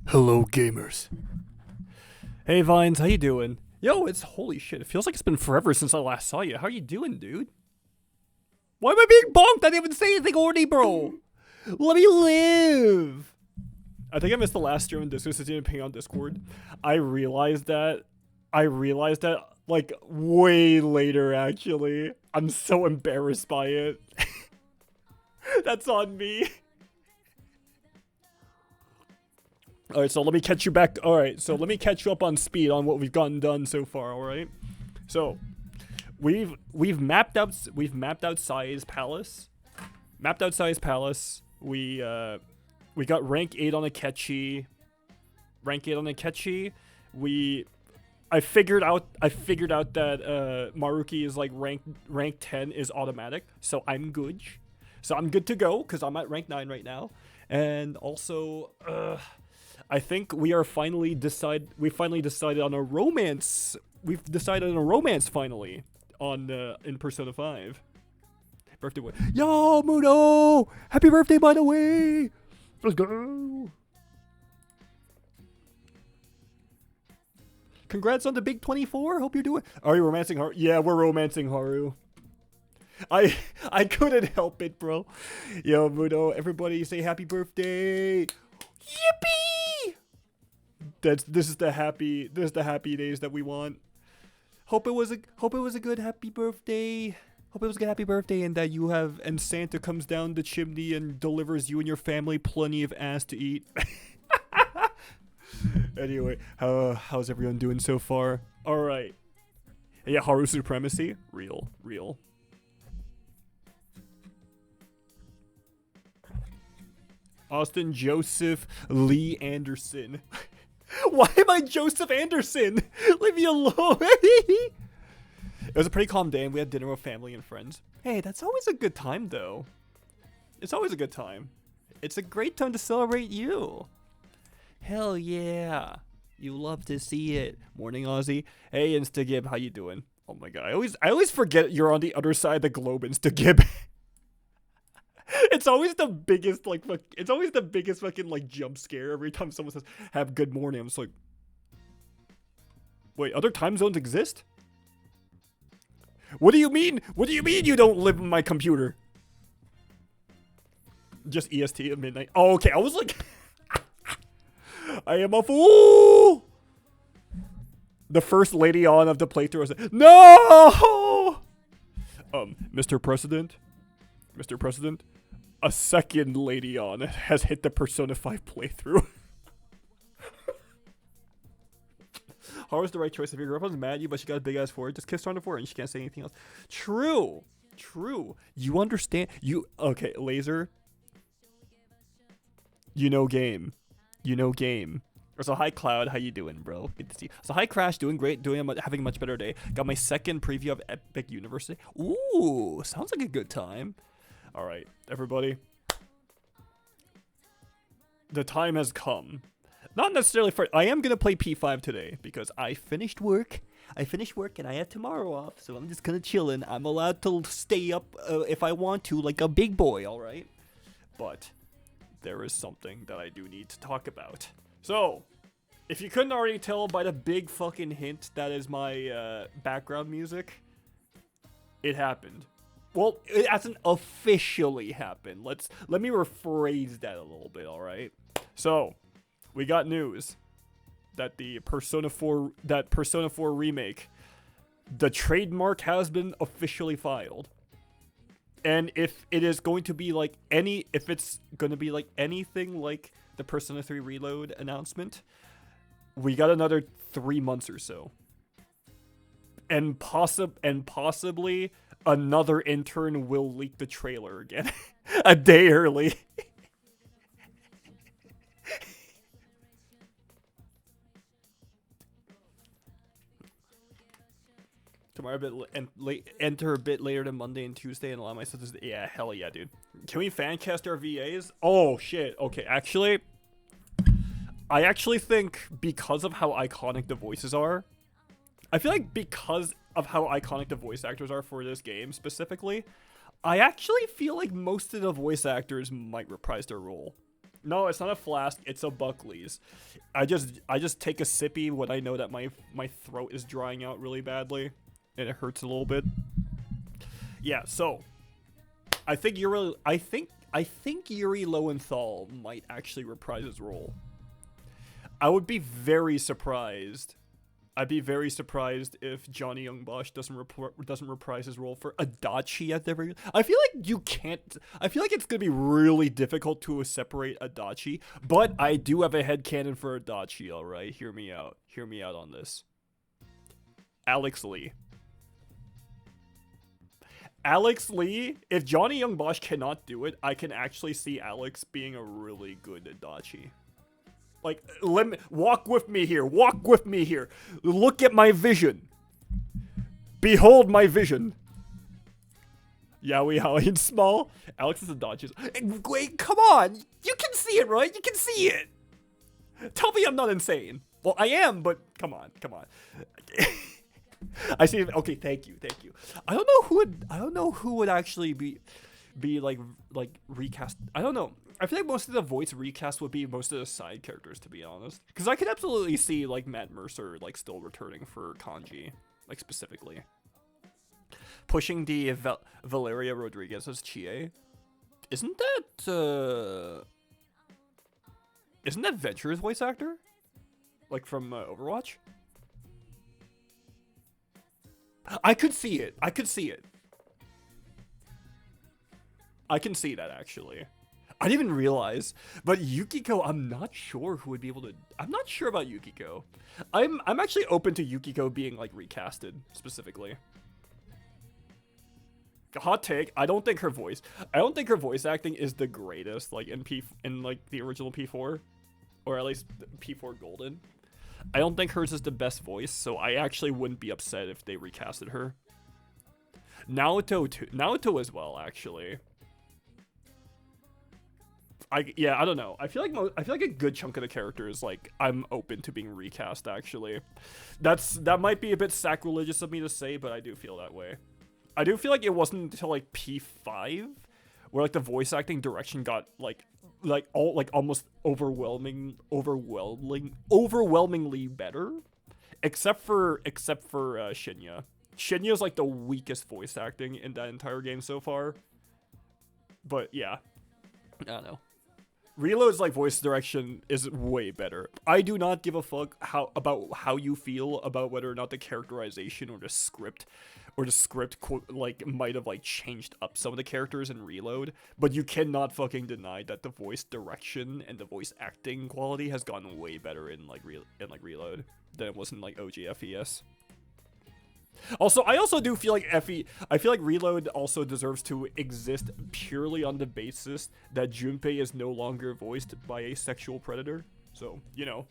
Hello, gamers. Hey, Vines, how you doing? Yo, it's holy shit. It feels like it's been forever since I last saw you. How you doing, dude? Why am I being bonked? I didn't even say anything already, bro. Let me live. I think I missed the last stream on Discord since you didn't ping on Discord. I realized that like way later, actually. I'm so embarrassed by it. That's on me. Alright, so let me catch you back. Alright, so let me catch you up on speed on what we've gotten done so far, alright? So we've mapped out Sai's palace. Mapped out Sai's palace. We got rank 8 on Akechi. Rank 8 on Akechi. I figured out that Maruki is like rank 10 is automatic, so I'm good. So I'm good to go because I'm at rank 9 right now. And also I think we finally decided on a romance. We've decided on a romance finally on in Persona 5. Birthday boy. Yo, Mudo! Happy birthday, by the way! Let's go! Congrats on the big 24. Hope you're doing. Are you romancing Haru? Yeah, we're romancing Haru. I couldn't help it, bro. Yo, Mudo, everybody say happy birthday. Yippee! This is the happy days that we want. Hope it was a good happy birthday. Hope it was a good happy birthday, and that you have and Santa comes down the chimney and delivers you and your family plenty of ass to eat. Anyway, how's everyone doing so far? All right. Yeah, Haru supremacy, real. Austin Joseph Lee Anderson. Why am I Joseph Anderson? Leave me alone. It was a pretty calm day, and we had dinner with family and friends. Hey, that's always a good time, though. It's always a good time. It's a great time to celebrate you. Hell yeah. You love to see it. Morning, Aussie. Hey, Instagib, how you doing? Oh my god, I always forget you're on the other side of the globe, Instagib. It's always the biggest fucking like jump scare every time someone says have good morning. I'm just like, wait, other time zones exist? What do you mean? What do you mean you don't live in my computer? Just EST at midnight. Oh, okay. I was like, I am a fool. The first lady on of the playthrough was like, no. Mr. President, a second lady on has hit the Persona 5 playthrough. Haru's the right choice. If your girlfriend's mad at you, but she got a big ass forehead, just kiss her on the forehead and she can't say anything else. True. You understand? Okay, Laser. You know game. So hi Cloud, how you doing, bro? Good to see you. So hi Crash, doing great, having a much better day. Got my second preview of Epic University. Ooh, sounds like a good time. All right, everybody. The time has come. Not necessarily for. I am gonna play P5 today because I finished work. And I have tomorrow off, so I'm just gonna chillin'. I'm allowed to stay up if I want to, like a big boy. All right, but there is something that I do need to talk about. So, if you couldn't already tell by the big fucking hint that is my background music, it happened. Well, it hasn't officially happened. Let me rephrase that a little bit, all right? So, we got news that the Persona 4 remake, the trademark has been officially filed. And if it's going to be like anything like the Persona 3 Reload announcement, we got another 3 months or so. And possibly another intern will leak the trailer again a day early. Tomorrow enter a bit later than Monday and Tuesday and allow myself to. Yeah, hell yeah, dude. Can we fan cast our VAs? Oh shit. Okay, I actually think because of how iconic the voices are, I feel like because of how iconic the voice actors are for this game specifically, I actually feel like most of the voice actors might reprise their role. No, it's not a flask. It's a Buckley's. I just take a sippy when I know that my throat is drying out really badly, and it hurts a little bit. Yeah. So, I think Yuri Lowenthal might actually reprise his role. I would be very surprised. I'd be very surprised if Johnny Youngbosch doesn't reprise his role for Adachi at the very. I feel like you can't. I feel like it's gonna be really difficult to separate Adachi, but I do have a headcanon for Adachi. All right, hear me out. Hear me out on this. Alex Lee. Alex Lee. If Johnny Youngbosch cannot do it, I can actually see Alex being a really good Adachi. Like, walk with me here. Walk with me here. Look at my vision. Behold my vision. Yowie Howie and Small. Alex is a Dodges. Wait, come on. You can see it, right? You can see it. Tell me I'm not insane. Well, I am, but come on. Come on. I see. Okay, thank you. Thank you. I don't know who would actually be like recast. I don't know. I feel like most of the voice recast would be most of the side characters, to be honest. Because I could absolutely see, like, Matt Mercer, like, still returning for Kanji, like, specifically. Pushing the Valeria Rodriguez as Chie. Isn't that Venture's voice actor? Like, from Overwatch? I could see it. I could see it. I can see that, actually. I didn't even realize, but Yukiko, I'm not sure who would be able to. I'm not sure about Yukiko. I'm actually open to Yukiko being like recasted specifically. Hot take. I don't think her voice acting is the greatest, like in like the original P4, or at least P4 Golden. I don't think hers is the best voice, so I actually wouldn't be upset if they recasted her. Naoto as well, actually. I don't know. I feel like a good chunk of the characters, like, I'm open to being recast, actually. That might be a bit sacrilegious of me to say, but I do feel that way. I do feel like it wasn't until like P5 where like the voice acting direction got almost overwhelmingly better, except for Shinya. Shinya's like the weakest voice acting in that entire game so far. But yeah, I don't know. Reload's like voice direction is way better. I do not give a fuck about how you feel about whether or not the characterization or the script like might have like changed up some of the characters in Reload, but you cannot fucking deny that the voice direction and the voice acting quality has gotten way better in like Reload than it was in like OG FES. Also, I also do feel like I feel like Reload also deserves to exist purely on the basis that Junpei is no longer voiced by a sexual predator. So, you know,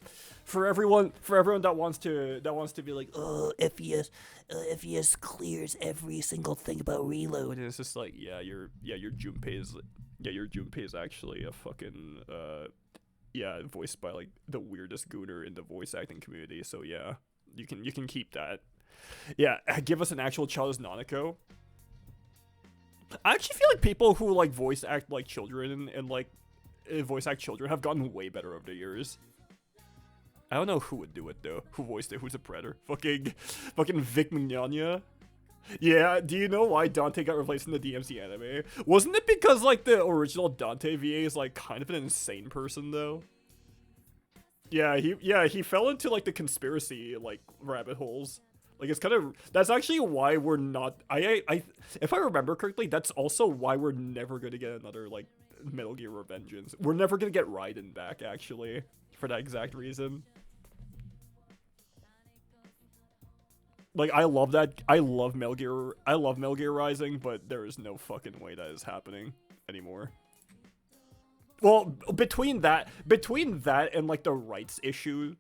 for everyone that wants to be like, oh, FES clears every single thing about Reload. And it's just like, your Junpei is actually a fucking voiced by like the weirdest gooner in the voice acting community. So yeah, you can keep that. Yeah, give us an actual child as Nanako. I actually feel like people who like voice act like children and like voice act children have gotten way better over the years. I don't know who would do it though. Who voiced it? Who's a predator? Fucking Vic Mignogna. Yeah, do you know why Dante got replaced in the DMC anime? Wasn't it because like the original Dante VA is like kind of an insane person though? Yeah, he fell into like the conspiracy like rabbit holes. Like, it's kind of, that's actually why we're not, if I remember correctly, that's also why we're never going to get another, like, Metal Gear Revengeance. We're never going to get Raiden back, actually, for that exact reason. Like, I love Metal Gear Rising, but there is no fucking way that is happening anymore. Well, between that and, like, the rights issues,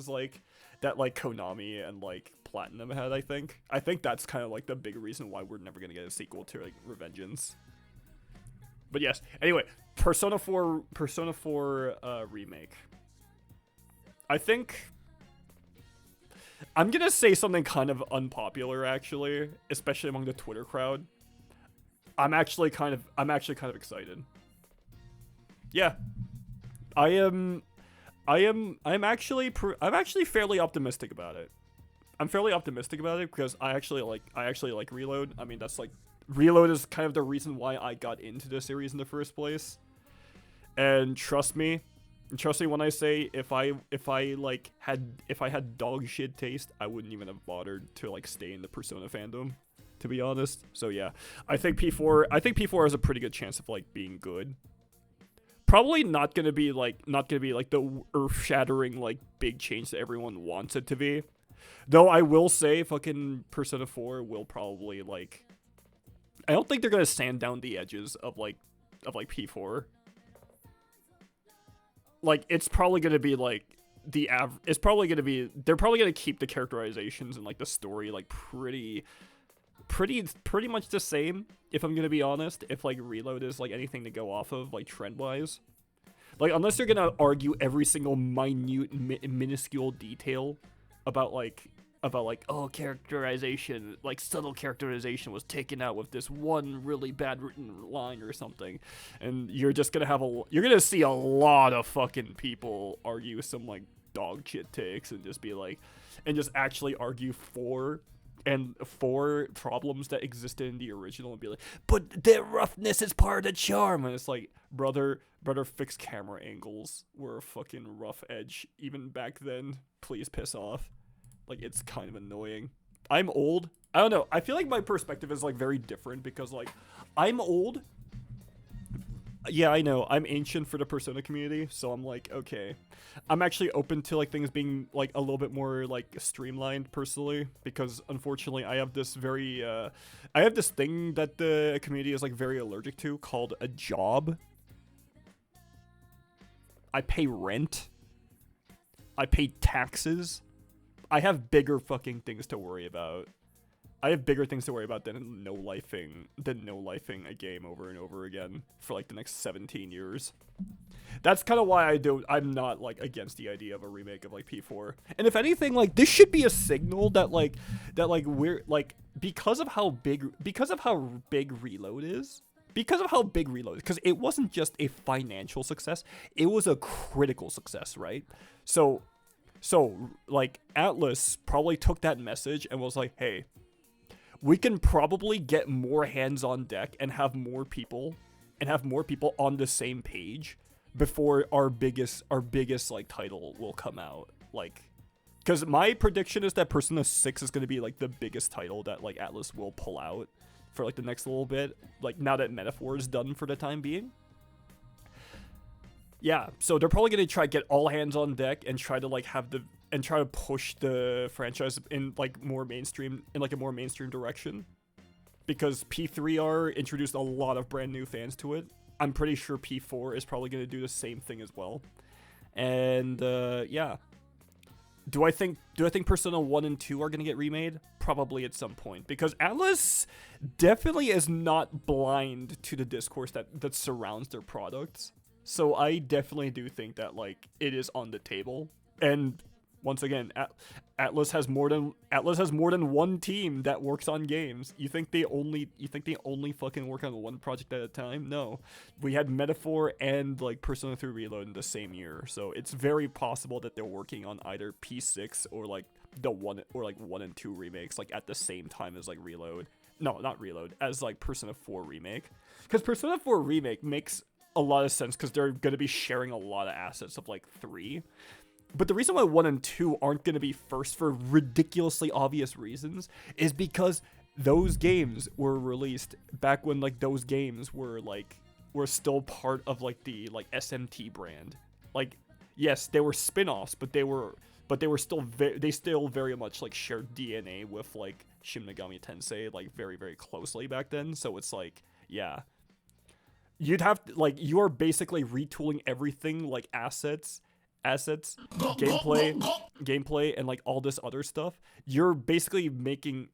like, that like Konami and like Platinum had, I think that's kind of like the big reason why we're never gonna get a sequel to like Revengeance. But yes, anyway, Persona 4 remake. I think I'm gonna say something kind of unpopular actually, especially among the Twitter crowd. I'm actually kind of excited. Yeah, I am. I'm actually. I'm actually fairly optimistic about it. I'm fairly optimistic about it because I actually like Reload. I mean, that's like Reload is kind of the reason why I got into the series in the first place. And trust me when I say if I had dog shit taste, I wouldn't even have bothered to like stay in the Persona fandom, to be honest. So yeah, I think P4 has a pretty good chance of like being good. Probably not gonna be like the earth-shattering like big change that everyone wants it to be. Though I will say fucking Persona 4 will probably like, I don't think they're gonna sand down the edges of like P4. Like it's probably gonna be like it's probably gonna be, they're probably gonna keep the characterizations and like the story like pretty much the same, if I'm gonna be honest. If like Reload is like anything to go off of like trend wise, like unless they're gonna argue every single minute minuscule detail about like oh, characterization, like subtle characterization was taken out with this one really bad written line or something, and you're just gonna have you're gonna see a lot of fucking people argue some like dog shit takes and just be like, and just actually argue for problems that existed in the original and be like, but their roughness is part of the charm. And it's like, brother, fixed camera angles were a fucking rough edge even back then. Please piss off. Like, it's kind of annoying. I'm old. I don't know. I feel like my perspective is like very different because like I'm old. Yeah, I know. I'm ancient for the Persona community, so I'm like, okay. I'm actually open to like things being like a little bit more like streamlined personally, because unfortunately I have this thing that the community is like very allergic to called a job. I pay rent. I pay taxes. I have bigger fucking things to worry about. I have bigger things to worry about than no-lifing a game over and over again for like the next 17 years. That's kind of why I'm not like against the idea of a remake of like P4. And if anything, like this should be a signal that we're like, because of how big Reload is, because it wasn't just a financial success, it was a critical success, right? So like Atlus probably took that message and was like, hey, we can probably get more hands on deck and have more people on the same page before our biggest like title will come out. Like, because my prediction is that Persona 6 is going to be like the biggest title that like Atlus will pull out for like the next little bit, like now that Metaphor is done for the time being. Yeah, so they're probably going to try to get all hands on deck and try to like try to push the franchise in like a more mainstream direction, because P3R introduced a lot of brand new fans to it. I'm pretty sure P4 is probably going to do the same thing as well. And yeah, do I think Persona 1 and 2 are going to get remade? Probably at some point, because Atlus definitely is not blind to the discourse that surrounds their products. So I definitely do think that like it is on the table. And once again, Atlus has more than one team that works on games. You think they only fucking work on one project at a time? No. We had Metaphor and like Persona 3 Reload in the same year. So it's very possible that they're working on either P6 or like the 1 and 2 remakes like at the same time as like Reload. No, not Reload, as like Persona 4 Remake. Cuz Persona 4 Remake makes a lot of sense because they're going to be sharing a lot of assets of like 3. But the reason why 1 and 2 aren't going to be first for ridiculously obvious reasons is because those games were released back when like those games were still part of like the like SMT brand. Like, yes, they were spin-offs, but they still very much like shared DNA with like Shin Megami Tensei like very, very closely back then. So it's like, yeah, you'd have to, like, you are basically retooling everything, like assets, gameplay, and like all this other stuff. You're basically making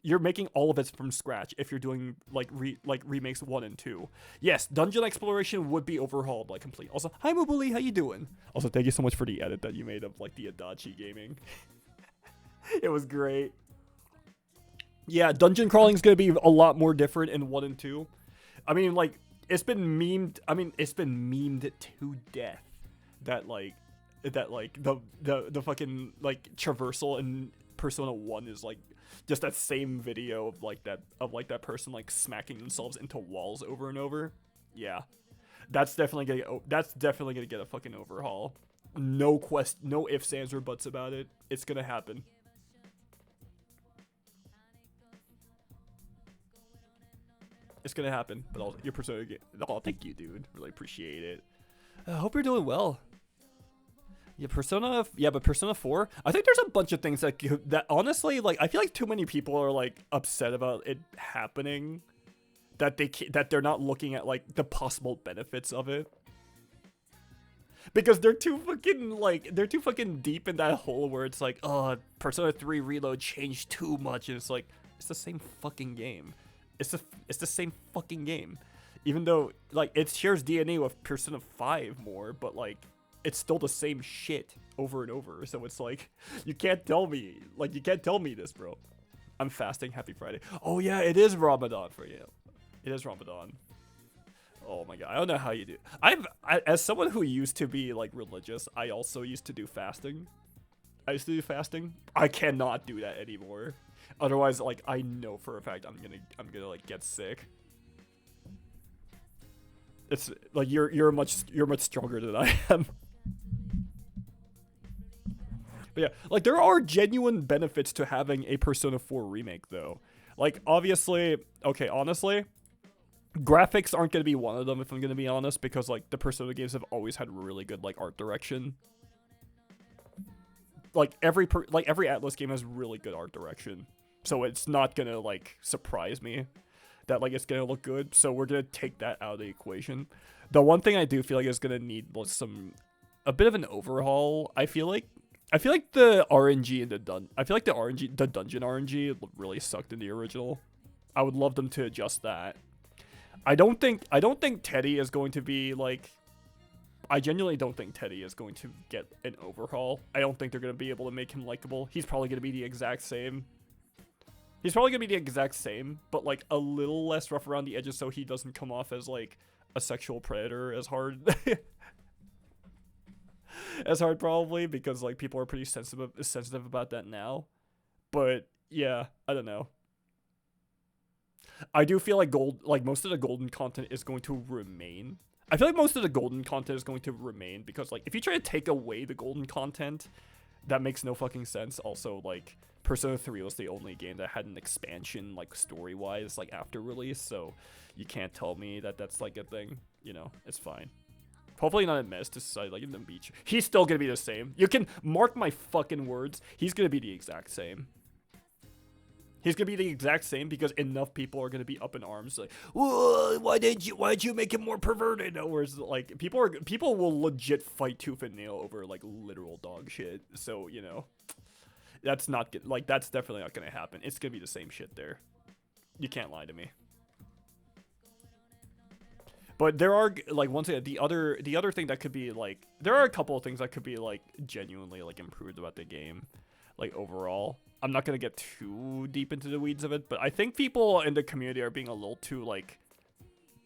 all of it from scratch if you're doing like remakes 1 and 2. Yes, dungeon exploration would be overhauled like completely. Also, hi Mobuli, how you doing? Also, thank you so much for the edit that you made of like the Adachi gaming. It was great. Yeah, dungeon crawling is gonna be a lot more different in 1 and 2. I mean, like, it's been memed. I mean, it's been memed to death that like the fucking like traversal in Persona 1 is like just that same video of like that person like smacking themselves into walls over and over. Yeah. That's definitely gonna get a fucking overhaul. No ifs, ands, or buts about it. It's gonna happen. It's gonna happen. But your Persona game. Oh, thank you, dude. Really appreciate it. I hope you're doing well. Yeah, but Persona 4. I think there's a bunch of things that honestly, like, I feel like too many people are like upset about it happening, that they're not looking at like the possible benefits of it. Because they're too fucking deep in that hole where it's like, oh, Persona 3 Reload changed too much, and it's like, it's the same fucking game. It's the same fucking game. Even though like it shares DNA with Persona 5 more, but like it's still the same shit over and over. So it's like, you can't tell me this, bro. I'm fasting. Happy Friday. Oh yeah, it is Ramadan for you. It is Ramadan. Oh my god, I don't know how you do. As someone who used to be like religious, I also used to do fasting. I cannot do that anymore. Otherwise, like, I know for a fact I'm gonna like get sick. It's like you're much stronger than I am. But yeah, like there are genuine benefits to having a Persona 4 remake though. Like obviously, okay, honestly, graphics aren't going to be one of them if I'm going to be honest, because like the Persona games have always had really good like art direction. Like every Atlus game has really good art direction. So it's not going to like surprise me that like it's going to look good. So we're going to take that out of the equation. The one thing I do feel like is going to need a bit of an overhaul. I feel like the RNG in the dungeon RNG really sucked in the original. I would love them to adjust that. I don't think Teddy is going to be like, I genuinely don't think Teddy is going to get an overhaul. I don't think they're going to be able to make him likable. He's probably going to be the exact same. But like a little less rough around the edges so he doesn't come off as like a sexual predator as hard. As hard probably, because like people are pretty sensitive about that now. But yeah, I don't know. I do feel like most of the golden content is going to remain. I feel like most of the golden content is going to remain because like if you try to take away the golden content, that makes no fucking sense. Also, like Persona 3 was the only game that had an expansion like story-wise like after release, so you can't tell me that that's like a thing. You know, it's fine. Hopefully not a mess to society like in the beach. He's still gonna be the same. You can mark my fucking words. He's gonna be the exact same. He's gonna be the exact same because enough people are gonna be up in arms like, why'd you make him more perverted? Whereas like people will legit fight tooth and nail over like literal dog shit. So you know, that's definitely not gonna happen. It's gonna be the same shit there. You can't lie to me. But there are like once again the other thing that could be like, there are a couple of things that could be like genuinely like improved about the game, like overall. I'm not gonna get too deep into the weeds of it, but I think people in the community are being a little too like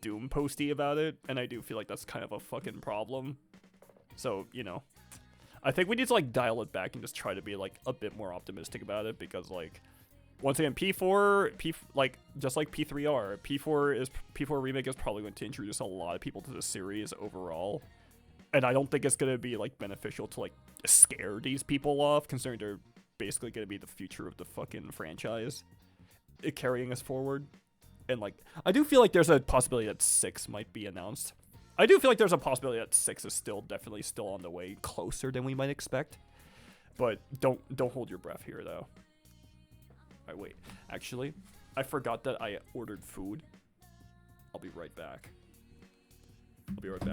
doom posty about it, and I do feel like that's kind of a fucking problem. So you know, I think we need to like dial it back and just try to be like a bit more optimistic about it, because like once again, like just like P3R, P4 remake is probably going to introduce a lot of people to the series overall, and I don't think it's gonna be like beneficial to like scare these people off, considering they're basically gonna be the future of the fucking franchise, carrying us forward. And like, I do feel like there's a possibility that 6 might be announced. I do feel like there's a possibility that 6 is definitely still on the way, closer than we might expect. But don't hold your breath here though. Alright, wait. Actually, I forgot that I ordered food. I'll be right back. But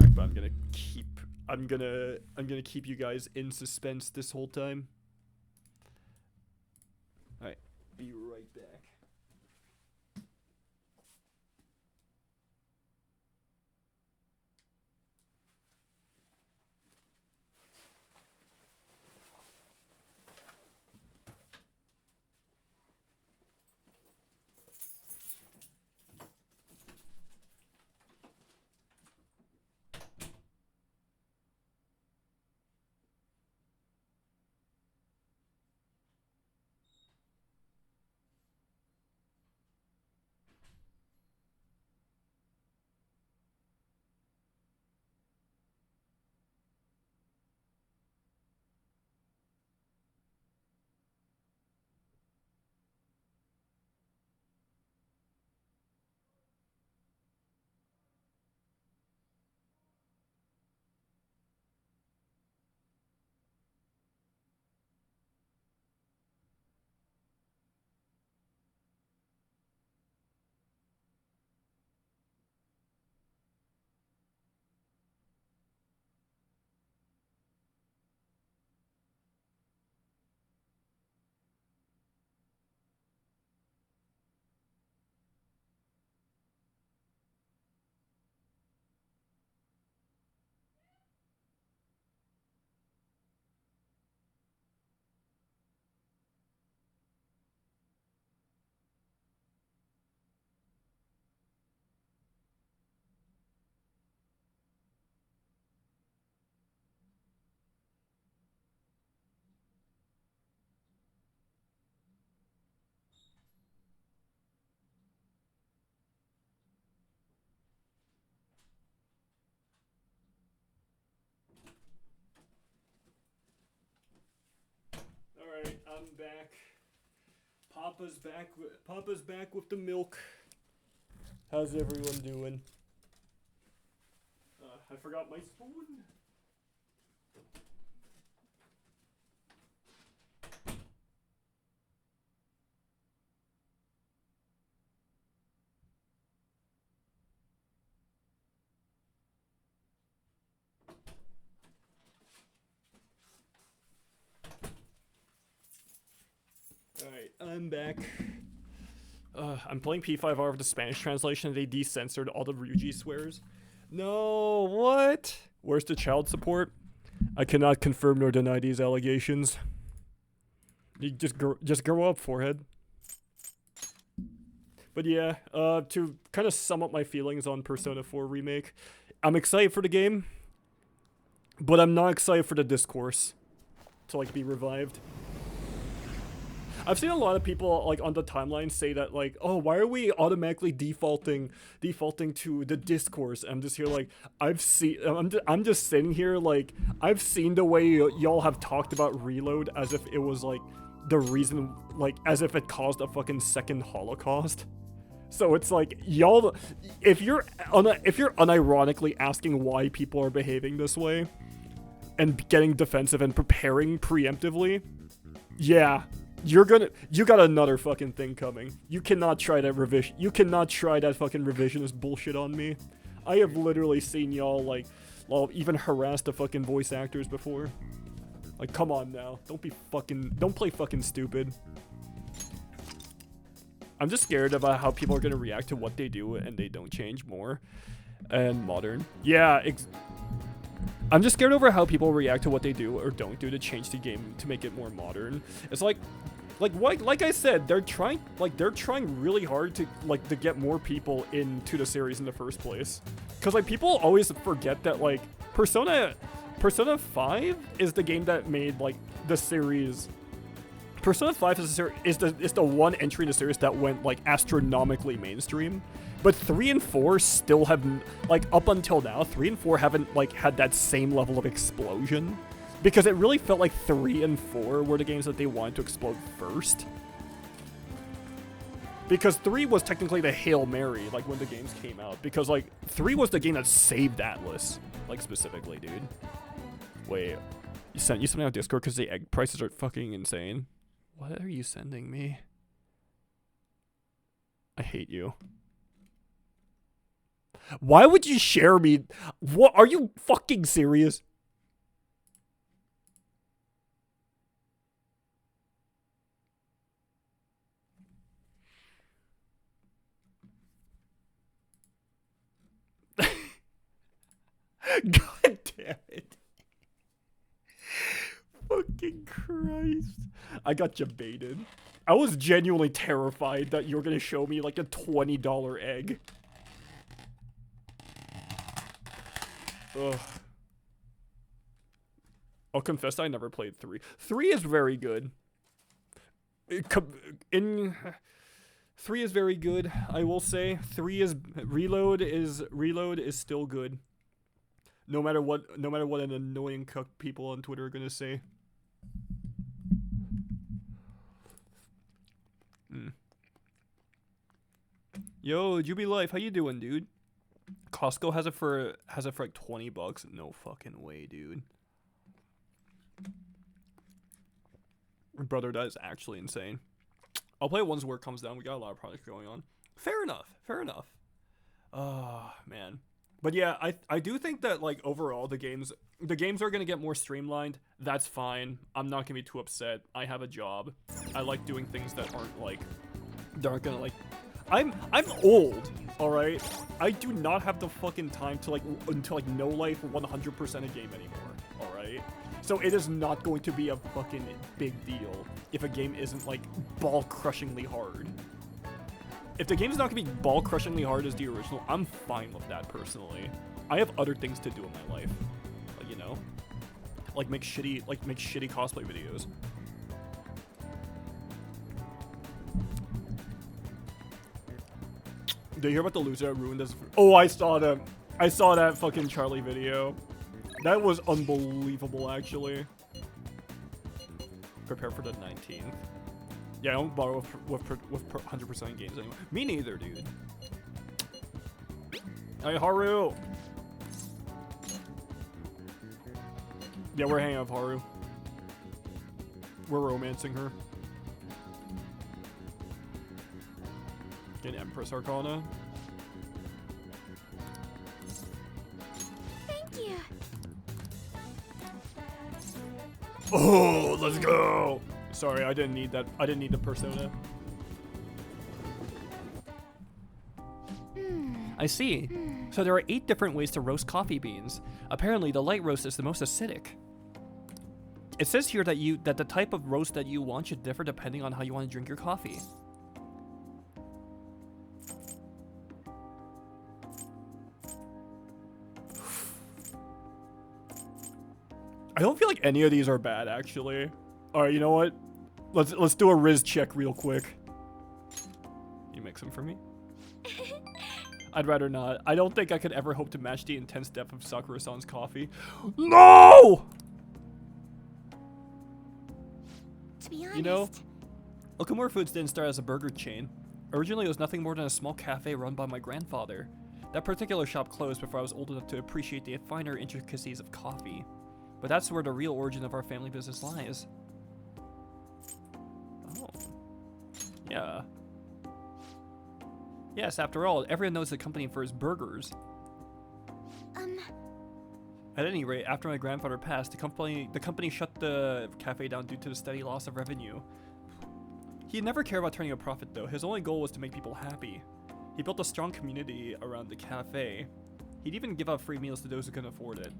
I'm gonna keep you guys in suspense this whole time. Alright, be right back. Papa's back with the milk. How's everyone doing? I forgot my spoon. Alright, I'm back. I'm playing P5R with the Spanish translation. They decensored all the Ryuji swears. No, what? Where's the child support? I cannot confirm nor deny these allegations. You just grow up, forehead. But yeah, to kind of sum up my feelings on Persona 4 Remake, I'm excited for the game, but I'm not excited for the discourse to like be revived. I've seen a lot of people like on the timeline say that like, oh, why are we automatically defaulting to the discourse? I'm just here like, I'm just sitting here like, I've seen the way y'all have talked about Reload as if it was like the reason, like as if it caused a fucking second Holocaust. So it's like, y'all, if you're unironically asking why people are behaving this way and getting defensive and preparing preemptively, yeah. You got another fucking thing coming. You cannot try that fucking revisionist bullshit on me. I have literally seen y'all like, well, even harass the fucking voice actors before. Like, come on now. Don't play fucking stupid. I'm just scared about how people are gonna react to what they do and they don't change more. And modern. Yeah, I'm just scared over how people react to what they do or don't do to change the game to make it more modern. It's like I said, they're trying really hard to get more people into the series in the first place. Cause like people always forget that like Persona 5 is the game that made like the series. Persona 5 is the one entry in the series that went like astronomically mainstream. But 3 and 4 still have, like, up until now, 3 and 4 haven't, like, had that same level of explosion. Because it really felt like 3 and 4 were the games that they wanted to explode first. Because 3 was technically the Hail Mary, like, when the games came out. Because, like, 3 was the game that saved Atlas. Like, specifically, dude. Wait. You sent something on Discord because the egg prices are fucking insane? What are you sending me? I hate you. Why would you share me? What? Are you fucking serious? God damn it. Fucking Christ. I got you baited. I was genuinely terrified that you were gonna show me like a $20 egg. Ugh. I'll confess I never played 3. 3 is very good. 3 is very good, I will say. Reload is still good. No matter what an annoying cuck people on Twitter are gonna say. Yo, Juby Life, how you doing, dude? Costco has it for like $20. No fucking way, dude. Brother, that is actually insane. I'll play it once where it comes down. We got a lot of projects going on. Fair enough. Oh, man. But yeah, I do think that like overall the games are gonna get more streamlined. That's fine. I'm not gonna be too upset. I have a job. I like doing things that aren't gonna like. I'm old, all right. I do not have the fucking time to no life 100% a game anymore, all right. So it is not going to be a fucking big deal if a game isn't like ball crushingly hard. If the game's not gonna be ball crushingly hard as the original, I'm fine with that personally. I have other things to do in my life, like, you know, like make shitty cosplay videos. Did you hear about the loser that ruined this? Oh, I saw that fucking Charlie video. That was unbelievable, actually. Prepare for the 19th. Yeah, I don't borrow with 100% games anymore. Me neither, dude. Hey, Haru! Yeah, we're hanging out with Haru. We're romancing her. Get Empress Arcana. Thank you. Oh, let's go! Sorry, I didn't need that. I didn't need the persona. I see. So there are 8 different ways to roast coffee beans. Apparently, the light roast is the most acidic. It says here that the type of roast that you want should differ depending on how you want to drink your coffee. I don't feel like any of these are bad, actually. All right, you know what? Let's do a Riz check real quick. You make some for me? I'd rather not. I don't think I could ever hope to match the intense depth of Sakura-san's coffee. No! To be honest, You know, Okamura Foods didn't start as a burger chain. Originally, it was nothing more than a small cafe run by my grandfather. That particular shop closed before I was old enough to appreciate the finer intricacies of coffee. But that's where the real origin of our family business lies. Oh. Yeah. Yes, after all, everyone knows the company for its burgers. At any rate, after my grandfather passed, the company shut the cafe down due to the steady loss of revenue. He never cared about turning a profit though. His only goal was to make people happy. He built a strong community around the cafe. He'd even give out free meals to those who couldn't afford it.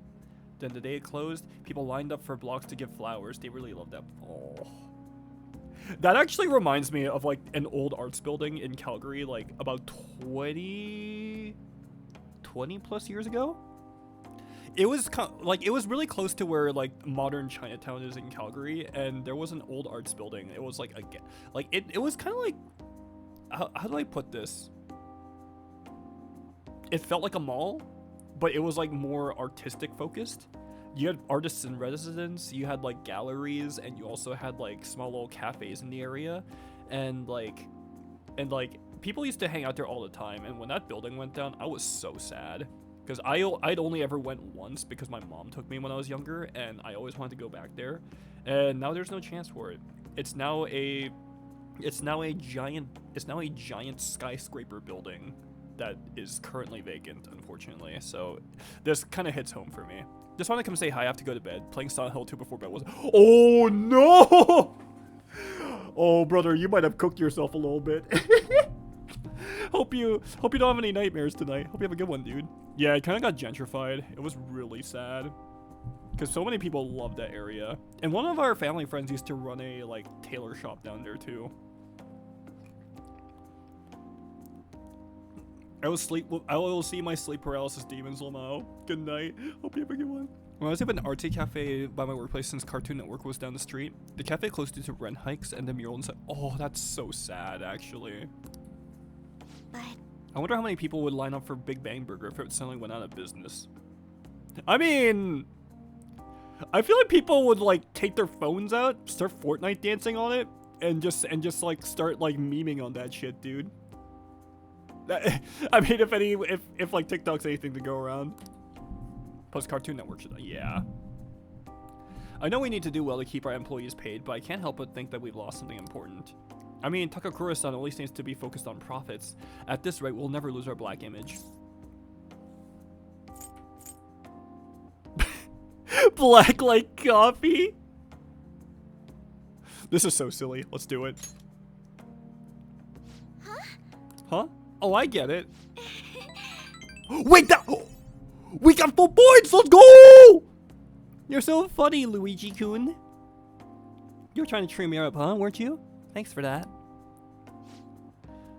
Then the day it closed, people lined up for blocks to give flowers. They really loved that. Oh. That actually reminds me of like an old arts building in Calgary, like about 20 plus years ago. It was it was really close to where like modern Chinatown is in Calgary, and there was an old arts building. It was like it was kind of like how do I put this? It felt like a mall, but it was like more artistic focused. You had artists in residence, you had like galleries, and you also had like small little cafes in the area, and like people used to hang out there all the time. And when that building went down, I was so sad because I'd only ever went once because my mom took me when I was younger, and I always wanted to go back there. And now there's no chance for it. It's now a giant skyscraper building that is currently vacant, unfortunately. So this kind of hits home for me. Just want to come say hi. I have to go to bed. Playing Silent Hill 2 before bed was. Oh no! Oh brother, you might have cooked yourself a little bit. Hope you don't have any nightmares tonight. Hope you have a good one, dude. Yeah, it kind of got gentrified. It was really sad because so many people loved that area. And one of our family friends used to run a like tailor shop down there too. I will see my sleep paralysis demons, Lamau. Good night. Hope you have a good one. When I was at an artsy cafe by my workplace since Cartoon Network was down the street, the cafe closed due to rent hikes and the mural inside. Oh, that's so sad, actually. but I wonder how many people would line up for Big Bang Burger if it suddenly went out of business. I mean, I feel like people would like take their phones out, start Fortnite dancing on it, and just like start like memeing on that shit, dude. I mean, if like TikTok's anything to go around. Plus Cartoon Network should, yeah. I know we need to do well to keep our employees paid, but I can't help but think that we've lost something important. I mean, Takakura-san only seems to be focused on profits. At this rate, we'll never lose our black image. Black like coffee? This is so silly. Let's do it. Huh? Oh, I get it. Wait, we got 4 points! Let's go! You're so funny, Luigi-kun. You were trying to trim me up, huh? Weren't you? Thanks for that.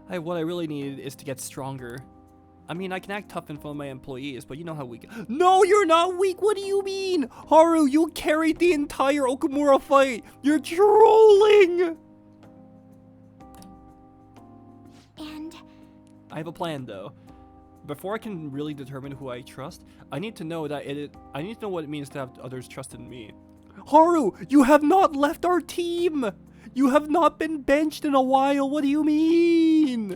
What I really need is to get stronger. I mean, I can act tough in front of my employees, but you know how weak. No, you're not weak! What do you mean? Haru, you carried the entire Okamura fight! You're trolling! and I have a plan, though. Before I can really determine who I trust, I need to know what it means to have others trust in me. Haru, you have not left our team! You have not been benched in a while. What do you mean?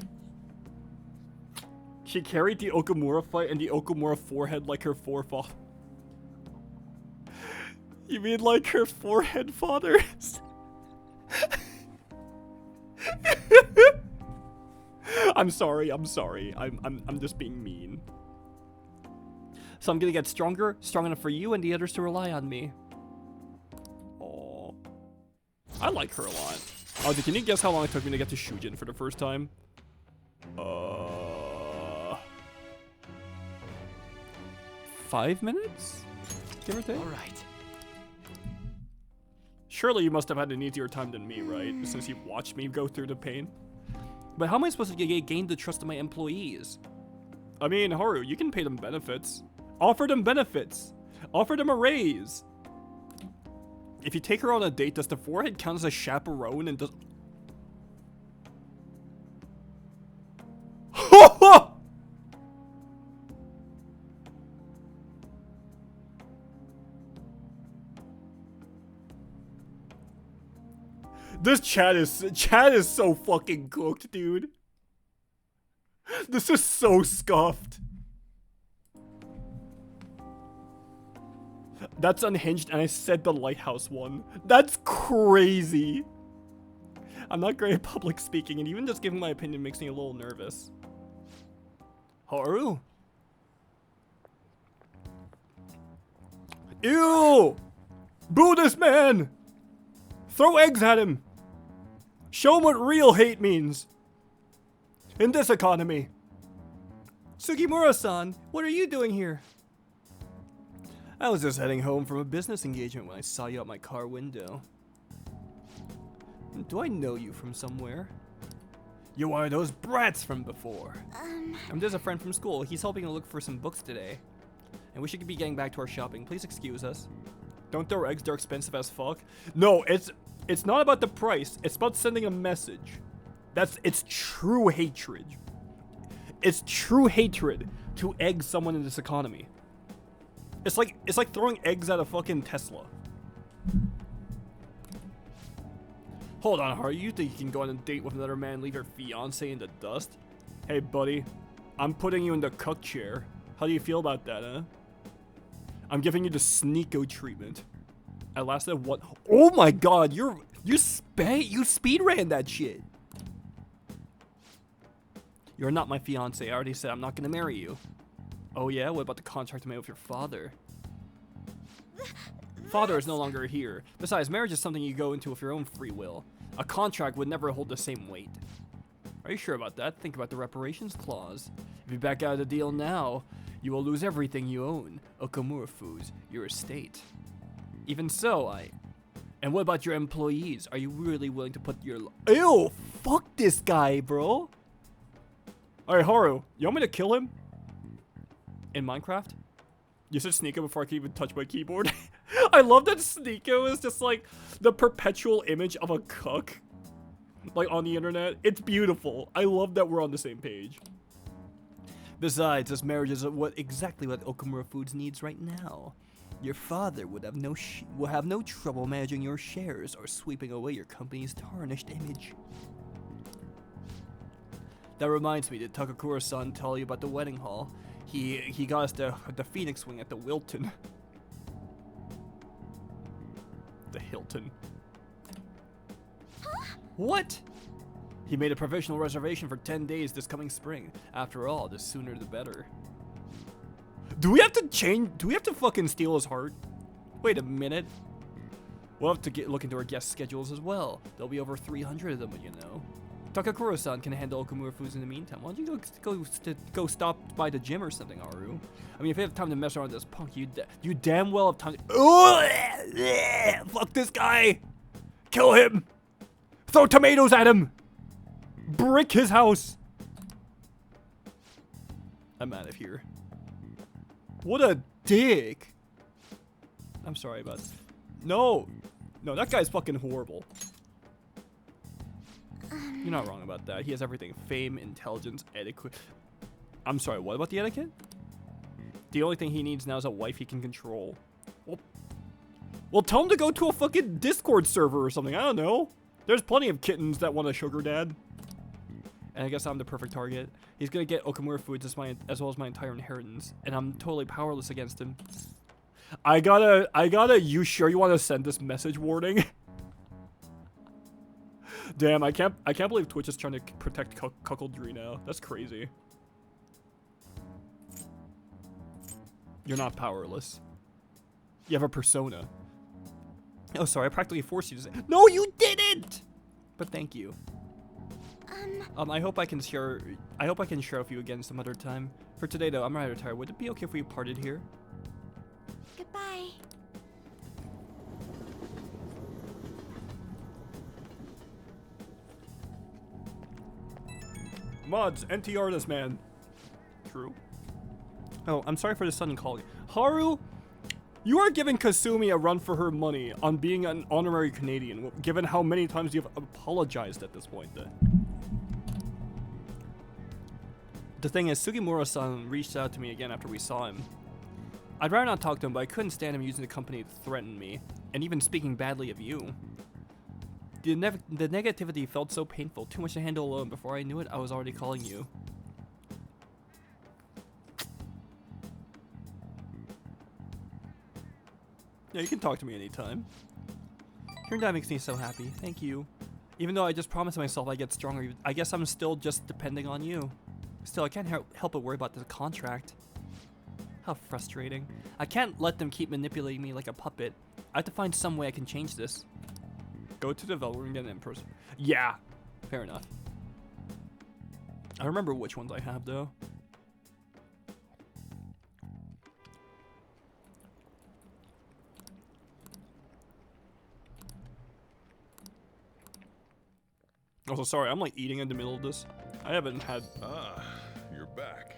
She carried the Okamura fight and the Okamura forehead like her forefather. You mean like her forehead fathers? I'm sorry. I'm just being mean. So I'm gonna get stronger, strong enough for you and the others to rely on me. Aww. I like her a lot. Oh, can you guess how long it took me to get to Shujin for the first time? 5 minutes? Give or take? Alright. Surely you must have had an easier time than me, right? Since you watched me go through the pain. But how am I supposed to gain the trust of my employees? I mean, Haru, you can pay them benefits. Offer them benefits. Offer them a raise. If you take her on a date, does the forehead count as a chaperone and does... This chat is so fucking cooked, dude. This is so scuffed. That's unhinged, and I said the lighthouse one. That's crazy. I'm not great at public speaking, and even just giving my opinion makes me a little nervous. Haru? Ew! Boo this man! Throw eggs at him! Show him what real hate means! In this economy! Sugimura-san, what are you doing here? I was just heading home from a business engagement when I saw you out my car window. Do I know you from somewhere? You're one of those brats from before. I'm just a friend from school. He's helping to look for some books today. And we should be getting back to our shopping. Please excuse us. Don't throw eggs, they're expensive as fuck. No, it's not about the price. It's about sending a message. It's true hatred. It's true hatred to egg someone in this economy. It's like throwing eggs at a fucking Tesla. Hold on, Haru. You think you can go on a date with another man and leave your fiance in the dust? Hey, buddy. I'm putting you in the cuck chair. How do you feel about that, huh? I'm giving you the Sneeko treatment. I lasted what? Oh my god, you speed ran that shit. You're not my fiance. I already said I'm not gonna marry you. Oh yeah? What about the contract made with your father? Father is no longer here. Besides, marriage is something you go into with your own free will. A contract would never hold the same weight. Are you sure about that? Think about the reparations clause. If you back out of the deal now, you will lose everything you own. Okamura Foods, your estate. Even so, And what about your employees? Are you really willing to put your... Ew! Fuck this guy, bro! Alright, Haru, you want me to kill him? In Minecraft? You said Sneeko before I could even touch my keyboard. I love that Sneeko is just like the perpetual image of a cuck. Like on the internet. It's beautiful. I love that we're on the same page. Besides, this marriage is exactly what Okamura Foods needs right now. Your father would have no trouble managing your shares or sweeping away your company's tarnished image. That reminds me, did Takakura-san tell you about the wedding hall? He got us the Phoenix Wing at the Wilton. The Hilton. What? He made a provisional reservation for 10 days this coming spring. After all, the sooner the better. Do we have to fucking steal his heart? Wait a minute. We'll have to look into our guest schedules as well. There'll be over 300 of them, you know. Takakura-san can handle Okamura Foods in the meantime. Why don't you go stop by the gym or something, Haru? I mean, if you have time to mess around with this punk, you damn well have time to... Fuck this guy! Kill him! Throw tomatoes at him! Brick his house! I'm out of here. What a dick! I'm sorry about this. No! No, that guy's fucking horrible. You're not wrong about that. He has everything. Fame, intelligence, etiquette. I'm sorry, what about the etiquette? The only thing he needs now is a wife he can control. Well, tell him to go to a fucking Discord server or something. I don't know. There's plenty of kittens that want a sugar dad. And I guess I'm the perfect target. He's gonna get Okamura foods as well as my entire inheritance. And I'm totally powerless against him. I gotta, you sure you want to send this message warning? Damn, I can't believe Twitch is trying to protect Cuckoldry now. That's crazy. You're not powerless. You have a persona. Oh, sorry, I practically forced you to say. No, you didn't! But thank you. I hope I can share with you again some other time. For today, though, I'm rather tired. Would it be okay if we parted here? Goodbye. Mods, NTR this man. True. Oh, I'm sorry for the sudden call. Haru, you are giving Kasumi a run for her money on being an honorary Canadian, given how many times you've apologized at this point. The thing is, Sugimura-san reached out to me again after we saw him. I'd rather not talk to him, but I couldn't stand him using the company to threaten me, and even speaking badly of you. The negativity felt so painful, too much to handle alone. Before I knew it, I was already calling you. Yeah, you can talk to me anytime. Hearing that makes me so happy. Thank you. Even though I just promised myself I'd get stronger, I guess I'm still just depending on you. Still, I can't help but worry about the contract. How frustrating. I can't let them keep manipulating me like a puppet. I have to find some way I can change this. Go to developer and get an in-person. Yeah, fair enough. I remember which ones I have, though. Also, sorry, I'm like eating in the middle of this. I haven't had... Ah, you're back.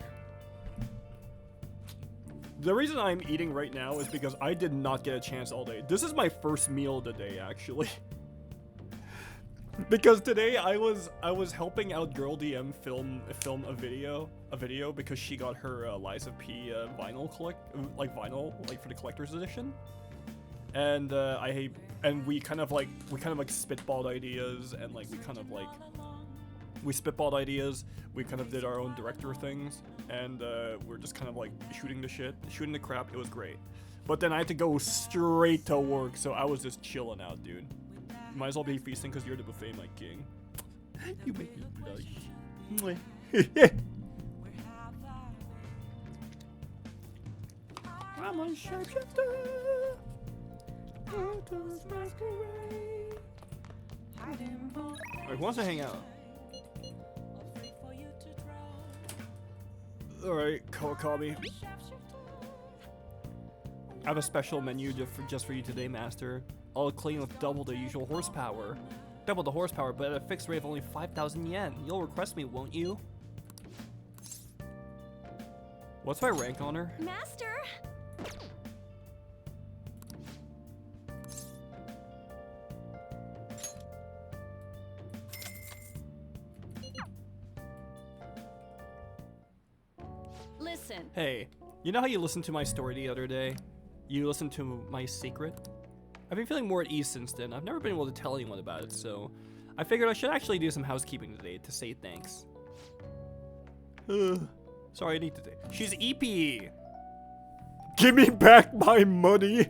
The reason I'm eating right now is because I did not get a chance all day. This is my first meal of the day, actually. Because today I was helping out Girl DM film a video because she got her Liza P vinyl for the collector's edition. And we kind of like spitballed ideas, and like we spitballed ideas. We kind of did our own director things, and we're just kind of like shooting the crap. It was great. But then I had to go straight to work, so I was just chilling out, dude. Might as well be feasting because you're the buffet, my king. You make me blush. I'm a shapeshifter. Alright, who wants to hang out? Alright, Kawakami. I have a special menu just for you today, Master. All clean with double the usual horsepower. Double the horsepower, but at a fixed rate of only 5,000 yen. You'll request me, won't you? What's my rank on her? Master! Listen. Hey, you know how you listened to my story the other day? You listened to my secret? I've been feeling more at ease since then. I've never been able to tell anyone about it, so I figured I should actually do some housekeeping today to say thanks. Sorry, I need to take. She's EP. Give me back my money.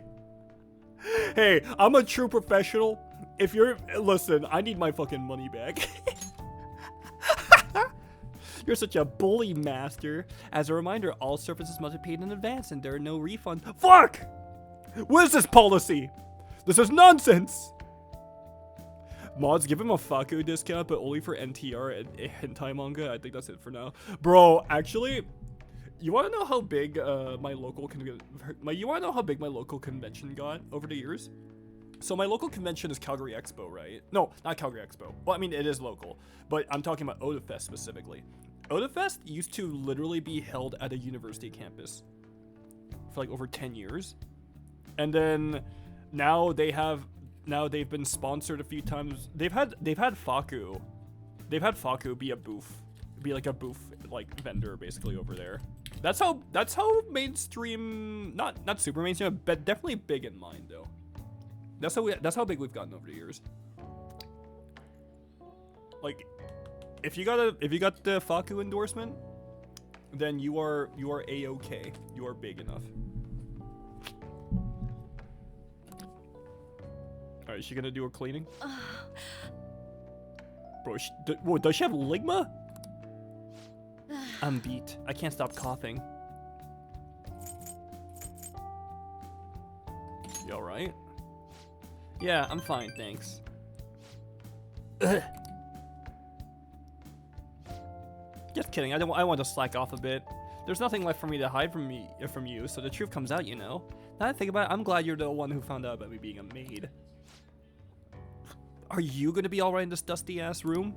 Hey, I'm a true professional. If you're listen, I need my fucking money back. You're such a bully, Master. As a reminder, all services must be paid in advance, and there are no refunds. Fuck! What is this policy? This is nonsense! Mods, give him a Faku discount, but only for NTR and hentai manga. I think that's it for now. Bro, actually, you want to know how big my local convention got over the years? So my local convention is Calgary Expo, right? No, not Calgary Expo. Well, I mean, it is local, but I'm talking about Odafest specifically. Odafest used to literally be held at a university campus for like over 10 years. And then now they've been sponsored a few times. They've had Faku. They've had Faku be a booth like vendor basically over there. That's how mainstream, not super mainstream, but definitely big in mind though. That's how big we've gotten over the years. Like, if you got the Faku endorsement, then you are A-okay. You are big enough. Alright, is she gonna do her cleaning? Bro, whoa, does she have ligma? I'm beat. I can't stop coughing. You alright? Yeah, I'm fine, thanks. Just kidding. I want to slack off a bit. There's nothing left for me to hide from you, so the truth comes out, you know. Now that I think about it, I'm glad you're the one who found out about me being a maid. Are you gonna be alright in this dusty ass room?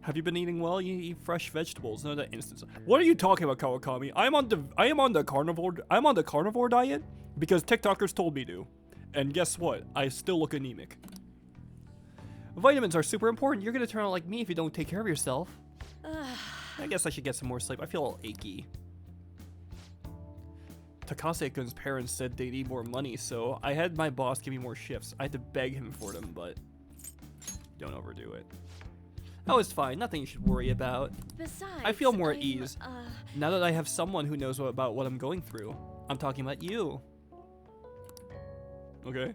Have you been eating well? You eat fresh vegetables. None of that instance. What are you talking about, Kawakami? I'm on the carnivore diet because TikTokers told me to. And guess what? I still look anemic. Vitamins are super important. You're gonna turn out like me if you don't take care of yourself. I guess I should get some more sleep. I feel all achy. Takase-kun's parents said they need more money, so I had my boss give me more shifts. I had to beg him for them, but don't overdo it. Oh, it's fine. Nothing you should worry about. Besides, I feel more at ease now that I have someone who knows about what I'm going through. I'm talking about you. Okay.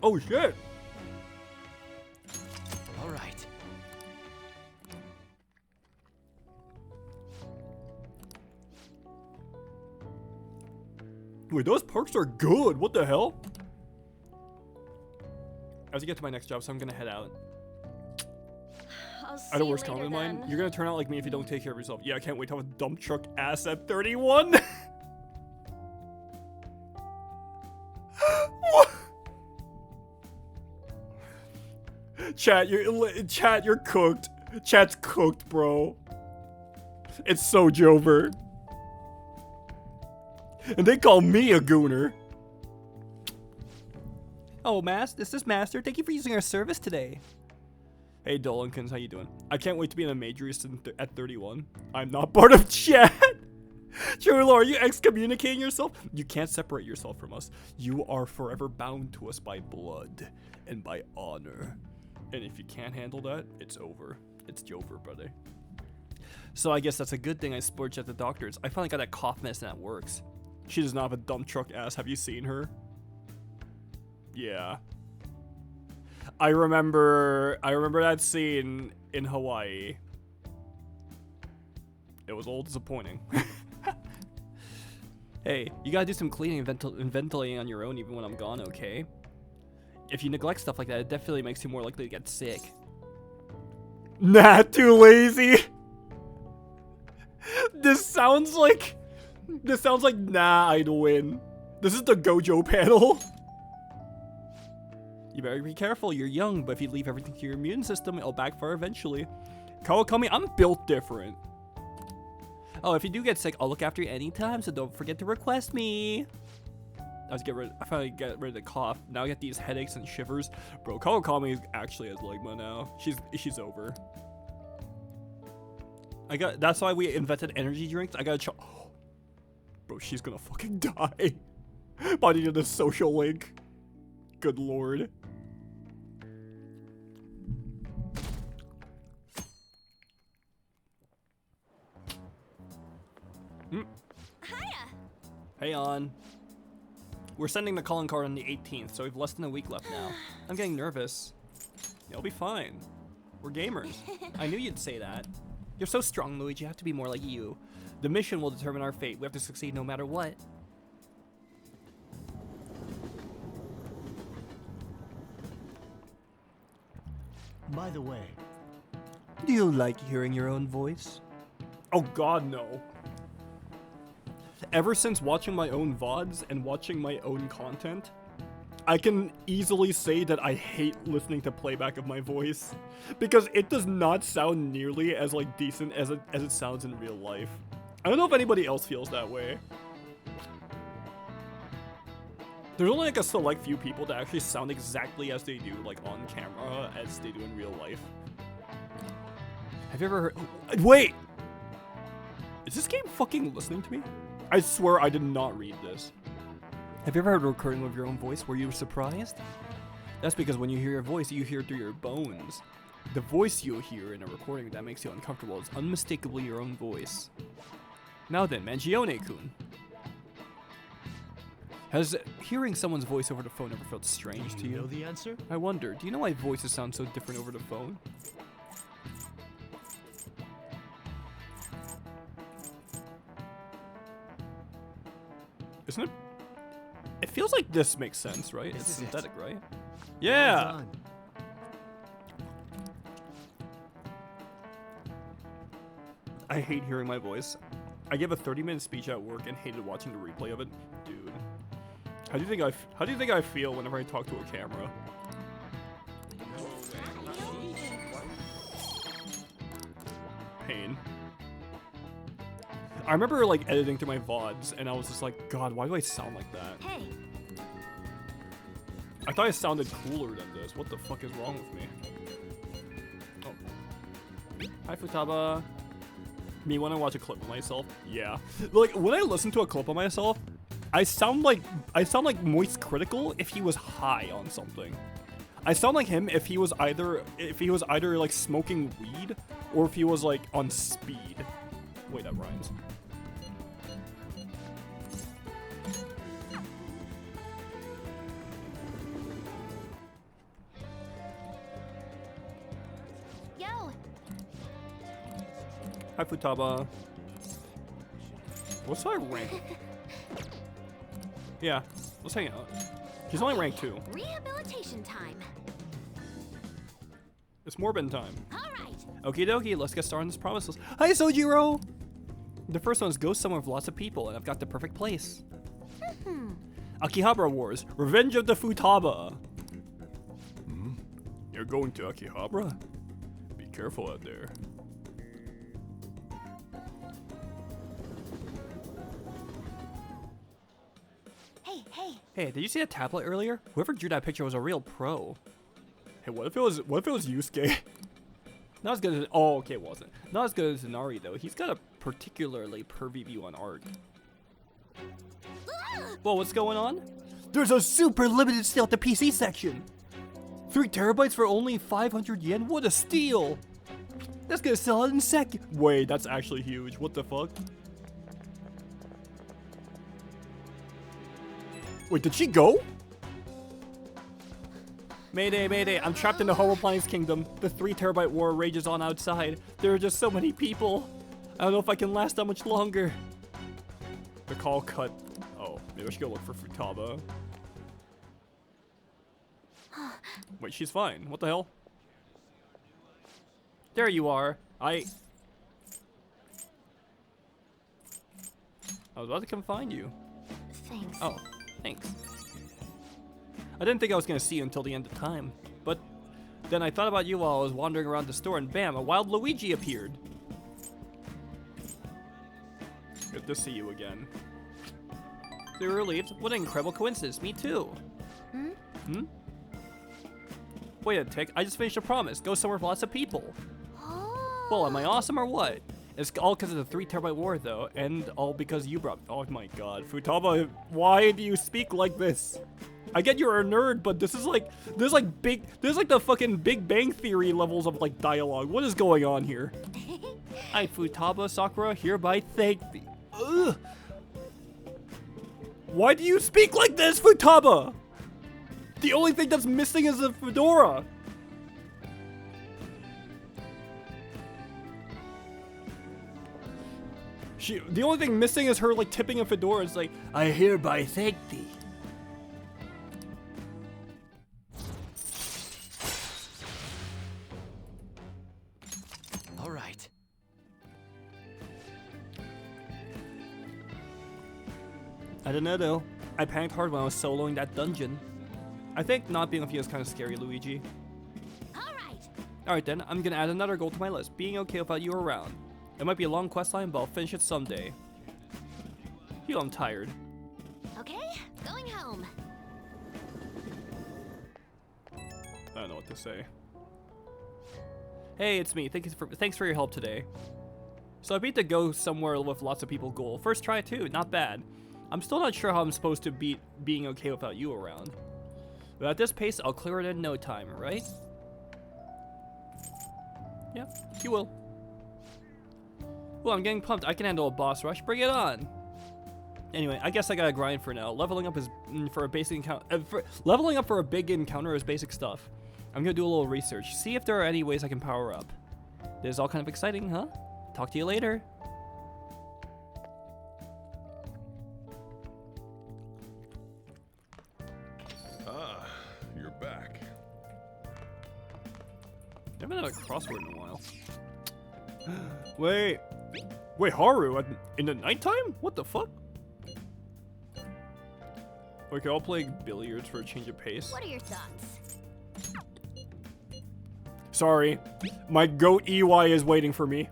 Oh shit! All right. Wait, those perks are good. What the hell? I have to get to my next job, so I'm gonna head out. I'll see I had a you worse later comment of mine. then. You're gonna turn out like me if you don't take care of yourself. Yeah, I can't wait to have a dump truck ass at 31. Chat, you're cooked. Chat's cooked, bro. It's so Jover. And they call me a gooner. Oh, this is Master. Thank you for using our service today. Hey, Dolinkins, how you doing? I can't wait to be in a majorist at 31. I'm not part of chat. Chulo, are you excommunicating yourself? You can't separate yourself from us. You are forever bound to us by blood and by honor. And if you can't handle that, it's over. It's Jover, brother. So I guess that's a good thing I splurged at the doctor's. I finally got that cough medicine that works. She does not have a dump truck ass. Have you seen her? Yeah. I remember that scene in Hawaii. It was a little disappointing. Hey, you gotta do some cleaning and ventilating on your own even when I'm gone, okay? If you neglect stuff like that, it definitely makes you more likely to get sick. Nah, too lazy. This sounds like nah, I'd win. This is the Gojo panel. You better be careful, you're young, but if you leave everything to your immune system, it'll backfire eventually. Kawakami, I'm built different. Oh, if you do get sick, I'll look after you anytime, so don't forget to request me. I finally get rid of the cough. Now I get these headaches and shivers. Bro, Kawakami actually has ligma now. She's over. That's why we invented energy drinks. I gotta bro, she's gonna fucking die. Body to the social link. Good lord. Hiya. Hey on. We're sending the calling card on the 18th, so we have less than a week left now. I'm getting nervous. It'll be fine. We're gamers. I knew you'd say that. You're so strong, Luigi. You have to be more like you. The mission will determine our fate. We have to succeed no matter what. By the way, Do you like hearing your own voice? Oh god, no. Ever since watching my own VODs and watching my own content, I can easily say that I hate listening to playback of my voice because it does not sound nearly as like decent as it sounds in real life. I don't know if anybody else feels that way. There's only like a select few people that actually sound exactly as they do like on camera as they do in real life. Have you ever heard? Oh, wait! Is this game fucking listening to me? I swear I did not read this. Have you ever heard a recording of your own voice where you were surprised? That's because when you hear your voice, you hear it through your bones. The voice you'll hear in a recording that makes you uncomfortable is unmistakably your own voice. Now then, Mangione-kun. Has hearing someone's voice over the phone ever felt strange to Do you know you? the answer? I wonder, do you know why voices sound so different over the phone? Isn't it? It feels like this makes sense, right? This It's is it. synthetic, right? Well Yeah! done. I hate hearing my voice. I gave a 30-minute speech at work and hated watching the replay of it. Dude. How do you think I feel whenever I talk to a camera? Pain. I remember like editing through my VODs and I was just like, God, why do I sound like that? Hey, I thought I sounded cooler than this. What the fuck is wrong with me? Oh. Hi, Futaba. Me when I watch a clip of myself? Yeah. Like, when I listen to a clip of myself, I sound like Moist Critical if he was high on something. I sound like him if he was either like smoking weed or if he was like on speed. Wait, that rhymes. yo, Hi, Futaba. What's my rank? Yeah, let's hang out. He's only rank 2. rehabilitation time. It's Morbin time. All right. Okie dokie, let's get started on this promise list. Hi, Sojiro! The first one is go somewhere with lots of people, and I've got the perfect place. Akihabara Wars, Revenge of the Futaba. You're going to Akihabara? Be careful out there. Hey, hey. Hey, did you see that tablet earlier? Whoever drew that picture was a real pro. Hey, what if it was Yusuke? Not as good as okay, it wasn't. Not as good as Inari though. He's got a particularly pervy view on art. Whoa, what's going on? There's a super limited sale at the PC section. 3 terabytes for only 500 yen? What a steal! That's gonna sell out in a sec. Wait, that's actually huge. What the fuck? Wait, did she go? Mayday, mayday, I'm trapped in the Horrorplanets Kingdom. The 3 terabyte war rages on outside. There are just so many people. I don't know if I can last that much longer. The call cut. Oh, maybe I should go look for Futaba. Wait, she's fine. What the hell? There you are. I was about to come find you. Thanks. Oh, thanks. I didn't think I was gonna see you until the end of time, but then I thought about you while I was wandering around the store and bam, a wild Luigi appeared. Good to see you again. So you're relieved? What an incredible coincidence, me too. Hmm? Wait a tick, I just finished a promise. Go somewhere with lots of people. Oh. Well, am I awesome or what? It's all because of the 3 terabyte war though, and all because you brought, oh my god. Futaba, why do you speak like this? I get you're a nerd, but this is like the fucking Big Bang Theory levels of like dialogue. What is going on here? I, Futaba Sakura, hereby thank thee. Ugh. Why do you speak like this, Futaba? The only thing that's missing is a fedora. The only thing missing is her like tipping a fedora. It's like, I hereby thank thee. All right. I don't know though. I panicked hard when I was soloing that dungeon. I think not being with you is kind of scary, Luigi. All right. Alright then, I'm gonna add another goal to my list, being okay without you around. It might be a long quest line, but I'll finish it someday. Feel I'm tired. Okay, going home. I don't know what to say. Hey, it's me. Thanks for your help today. So I beat the go somewhere with lots of people goal. First try too, not bad. I'm still not sure how I'm supposed to beat being okay without you around. But at this pace, I'll clear it in no time, right? Yeah, you will. Well, I'm getting pumped. I can handle a boss rush. Bring it on. Anyway, I guess I gotta grind for now. Leveling up is for a basic encounter. Leveling up for a big encounter is basic stuff. I'm gonna do a little research. See if there are any ways I can power up. This is all kind of exciting, huh? Talk to you later. Ah, you're back. I haven't had a crossword in a while. Wait, Haru, in the nighttime? What the fuck? Okay, I'll play billiards for a change of pace. What are your thoughts? Sorry, my goat EY is waiting for me.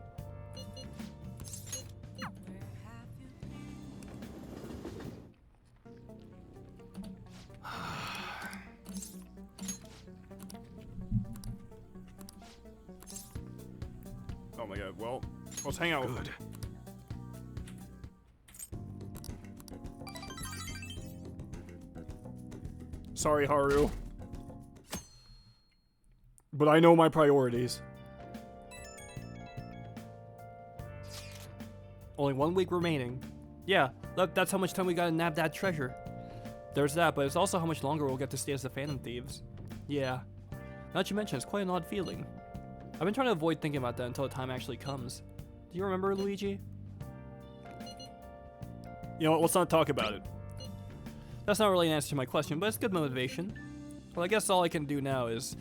Oh my god, well, let's hang out. Good. Sorry, Haru. But I know my priorities. Only 1 week remaining. Yeah, that's how much time we gotta nab that treasure. There's that, but it's also how much longer we'll get to stay as the Phantom Thieves. Yeah. Not to mention, it's quite an odd feeling. I've been trying to avoid thinking about that until the time actually comes. Do you remember, Luigi? You know what, let's not talk about it. That's not really an answer to my question, but it's good motivation. Well, I guess all we can do now is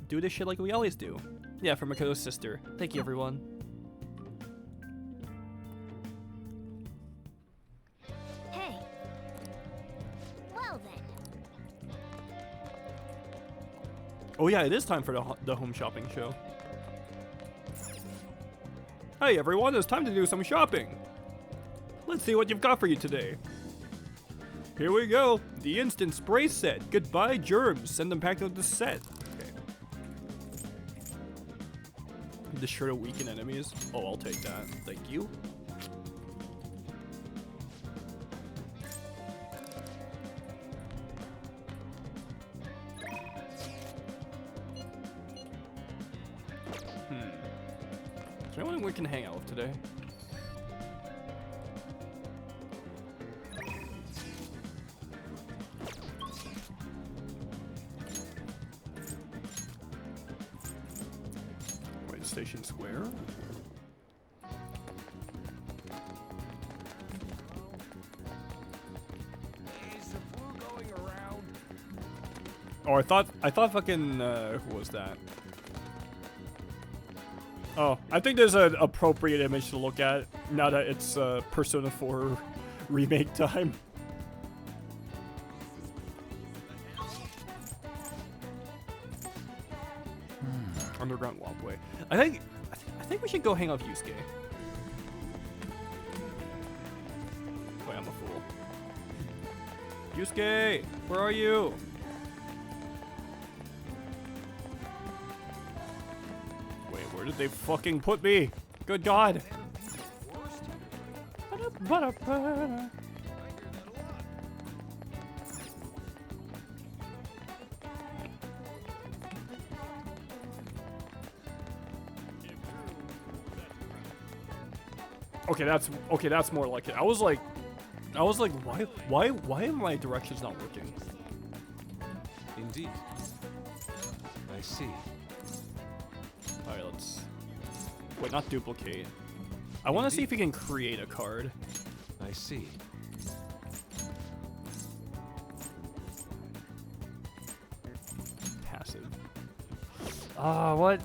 do this shit like we always do. Yeah, for Makoto's sister. Thank you, everyone. Hey. Well then. Oh yeah, it is time for the home shopping show. Hey everyone, it's time to do some shopping. Let's see what you've got for you today. Here we go, the instant spray set. Goodbye germs, send them packed with the set. Okay. The sure to weaken enemies. Oh, I'll take that, thank you. Is there anyone we can hang out with today? Wait, Station Square? Oh, I thought fucking, who was that? Oh, I think there's an appropriate image to look at now that it's Persona 4 remake time. Underground walkway. I think we should go hang out with Yusuke. Wait, I'm a fool. Yusuke, where are you? Where did they fucking put me? Good God. Okay, that's more like it. I was like, why are my directions not working? Indeed. I see. Alright, let's... Wait, not duplicate. I want to see if we can create a card. I see. Passive. Ah, what?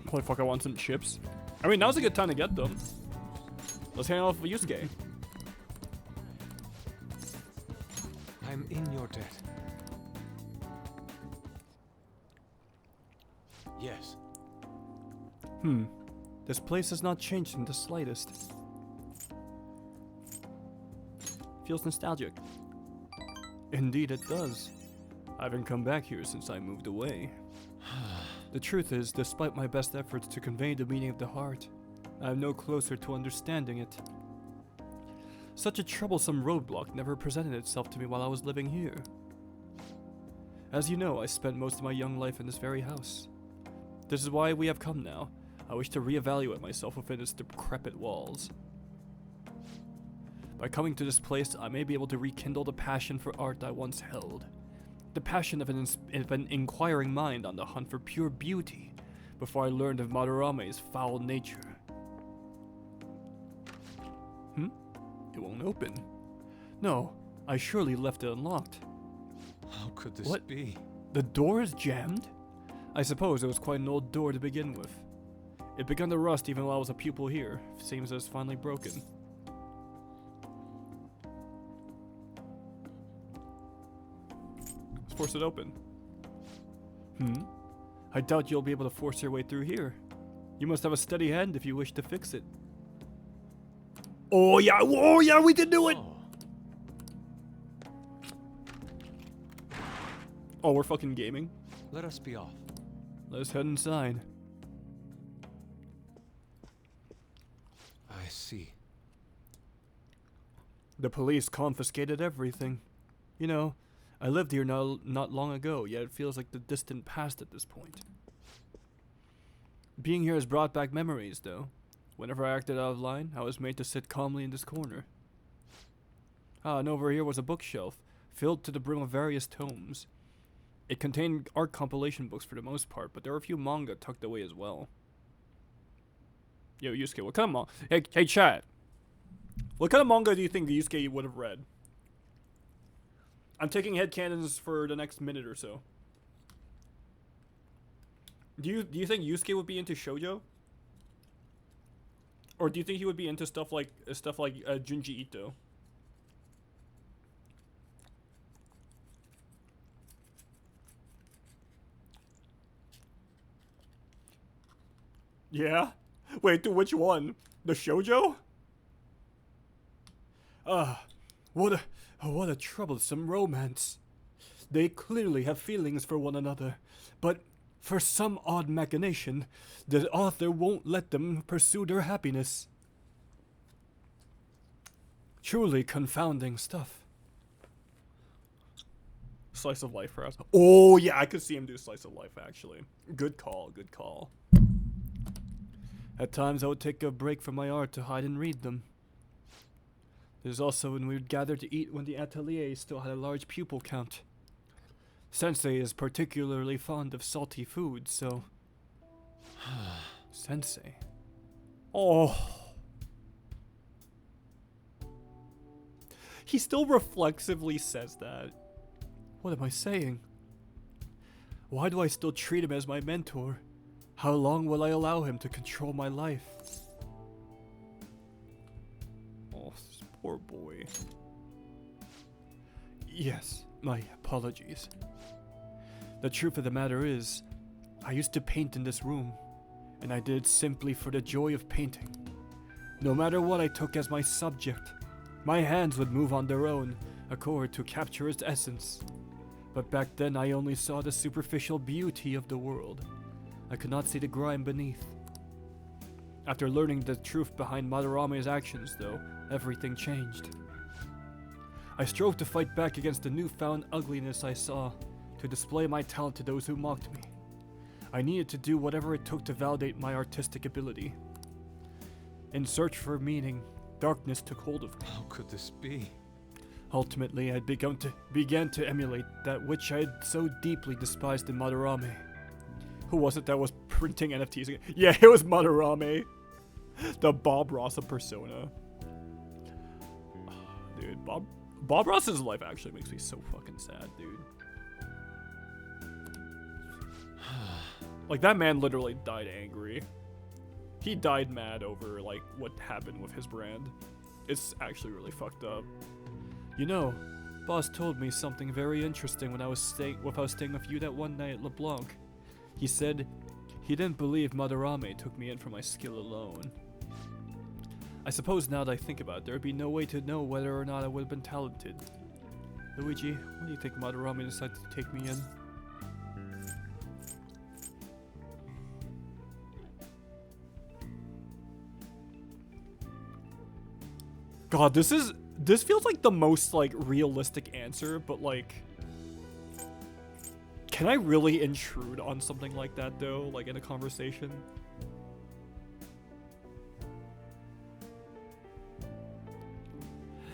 Holy fuck, I want some chips. I mean, now's a good time to get them. Let's hang out with Yusuke. I'm in your debt. Yes. This place has not changed in the slightest. Feels nostalgic. Indeed it does. I haven't come back here since I moved away. The truth is, despite my best efforts to convey the meaning of the heart, I am no closer to understanding it. Such a troublesome roadblock never presented itself to me while I was living here. As you know, I spent most of my young life in this very house. This is why we have come now. I wish to reevaluate myself within its decrepit walls. By coming to this place, I may be able to rekindle the passion for art I once held. The passion of an inquiring mind on the hunt for pure beauty, before I learned of Madarame's foul nature. It won't open. No, I surely left it unlocked. How could this What? be? The door is jammed? I suppose it was quite an old door to begin with. It began to rust even while I was a pupil here. Seems it's finally broken. Let's force it open. I doubt you'll be able to force your way through here. You must have a steady hand if you wish to fix it. Oh yeah, we can do it! Oh, Oh, we're fucking gaming. let us be off. Let's head inside. I see. The police confiscated everything. You know, I lived here not long ago, yet it feels like the distant past at this point. Being here has brought back memories, though. Whenever I acted out of line, I was made to sit calmly in this corner. And over here was a bookshelf, filled to the brim with various tomes. It contained art compilation books for the most part, but there were a few manga tucked away as well. Yo, Yusuke, what kind of manga? Hey, chat. What kind of manga do you think Yusuke would have read? I'm taking headcanons for the next minute or so. Do you think Yusuke would be into shoujo? Or do you think he would be into stuff like Junji Ito? Yeah? Wait, to which one? The shoujo? What a troublesome romance. They clearly have feelings for one another, but for some odd machination, the author won't let them pursue their happiness. Truly confounding stuff. Slice of life, perhaps. Oh, yeah, I could see him do slice of life, actually. Good call, good call. At times, I would take a break from my art to hide and read them. There's also when we would gather to eat when the atelier still had a large pupil count. Sensei is particularly fond of salty food, so... Sensei. Oh. He still reflexively says that. What am I saying? Why do I still treat him as my mentor? How long will I allow him to control my life? Oh, this poor boy. Yes, my apologies. The truth of the matter is, I used to paint in this room, and I did it simply for the joy of painting. No matter what I took as my subject, my hands would move on their own accord to capture its essence. But back then I only saw the superficial beauty of the world. I could not see the grime beneath. After learning the truth behind Madarame's actions, though, everything changed. I strove to fight back against the newfound ugliness I saw, to display my talent to those who mocked me. I needed to do whatever it took to validate my artistic ability. In search for meaning, darkness took hold of me. How could this be? Ultimately, I began to emulate that which I had so deeply despised in Madarame. Who was it that was printing NFTs again? Yeah, it was Madarame. The Bob Ross of Persona. Dude, Bob Ross's life actually makes me so fucking sad, dude. Like, that man literally died angry. He died mad over, like, what happened with his brand. It's actually really fucked up. You know, Boss told me something very interesting when I was staying with you that one night at LeBlanc. He said he didn't believe Madarame took me in for my skill alone. I suppose now that I think about it, there would be no way to know whether or not I would have been talented. Luigi, why do you think Madarame decided to take me in? God, this feels like the most like realistic answer, but like, can I really intrude on something like that though, like in a conversation?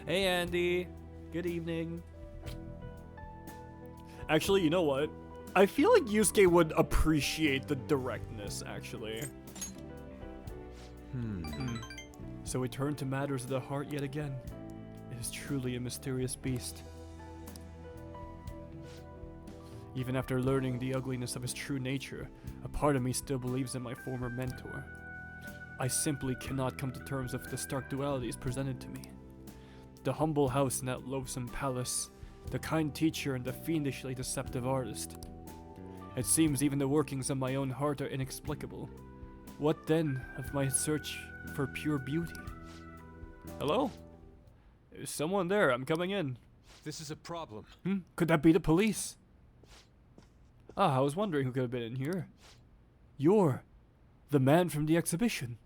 Hey Andy, good evening. Actually, you know what? I feel like Yusuke would appreciate the directness, actually. So we turn to matters of the heart yet again. It is truly a mysterious beast. Even after learning the ugliness of his true nature, a part of me still believes in my former mentor. I simply cannot come to terms with the stark dualities presented to me. The humble house in that loathsome palace, the kind teacher and the fiendishly deceptive artist. It seems even the workings of my own heart are inexplicable. What then of my search for pure beauty? Hello? There's someone there. I'm coming in. This is a problem. Could that be the police? Ah, I was wondering who could have been in here. You're the man from the exhibition.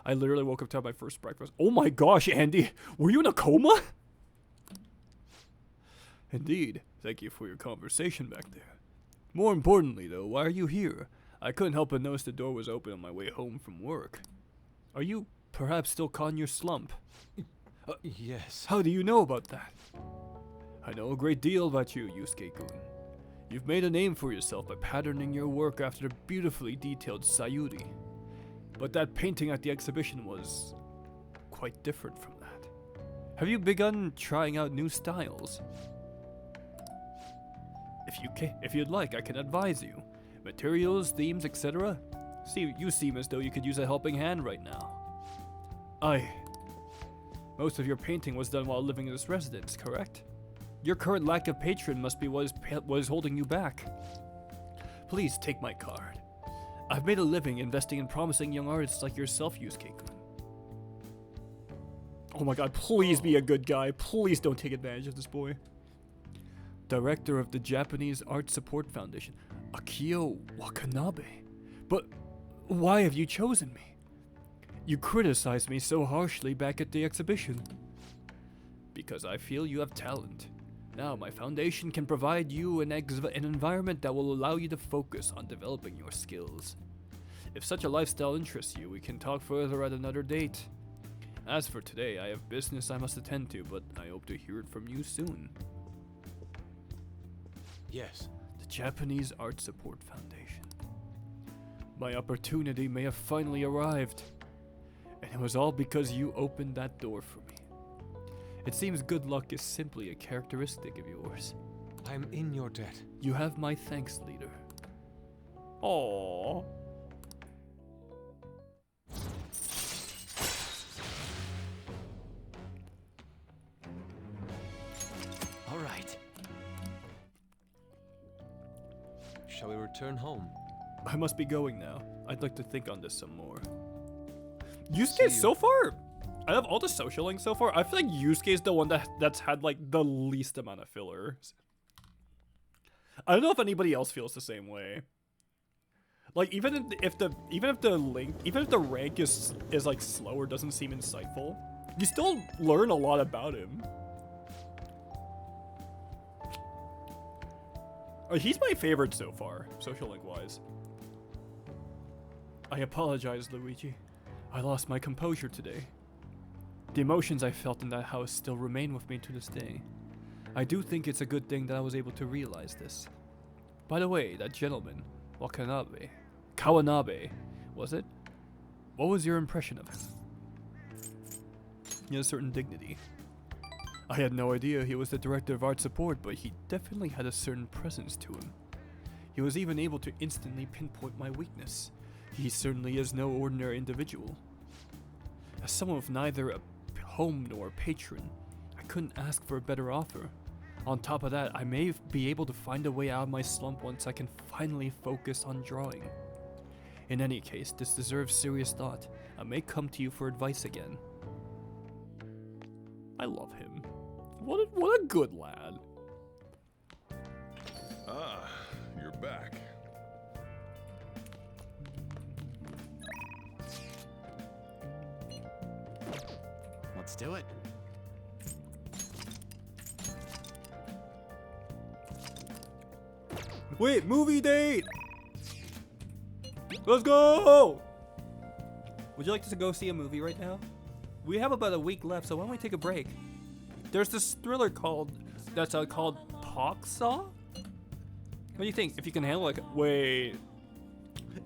I literally woke up to have my first breakfast. Oh my gosh, Andy, were you in a coma? Indeed. Thank you for your conversation back there. More importantly, though, why are you here? I couldn't help but notice the door was open on my way home from work. Are you perhaps still caught in your slump? Yes. How do you know about that? I know a great deal about you, Yusuke-kun. You've made a name for yourself by patterning your work after the beautifully detailed Sayuri. But that painting at the exhibition was quite different from that. Have you begun trying out new styles? If you'd like, I can advise you. Materials, themes, etc. See, you seem as though you could use a helping hand right now. Most of your painting was done while living in this residence, correct? Your current lack of patron must be what is holding you back. Please take my card. I've made a living investing in promising young artists like yourself, Yusuke-kun. Oh my god, please be a good guy. Please don't take advantage of this boy. Director of the Japanese Art Support Foundation, Akio Wakanabe. But why have you chosen me? You criticized me so harshly back at the exhibition. Because I feel you have talent. Now, my foundation can provide you an environment that will allow you to focus on developing your skills. If such a lifestyle interests you, we can talk further at another date. As for today, I have business I must attend to, but I hope to hear it from you soon. Yes. The Japanese Art Support Foundation. My opportunity may have finally arrived. And it was all because you opened that door for me. It seems good luck is simply a characteristic of yours. I'm in your debt. You have my thanks, leader. Aww. All right. Shall we return home? I must be going now. I'd like to think on this some more. See Yusuke, you. so far, out of all the social links so far, I feel like Yusuke is the one that's had like the least amount of fillers. I don't know if anybody else feels the same way. Like even if the rank is like slower, doesn't seem insightful, you still learn a lot about him. He's my favorite so far, social link wise. I apologize, Luigi. I lost my composure today. The emotions I felt in that house still remain with me to this day. I do think it's a good thing that I was able to realize this. By the way, that gentleman, Kawanabe, was it? What was your impression of him? He has a certain dignity. I had no idea he was the director of art support, but he definitely had a certain presence to him. He was even able to instantly pinpoint my weakness. He certainly is no ordinary individual. As someone with neither a home nor a patron, I couldn't ask for a better offer. On top of that, I may be able to find a way out of my slump once I can finally focus on drawing. In any case, this deserves serious thought. I may come to you for advice again. I love him. What a good lad. Ah, you're back. What's Let's do it. Wait, movie date! Let's go! Would you like to go see a movie right now? We have about a week left, so why don't we take a break? There's this thriller called Pawksaw? What do you think? If you can handle it? Wait.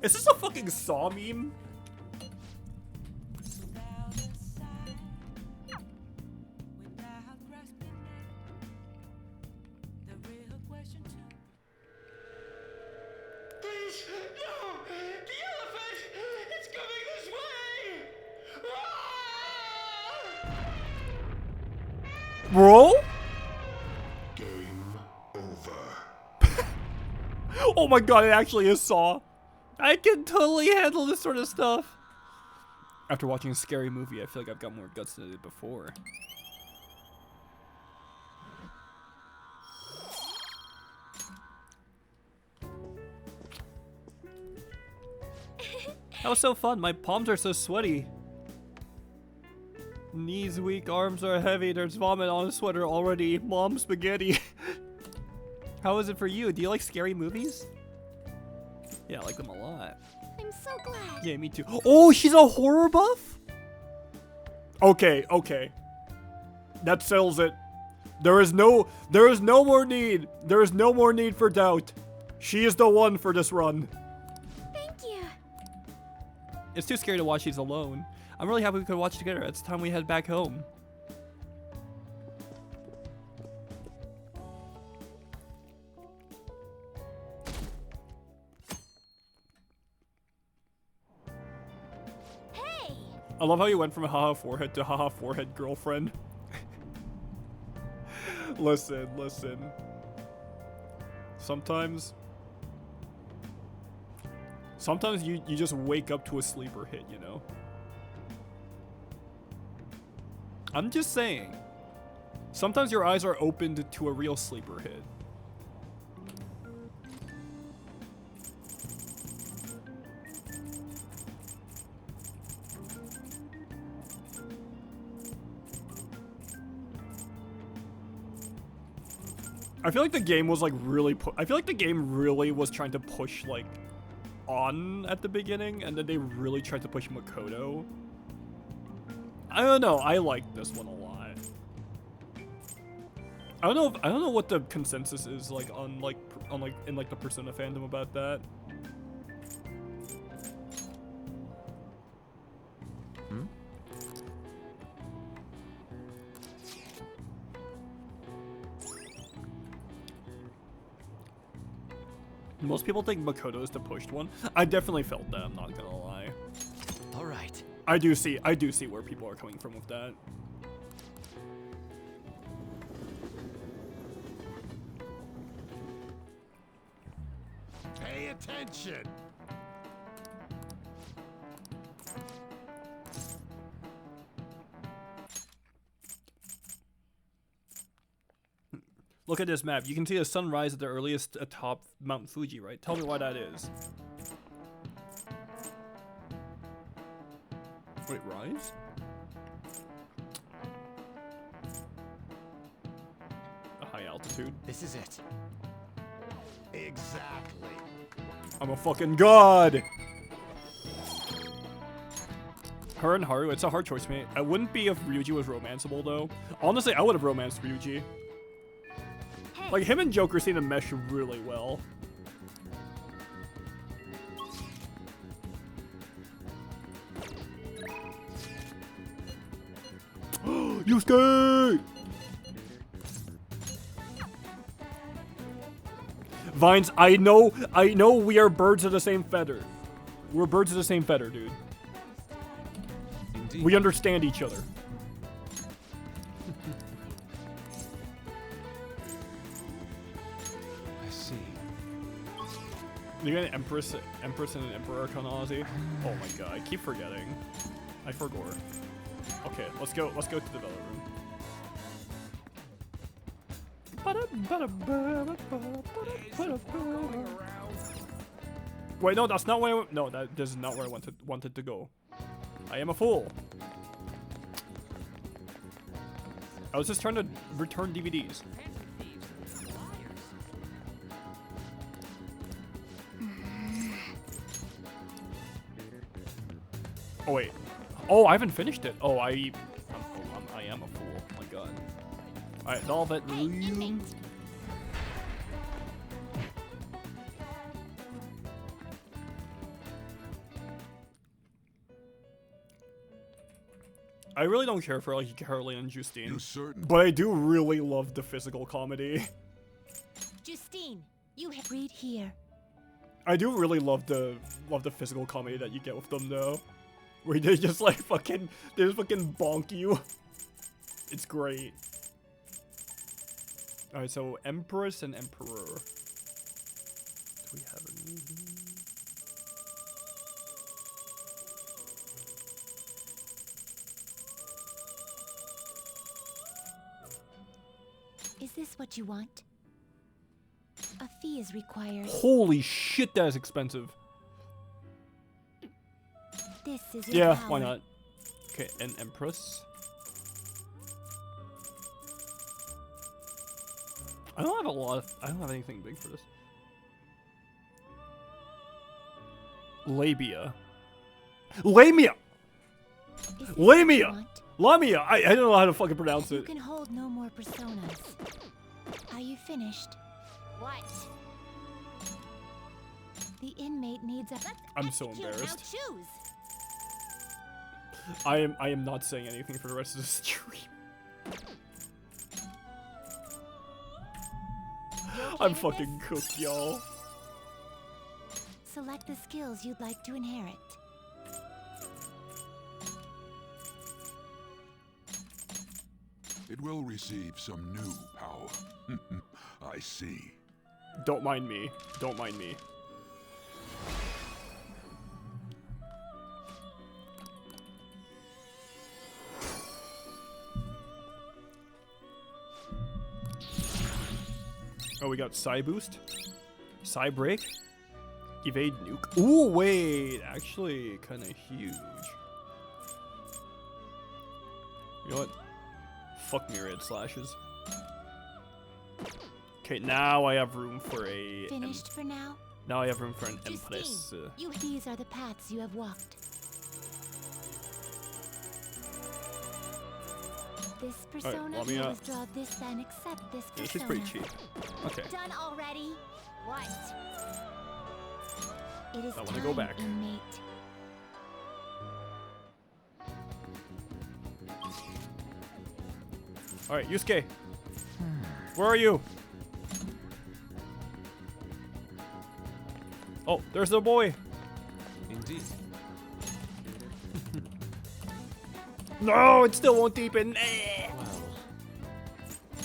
Is this a fucking Saw meme? Please, no! The elephant! It's coming this way! Ah! Bro? Game over. Oh my god, it actually is Saw. I can totally handle this sort of stuff. After watching a scary movie, I feel like I've got more guts than I did before. That was so fun. My palms are so sweaty. Knees weak, arms are heavy. There's vomit on the sweater already. Mom spaghetti. How is it for you? Do you like scary movies? Yeah, I like them a lot. I'm so glad. Yeah, me too. Oh, she's a horror buff? Okay, okay. That settles it. There is no more need. There is no more need for doubt. She is the one for this run. Thank you. It's too scary to watch these alone. I'm really happy we could watch together. It's time we head back home. Hey! I love how you went from haha forehead to haha forehead girlfriend. Listen. Sometimes you just wake up to a sleeper hit, you know? I'm just saying. Sometimes your eyes are opened to a real sleeper hit. I feel like the game was like really I feel like the game really was trying to push like on at the beginning, and then they really tried to push Makoto. I don't know. I like this one a lot. I don't know what the consensus is like on in like the Persona fandom about that. Most people think Makoto is the pushed one. I definitely felt that, I'm not gonna lie. All right. I do see where people are coming from with that. Pay attention. Look at this map. You can see the sun rise at the earliest atop Mount Fuji, right? Tell me why that is. Wait, rise? A high altitude. This is it. Exactly. I'm a fucking god! Her and Haru, it's a hard choice, mate. I wouldn't be if Ryuji was romanceable, though. Honestly, I would have romanced Ryuji. Hey! Like, him and Joker seem to mesh really well. Yusuke! Vines, I know we are birds of the same feather. We're birds of the same feather, dude. Indeed. We understand each other. I see. You got an Empress and an Emperor Konazi? Oh my god, I keep forgetting. I forgot. Okay, let's go to the development room. Wait, no, that's not where this is not where I wanted to go. I am a fool. I was just trying to return DVDs. Oh wait. Oh, I haven't finished it. Oh, I am a fool. Oh my god. All right, Velvet. Hey, inmate. I really don't care for like Caroline and Justine, You certain? but I do really love the physical comedy. Justine, you read here. I do really love the physical comedy that you get with them though, where they just like fucking bonk you. It's great. All right, so Empress and Emperor. Do we have any? Is this what you want? A fee is required. Holy shit, that is expensive. This is your Yeah, power. why not? Okay, and Empress. I don't have a lot of, I don't have anything big for this. Labia. Lamia! Is this what Lamia! you want? Lamia! I don't know how to fucking pronounce You it. can hold no more personas. Are you finished? What? The inmate needs a. I'm so Execute, now embarrassed. choose. I am not saying anything for the rest of the stream. You okay I'm with fucking this? cooked, y'all. Select the skills you'd like to inherit. It will receive some new power. I see. Don't mind me. Don't mind me. Oh, we got Psy Boost, Psy Break, Evade Nuke. Ooh, wait, actually kind of huge. You know what? Fuck Myriad Slashes. Okay, now I have room for a... Finished for now? Now I have room for an Justine, Empress. These are the paths you have walked. This persona let me, will withdraw this then accept this persona. This is pretty cheap. Okay. Done already? What? It is I wanna time, go back. inmate. Alright, Yusuke. Where are you? Oh, there's the boy. Indeed. No, it still won't deepen. Eh. Well,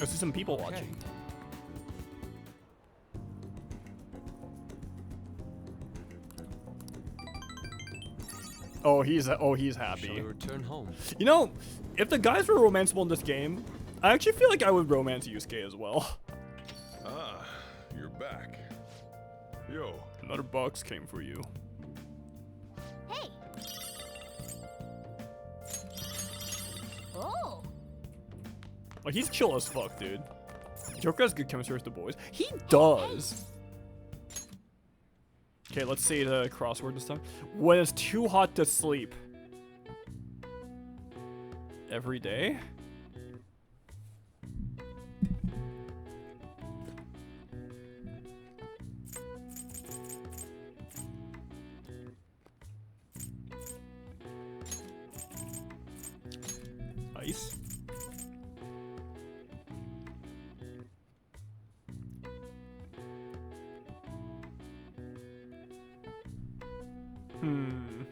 I see some people okay. watching. Oh, he's Shall we happy. return home? You know, if the guys were romanceable in this game, I actually feel like I would romance Yusuke as well. Ah, you're back. Yo, Another box came for you. Hey. Oh. Like, he's chill as fuck, dude. Joker has good chemistry with the boys. He does. Okay, let's say the crossword this time. When it's too hot to sleep. Every day? Nice. Hmm.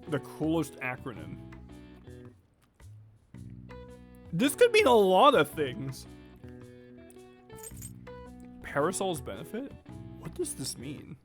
The coolest acronym. This could mean a lot of things. Parasol's benefit? What does this mean?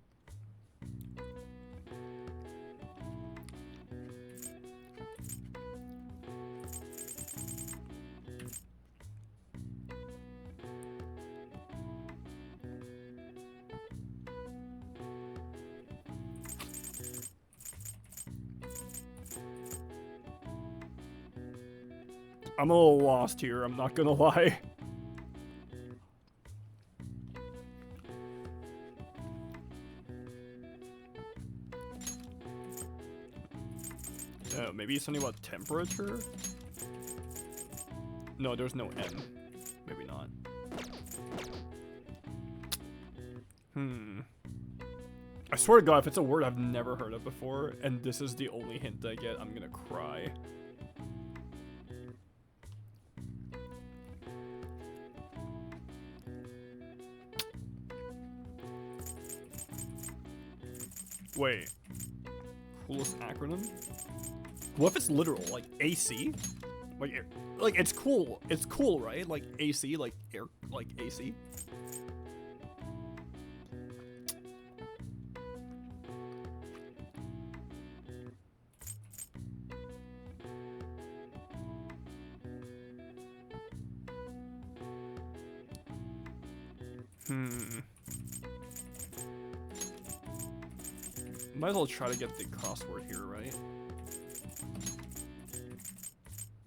I'm a little lost here, I'm not gonna lie. Maybe something about temperature? No, there's no N. Maybe not. I swear to God, if it's a word I've never heard of before, and this is the only hint I get, I'm gonna cry. Wait. Coolest acronym? What if it's literal? Like AC? Like it's cool. It's cool, right? Like AC, like air, like AC. Might as well try to get the crossword here, right?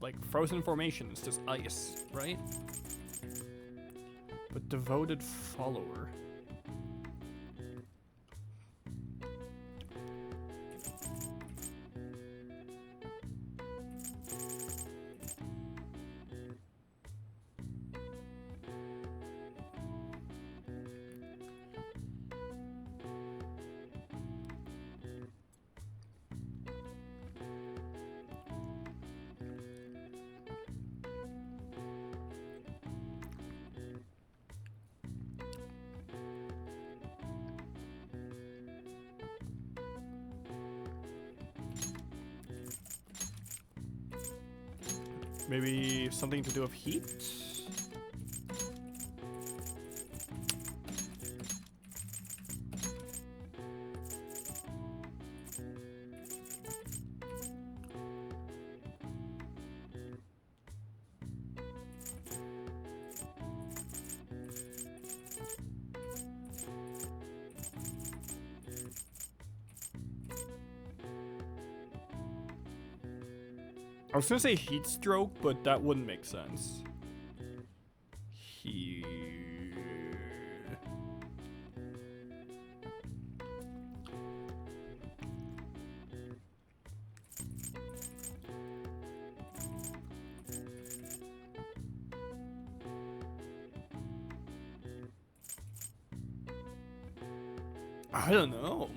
Like, frozen formation is just ice, right? But devoted follower. Maybe something to do with heat? I was gonna say heat stroke, but that wouldn't make sense. Heat. I don't know.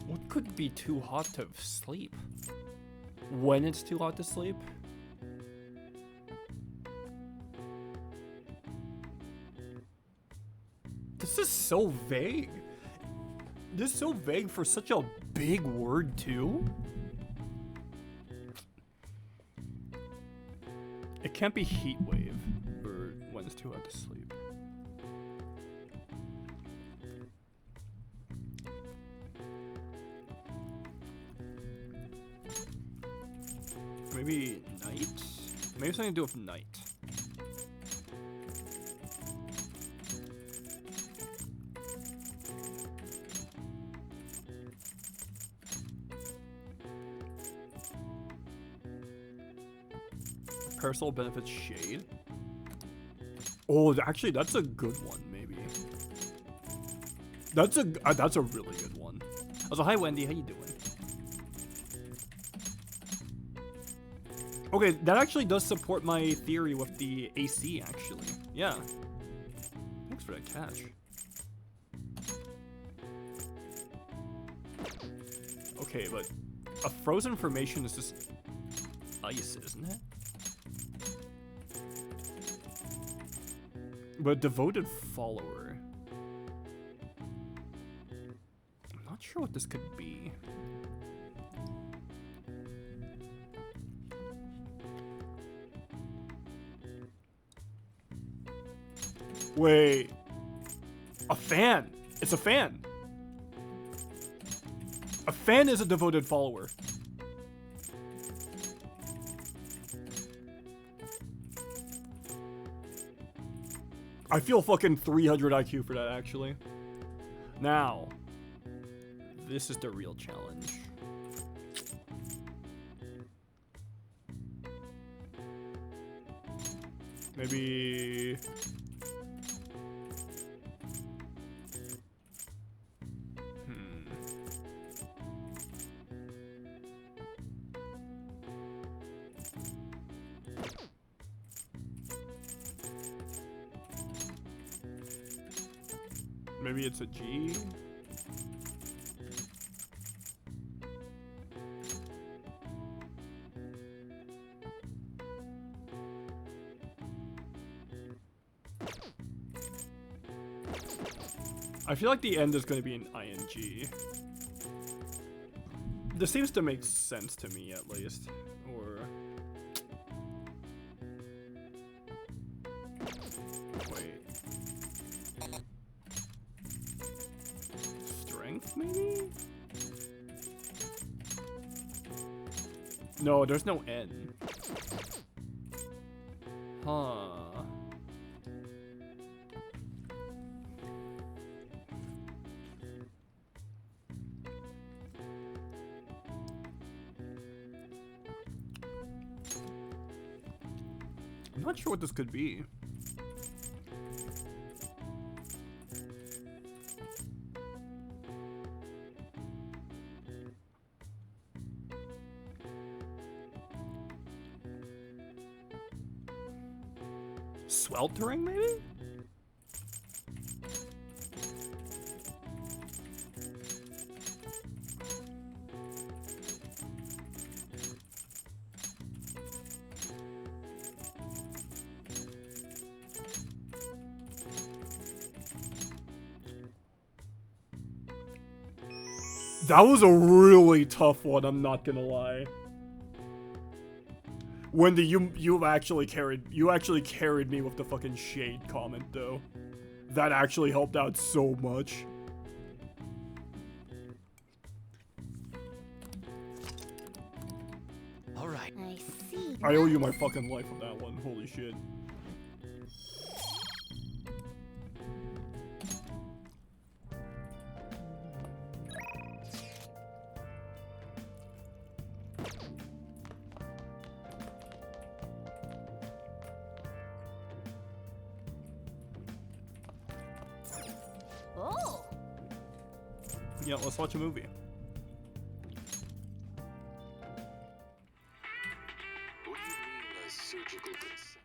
What could be too hot to sleep? When it's too hot to sleep? This is so vague. This is so vague for such a big word, too. It can't be heat wave or when it's too hot to sleep. Maybe night? Maybe something to do with night. Parasol benefits shade. Oh, actually, that's a good one. Maybe that's a really good one. Also, hi Wendy, how you doing? Okay, that actually does support my theory with the AC. Actually, yeah. Thanks for that catch. Okay, but a frozen formation is just ice, isn't it? But devoted follower. I'm not sure what this could be. Wait. A fan. It's a fan. A fan is a devoted follower. I feel fucking 300 IQ for that, actually. Now, this is the real challenge. Maybe... Maybe it's a G? I feel like the end is going to be an ING. This seems to make sense to me, at least. Or... Wait. Strength, maybe? No, there's no N. Huh. I'm not sure what this could be. Sweltering, maybe? That was a really tough one, I'm not gonna lie. Wendy, you actually carried me with the fucking shade comment though. That actually helped out so much. All right. I see. I owe you my fucking life on that one. Holy shit. Oh. Yeah, let's watch a movie. What do you mean by surgical consent?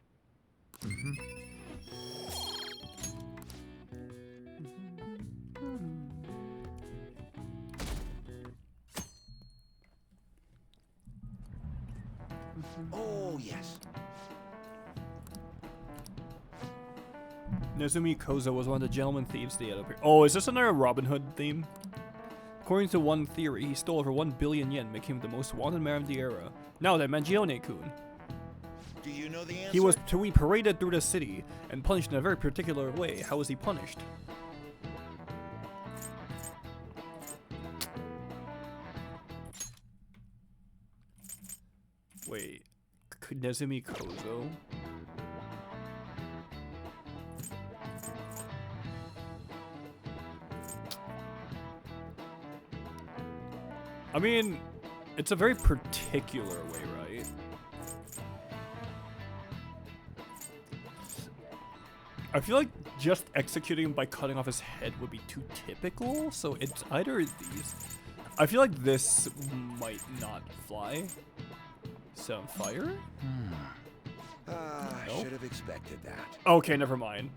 Oh, yes. Nezumi Kozo was one of the gentleman thieves they had up here. Oh, is this another Robin Hood theme? According to one theory, he stole over 1 billion yen, making him the most wanted man of the era. Now then, Mangione-kun. Do you know the answer? He was to be paraded through the city and punished in a very particular way. How was he punished? Wait, Nezumi Kozo? I mean, it's a very particular way, right? I feel like just executing him by cutting off his head would be too typical, so it's either of these. I feel like this might not fly. Set on fire? I Nope. should have expected that. Okay, never mind.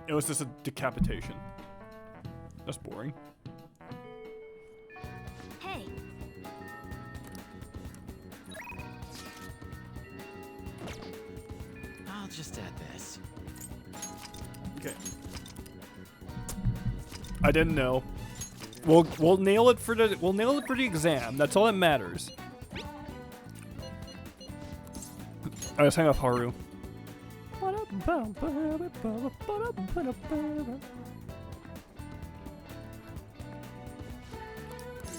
It was just a decapitation. That's boring. Hey. I'll just add this. Okay. I didn't know. We'll nail it for the exam. That's all that matters. Alright, let's hang off Haru.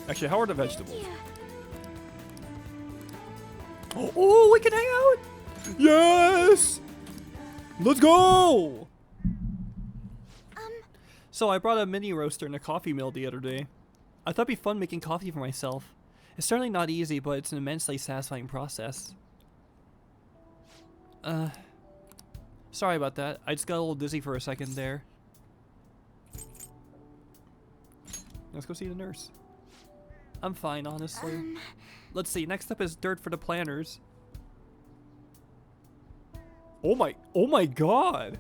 Actually, how are the vegetables? Yeah. Oh, we can hang out! Yes! Let's go! So I brought a mini roaster and a coffee mill the other day. I thought it'd be fun making coffee for myself. It's certainly not easy, but it's an immensely satisfying process. Sorry about that. I just got a little dizzy for a second there. Let's go see the nurse. I'm fine, honestly. Let's see. Next up is dirt for the planners. Oh my god.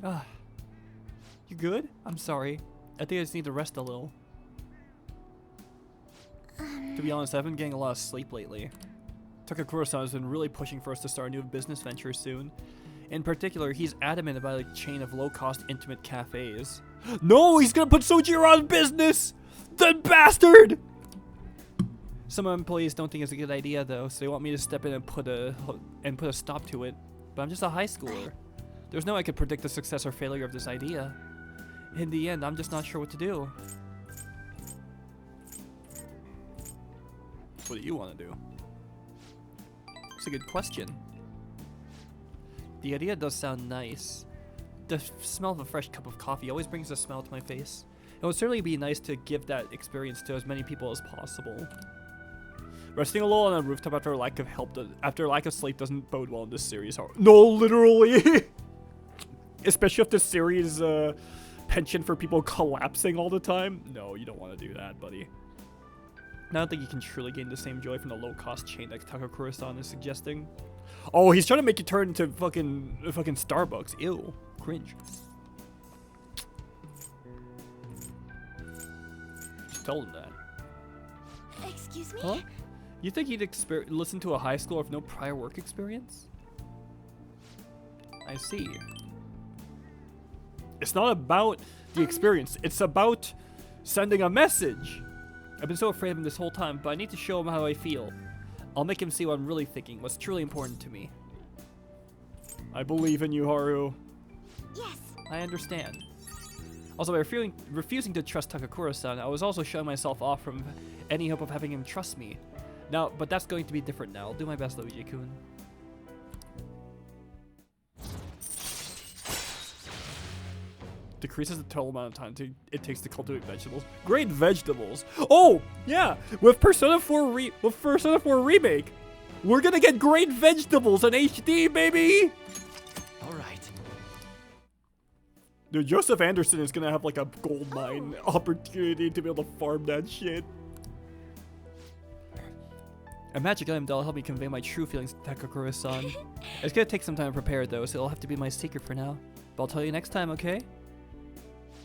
You good? I'm sorry. I think I just need to rest a little. To be honest, I've been getting a lot of sleep lately. Takakura-san has been really pushing for us to start a new business venture soon. In particular, he's adamant about a chain of low-cost intimate cafes. No, he's gonna put Sojiro out of business! That bastard! Some employees don't think it's a good idea though, so they want me to step in and put a stop to it. But I'm just a high schooler. There's no way I could predict the success or failure of this idea. In the end, I'm just not sure what to do. What do you want to do? It's a good question. The idea does sound nice. The smell of a fresh cup of coffee always brings a smile to my face. It would certainly be nice to give that experience to as many people as possible. Resting alone on a rooftop after lack of sleep doesn't bode well in this series. No, literally. Especially if the series penchant for people collapsing all the time. No, you don't want to do that, buddy. I don't think you can truly gain the same joy from the low-cost chain that Takakura-san is suggesting. Oh, he's trying to make you turn into fucking Starbucks. Ew. Cringe. Just told him that. Excuse me? Huh? You think he'd listen to a high schooler with no prior work experience? I see. It's not about the experience. It's about sending a message. I've been so afraid of him this whole time, but I need to show him how I feel. I'll make him see what I'm really thinking, what's truly important to me. I believe in you, Haru. Yes. I understand. Also, by refusing to trust Takakura-san, I was also shutting myself off from any hope of having him trust me. Now, but that's going to be different now. I'll do my best, Luigi-kun. Decreases the total amount of time it takes to cultivate vegetables. Great vegetables. Oh, yeah. With Persona 4 Remake, we're gonna get great vegetables in HD, baby. All right. Dude, Joseph Anderson is gonna have like a gold mine opportunity to be able to farm that shit. A magic item that'll help me convey my true feelings to Takakura-san. It's gonna take some time to prepare though, so it'll have to be my secret for now. But I'll tell you next time, okay?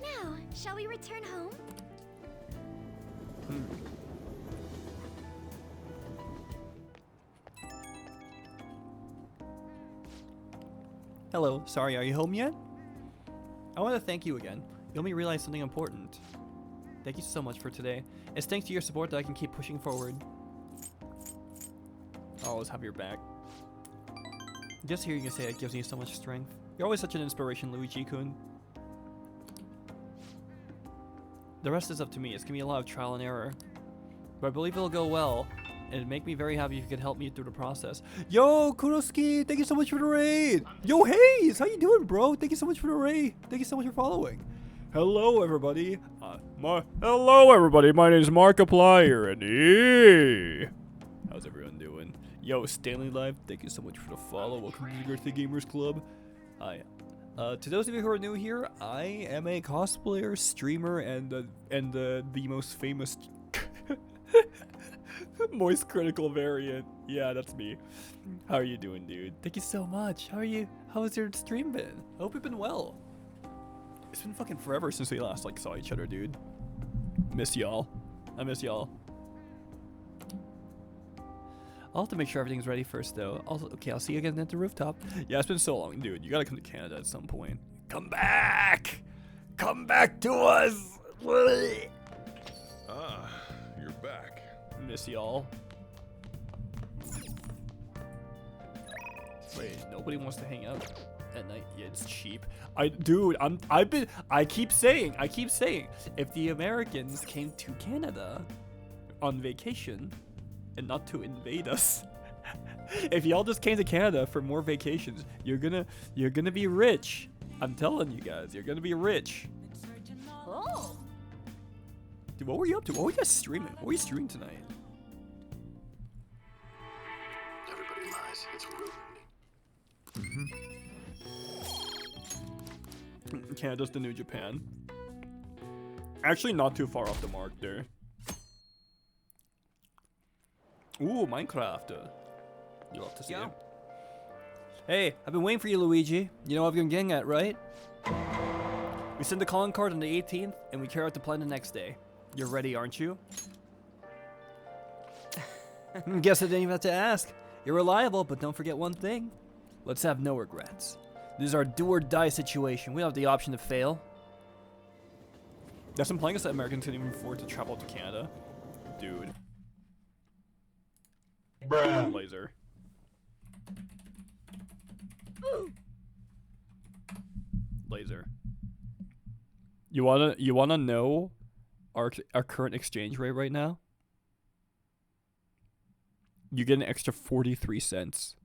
Now, shall we return home? Hello, sorry, are you home yet? I want to thank you again. You helped me realize something important. Thank you so much for today. It's thanks to your support that I can keep pushing forward. I'll always have your back. Just hearing you say it gives me so much strength. You're always such an inspiration, Luigi-kun. The rest is up to me. It's gonna be a lot of trial and error. But I believe it'll go well. And it'd make me very happy if you could help me through the process. Yo, Kuroski, thank you so much for the raid. Yo, Hayes, how you doing, bro? Thank you so much for the raid. Thank you so much for following. Hello, everybody. Hello, everybody. My name is Markiplier, and hey, how's everyone doing? Yo, Stanley Live, thank you so much for the follow. Welcome to the Girthy Gamers Club. Hi. To those of you who are new here, I am a cosplayer, streamer, and the most famous Moist Critical variant. Yeah, that's me. How are you doing, dude? Thank you so much. How are you? How has your stream been? I hope you've been well. It's been fucking forever since we last saw each other, dude. Miss y'all. I miss y'all. I'll have to make sure everything's ready first, though. Okay, I'll see you again at the rooftop. Yeah, it's been so long, dude. You gotta come to Canada at some point. Come back! Come back to us! Ah, you're back. Miss y'all. Wait, nobody wants to hang out at night. Yeah, it's cheap. I keep saying, if the Americans came to Canada on vacation and not to invade us, If y'all just came to Canada for more vacations, you're gonna be rich. I'm telling you guys, you're gonna be rich. Oh. Dude, what were you up to? What were you guys streaming? What were you streaming tonight? Everybody lies. It's rude. Canada's the new Japan. Actually, not too far off the mark there. Ooh, Minecraft. You love to see it. Hey, I've been waiting for you, Luigi. You know what I've been getting at, right? We send the calling card on the 18th, and we carry out the plan the next day. You're ready, aren't you? Guess I didn't even have to ask. You're reliable, but don't forget one thing. Let's have no regrets. This is our do-or-die situation. We don't have the option to fail. That's implying us that Americans can even afford to travel to Canada. Dude. Bruh. Laser. Laser. You wanna know our current exchange rate right now? You get an extra 43 cents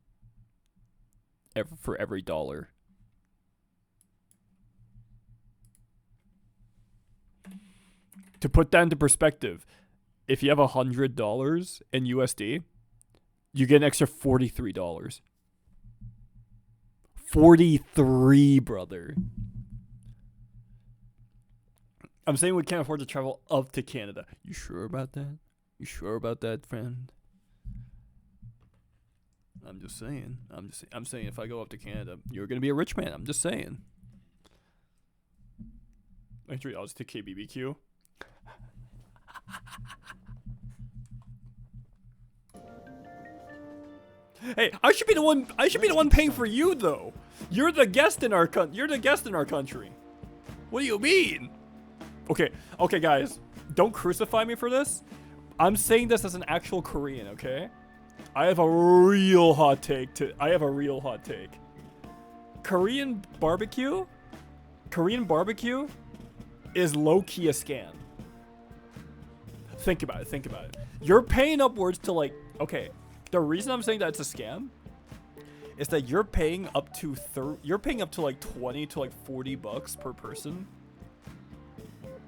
for every dollar. To put that into perspective, if you have $100 in USD, you get an extra $43. 43, brother. I'm saying we can't afford to travel up to Canada. You sure about that? You sure about that, friend? I'm just saying. I'm saying if I go up to Canada, you're gonna be a rich man. I'm just saying. $3 to KBBQ. Hey, I should be the one. I should be the one paying for you, though. You're the guest in our country. What do you mean? Okay, guys, don't crucify me for this. I'm saying this as an actual Korean, okay? I have a real hot take. Korean barbecue is low-key a scam. Think about it. You're paying upwards to like, okay, the reason I'm saying that it's a scam is that you're paying up to like 20 to like $40 per person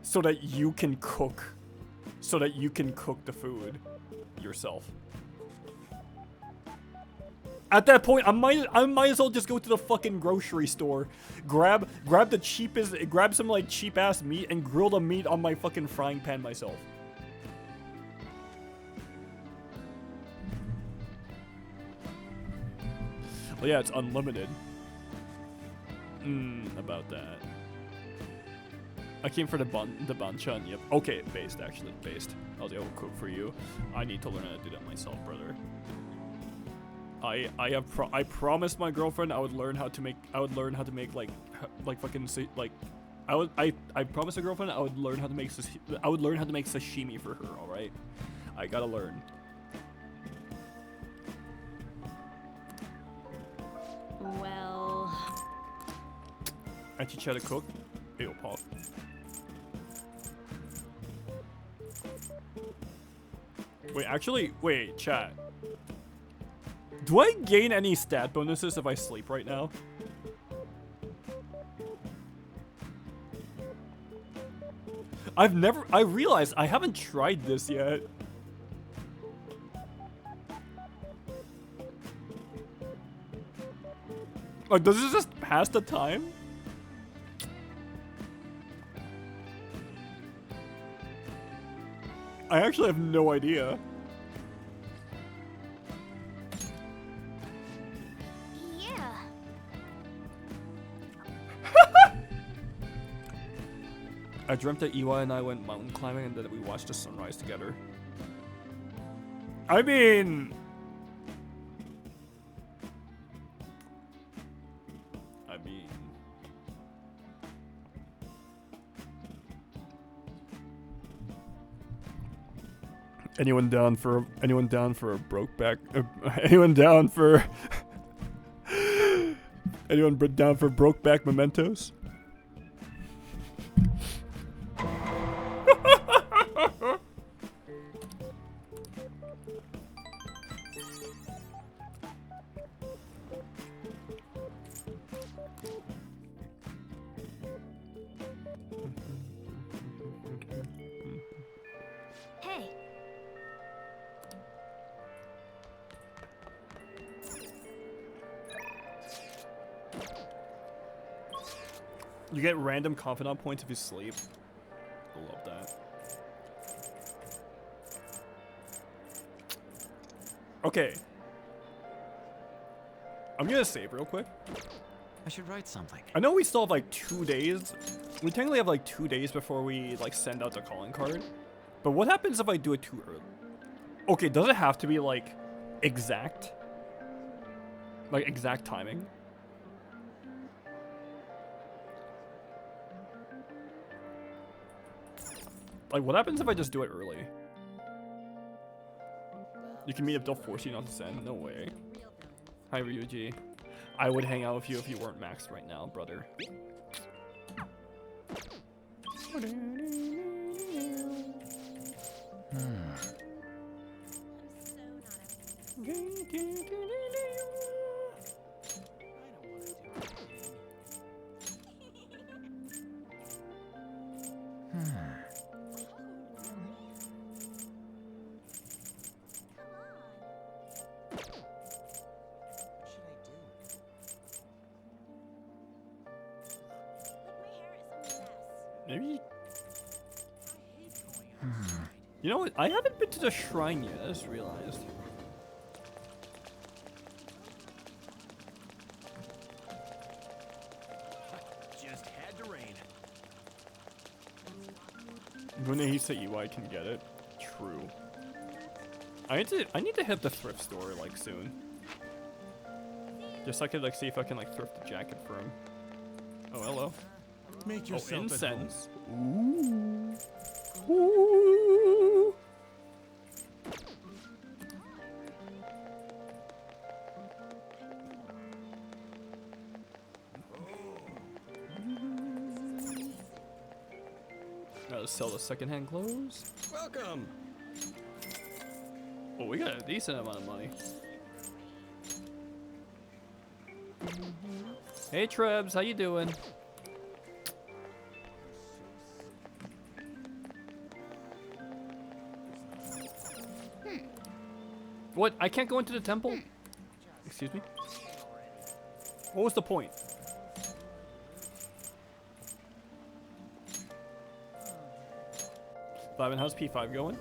so that you can cook the food yourself. At that point, I might as well just go to the fucking grocery store, grab some like cheap ass meat and grill the meat on my fucking frying pan myself. Well, yeah, it's unlimited. About that. I came for the banchan. Yep. Okay, based. I'll be able to cook for you. I need to learn how to do that myself, brother. I promised my girlfriend I would learn how to make like fucking like I promised a girlfriend I would learn how to make sashimi for her, all right? I got to learn. Well, I teach you how to cook. Ew, Paul. Wait, chat. Do I gain any stat bonuses if I sleep right now? I realized I haven't tried this yet. Like, does this just pass the time? I actually have no idea. yeah. I dreamt that EY and I went mountain climbing and that we watched the sunrise together. I mean... Anyone down for a Brokeback? Anyone down for Brokeback Mementos? You get random confidant points if you sleep. I love that. Okay. I'm gonna save real quick. I should write something. I know we still have like 2 days. We technically have like 2 days before we like send out the calling card. But what happens if I do it too early? Okay, does it have to be like exact? Like exact timing? Like what happens if I just do it early? You can meet up, they'll force you not to send. No way. Hi Ryuji. I would hang out with you if you weren't maxed right now, brother. Maybe. You know what? I haven't been to the shrine yet. I just realized. Just had to rain. When he said UI can get it. True. I need to hit the thrift store like soon. Just so I could like see if I can like thrift the jacket for him. Oh hello. Make Oh, yourself at home. incense. Ooh. Ooh. Gotta sell the secondhand clothes. Welcome. Oh, we got a decent amount of money. Hey Trebs, how you doing? What? I can't go into the temple? Excuse me? What was the point? Vibin, how's P5 going?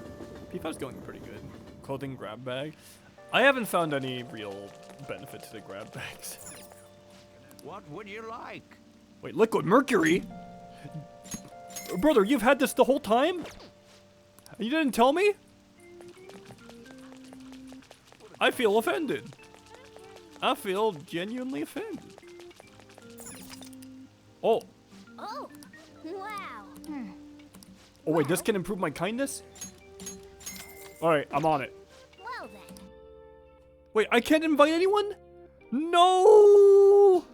P5's going pretty good. Clothing grab bag. I haven't found any real benefit to the grab bags. What would you like? Wait, liquid mercury? Brother, you've had this the whole time? You didn't tell me? I feel offended. I feel genuinely offended. Oh. Oh, wow. Oh wait, this can improve my kindness? Alright, I'm on it. Well then. Wait, I can't invite anyone? No!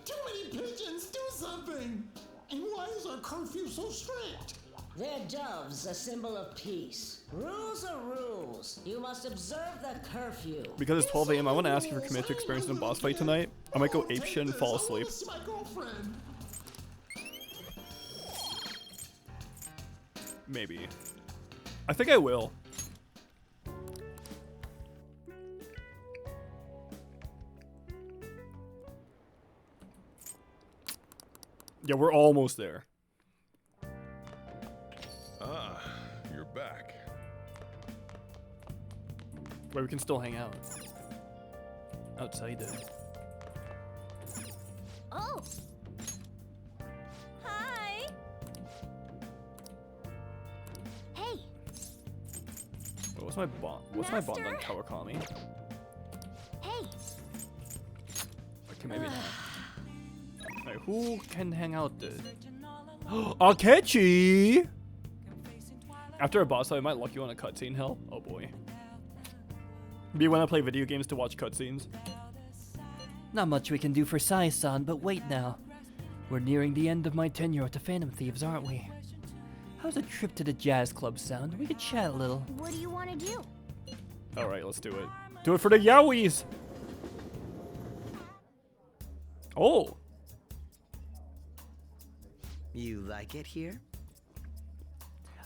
Too many pigeons, do something! And why is our curfew so strict? They're doves, a symbol of peace. Rules are rules. You must observe the curfew. Because it's 12 a.m., I want to ask you for commit to experiencing a boss fight tonight. I might go apeshit and fall asleep. I wanna see my girlfriend. Maybe. I think I will. Yeah, we're almost there. Ah, you're back. Wait, we can still hang out. Outside there. Oh. Hi. Hey. Wait, what's my bond? What's my bond on Kawakami? Hey. Okay, maybe not. Alright, who can hang out there? Akechi! After a boss fight, I might lock you on a cutscene, hell? Oh boy. Be when I play video games to watch cutscenes. Not much we can do for Sai-san, but wait now. We're nearing the end of my tenure at the Phantom Thieves, aren't we? How's a trip to the jazz club sound? We could chat a little. What do you want to do? Alright, let's do it. Do it for the Yowies! Oh! You like it here?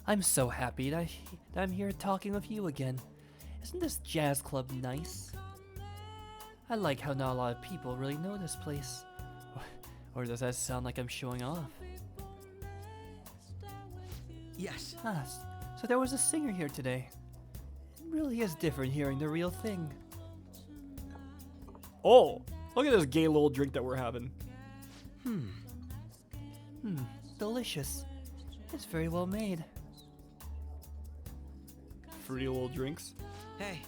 I'm so happy that I'm here talking with you again. Isn't this jazz club nice? I like how not a lot of people really know this place. Or does that sound like I'm showing off? Yes. Ah, so there was a singer here today. It really is different hearing the real thing. Oh, look at this gay little drink that we're having. Delicious. It's very well made. Fruity little drinks. Hey.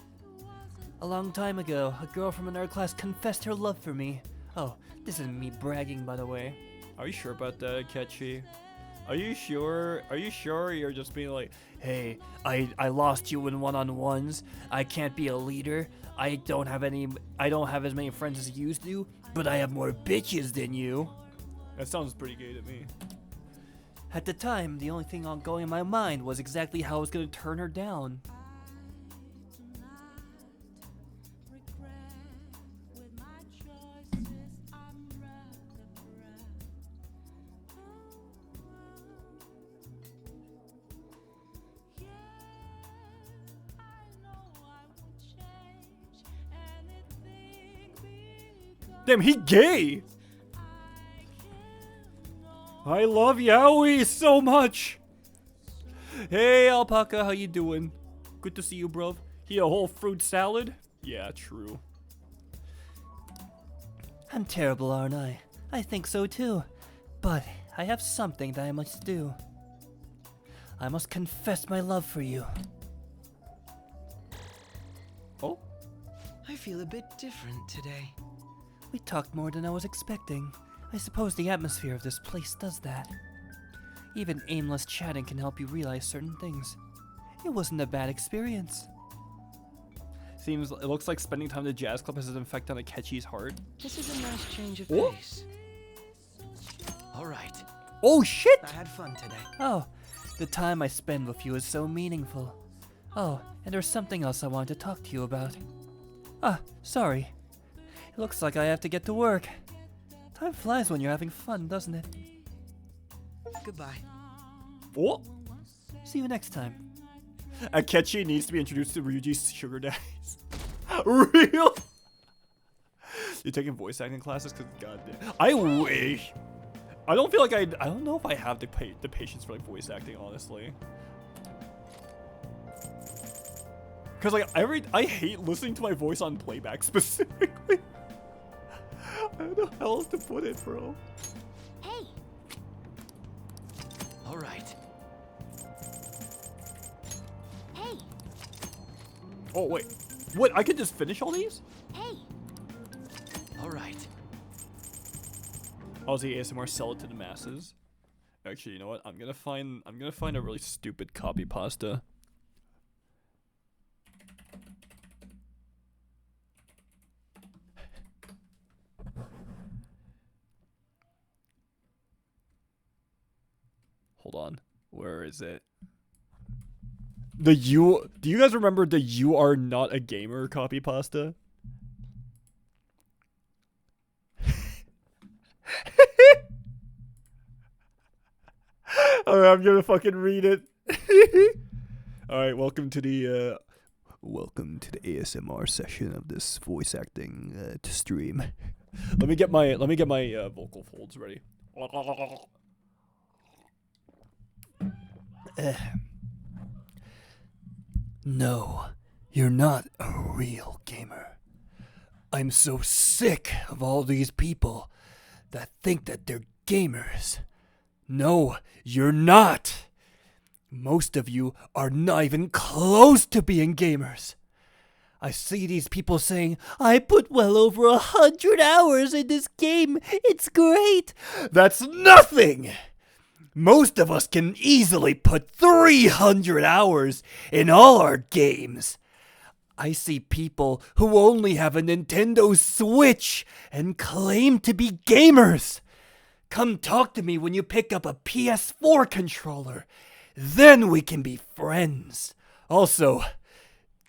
A long time ago, a girl from another class confessed her love for me. Oh, this isn't me bragging, by the way. Are you sure about that, Ketchy? Are you sure? Are you sure you're just being like, Hey, I lost you in one-on-ones. I can't be a leader. I don't have as many friends as you used to, but I have more bitches than you. that sounds pretty gay to me. At the time, the only thing ongoing in my mind was exactly how I was gonna turn her down. Damn, he gay! I love Yaoi so much! Hey, Alpaca, how you doing? Good to see you, bro. He a whole fruit salad? Yeah, true. I'm terrible, aren't I? I think so too. But I have something that I must do. I must confess my love for you. Oh? I feel a bit different today. We talked more than I was expecting. I suppose the atmosphere of this place does that. Even aimless chatting can help you realize certain things. It wasn't a bad experience. It looks like spending time at the jazz club has an effect on Akechi's heart. This is a nice change of Oh. pace. All right. Oh shit! I had fun today. Oh, the time I spend with you is so meaningful. Oh, and there's something else I wanted to talk to you about. Ah, sorry. It looks like I have to get to work. Time flies when you're having fun, doesn't it? Goodbye. Oh! See you next time. Akechi needs to be introduced to Ryuji's sugar daddies. Real? You're taking voice acting classes? Cause goddamn, I wish. I don't feel like I don't know if I have the patience for like voice acting, honestly. Cause like I hate listening to my voice on playback specifically. I don't know how else to put it, bro. Hey, All right. hey, Oh wait, what? I could just finish all these? hey. All right. I'll see ASMR, sell it to the masses. Actually, you know what? I'm gonna find a really stupid copy pasta. Hold on. Where is it? Do you guys remember the "You Are Not a Gamer" copy pasta? Alright, I'm gonna fucking read it. Alright, welcome to the ASMR session of this voice acting stream. Let me get my vocal folds ready. No, you're not a real gamer. I'm so sick of all these people that think that they're gamers. No, you're not. Most of you are not even close to being gamers. I see these people saying, I put well over 100 hours in this game. It's great. That's nothing. Most of us can easily put 300 hours in all our games. I see people who only have a Nintendo Switch and claim to be gamers. Come talk to me when you pick up a PS4 controller. Then we can be friends. Also,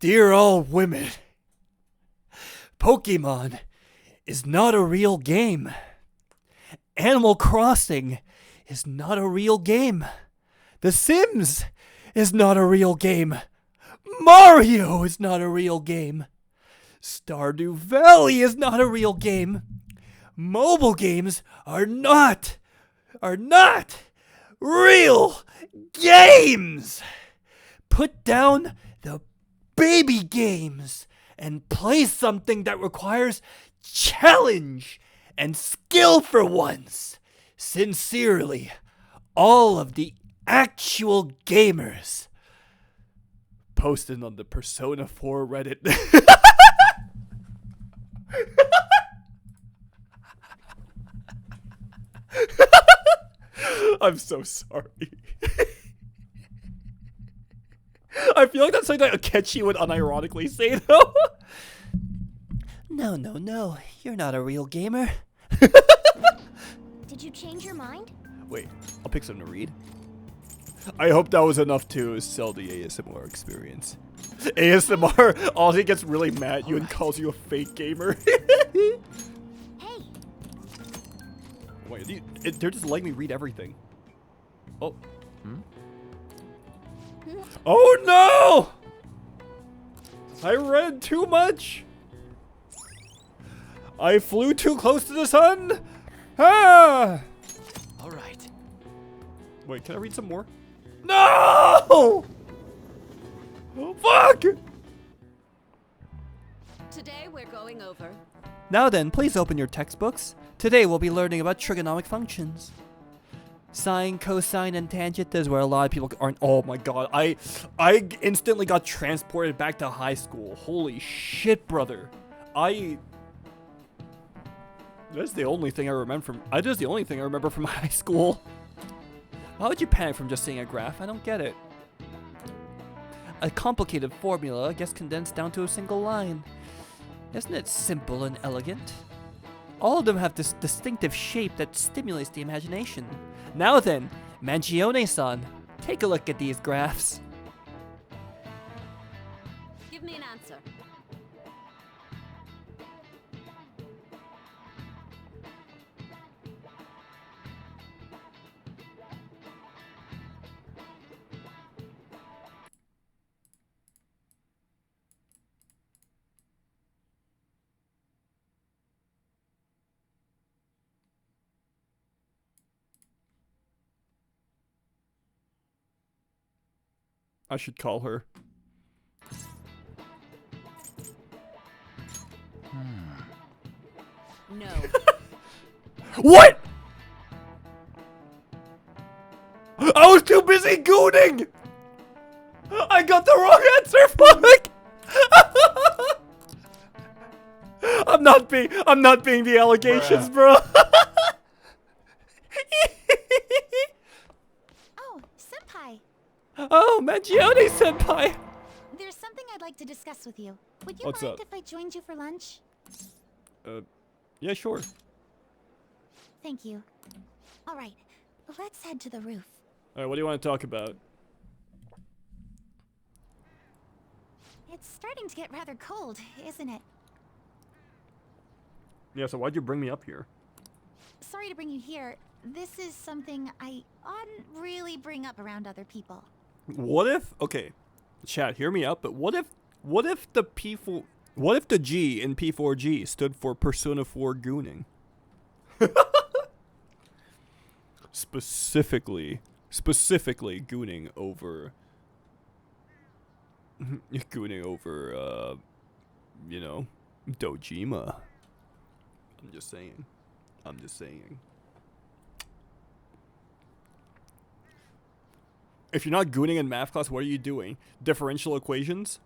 dear all women, Pokemon is not a real game. Animal Crossing is not a real game. The Sims is not a real game. Mario is not a real game. Stardew Valley is not a real game. Mobile games are not real games. Put down the baby games and play something that requires challenge and skill for once. Sincerely, all of the actual gamers. Posted on the Persona 4 Reddit. I'm so sorry. I feel like that's something that Akechi would unironically say, though. No, you're not a real gamer. Did you change your mind? Wait, I'll pick something to read. I hope that was enough to sell the ASMR experience. ASMR, Ozzy gets really mad at you and calls you a fake gamer. Hey, Wait, they're just letting me read everything. Oh. Oh no! I read too much! I flew too close to the sun! Ah! All right. Wait, can I read some more? No! Fuck! Today we're going over. Now then, please open your textbooks. Today we'll be learning about trigonomic functions. Sine, cosine, and tangent is where a lot of people aren't. Oh my god, I instantly got transported back to high school. Holy shit, brother. That's the only thing I remember from. That's the only thing I remember from high school. Why would you panic from just seeing a graph? I don't get it. A complicated formula gets condensed down to a single line. Isn't it simple and elegant? All of them have this distinctive shape that stimulates the imagination. Now then, Mangione-san, take a look at these graphs. Give me an answer. I should call her. No. What? I was too busy gooning! I got the wrong answer, fuck! I'm not being the allegations, bro. oh, Senpai. Oh, Mangione-senpai. There's something I'd like to discuss with you. Would you What's mind up? if I joined you for lunch? Yeah, sure. Thank you. All right, let's head to the roof. Alright, what do you want to talk about? It's starting to get rather cold, isn't it? Yeah, so why'd you bring me up here? Sorry to bring you here. This is something I oughtn't really bring up around other people. What if, okay, chat, hear me out, but what if the P4, what if the G in P4G stood for Persona 4 Gooning? Specifically gooning over, you know, Dojima. I'm just saying. If you're not gooning in math class, what are you doing? Differential equations?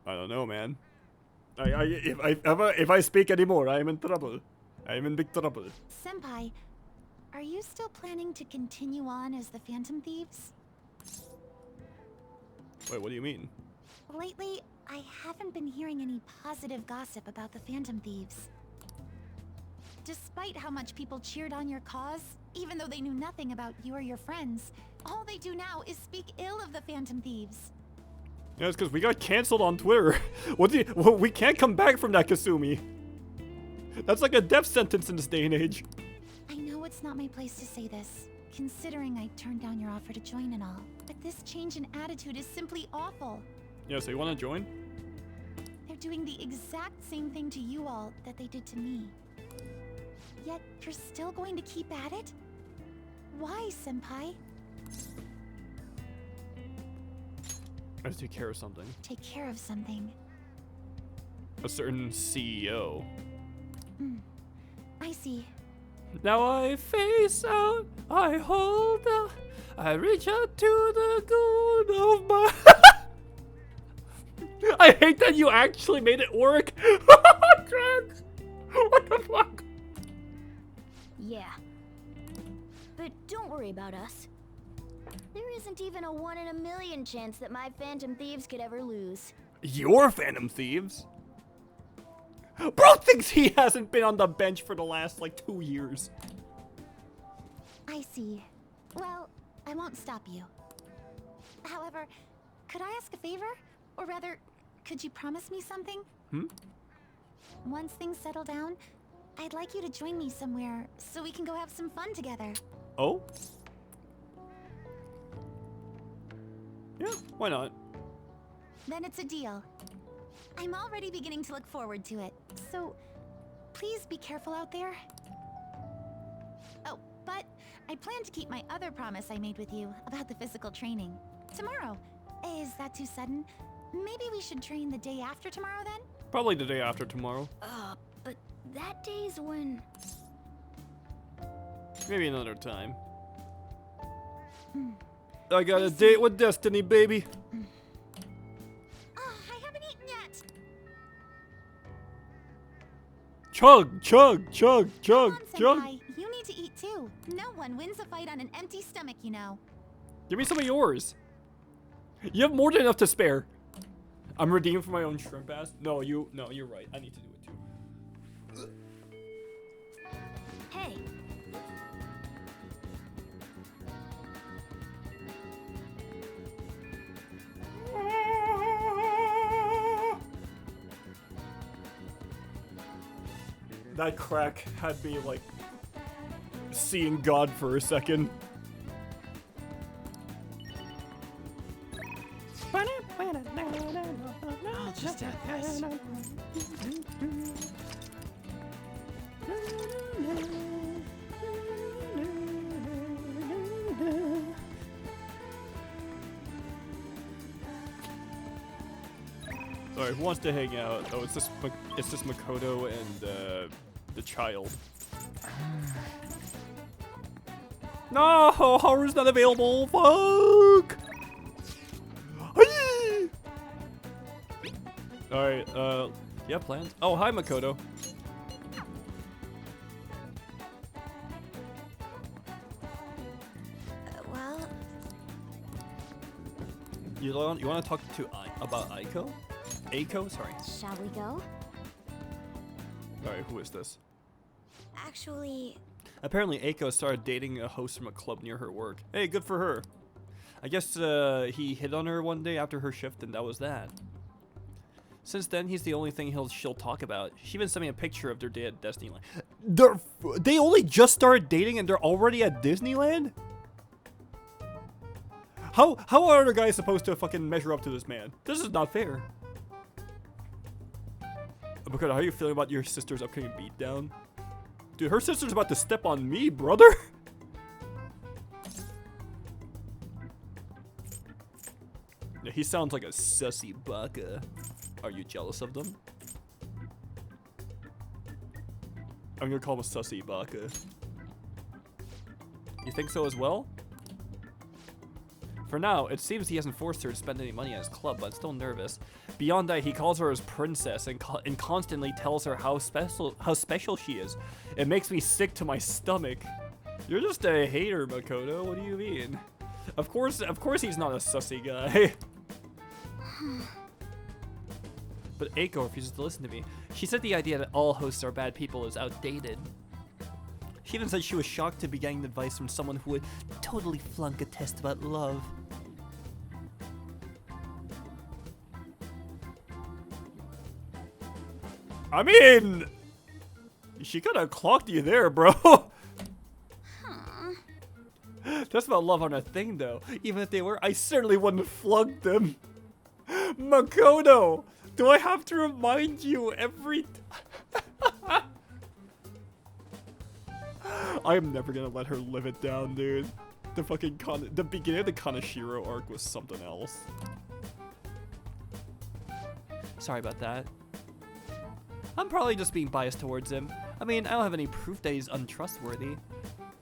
I don't know, man. If I speak anymore, I am in trouble. I am in big trouble. Senpai, are you still planning to continue on as the Phantom Thieves? Wait, what do you mean? Lately, I haven't been hearing any positive gossip about the Phantom Thieves. Despite how much people cheered on your cause, even though they knew nothing about you or your friends, all they do now is speak ill of the Phantom Thieves. Yeah, it's because we got canceled on Twitter. We can't come back from that, Kasumi. That's like a death sentence in this day and age. I know it's not my place to say this, considering I turned down your offer to join and all, but this change in attitude is simply awful. Yeah, so you want to join? They're doing the exact same thing to you all that they did to me. Yet you're still going to keep at it? Why, Senpai? I have to take care of something. Take care of something. A certain CEO. I see. Now I face out, I hold out, I reach out to the goal of my... I hate that you actually made it work. Drugs. What the fuck? Yeah. But don't worry about us. There isn't even a 1 in a million chance that my Phantom Thieves could ever lose. Your Phantom Thieves? Bro thinks he hasn't been on the bench for the last, like, 2 years. I see. Well, I won't stop you. However, could I ask a favor? Or rather, could you promise me something? Once things settle down, I'd like you to join me somewhere so we can go have some fun together. Oh? Yeah, why not? Then it's a deal. I'm already beginning to look forward to it, so please be careful out there. Oh, but I plan to keep my other promise I made with you about the physical training. Tomorrow. Is that too sudden? Maybe we should train the day after tomorrow then? Probably the day after tomorrow. But that day's when... Maybe another time. I got a date with Destiny, baby. I haven't eaten yet! Chug, chug, chug, chug, Come on, chug. Senpai. You need to eat too. No one wins a fight on an empty stomach, you know. Give me some of yours. You have more than enough to spare. I'm redeemed for my own shrimp ass. No, you're right. I need to do it too. Hey. That crack had me, like, seeing God for a second. I'll just add this. Sorry, who wants to hang out? Oh, it's just Makoto and the child. No, Haru's not available. Fuck. All right. You have plans? Oh, hi, Makoto. Well... You want to talk to about Aiko? Aiko, sorry. Shall we go? Alright, who is this? Actually... Apparently Aiko started dating a host from a club near her work. Hey, good for her. I guess he hit on her one day after her shift and that was that. Since then, he's the only thing she'll talk about. She even sent me a picture of their day at Disneyland. They only just started dating and they're already at Disneyland? How are other guys supposed to fucking measure up to this man? This is not fair. Makoto, how are you feeling about your sister's upcoming beatdown? Dude, her sister's about to step on me, brother. Yeah, he sounds like a sussy baka. Are you jealous of them? I'm gonna call him a sussy baka. You think so as well? For now, it seems he hasn't forced her to spend any money at his club, but still nervous. Beyond that, he calls her his princess and constantly tells her how special she is. It makes me sick to my stomach. You're just a hater, Makoto. What do you mean? Of course he's not a sussy guy. But Aiko refuses to listen to me. She said the idea that all hosts are bad people is outdated. She even said she was shocked to be getting advice from someone who would totally flunk a test about love. I mean, she could have clocked you there, bro. That's about love on a thing, though. Even if they were, I certainly wouldn't have flunked them. Makoto, Do I have to remind you every I am never gonna let her live it down, dude. The fucking the beginning of the Kaneshiro arc was something else. Sorry about that. I'm probably just being biased towards him. I mean, I don't have any proof that he's untrustworthy.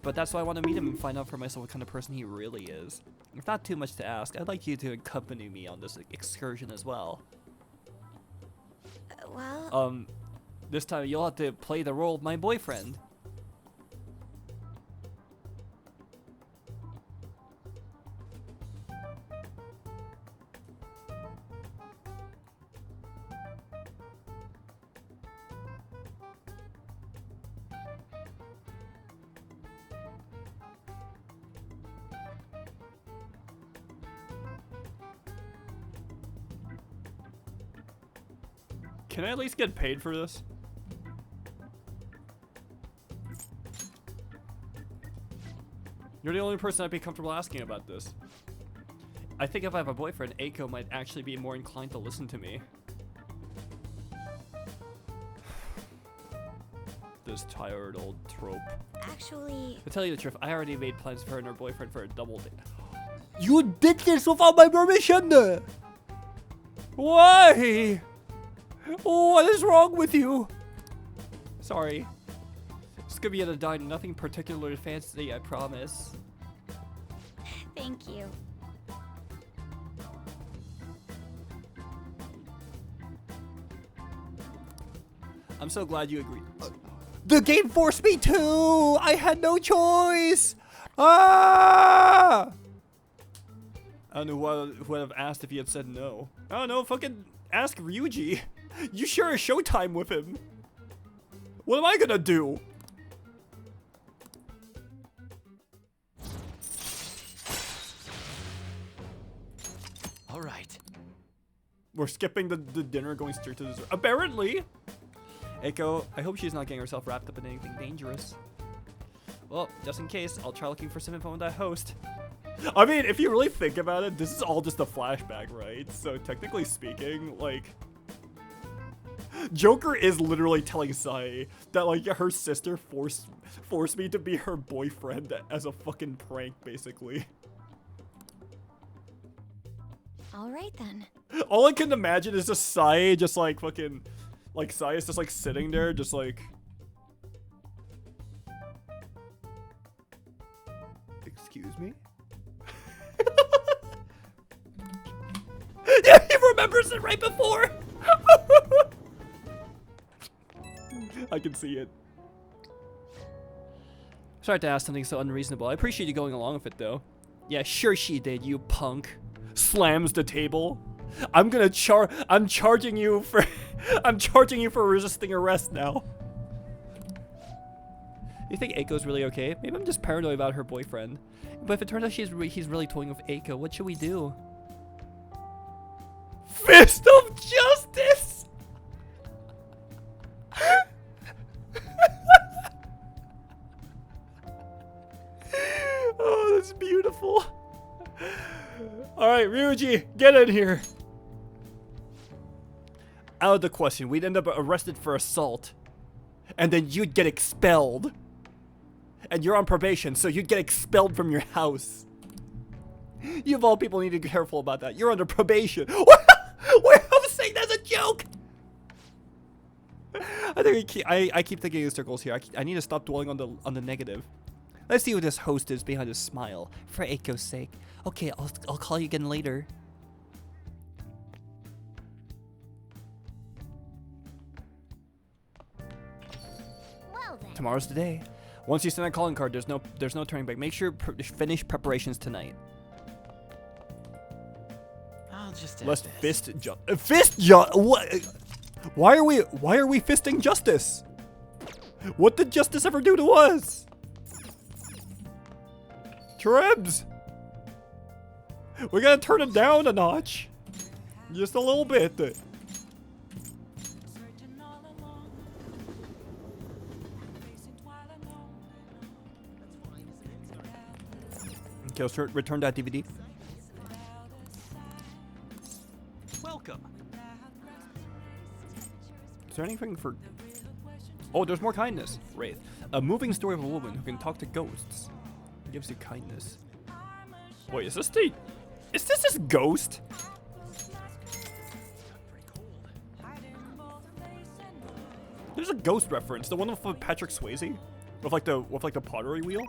But that's why I want to meet him and find out for myself what kind of person he really is. If not too much to ask, I'd like you to accompany me on this excursion as well. Well... This time you'll have to play the role of my boyfriend. Can I at least get paid for this? You're the only person I'd be comfortable asking about this. I think if I have a boyfriend, Eiko might actually be more inclined to listen to me. This tired old trope. Actually... To tell you the truth, I already made plans for her and her boyfriend for a double date. You did this without my permission! Why? What is wrong with you? Sorry. It's gonna be at a dine. Nothing particularly fancy, I promise. Thank you. I'm so glad you agreed. The game forced me to! I had no choice! Ah! I don't know who would have asked if he had said no. I don't know, fucking ask Ryuji. You share a showtime with him. What am I gonna do? All right. We're skipping the dinner, going straight to dessert. Apparently. Eiko, I hope she's not getting herself wrapped up in anything dangerous. Well, just in case, I'll try looking for some info on that host. I mean, if you really think about it, this is all just a flashback, right? So technically speaking, like... Joker is literally telling Sai that, like, her sister forced me to be her boyfriend as a fucking prank, basically. Alright then. All I can imagine is just Sai just, like, fucking... Like, Sai is just, like, sitting there, just, like... Excuse me? Yeah, he remembers it right before! I can see it. Sorry to ask something so unreasonable. I appreciate you going along with it, though. Yeah, sure she did, you punk. Slams the table. I'm charging you for I'm charging you for resisting arrest now. You think Eiko's really okay? Maybe I'm just paranoid about her boyfriend. But if it turns out he's really toying with Eiko, what should we do? Fist of Justice! Oh, that's beautiful. Alright, Ryuji, get in here. Out of the question, we'd end up arrested for assault. And then you'd get expelled. And you're on probation, so you'd get expelled from your house. You of all people need to be careful about that. You're under probation. I'm saying that's a joke. I keep thinking in circles here. I need to stop dwelling on the negative. Let's see what this host is behind his smile. For Eiko's sake. Okay, I'll call you again later. Well then. Tomorrow's the day. Once you send that calling card, there's no turning back. Make sure finish preparations tonight. I'll just add Let's this. What? Why are we fisting justice? What did justice ever do to us? Trebs! We gotta turn it down a notch. Just a little bit. Okay, let's return that DVD. Welcome. Is there anything for... Oh, there's more kindness. Wraith. A moving story of a woman who can talk to ghosts. Gives you kindness. Wait, is this the... Is this ghost? There's a ghost reference. The one with Patrick Swayze? With like the pottery wheel?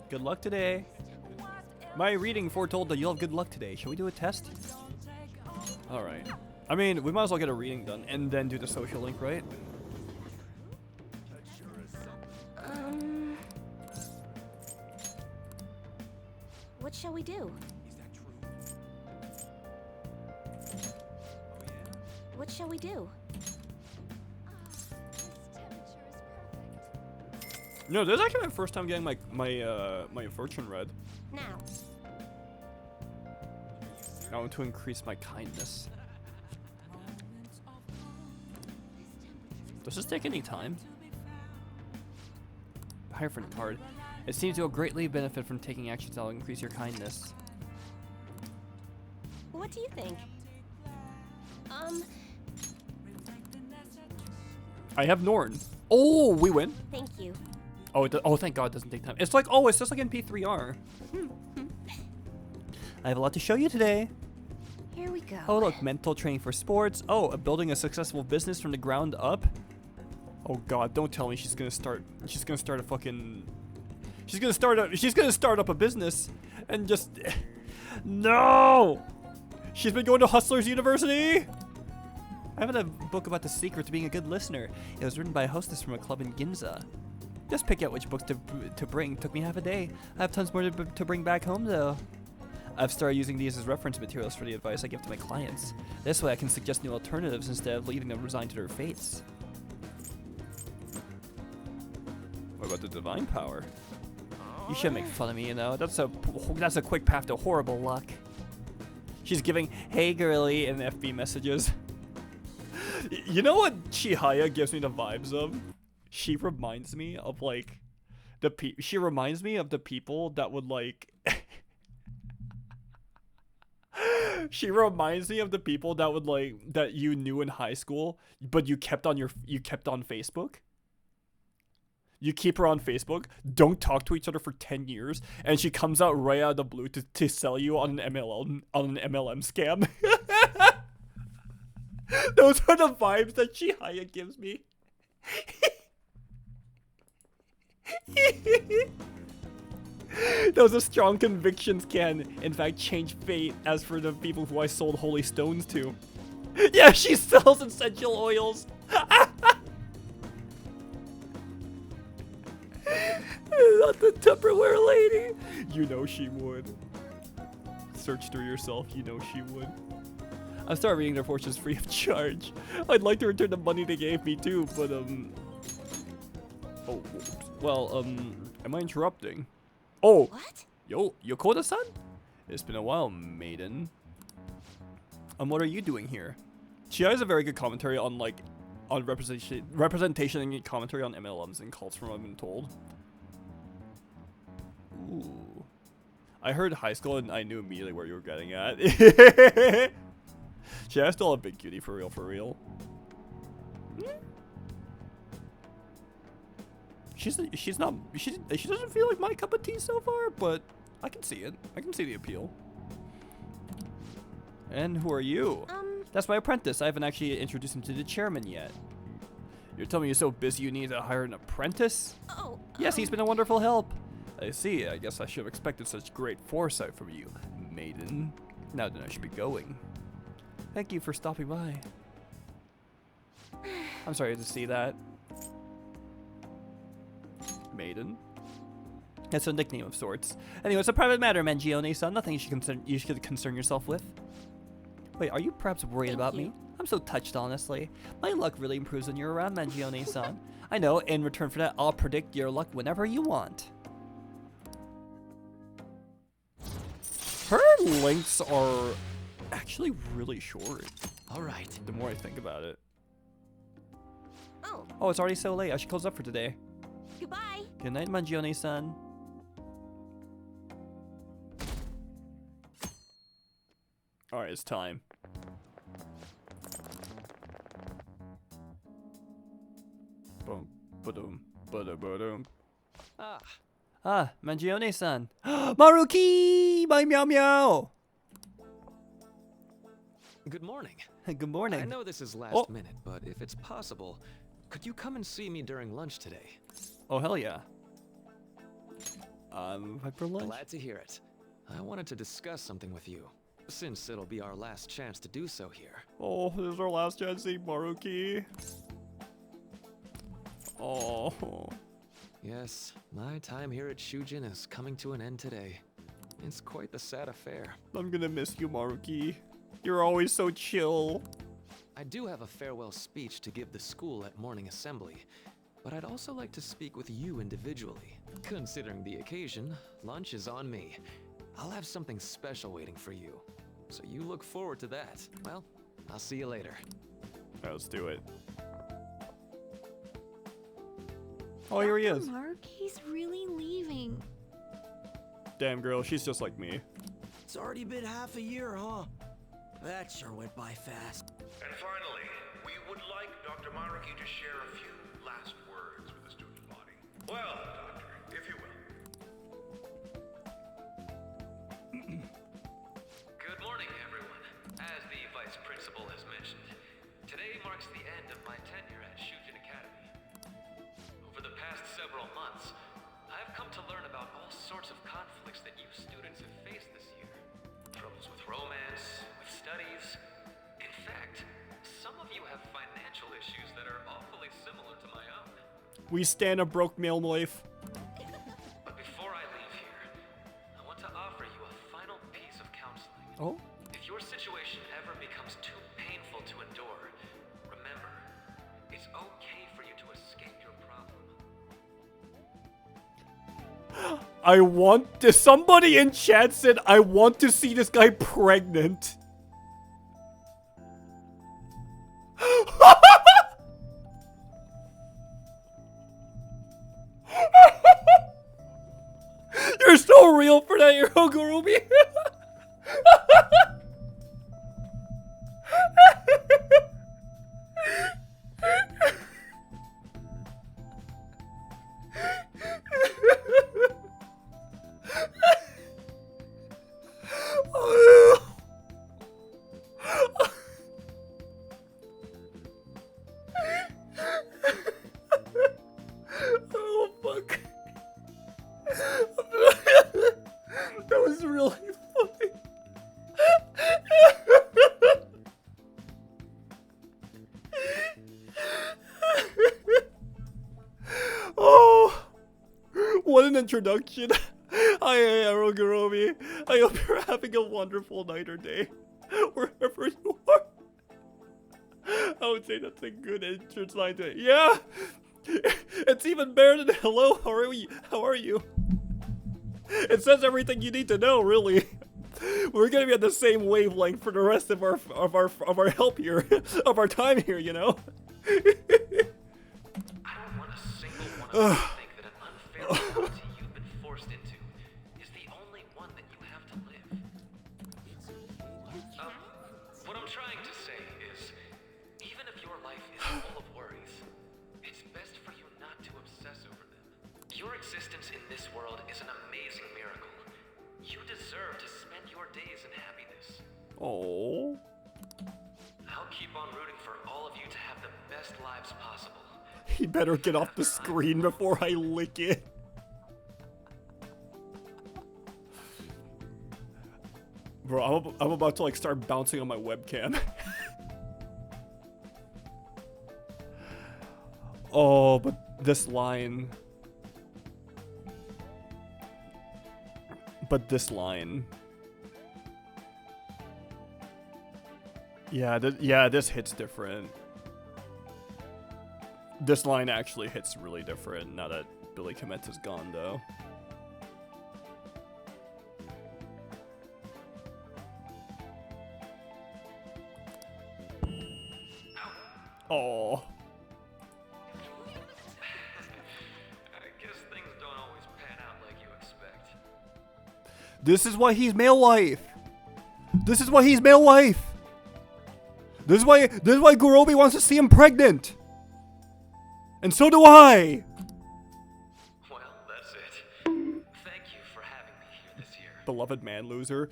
Good luck today. My reading foretold that you'll have good luck today. Shall we do a test? Alright. I mean, we might as well get a reading done and then do the social link, right? What shall we do? What shall we do? No, this is actually my first time getting my fortune read. Now. I want to increase my kindness. Does this take any time? Hierophant card. It seems you'll greatly benefit from taking actions that will increase your kindness. What do you think? I have Norn. Oh, we win. Thank you. Oh, oh, thank God, it doesn't take time. It's like, oh, it's just like in P3R. I have a lot to show you today. Here we go. Oh, look, mental training for sports. Oh, building a successful business from the ground up. Oh God, don't tell me she's gonna start a fucking. She's gonna start up a business, and just. No. She's been going to Hustlers University. I have a book about the secret to being a good listener. It was written by a hostess from a club in Ginza. Just pick out which books to bring. Took me half a day. I have tons more to bring back home though. I've started using these as reference materials for the advice I give to my clients. This way I can suggest new alternatives instead of leaving them resigned to their fates. What about the divine power? You shouldn't make fun of me, you know. That's a quick path to horrible luck. She's giving "Hey girly" in FB messages. You know what Chihaya gives me the vibes of? She reminds me of like she reminds me of the people that would like she reminds me of the people that would like that you knew in high school, but you kept on Facebook. You keep her on Facebook, don't talk to each other for 10 years, and she comes out right out of the blue to sell you on an MLM scam. Those are the vibes that Chihaya gives me. Those are strong convictions can, in fact, change fate, as for the people who I sold holy stones to. Yeah, she sells essential oils. Not the Tupperware lady. You know she would. Search through yourself, you know she would. I started reading their fortunes free of charge. I'd like to return the money they gave me too, but oh, well, am I interrupting? Oh, what? Yo, Yokota-san? It's been a while, maiden. What are you doing here? She has a very good commentary on representation and commentary on MLMs and cults, from what I've been told. Ooh, I heard high school and I knew immediately where you were getting at. She has still a big cutie for real. She doesn't feel like my cup of tea so far, but I can see it. I can see the appeal. And who are you? That's my apprentice. I haven't actually introduced him to the chairman yet. You're telling me you're so busy you need to hire an apprentice? Oh. Yes, he's been a wonderful help. I see. I guess I should have expected such great foresight from you, maiden. Now then I should be going. Thank you for stopping by. I'm sorry to see that. Maiden? That's a nickname of sorts. Anyway, it's a private matter, Mangione-san. Nothing you should concern yourself with. Wait, are you perhaps worried about me? I'm so touched, honestly. My luck really improves when you're around, Mangione-san. I know, in return for that, I'll predict your luck whenever you want. Her lengths are actually really short. Alright. The more I think about it. Oh. Oh, it's already so late. I should close up for today. Goodbye. Good night, Mangione-san. Alright, it's time. Ba-dum, ba-da-ba-dum. Ah, Mangione-san. Maruki! My Meow Meow! Good morning. Good morning. I know this is last minute, but if it's possible, could you come and see me during lunch today? Oh, hell yeah. For lunch? Glad to hear it. I wanted to discuss something with you, since it'll be our last chance to do so here. Oh, this is our last chance to see Maruki. Oh. Yes, my time here at Shujin is coming to an end today. It's quite the sad affair. I'm gonna miss you, Maruki. You're always so chill. I do have a farewell speech to give the school at morning assembly, but I'd also like to speak with you individually. Considering the occasion, lunch is on me. I'll have something special waiting for you. So you look forward to that. Well, I'll see you later. Let's do it. Oh, here he is. Maruki's really leaving. Damn girl, she's just like me. It's already been half a year, huh? That sure went by fast. And finally, we would like Dr. Maruki to share a few last words with the student body. Well, Doctor, if you will. Good morning, everyone. As the Vice Principal has mentioned, today marks the end of my tenure at Shujin Academy. Over the past several months, I've come to learn about all sorts of conflicts that you students have faced this year. Troubles with romance, with studies. In fact, some of you have financial issues that are awfully similar to my own. We stand a broke male life. But before I leave here, I want to offer you a final piece of counseling. Oh? If your situation ever becomes too painful to endure, remember, it's okay for you to escape your problem. I want to. Somebody in chat said, I want to see this guy pregnant. You're so real for that, Yogurumi. Oh fuck. That was really funny. Oh, what an introduction. Hi, Arogoromi. I hope you're having a wonderful night or day, wherever you are. I would say that's a good entrance line to it. Yeah, it's even better than hello. How are you? How are you? It says everything you need to know, really. We're gonna be on the same wavelength for the rest of our help here, of our time here, you know. I don't want a single one of you to think that an unfair reality you've been forced into is the only one that you have to live. What I'm trying to say is, even if your life is full of worries, it's best for you not to obsess over them. Your existence in this world is an amazing miracle. You deserve to spend your days in happiness. Oh. I'll keep on rooting for all of you to have the best lives possible. He better get off the screen before I lick it. Bro, I'm about to like start bouncing on my webcam. Oh, but this line. But this line. Yeah, this hits different. This line actually hits really different now that Billy Komet is gone, though. Oh. I guess things don't always pan out like you expect. This is why he's male wife. This is why he's male wife. This is why Gurobi wants to see him pregnant. And so do I! Well, that's it. Thank you for having me here this year. Beloved man loser.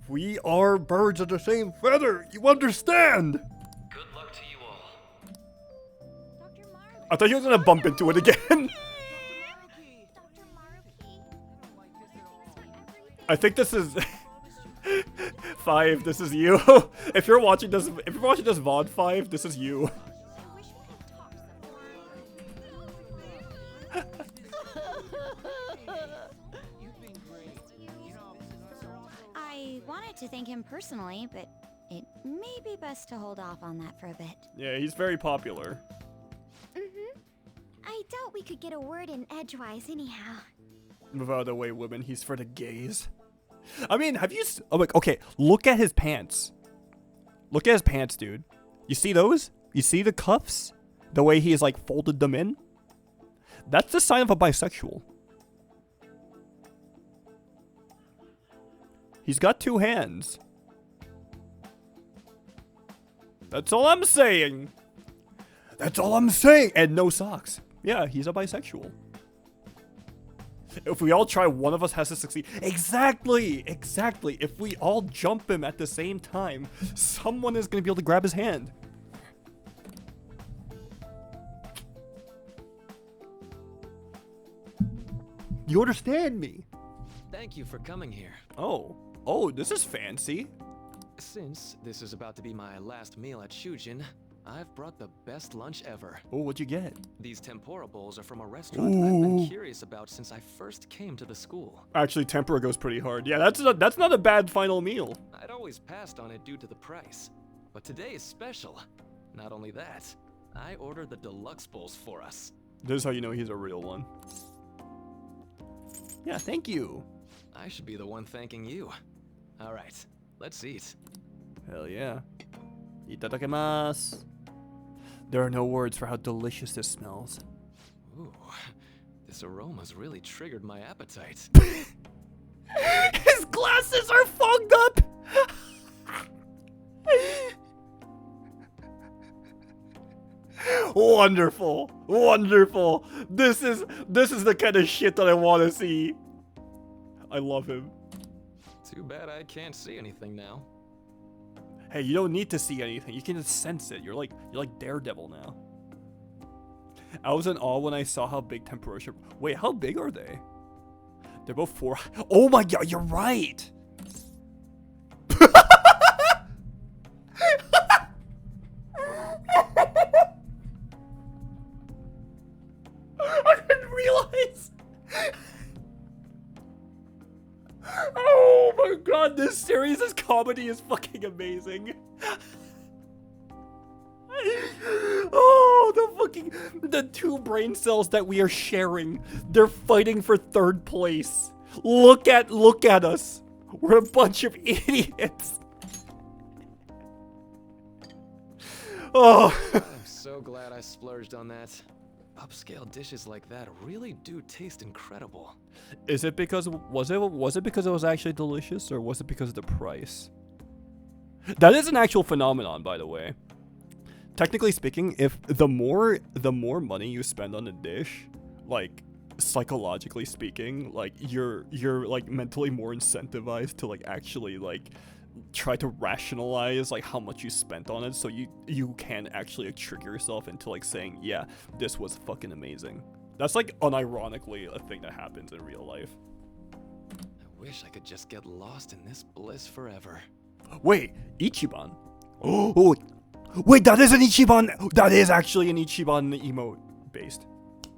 We are birds of the same feather, you understand? Good luck to you all. Dr. Maruki. I thought he was gonna bump into it again. Dr. Maruki. I think this is 5. This is you. If you're watching this VOD 5, this is you. I wish we had talked I wanted to thank him personally, but it may be best to hold off on that for a bit. Yeah, he's very popular. I doubt we could get a word in edgewise anyhow. Without the way, women, he's for the gays. I mean, have you? Oh, like, okay, look at his pants. Look at his pants, dude. You see those? You see the cuffs? The way he has like folded them in? That's the sign of a bisexual. He's got 2 hands. That's all I'm saying. That's all I'm saying. And no socks. Yeah, he's a bisexual. If we all try, one of us has to succeed. Exactly! Exactly. If we all jump him at the same time, someone is going to be able to grab his hand. You understand me? Thank you for coming here. Oh. Oh, this is fancy. Since this is about to be my last meal at Shujin, I've brought the best lunch ever. Oh, what'd you get? These tempura bowls are from a restaurant I've been curious about since I first came to the school. Actually, tempura goes pretty hard. Yeah, that's not a bad final meal. I'd always passed on it due to the price, but today is special. Not only that, I ordered the deluxe bowls for us. This is how you know he's a real one. Yeah, thank you. I should be the one thanking you. All right, let's eat. Hell yeah. Itadakimasu. There are no words for how delicious this smells. Ooh, this aroma's really triggered my appetite. His glasses are fogged up! Wonderful. Wonderful. This is the kind of shit that I want to see. I love him. Too bad I can't see anything now. Hey, you don't need to see anything. You can just sense it. You're like Daredevil now. I was in awe when I saw how big tempura should. Wait, how big are they? They're both 4. Oh my god, you're right. I didn't realize. Oh my god, this series, this comedy is fucking amazing. Oh, the 2 brain cells that we are sharing, they're fighting for 3rd place. Look at us. We're a bunch of idiots. Oh. I'm so glad I splurged on that. Upscale dishes like that really do taste incredible. Was it because it was actually delicious, or was it because of the price? That is an actual phenomenon, by the way. Technically speaking, if the more money you spend on a dish, like psychologically speaking, like you're like mentally more incentivized to like actually like try to rationalize like how much you spent on it, so you can actually like, trick yourself into like saying, yeah, this was fucking amazing. That's like unironically a thing that happens in real life. I wish I could just get lost in this bliss forever. Wait, Ichiban? Oh, wait, that is an Ichiban. That is actually an Ichiban emote based.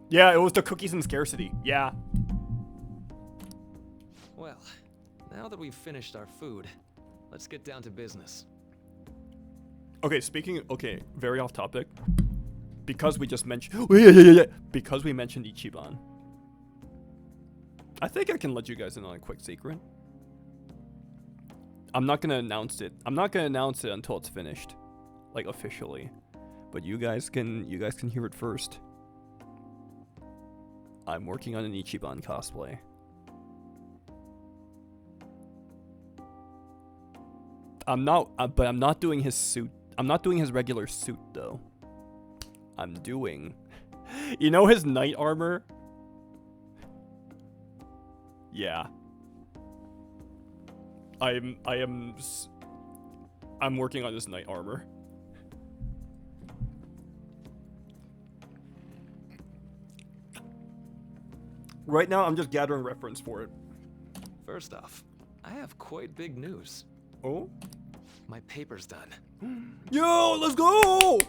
Yeah, it was the cookies and scarcity. Yeah. Well, now that we've finished our food, let's get down to business. Okay, very off topic. Because we just mentioned, because we mentioned Ichiban, I think I can let you guys in on a quick secret. I'm not gonna announce it. I'm not gonna announce it until it's finished, like officially. But you guys can hear it first. I'm working on an Ichiban cosplay. I'm not doing his suit. I'm not doing his regular suit though. I'm doing You know his knight armor? Yeah. I'm working on this knight armor. Right now, I'm just gathering reference for it. First off, I have quite big news. Oh? My paper's done. Yo, let's go!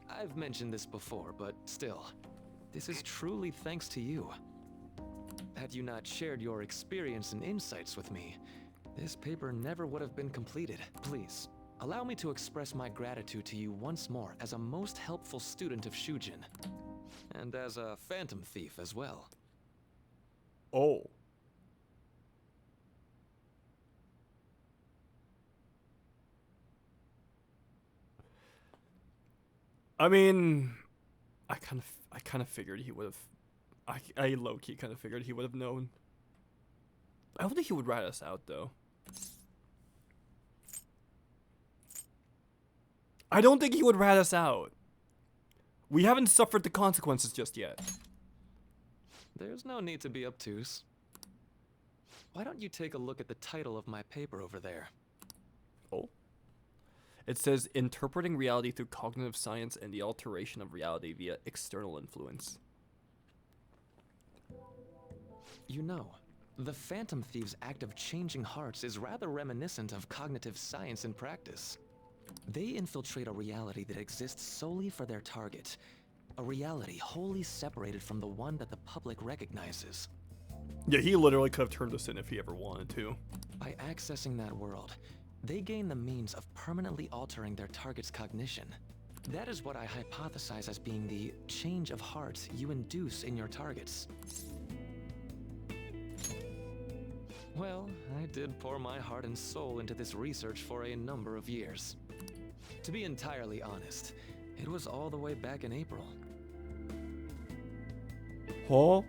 I've mentioned this before, but still, this is truly thanks to you. Had you not shared your experience and insights with me, this paper never would have been completed. Please, allow me to express my gratitude to you once more as a most helpful student of Shujin. And as a phantom thief as well. Oh. I mean, I kind of figured he would have. I low-key kind of figured he would have known. I don't think he would rat us out, though. I don't think he would rat us out. We haven't suffered the consequences just yet. There's no need to be obtuse. Why don't you take a look at the title of my paper over there? Oh. It says, Interpreting Reality Through Cognitive Science and the Alteration of Reality via External Influence. You know, the Phantom Thieves' act of changing hearts is rather reminiscent of cognitive science in practice. They infiltrate a reality that exists solely for their target. A reality wholly separated from the one that the public recognizes. Yeah, he literally could have turned us in if he ever wanted to. By accessing that world, they gain the means of permanently altering their target's cognition. That is what I hypothesize as being the change of heart you induce in your targets. Well, I did pour my heart and soul into this research for a number of years. To be entirely honest, it was all the way back in April. Huh?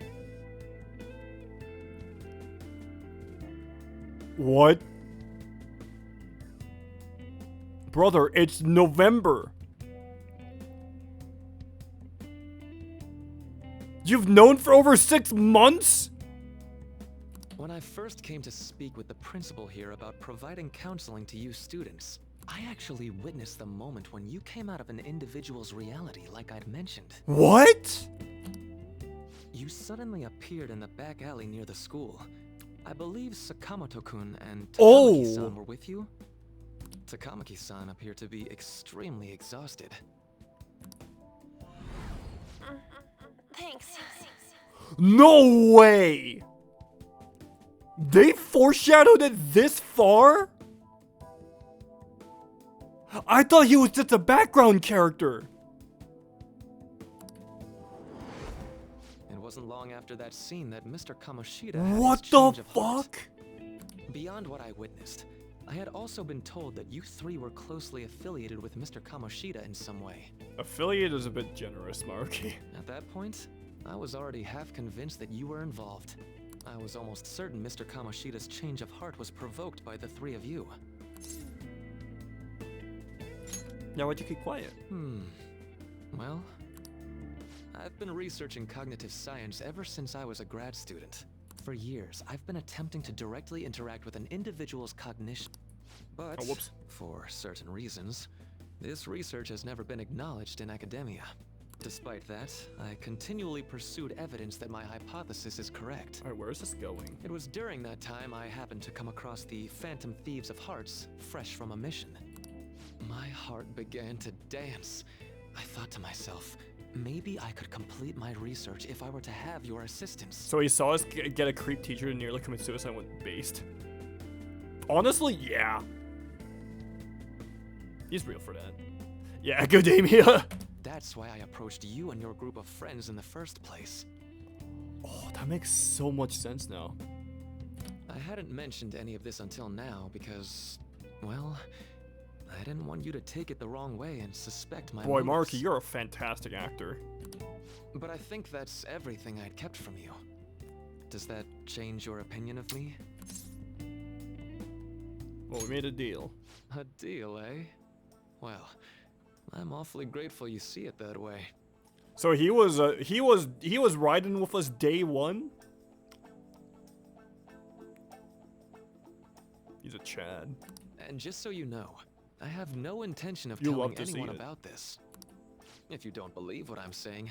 What? Brother, it's November. You've known for over 6 months? When I first came to speak with the principal here about providing counseling to you students, I actually witnessed the moment when you came out of an individual's reality like I'd mentioned. What? You suddenly appeared in the back alley near the school. I believe Sakamoto-kun and Takamaki-san were with you? Takamaki-san appeared to be extremely exhausted. Thanks. No way! They foreshadowed it this far? I thought he was just a background character. It wasn't long after that scene that Mr. Kamoshida had What his the change of heart. fuck? Beyond what I witnessed, I had also been told that you three were closely affiliated with Mr. Kamoshida in some way. Affiliate is a bit generous, Maruki. At that point, I was already half convinced that you were involved. I was almost certain Mr. Kamoshida's change of heart was provoked by the three of you. Now why'd you keep quiet? Well, I've been researching cognitive science ever since I was a grad student. For years, I've been attempting to directly interact with an individual's cognition. But, for certain reasons, this research has never been acknowledged in academia. Despite that, I continually pursued evidence that my hypothesis is correct. Alright, where is this going? It was during that time I happened to come across the Phantom Thieves of Hearts, fresh from a mission. My heart began to dance. I thought to myself, maybe I could complete my research if I were to have your assistance. So he saw us get a creep teacher and nearly commit suicide and went based. Honestly, yeah. He's real for that. Yeah, Academia. That's why I approached you and your group of friends in the first place. Oh, that makes so much sense now. I hadn't mentioned any of this until now because, well, I didn't want you to take it the wrong way and suspect my Boy, motives. Maruki, you're a fantastic actor. But I think that's everything I'd kept from you. Does that change your opinion of me? Well, we made a deal. A deal, eh? Well, I'm awfully grateful you see it that way. So he was riding with us day one. He's a Chad. And just so you know, I have no intention of You telling love to see anyone it. about this. If you don't believe what I'm saying,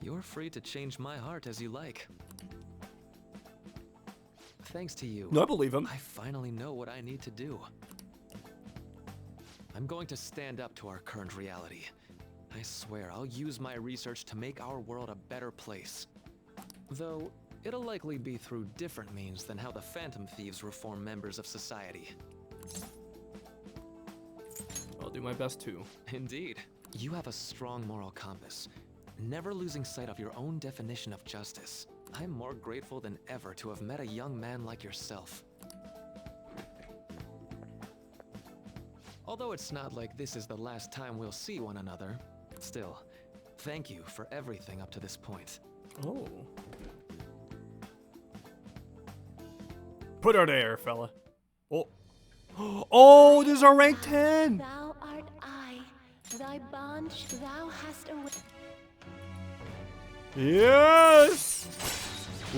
you're free to change my heart as you like. Thanks to you, No, I believe him. I finally know what I need to do. I'm going to stand up to our current reality. I swear I'll use my research to make our world a better place. Though, it'll likely be through different means than how the Phantom Thieves reform members of society. I'll do my best too. Indeed. You have a strong moral compass, never losing sight of your own definition of justice. I'm more grateful than ever to have met a young man like yourself. Although it's not like this is the last time we'll see one another, still, thank you for everything up to this point. Oh. Put her there, fella. Oh. Oh, this is our rank 10. Thou art I, thy bond thou hast away. Yes!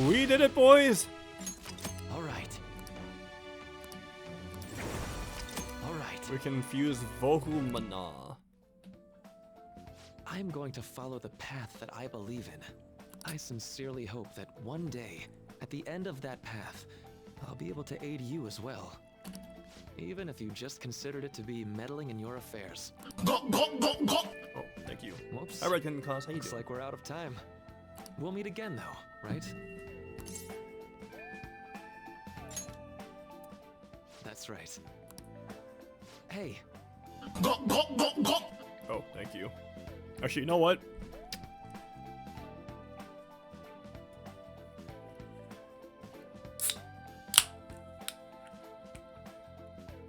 We did it, boys. All right. All right. We can fuse Vohu Mana. I'm going to follow the path that I believe in. I sincerely hope that one day, at the end of that path, I'll be able to aid you as well. Even if you just considered it to be meddling in your affairs. Oh, thank you. Whoops. Hi, Redkin Class. How you Looks doing? like we're out of time. We'll meet again though, right? That's right. Hey. Oh, thank you. Actually, you know what?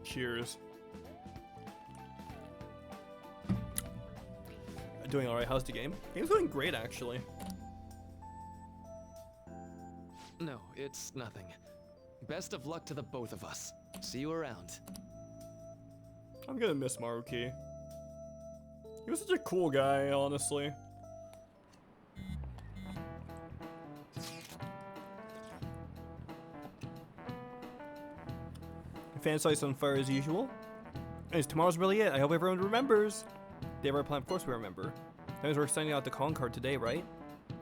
Cheers. Doing alright. How's the game? Game's going great, actually. No, it's nothing. Best of luck to the both of us. See you around. I'm gonna miss Maruki. He was such a cool guy, honestly. Fan site's on fire as usual. And tomorrow's really it. I hope everyone remembers. They have our plan, of course we remember. That means we're sending out the calling card today, right?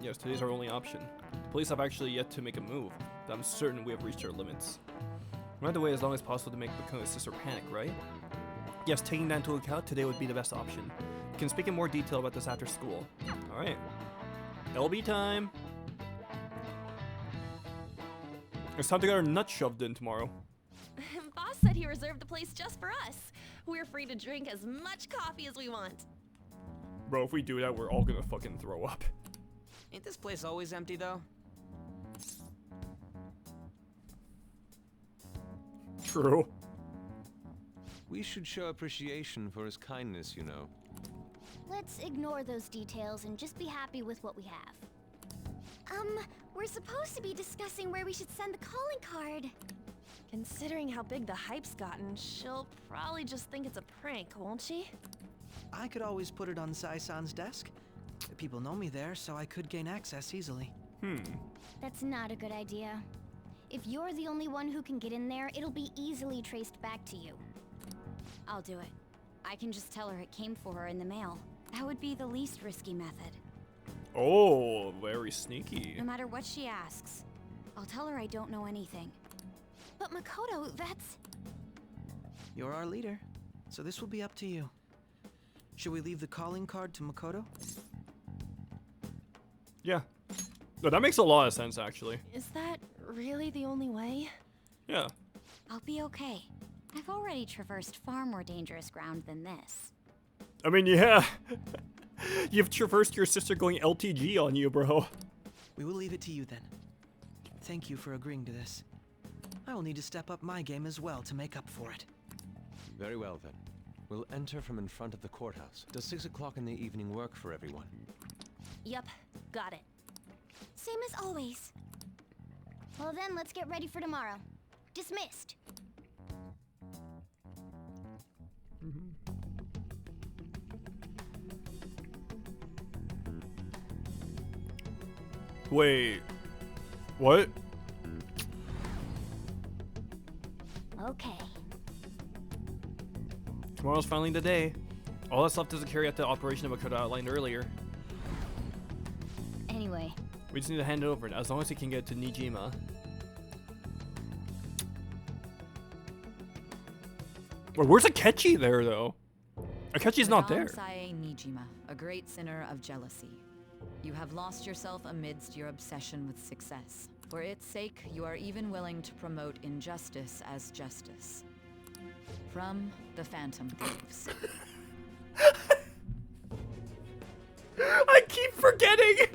Yes, today's our only option. The police have actually yet to make a move, but I'm certain we have reached our limits. We have to wait as long as possible to make Makona's sister panic, right? Yes, taking that into account, today would be the best option. We can speak in more detail about this after school. Alright. LB time! It's time to get our nuts shoved in tomorrow. Boss said he reserved the place just for us. We're free to drink as much coffee as we want. Bro, if we do that, we're all gonna fucking throw up. Ain't this place always empty, though? True. We should show appreciation for his kindness, you know. Let's ignore those details and just be happy with what we have. We're supposed to be discussing where we should send the calling card. Considering how big the hype's gotten, she'll probably just think it's a prank, won't she? I could always put it on Sai-san's desk. People know me there, so I could gain access easily. That's not a good idea. If you're the only one who can get in there, it'll be easily traced back to you. I'll do it. I can just tell her it came for her in the mail. That would be the least risky method. Oh, very sneaky. No matter what she asks, I'll tell her I don't know anything. But Makoto, that's... You're our leader, so this will be up to you. Should we leave the calling card to Makoto? Yeah. No, that makes a lot of sense, actually. Is that really the only way? Yeah. I'll be okay. I've already traversed far more dangerous ground than this. I mean, yeah. You've traversed your sister going LTG on you, bro. We will leave it to you then. Thank you for agreeing to this. I will need to step up my game as well to make up for it. Very well, then. We'll enter from in front of the courthouse. Does 6 o'clock in the evening work for everyone? Yep, got it. Same as always. Well then, let's get ready for tomorrow. Dismissed. Wait. What? Okay. Tomorrow's finally the day. All that's left is to carry out the operation Makoto outlined earlier. Anyway, We just need to hand it over, as long as he can get to Nijima. Wait, where's Akechi there, though? Akechi's not there. Sae Nijima, a great sinner of jealousy. You have lost yourself amidst your obsession with success. For its sake, you are even willing to promote injustice as justice. From the Phantom Thieves. I keep forgetting!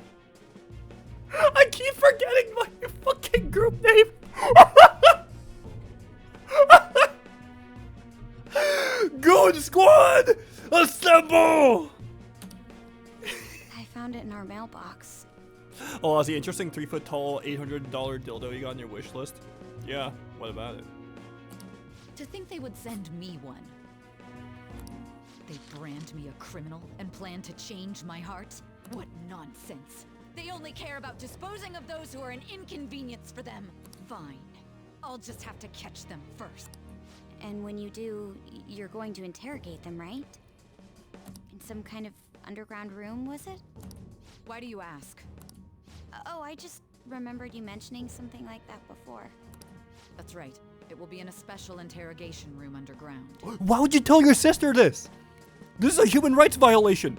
I keep forgetting my fucking group name! Good squad! Assemble! I found it in our mailbox. Oh, that's the interesting 3-foot tall, $800 dildo you got on your wish list? Yeah, what about it? To think they would send me one. They brand me a criminal and plan to change my heart? What nonsense. They only care about disposing of those who are an inconvenience for them. Fine. I'll just have to catch them first. And when you do, you're going to interrogate them, right? In some kind of underground room, was it? Why do you ask? Oh, I just remembered you mentioning something like that before. That's right. It will be in a special interrogation room underground. Why would you tell your sister this? This is a human rights violation.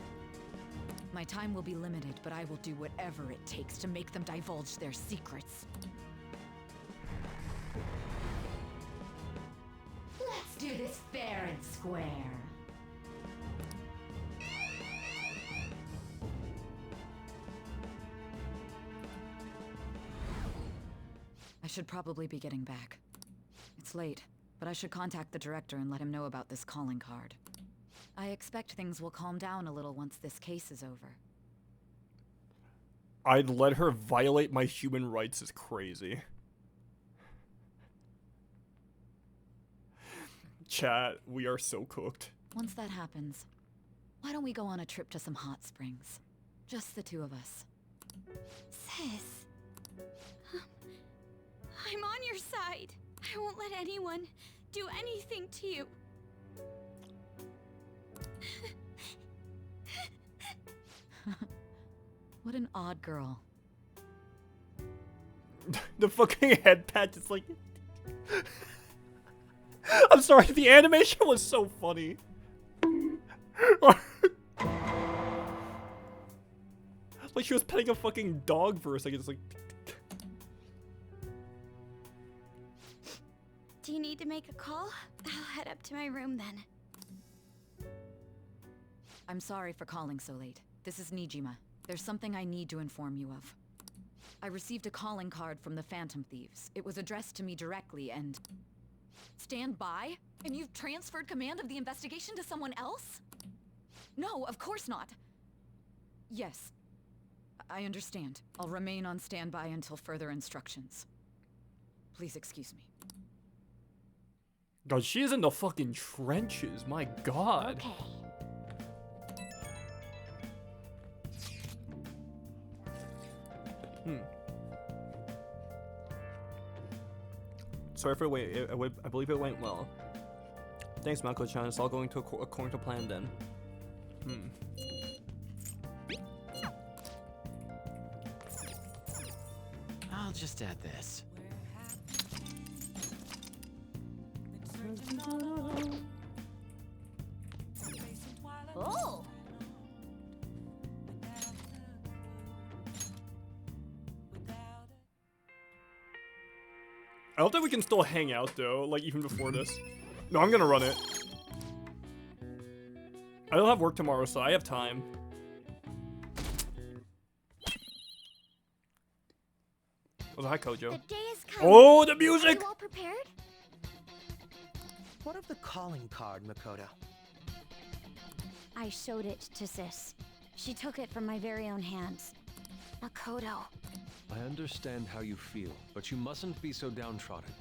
My time will be limited, but I will do whatever it takes to make them divulge their secrets. Let's do this fair and square. I should probably be getting back. It's late, but I should contact the director and let him know about this calling card. I expect things will calm down a little once this case is over. I'd let her violate my human rights is crazy. Chat, we are so cooked. Once that happens, why don't we go on a trip to some hot springs? Just the two of us. Sis. I'm on your side. I won't let anyone do anything to you. What an odd girl. The fucking head pat is like... I'm sorry, the animation was so funny. Like she was petting a fucking dog for a second. It's like... Do you need to make a call? I'll head up to my room then. I'm sorry for calling so late. This is Nijima. There's something I need to inform you of. I received a calling card from the Phantom Thieves. It was addressed to me directly and... Stand by? And you've transferred command of the investigation to someone else? No, of course not. Yes. I understand. I'll remain on standby until further instructions. Please excuse me. God, she is in the fucking trenches. My God. Okay. Sorry for the wait. I believe it went well. Thanks, Mako-chan. It's all going to according to plan then. I'll just add this. Oh! I don't think we can still hang out though, like even before this. No, I'm gonna run it. I don't have work tomorrow, so I have time. Oh, hi, Kojo. The day is coming. Oh, the music! Are you all prepared? What of the calling card, Makoto? I showed it to Sis. She took it from my very own hands. Makoto. I understand how you feel, but you mustn't be so downtrodden.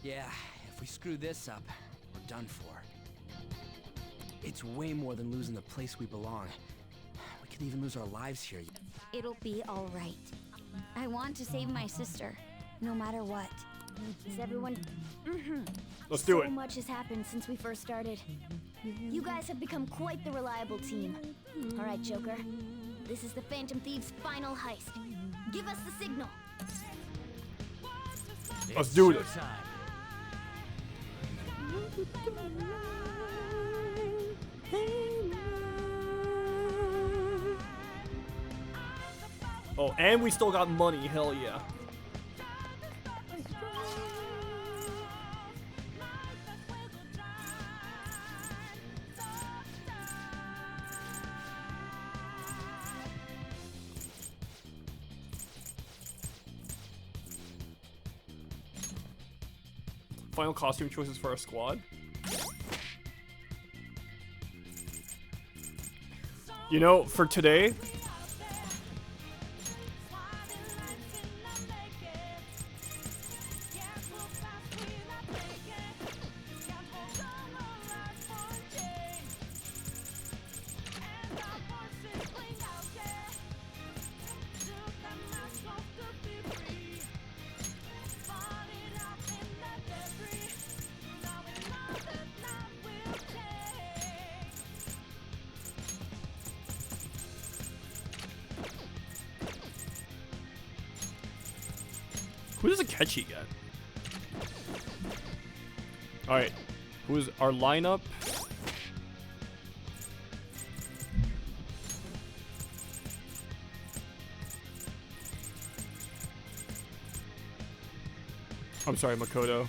Yeah, if we screw this up, we're done for. It's way more than losing the place we belong. We could could even lose our lives here. It'll be all right. I want to save my sister, no matter what. Is everyone? Let's do So it. much has happened since we first started. You guys have become quite the reliable team. All right, Joker. This is the Phantom Thieves' final heist. Give us the signal. Let's do this. Oh, and we still got money. Hell yeah. Final costume choices for our squad. You know, for today, who does Akechi get? Alright, who's our lineup? I'm sorry, Makoto.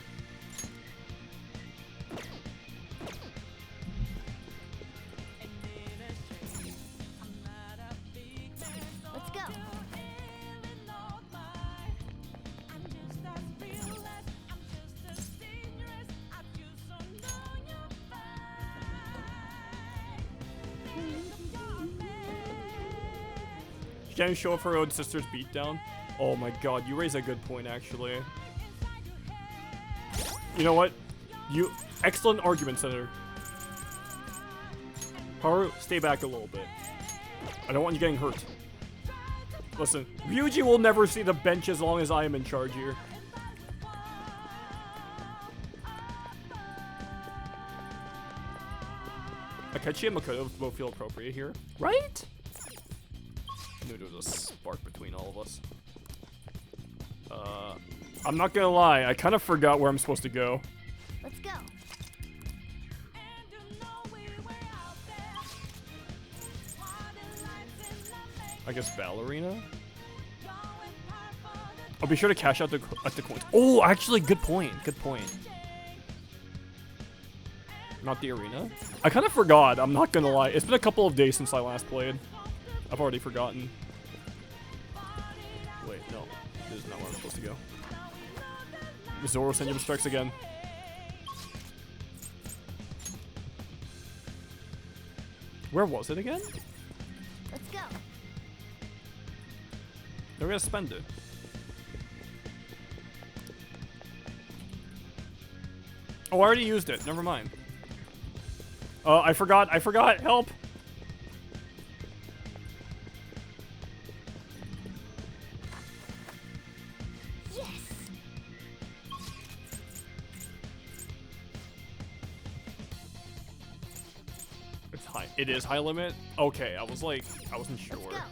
Let's go. She can't show off her own sister's beatdown. Oh my god, you raise a good point, actually. You know what? Excellent argument, Senator. Haru, stay back a little bit. I don't want you getting hurt. Listen, Ryuji will never see the bench as long as I am in charge here. Akechi and Makoto both feel appropriate here, right? I knew there was a spark between all of us. I'm not gonna lie, I kind of forgot where I'm supposed to go. Let's go. I guess ballerina? I'll be sure to cash out at the coins. Oh, actually, good point. Good point. Not the arena? I kind of forgot, I'm not gonna lie. It's been a couple of days since I last played. I've already forgotten. Wait, no. This is not where I'm supposed to go. Zoro Syndrome strikes again. Where was it again? Let's go. They're gonna spend it. Oh, I already used it. Never mind. I forgot. Help! Yes. It's high. It is high limit? Okay, I wasn't sure. Let's go.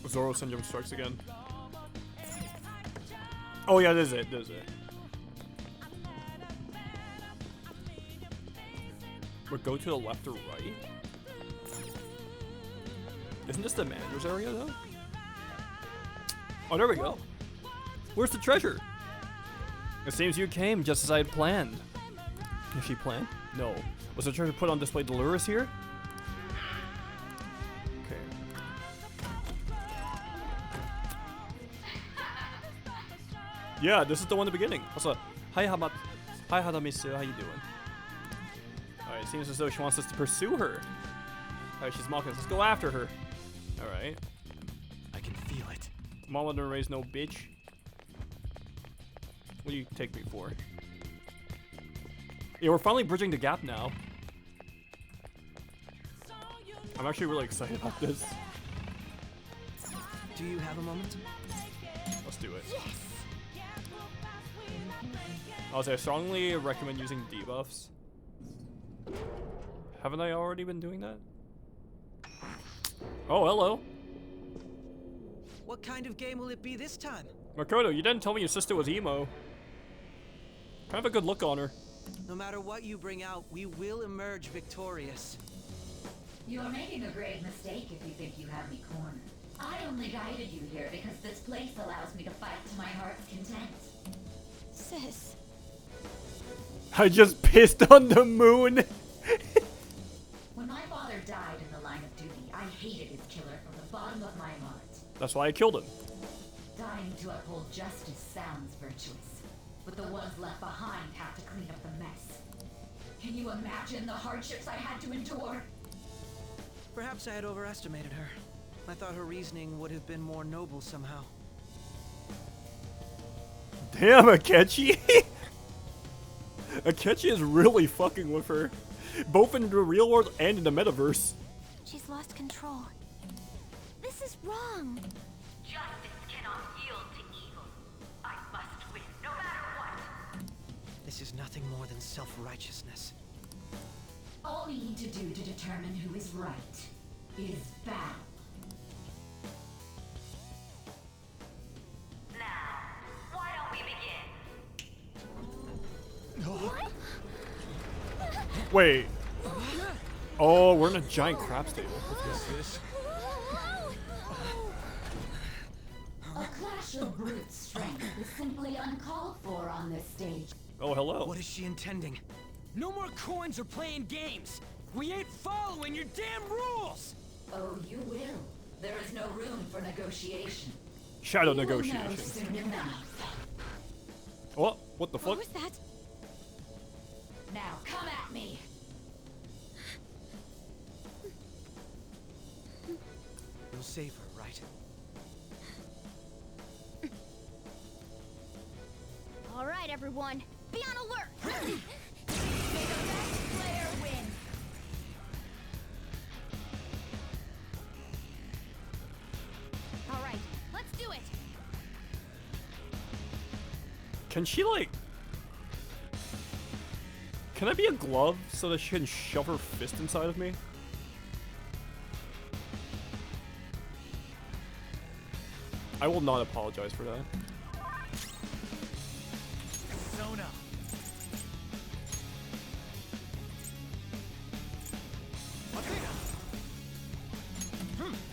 Zoro Syndrome strikes again. Oh yeah, this is it. But go to the left or right? Isn't this the manager's area though? Oh, there we go. Where's the treasure? It seems you came just as I had planned. If she planned? No. Was the treasure put on display to lure us here? Okay. Yeah, this is the one at the beginning. What's up? Hi, Hadamitsu. How you doing? Alright, seems as though she wants us to pursue her. Alright, she's mocking us. Let's go after her. Alright. I can feel it. Mama didn't raise no bitch. What do you take me for? Yeah, we're finally bridging the gap now. I'm actually really excited about this. Do you have a moment? Let's do it. I strongly recommend using debuffs. Haven't I already been doing that? Oh, hello. What kind of game will it be this time? Makoto, you didn't tell me your sister was emo. Kind of a good look on her. No matter what you bring out, we will emerge victorious. You're making a grave mistake if you think you have me cornered. I only guided you here because this place allows me to fight to my heart's content. Sis. I just pissed on the moon. When my father died in the line of duty, I hated his killer from the bottom of my heart. That's why I killed him. Dying to uphold justice sounds virtuous, but the ones left behind have to clean up the mess. Can you imagine the hardships I had to endure? Perhaps I had overestimated her. I thought her reasoning would have been more noble somehow. Damn, Akechi! Akechi is really fucking with her. Both in the real world and in the metaverse. She's lost control. This is wrong. Justice cannot yield to evil. I must win, no matter what. This is nothing more than self-righteousness. All we need to do to determine who is right is battle. Now, why don't we begin? Wait. Oh, we're in a giant crap stable. A clash of brute strength is simply uncalled for on this stage. Oh, hello. What is she intending? No more coins or playing games. We ain't following your damn rules. Oh, you will. There is no room for negotiation. Shadow You will know negotiation. soon enough. Oh, what the fuck? What was that? Now come at me. You'll save her, right? All right, everyone. Be on alert. May the best player win. All right, let's do it. Can she, like... Can I be a glove so that she can shove her fist inside of me? I will not apologize for that. Sona.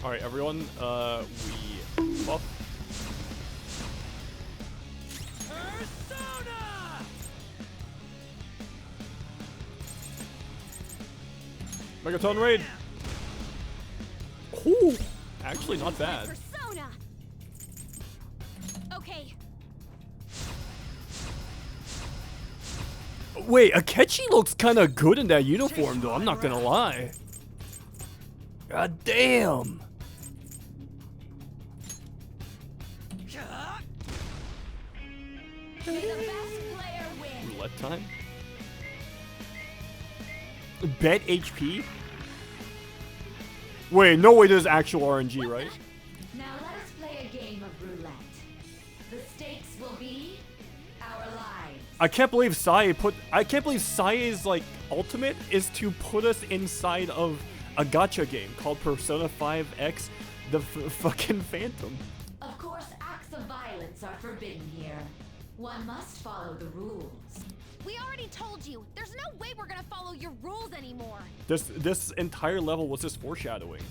Alright, everyone, we buff. Persona! Megaton raid! Ooh! Actually, not bad. Persona. Okay. Wait, Akechi looks kind of good in that uniform, though. I'm not gonna lie. God damn! May the best player win. Roulette time? Bet HP? Wait, no way there's actual RNG, right? Now let us play a game of roulette. The stakes will be our lives. I can't believe Sai's like ultimate is to put us inside of a gacha game called Persona 5X the fucking Phantom. Of course, acts of violence are forbidden here. One must follow the rules. We already told you. There's no way we're gonna follow your rules anymore. This entire level was just foreshadowing.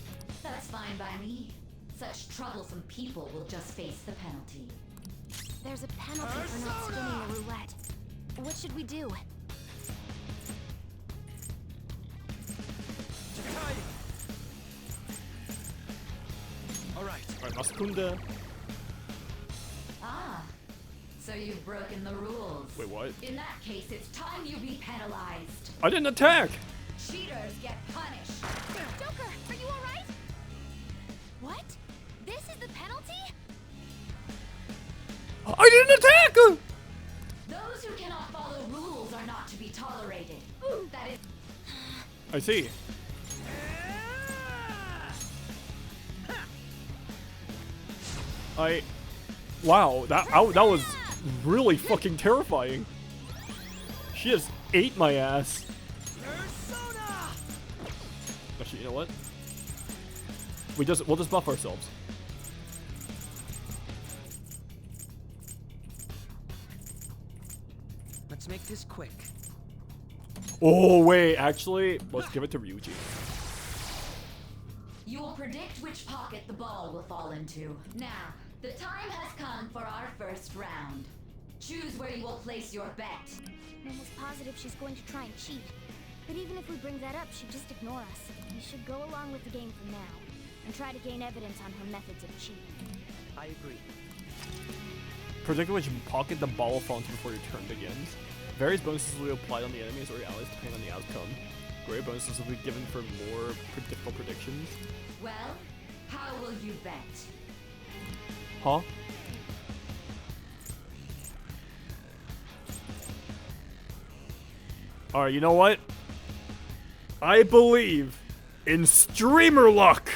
That's fine by me. Such troublesome people will just face the penalty. There's a penalty for not spinning a roulette. What should we do? Alright. Alright, Masakunda. Ah, so you've broken the rules. Wait, what? In that case, it's time you be penalized. I didn't attack! Cheaters get punished. Joker, are you alright? What? This is the penalty? I didn't attack! who cannot follow rules are not to be tolerated. That is. I see. Wow, that was really fucking terrifying. She just ate my ass. Actually, you know what? We'll just buff ourselves. Let's make this quick. Oh wait, actually, let's give it to Ryuji. You will predict which pocket the ball will fall into. Now, the time has come for our first round. Choose where you will place your bet. I'm almost positive she's going to try and cheat. But even if we bring that up, she'd just ignore us. We should go along with the game for now, and try to gain evidence on her methods of cheating. I agree. Predict which pocket the ball will fall into before your turn begins. Various bonuses will be applied on the enemies or your allies depending on the outcome. Greater bonuses will be given for more difficult predictions. Well, how will you bet? Huh? Alright, you know what? I believe in streamer luck!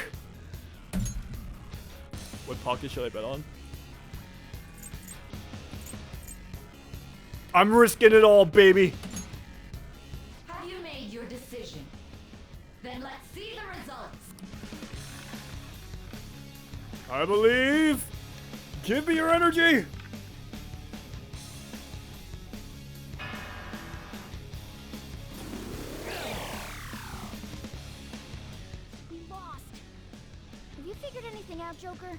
What pocket should I bet on? I'm risking it all, baby! Have you made your decision? Then let's see the results. I believe! Give me your energy! We lost. Have you figured anything out, Joker?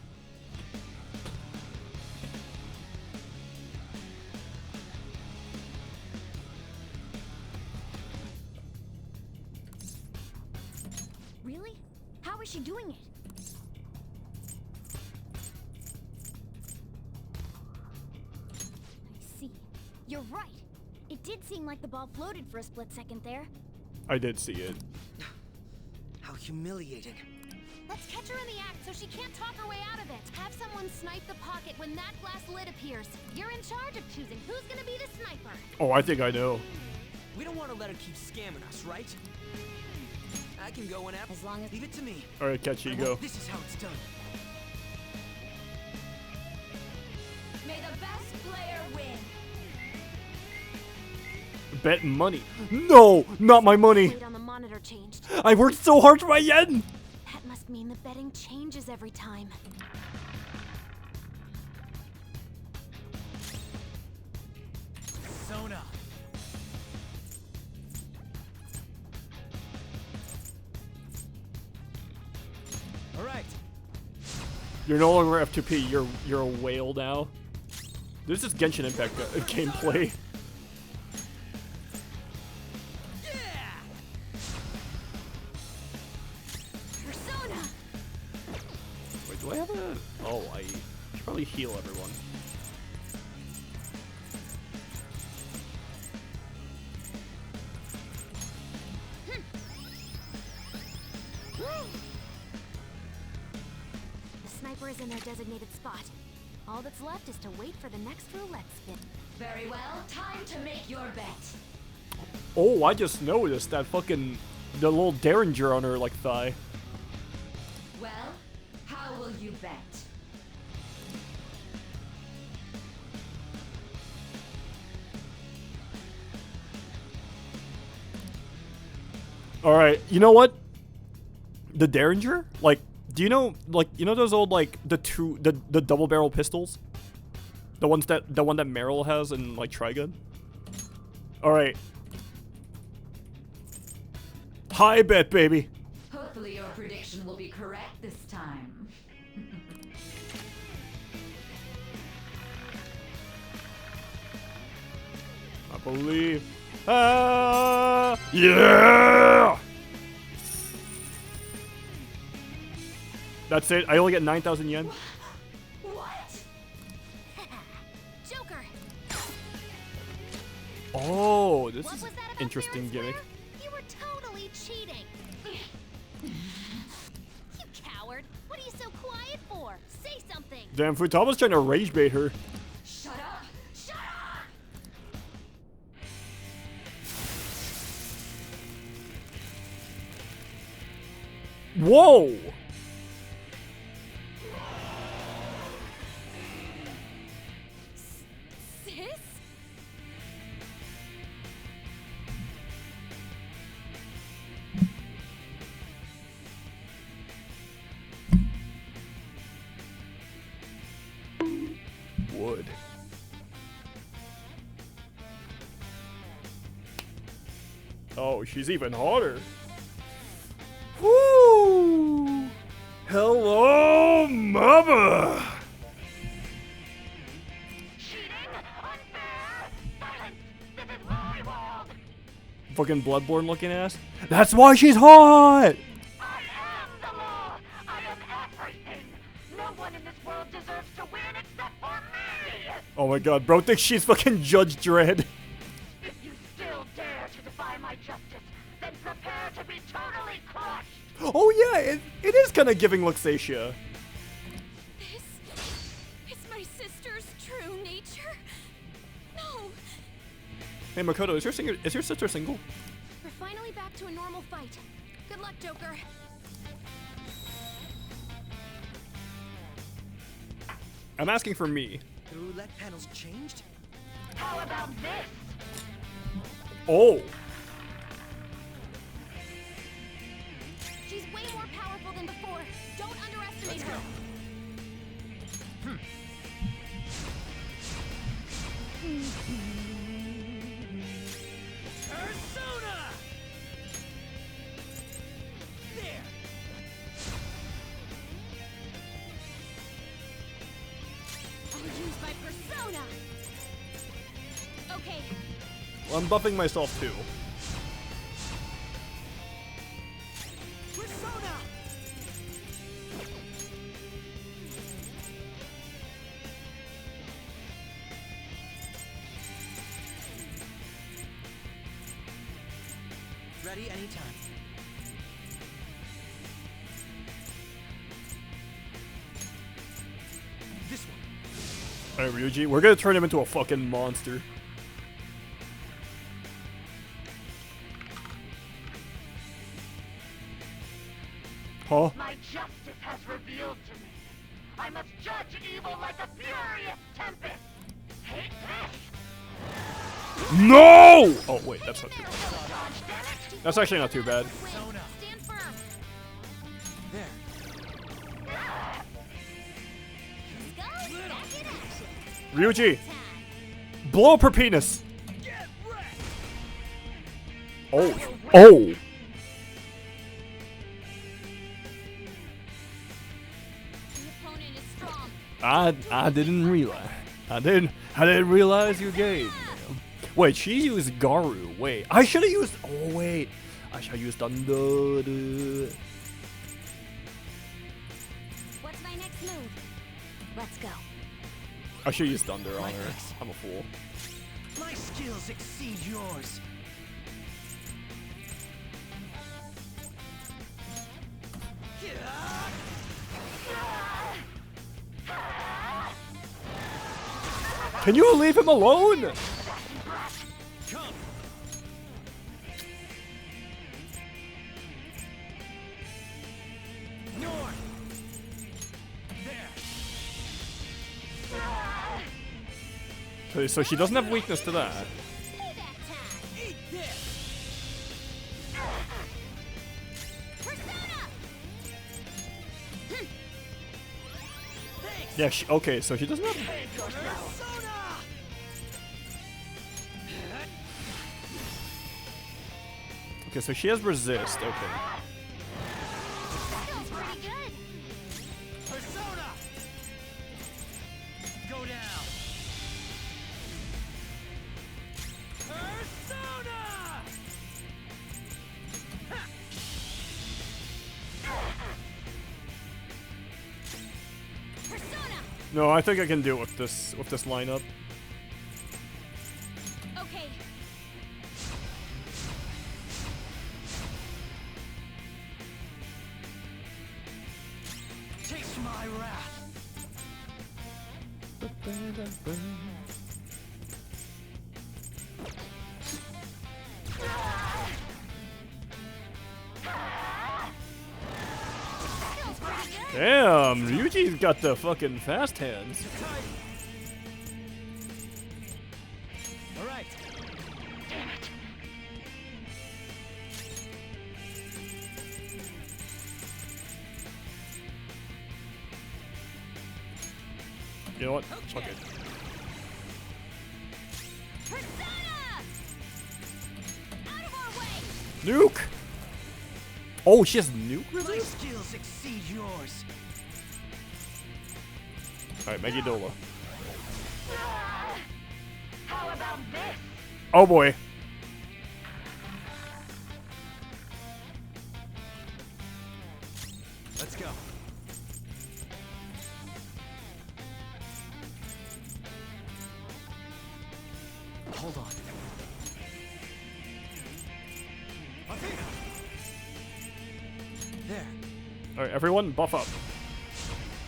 Really? How is she doing it? I see. You're right. It did seem like the ball floated for a split second there. I did see it. How humiliating. Let's catch her in the act so she can't talk her way out of it. Have someone snipe the pocket when that glass lid appears. You're in charge of choosing who's gonna be the sniper. Oh, I think I know. We don't want to let her keep scamming us, right? I can go whenever. As long as leave it to me. Alright, catch you, go. This is how it's done. May the best player win. Bet money. No, not my money. Weight on the monitor changed. I worked so hard for my yen. That must mean the betting changes every time. Sona. All right. You're no longer F2P. You're a whale now. This is Genshin Impact gameplay. Persona. Wait, do I have a? Oh, I should probably heal everyone. The sniper is in their designated spot. All that's left is to wait for the next roulette spin. Very well, time to make your bet. Oh, I just noticed that fucking the little derringer on her like thigh. Well, how will you bet? All right, you know what? The derringer, like, do you know, like, you know those old like the double barrel pistols, the one that Meryl has in like Trigun. All right. High bet, baby. Hopefully your prediction will be correct this time. I believe. Yeah. That's it. I only get 9,000 yen. What? Joker. Oh, this What is was that about interesting fair and gimmick. square? You were totally cheating. You coward. What are you so quiet for? Say something. Damn, Futama's trying to rage bait her. Shut up! Shut up! Whoa! Sis? Wood. Oh, she's even hotter. Woo! Hello, mama! Fucking Bloodborne looking ass. That's why she's hot! Oh my god, bro thinks she's fucking Judge Dredd. If you still dare to defy my justice, then prepare to be totally crushed! Oh yeah, it is kind of giving Luxatia. This is my sister's true nature? No. Hey Makoto, is your sister single? We're finally back to a normal fight. Good luck, Joker. I'm asking for me. The roulette panel's changed? How about this? Oh. She's way more powerful than before. Don't underestimate her. Persona! There! I'll use my persona! Okay, Well, I'm buffing myself too. Persona! Ready anytime. This one. Alright, Ryuji, we're gonna turn him into a fucking monster. Huh? My justice has revealed to me. I must judge evil like a furious tempest. Hate this? No! Oh wait, that's not too bad. That's actually not too bad. stand firm. There. Ryuji, blow up her penis. Oh, oh. I didn't realize. I didn't realize you gave. Wait, she used Garu. Wait, I should have used. Oh wait, I should have used Thunder. What's my next move? Let's go. I should use Thunder on her. I'm a fool. My skills exceed yours. Can you leave him alone? Come. North. There. Okay, so she doesn't have weakness to that. Eat this. Yeah, okay, so she doesn't have. Okay, so she has resist. Okay. Feels pretty good. Persona. Go down. Persona. Persona. No, I think I can do it with this lineup. Okay. Taste my wrath. Damn, Ryuji's got the fucking fast hands. All right. Damn it. You know what? Fuck it. Nuke! Oh, she has nuke My resist? skills exceed yours. Alright, Megidola. How about this? Oh boy. Let's go. Hold on. Athena! There. Alright, everyone, buff up.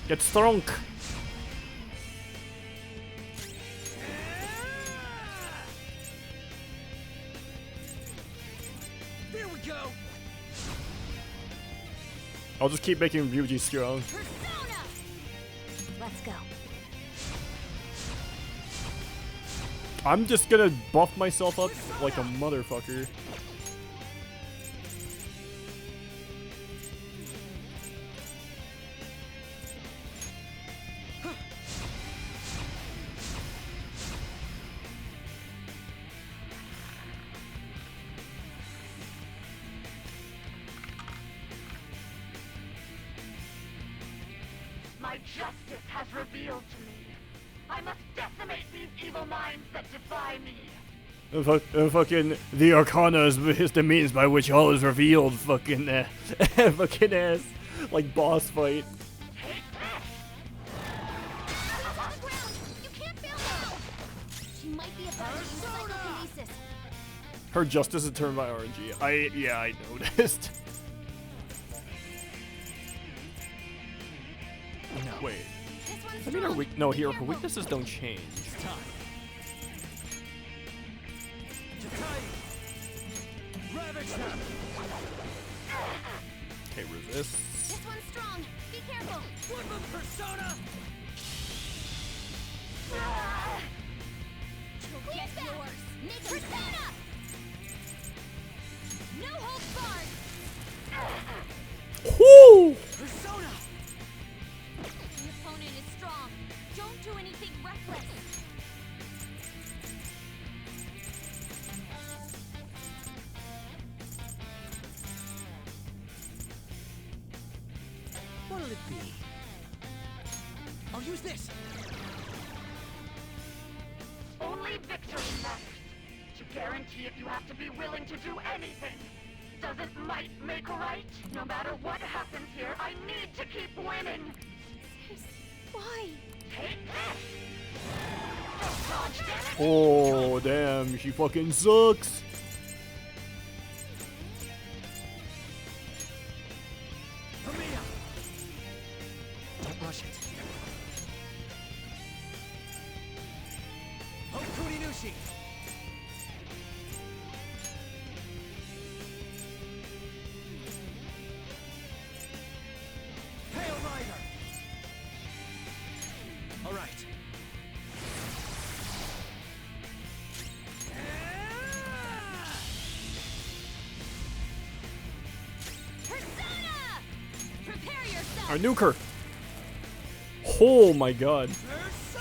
Get strong. There we go. I'll just keep making Ryuji strong. Let's go. I'm just gonna buff myself up like a motherfucker. My justice has revealed to me. I must decimate these evil minds that defy me. Fucking the Arcana is the means by which all is revealed. Fucking fucking ass, like boss fight. She might be about to use psychokinesis. Her justice is turned by RNG. I noticed. No. Wait. I mean, her weaknesses don't change. It's time. Ravage them. Okay, resist. This one's strong. Be careful. Woodland persona. You'll get yours. Make persona. No holds barred. Whoo! Persona. The opponent is strong. Don't do anything reckless. What'll it be? I'll use this. Only victory matters. To guarantee it, you have to be willing to do anything. Doesn't might make right? No matter what happens here, I need to keep winning. Why? Take this! Don't dodge, damn it! Oh damn, she fucking sucks. Hamida! Don't rush it. Okuninushi! Hail Rider! All right. Persona! Prepare yourself. I nuke her. Oh my god.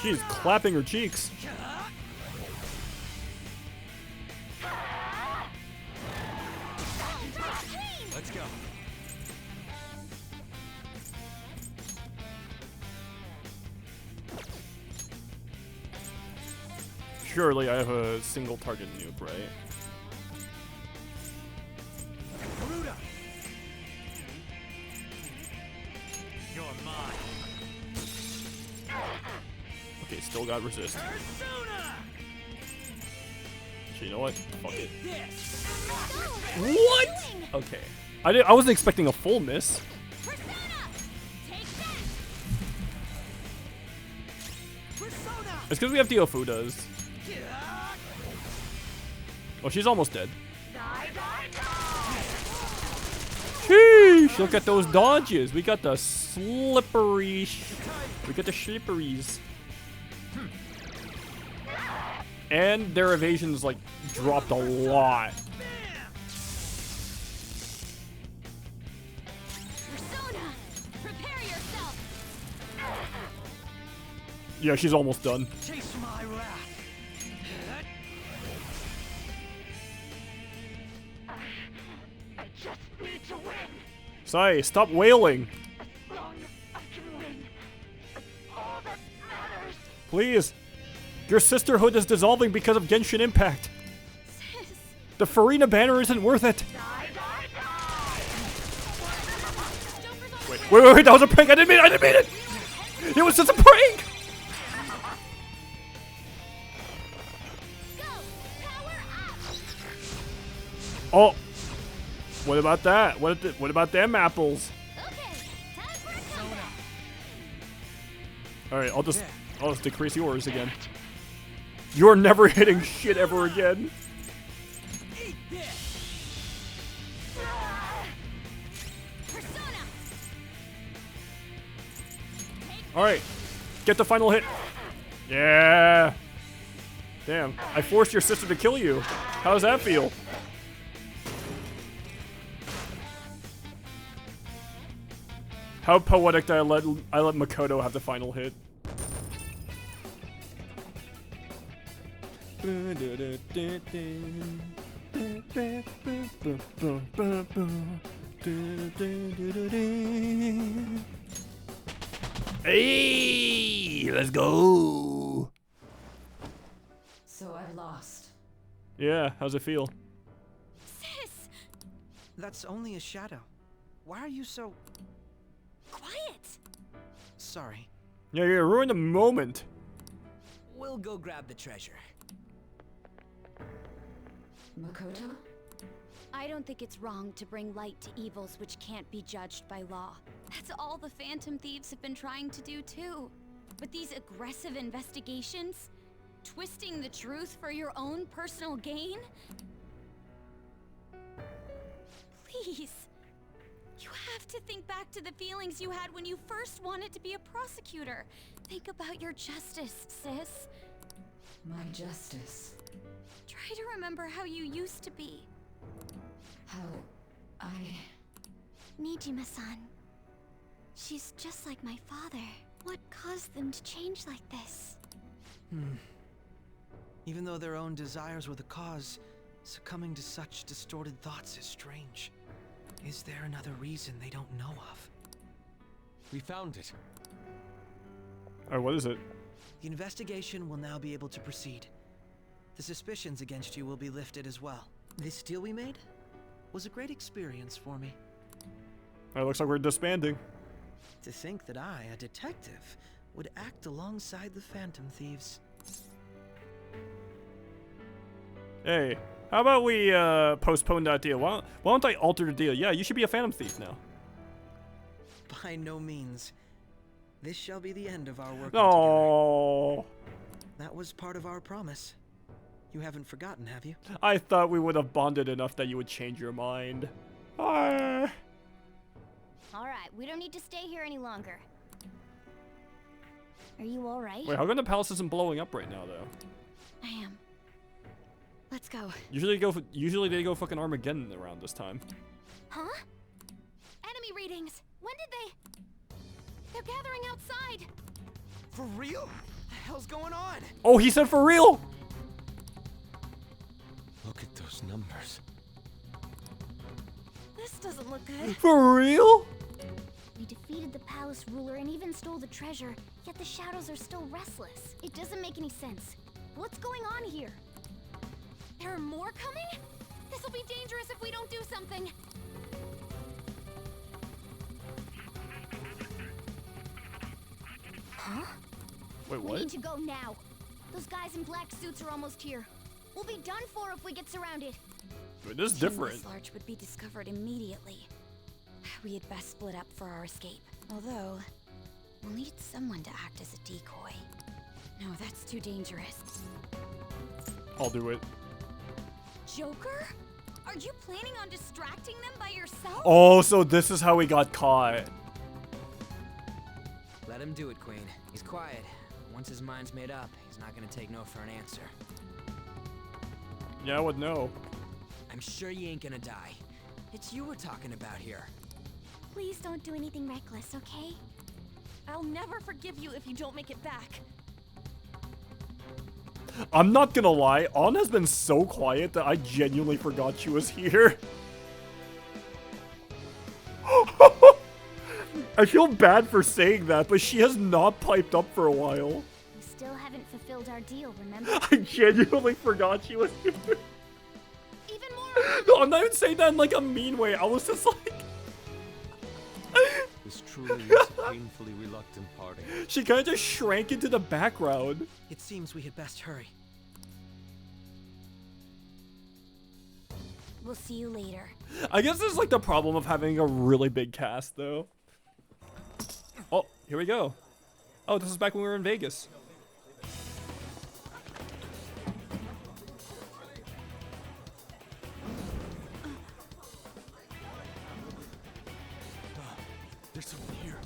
She's clapping her cheeks. Let's go. Surely I have a single target nuke, right? Garuda. You're mine. Okay, still got resist. Persona. Actually, you know what? Fuck it. This. What? Okay. I wasn't expecting a full miss. Persona! Take that! Persona. It's because we have Diofudas. Oh, she's almost dead. Die, die, die! Sheesh! Look at those dodges. We got the slippery. We got the slipperies. And their evasion's like dropped a lot. Persona, prepare yourself. Yeah, she's almost done. Chase my wrath. I just need to win. Sai, stop wailing. As long as I can win. That's all that matters. Please. Your sisterhood is dissolving because of Genshin Impact. The Farina banner isn't worth it. Wait, that was a prank. I didn't mean it. It was just a prank. Oh. What about that? What about them apples? All right, I'll just decrease yours again. You're never hitting shit ever again. Alright. Get the final hit. Yeah. Damn. I forced your sister to kill you. How does that feel? How poetic that I let Makoto have the final hit. Hey, let's go. So I've lost. Yeah, how's it feel? Sis! That's only a shadow. Why are you so... Quiet! Sorry. Yeah, you ruined the moment. We'll go grab the treasure. Makoto? I don't think it's wrong to bring light to evils which can't be judged by law. That's all the Phantom Thieves have been trying to do too. But these aggressive investigations? Twisting the truth for your own personal gain? Please. You have to think back to the feelings you had when you first wanted to be a prosecutor. Think about your justice, sis. My justice. Try to remember how you used to be. How I... Nijima-san. She's just like my father. What caused them to change like this? Even though their own desires were the cause, succumbing to such distorted thoughts is strange. Is there another reason they don't know of? We found it. Alright, what is it? The investigation will now be able to proceed. The suspicions against you will be lifted as well. This deal we made was a great experience for me. Alright, looks like we're disbanding. To think that I, a detective, would act alongside the Phantom Thieves. Hey, how about we postpone that deal? Why don't I alter the deal? Yeah, you should be a Phantom Thief now. By no means. This shall be the end of our work Oh. together. That was part of our promise. You haven't forgotten, have you? I thought we would have bonded enough that you would change your mind. Ah. Alright, we don't need to stay here any longer. Are you alright? Wait, how come the palace isn't blowing up right now, though? I am. Let's go. Usually they go fucking Armageddon around this time. Huh? Enemy readings. When did they... They're gathering outside. For real? What the hell's going on? Oh, he said for real! Look at those numbers. This doesn't look good. For real? We defeated the palace ruler and even stole the treasure, yet the shadows are still restless. It doesn't make any sense. What's going on here? There are more coming? This'll be dangerous if we don't do something. Huh? Wait, We what? need to go now. Those guys in black suits are almost here. We'll be done for if we get surrounded. Wait, this is different. This large would be discovered immediately. We had best split up for our escape. Although, we'll need someone to act as a decoy. No, that's too dangerous. I'll do it. Joker? Are you planning on distracting them by yourself? Oh, so this is how he got caught. Let him do it, Queen. He's quiet. Once his mind's made up, he's not gonna take no for an answer. Yeah, I would know. I'm sure you ain't gonna die. It's you we're talking about here. Please don't do anything reckless, okay? I'll never forgive you if you don't make it back. I'm not gonna lie, Ann has been so quiet that I genuinely forgot she was here. I feel bad for saying that, but she has not piped up for a while. We still haven't fulfilled our deal, remember? I genuinely forgot she was here. Even more. No, I'm not even saying that in like a mean way. I was just like... This truly is a painfully reluctant parting. She kind of just shrank into the background. It seems we had best hurry. We'll see you later. I guess this is like the problem of having a really big cast, though. Oh, here we go. Oh, this is back when we were in Vegas. There's someone here.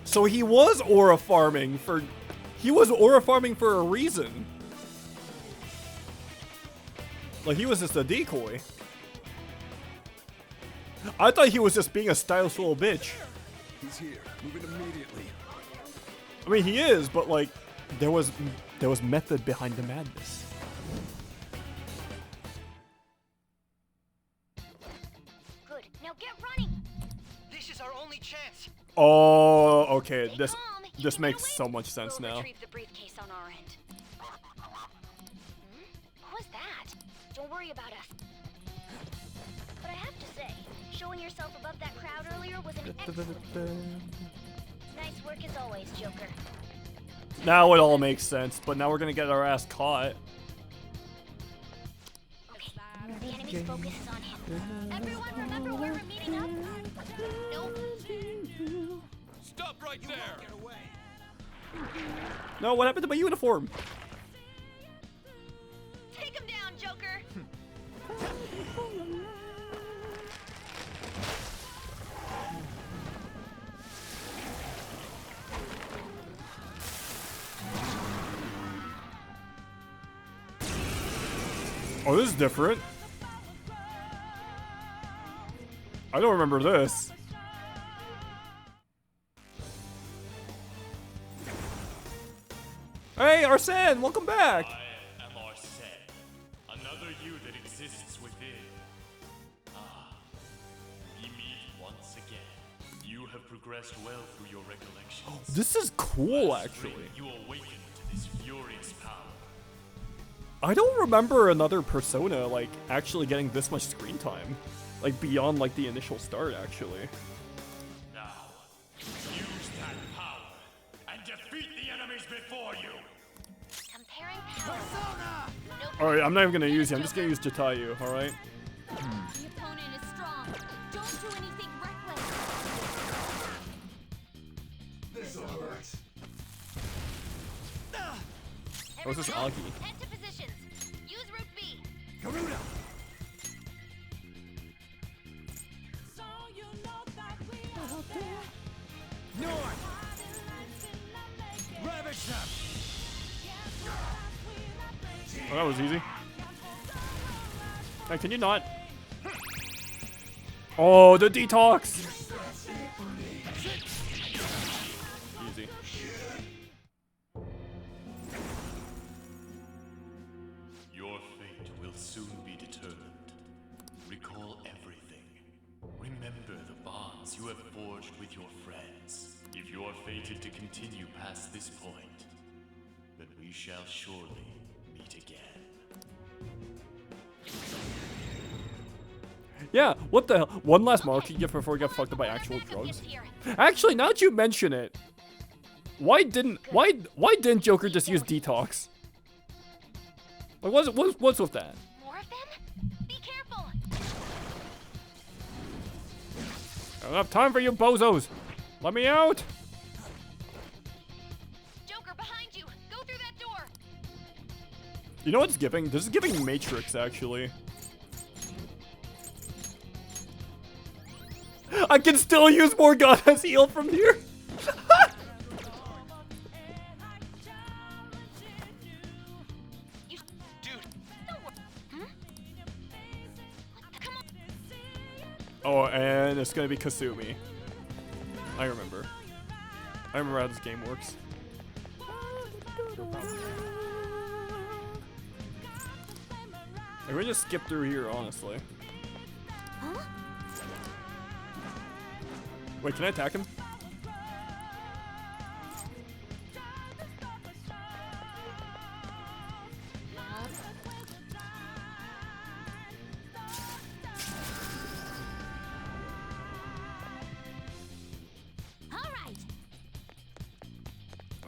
So he was aura farming for... He was aura farming for a reason. Like, he was just a decoy. I thought he was just being a stylish little bitch. He's here. Move it immediately. I mean, he is, but like, there was method behind the madness. Good. Now get running. This is our only chance. Oh, okay. This makes so much sense now. Retrieve the briefcase on our end. What was that? Don't worry about us. But I have to say, showing yourself above that crowd earlier was an excellent. Nice work as always, Joker. Now it all makes sense, but now we're gonna get our ass caught. Okay, the enemy's focus is on him. Everyone remember where we're meeting up? Nope. Stop right there! No, what happened to my uniform? Take him down, Joker. Oh, this is different. I don't remember this. Hey, Arsene, welcome back. I am Arsene, another you that exists within. Ah, we meet once again. You have progressed well through your recollections. This is cool, actually. You awaken to this furious power. I don't remember another Persona, like, actually getting this much screen time. Like, beyond, like, the initial start, actually. Now, use that power and defeat the enemies before you. Comparing power. Alright, I'm not even gonna use you. I'm just gonna use Jatayu, alright? The opponent is strong. Don't do anything reckless. This'll hurt. Oh, is this Agi? Head to positions. Use route B. Garuda! North! Ravage them! Oh, that was easy. Hey, can you not? Oh, the detox! Easy. Your fate will soon be determined. Recall everything. Remember the bonds you have forged with your friends. If you're fated to continue past this point, then we shall surely meet again. Yeah, what the hell? One last mark you get before we get fucked up by actual drugs. Actually, now that you mention it, why didn't Joker just use detox? Like, what's with that? More of them? Be careful. I don't have time for you bozos. Let me out. Joker, behind you. Go through that door. You know what's giving? This is giving Matrix, actually. I can still use Morgana's heal from here. Oh, and it's gonna be Kasumi. I remember. I remember how this game works. I'm gonna just skip through here, honestly. Huh? Wait, can I attack him?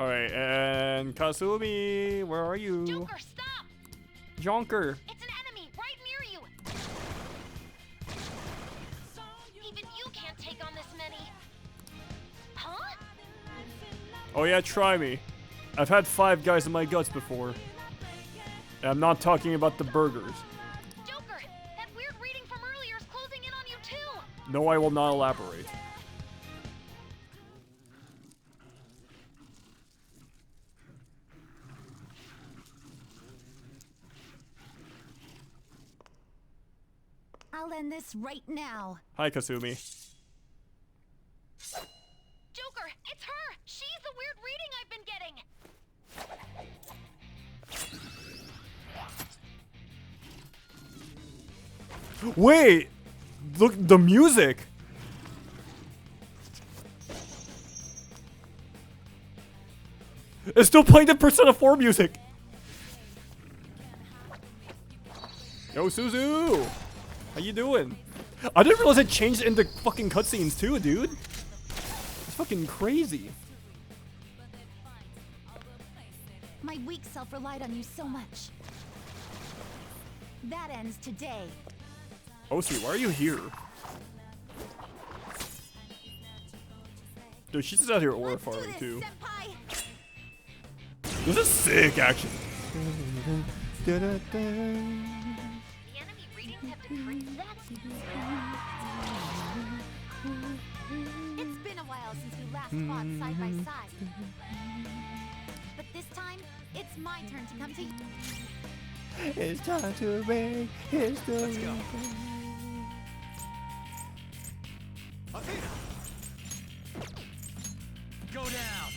Alright, and Kasumi, where are you? Joker, stop! Jonker. It's an enemy right near you. Even you can't take on this many. Huh? Oh yeah, try me. I've had 5 guys in my guts before. And I'm not talking about the burgers. Joker, that weird reading from earlier is closing in on you too. No, I will not elaborate. I'll end this right now. Hi, Kasumi. Joker, it's her! She's the weird reading I've been getting! Wait! Look, the music! It's still playing the Persona 4 music! Yo, Suzu! How you doing? I didn't realize it changed in the fucking cutscenes too, dude. It's fucking crazy. My weak self relied on you so much. That ends today. Osu, why are you here? Dude, she's just out here aura farming too. This is sick, actually. The enemy readings have decreased. It's been a while since we last fought side by side. But this time, it's my turn to come to you. It's time to make history. Let's go. Athena! Go down!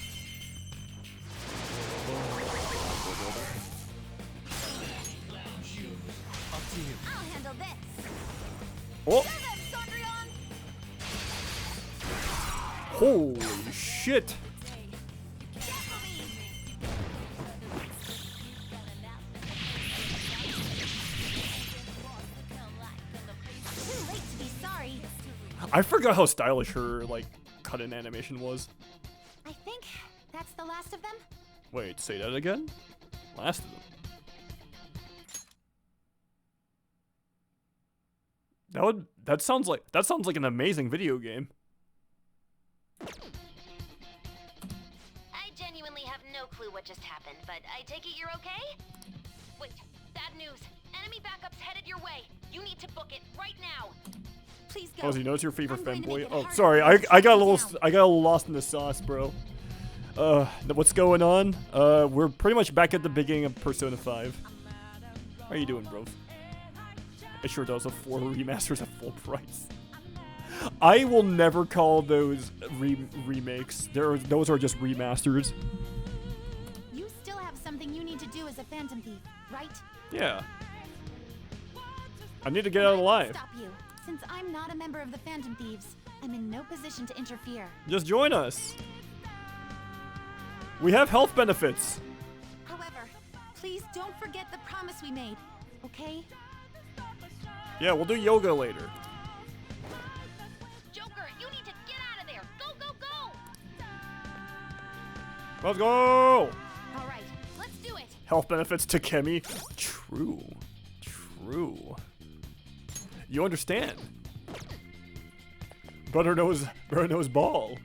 Up to you. I'll handle this. Oh! Serve him, Sondrion! Holy shit! Too late to be sorry. I forgot how stylish her, like, cut-in animation was. I think that's the last of them. Wait, say that again? Last of them. That sounds like an amazing video game. I genuinely have no clue what just happened, but I take it you're okay? Wait, bad news. Enemy backup's headed your way. You need to book it right now. Please go. Ozzy, know it's your favorite I'm going to make fanboy. it Oh, harder sorry, for you to I got a track me little down. I got a little lost in the sauce, bro. What's going on? We're pretty much back at the beginning of Persona 5. How you doing, bro? It sure does have 4 remasters at full price. I will never call those remakes. Those are just remasters. You still have something you need to do as a Phantom Thief, right? Yeah. I need to get out I won't alive. Stop you. Since I'm not a member of the Phantom Thieves, I'm in no position to interfere. Just join us. We have health benefits. However, please don't forget the promise we made, okay? Yeah, we'll do yoga later. Joker, you need to get out of there. Go, go, go! Let's go! All right, let's do it. Health benefits to Kemi. True. True. You understand. Brother knows ball.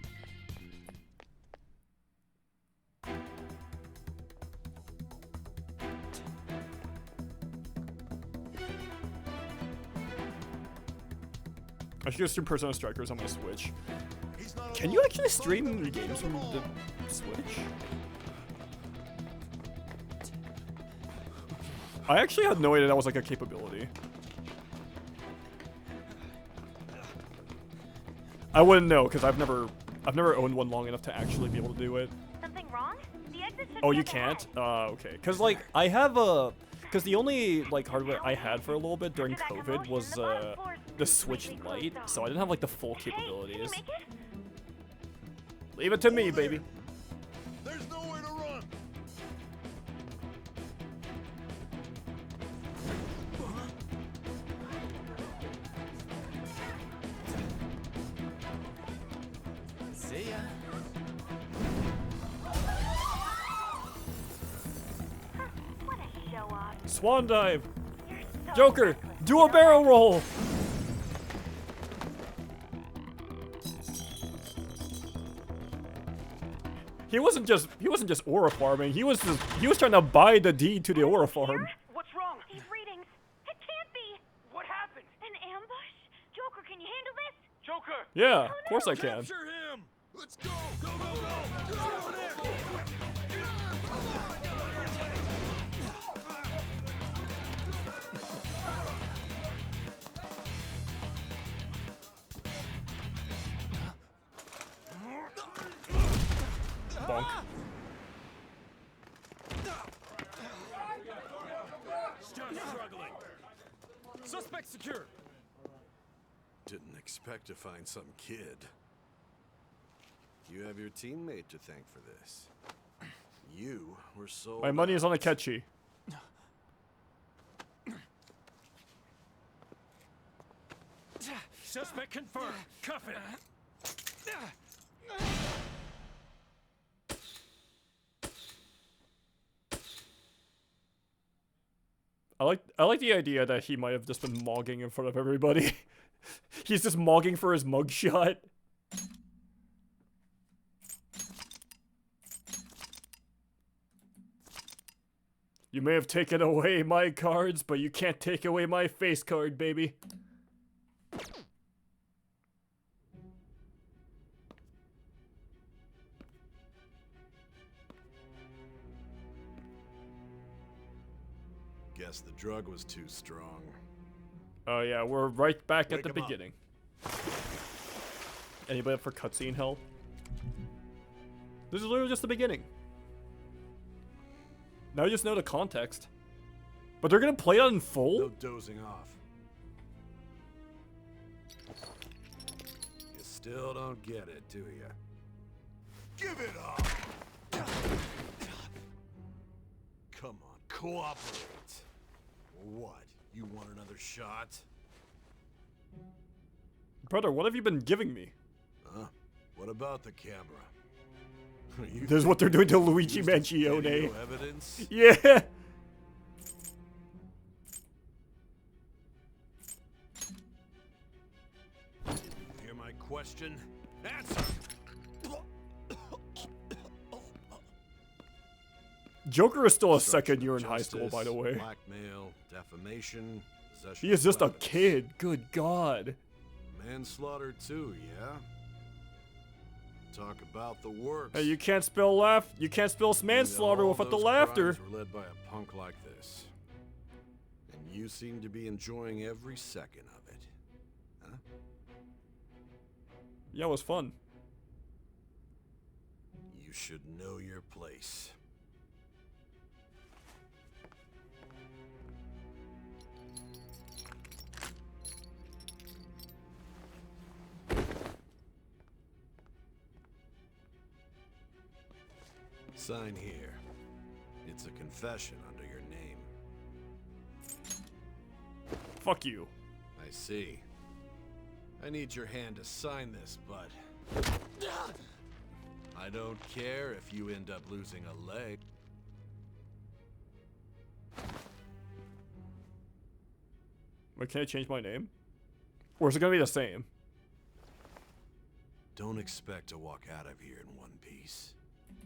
I should go stream Persona Strikers on my Switch. Can you actually stream games from the Switch? I actually had no idea that was like a capability. I wouldn't know because I've never owned one long enough to actually be able to do it. Something wrong? The exit should Oh, be you up ahead. can't? Okay. Cause like I have a, cause the only like hardware I had for a little bit during COVID was the Switch Lite, so I didn't have like the full capabilities. Leave it to me, baby. There's nowhere to run. See ya. What a show off. Swan dive. So Joker, do a barrel roll. He wasn't just aura farming. He was trying to buy the deed to the aura farm. What's wrong? These readings. It can't be. What happened? An ambush? Joker, can you handle this? Joker! Yeah, of course I can. Capture him. Let's go. Go, go, go. Get over there. Bonk. Stop struggling. Suspect secure. Didn't expect to find some kid. You have your teammate to thank for this. You were sold. My money is on Akechi. Suspect confirmed. Cuff it. I like the idea that he might have just been mogging in front of everybody. He's just mogging for his mugshot. You may have taken away my cards, but you can't take away my face card, baby. Guess the drug was too strong. Oh yeah, we're right back at Wake the 'em up. beginning. Anybody up for cutscene hell? This is literally just the beginning. Now you just know the context. But they're gonna play it in full? No dozing off. You still don't get it, do you? Give it up! Come on, cooperate. What? You want another shot? Brother, what have you been giving me? Huh? What about the camera? You This is what they're doing to Luigi used Mangione. video evidence? Yeah! Hear my question? Answer! Joker is still a Obstruction second year of in high school, by the justice, way. Blackmail, defamation, possession He is of just a weapons. kid. Good God. Manslaughter too, yeah? Talk about the works. Hey, you can't spell laugh. You can't spell manslaughter All without the those laughter. crimes were led by a punk like this. And you seem to be enjoying every second of it. Huh? Yeah, it was fun. You should know your place. Sign here. It's a confession under your name. Fuck you. I see. I need your hand to sign this, bud. I don't care if you end up losing a leg. Wait, can I change my name? Or is it gonna be the same? Don't expect to walk out of here in one piece.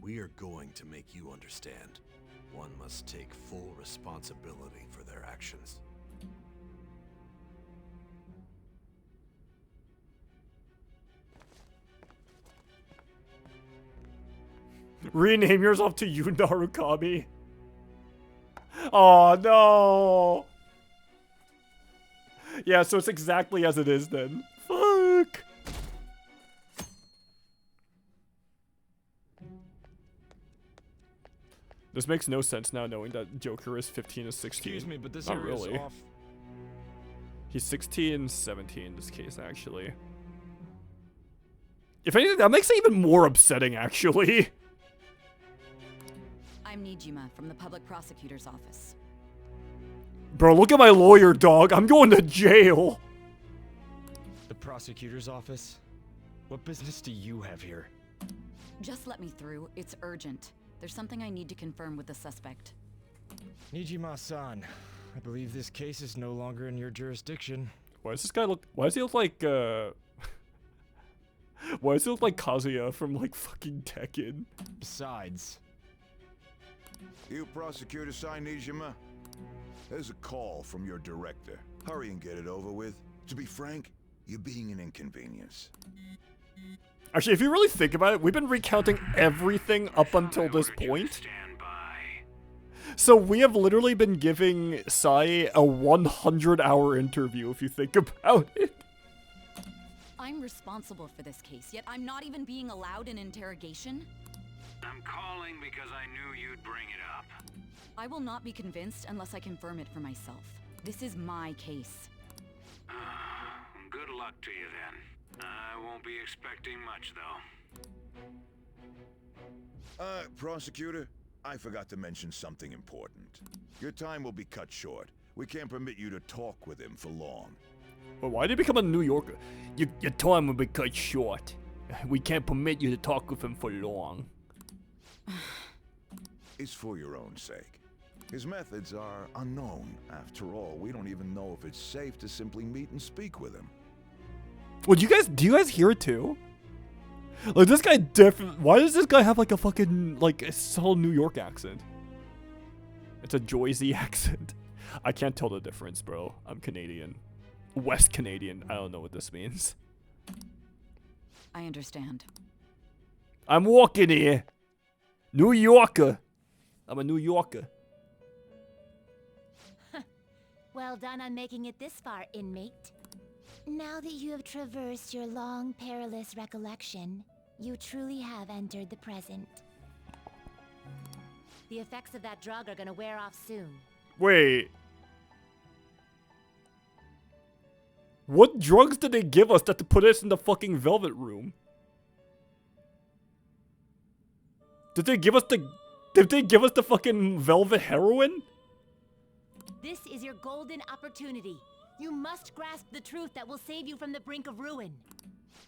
We are going to make you understand. One must take full responsibility for their actions. Rename yourself to Yu Narukami. Oh no. Yeah, so it's exactly as it is then. Fuck. This makes no sense now, knowing that Joker is 15 and 16. Excuse me, but this Not area really. is off. He's 16 and 17 in this case, actually. If anything, that makes it even more upsetting, actually. I'm Nijima from the public prosecutor's office. Bro, look at my lawyer, dog. I'm going to jail. The prosecutor's office? What business do you have here? Just let me through. It's urgent. There's something I need to confirm with the suspect. Nijima-san, I believe this case is no longer in your jurisdiction. Why does this guy look... Why does he look like, Why does he look like Kazuya from, like, fucking Tekken? Besides... You prosecutor, Sai Nijima? There's a call from your director. Hurry and get it over with. To be frank, you're being an inconvenience. Actually, if you really think about it, we've been recounting everything up until this point. So we have literally been giving Sai a 100-hour interview, if you think about it. I'm responsible for this case, yet I'm not even being allowed an interrogation? I'm calling because I knew you'd bring it up. I will not be convinced unless I confirm it for myself. This is my case. Good luck to you then. I won't be expecting much, though. Prosecutor, I forgot to mention something important. Your time will be cut short. We can't permit you to talk with him for long. Well, why did he become a New Yorker? Your time will be cut short. We can't permit you to talk with him for long. It's for your own sake. His methods are unknown. After all, we don't even know if it's safe to simply meet and speak with him. Well, do you guys hear it too? Like, this guy why does this guy have like a fucking, like, a subtle New York accent? It's a Joyzy accent. I can't tell the difference, bro. I'm Canadian. West Canadian. I don't know what this means. I understand. I'm walking here. New Yorker. I'm a New Yorker. Well done on making it this far, inmate. Now that you have traversed your long, perilous recollection, you truly have entered the present. The effects of that drug are gonna wear off soon. Wait. What drugs did they give us that put us in the fucking velvet room? Did they give us the fucking velvet heroin? This is your golden opportunity. You must grasp the truth that will save you from the brink of ruin.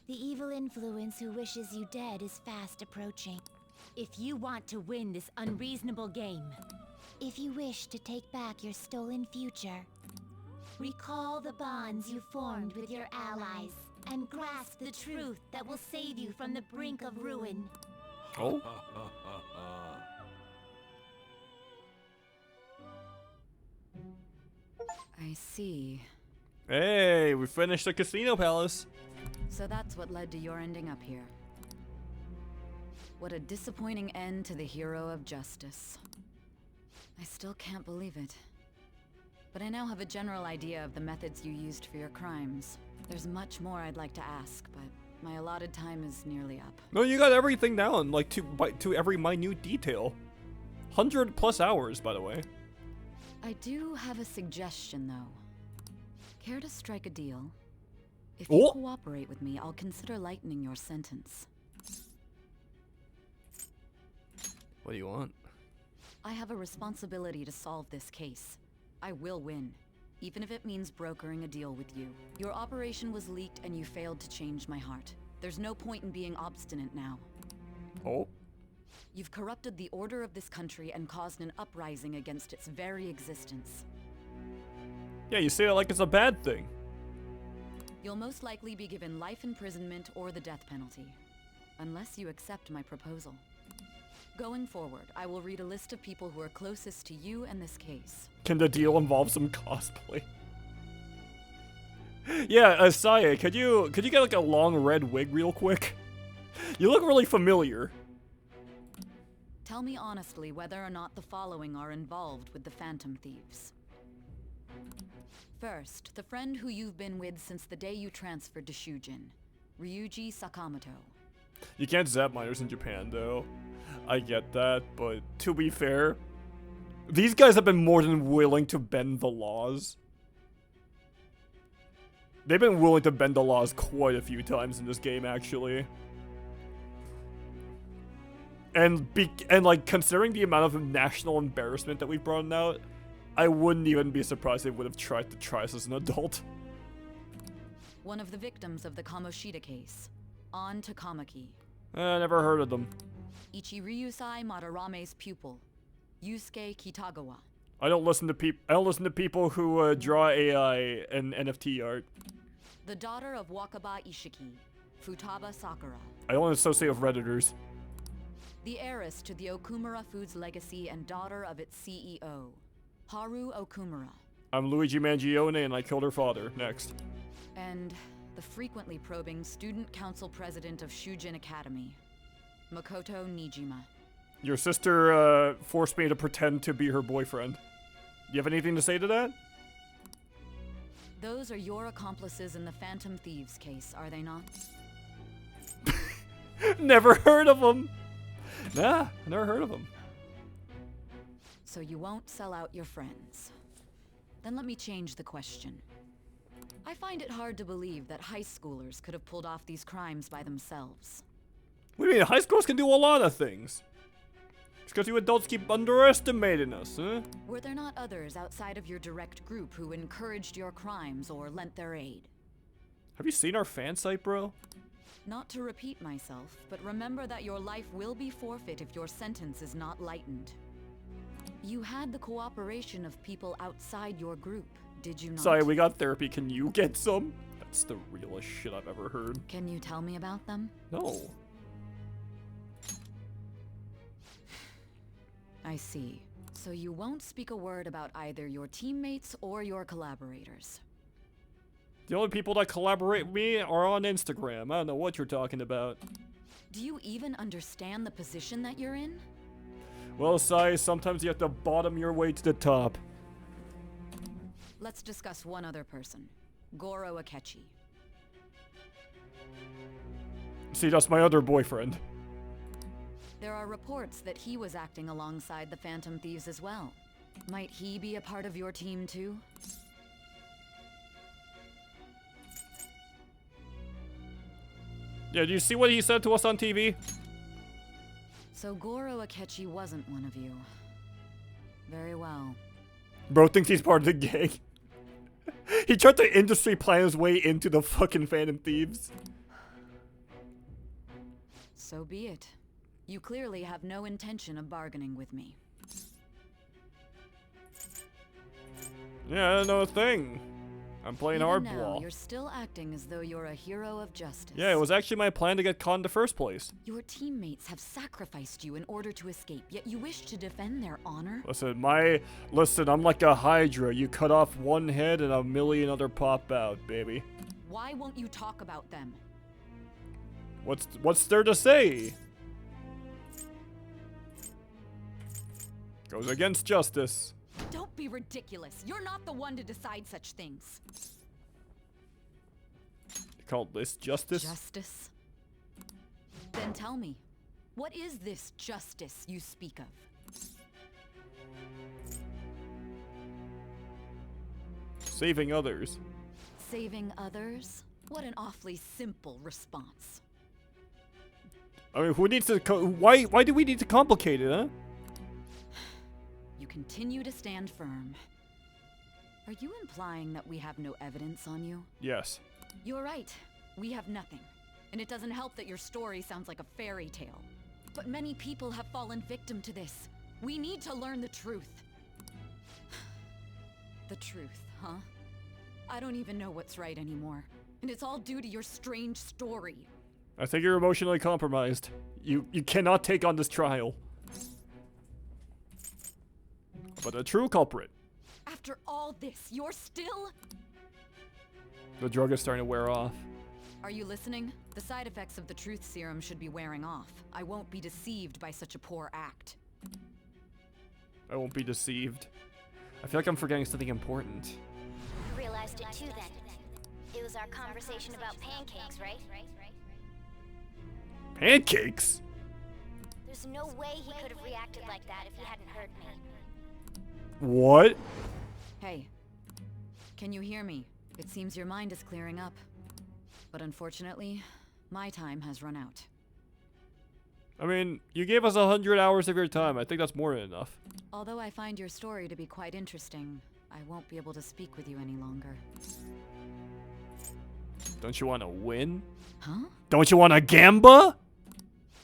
The evil influence who wishes you dead is fast approaching. If you want to win this unreasonable game, if you wish to take back your stolen future, recall the bonds you formed with your allies and grasp the truth that will save you from the brink of ruin. Oh? I see. Hey, we finished the Casino Palace. So that's what led to your ending up here. What a disappointing end to the hero of justice. I still can't believe it. But I now have a general idea of the methods you used for your crimes. There's much more I'd like to ask, but my allotted time is nearly up. No, you got everything down, like to every minute detail. 100+ hours, by the way. I do have a suggestion, though. Care to strike a deal? If Oh. you cooperate with me, I'll consider lightening your sentence. What do you want? I have a responsibility to solve this case. I will win, even if it means brokering a deal with you. Your operation was leaked and you failed to change my heart. There's no point in being obstinate now. Oh? You've corrupted the order of this country and caused an uprising against its very existence. Yeah, you say it like it's a bad thing. You'll most likely be given life imprisonment or the death penalty, unless you accept my proposal. Going forward, I will read a list of people who are closest to you in this case. Can the deal involve some cosplay? Yeah, Saya, could you get like a long red wig real quick? You look really familiar. Tell me honestly whether or not the following are involved with the Phantom Thieves. First, the friend who you've been with since the day you transferred to Shujin, Ryuji Sakamoto. You can't zap minors in Japan, though. I get that, but to be fair, these guys have been more than willing to bend the laws. They've been willing to bend the laws quite a few times in this game, actually. And like, considering the amount of national embarrassment that we've brought out, I wouldn't even be surprised they would have tried to try us as an adult. One of the victims of the Kamoshida case, An Takamaki. Never heard of them. Ichiryusai Madarame's pupil, Yusuke Kitagawa. I don't listen to people who draw AI and NFT art. The daughter of Wakaba Ishiki, Futaba Sakura. I don't associate with Redditors. The heiress to the Okumura Foods legacy and daughter of its CEO, Haru Okumura. I'm Luigi Mangione and I killed her father. Next. And the frequently probing student council president of Shujin Academy, Makoto Nijima. Your sister forced me to pretend to be her boyfriend. You have anything to say to that? Those are your accomplices in the Phantom Thieves case, are they not? Never heard of them. Nah, never heard of them. So you won't sell out your friends. Then let me change the question. I find it hard to believe that high schoolers could have pulled off these crimes by themselves. What do you mean? High schoolers can do a lot of things. It's because you adults keep underestimating us, huh? Were there not others outside of your direct group who encouraged your crimes or lent their aid? Have you seen our fan site, bro? Not to repeat myself, but remember that your life will be forfeit if your sentence is not lightened. You had the cooperation of people outside your group, did you not? Sorry, we got therapy. Can you get some? That's the realest shit I've ever heard. Can you tell me about them? No. I see. So you won't speak a word about either your teammates or your collaborators. The only people that collaborate with me are on Instagram. I don't know what you're talking about. Do you even understand the position that you're in? Well, Sai, sometimes you have to bottom your way to the top. Let's discuss one other person. Goro Akechi. See, that's my other boyfriend. There are reports that he was acting alongside the Phantom Thieves as well. Might he be a part of your team too? Yeah, do you see what he said to us on TV? So Goro Akechi wasn't one of you. Very well. Bro thinks he's part of the gang. He tried to industry plan his way into the fucking Phantom Thieves. So be it. You clearly have no intention of bargaining with me. Yeah, I don't know a thing. I'm playing Even now, hardball. You're still acting as though you're a hero of justice. Yeah, it was actually my plan to get caught in the first place. Your teammates have sacrificed you in order to escape, yet you wish to defend their honor? Listen, I'm like a Hydra. You cut off one head and a million other pop out, baby. Why won't you talk about them? What's there to say? Goes against justice. Don't be ridiculous. You're not the one to decide such things. You call this justice? Justice? Then tell me, what is this justice you speak of? Saving others. Saving others? What an awfully simple response. I mean, who needs to? Why do we need to complicate it, huh? You continue to stand firm. Are you implying that we have no evidence on you? Yes. You're right. We have nothing. And it doesn't help that your story sounds like a fairy tale. But many people have fallen victim to this. We need to learn the truth. The truth, huh? I don't even know what's right anymore. And it's all due to your strange story. I think you're emotionally compromised. You cannot take on this trial. But the true culprit. After all this, you're still... The drug is starting to wear off. Are you listening? The side effects of the truth serum should be wearing off. I won't be deceived by such a poor act. I won't be deceived. I feel like I'm forgetting something important. I realized it too then. It was our conversation about pancakes, right? Pancakes? There's no way he could have reacted like that if he hadn't heard me. What? Hey, can you hear me? It seems your mind is clearing up. But unfortunately, my time has run out. I mean, you gave us 100 hours of your time. I think that's more than enough. Although I find your story to be quite interesting, I won't be able to speak with you any longer. Don't you want to win? Huh? Don't you want to gamba?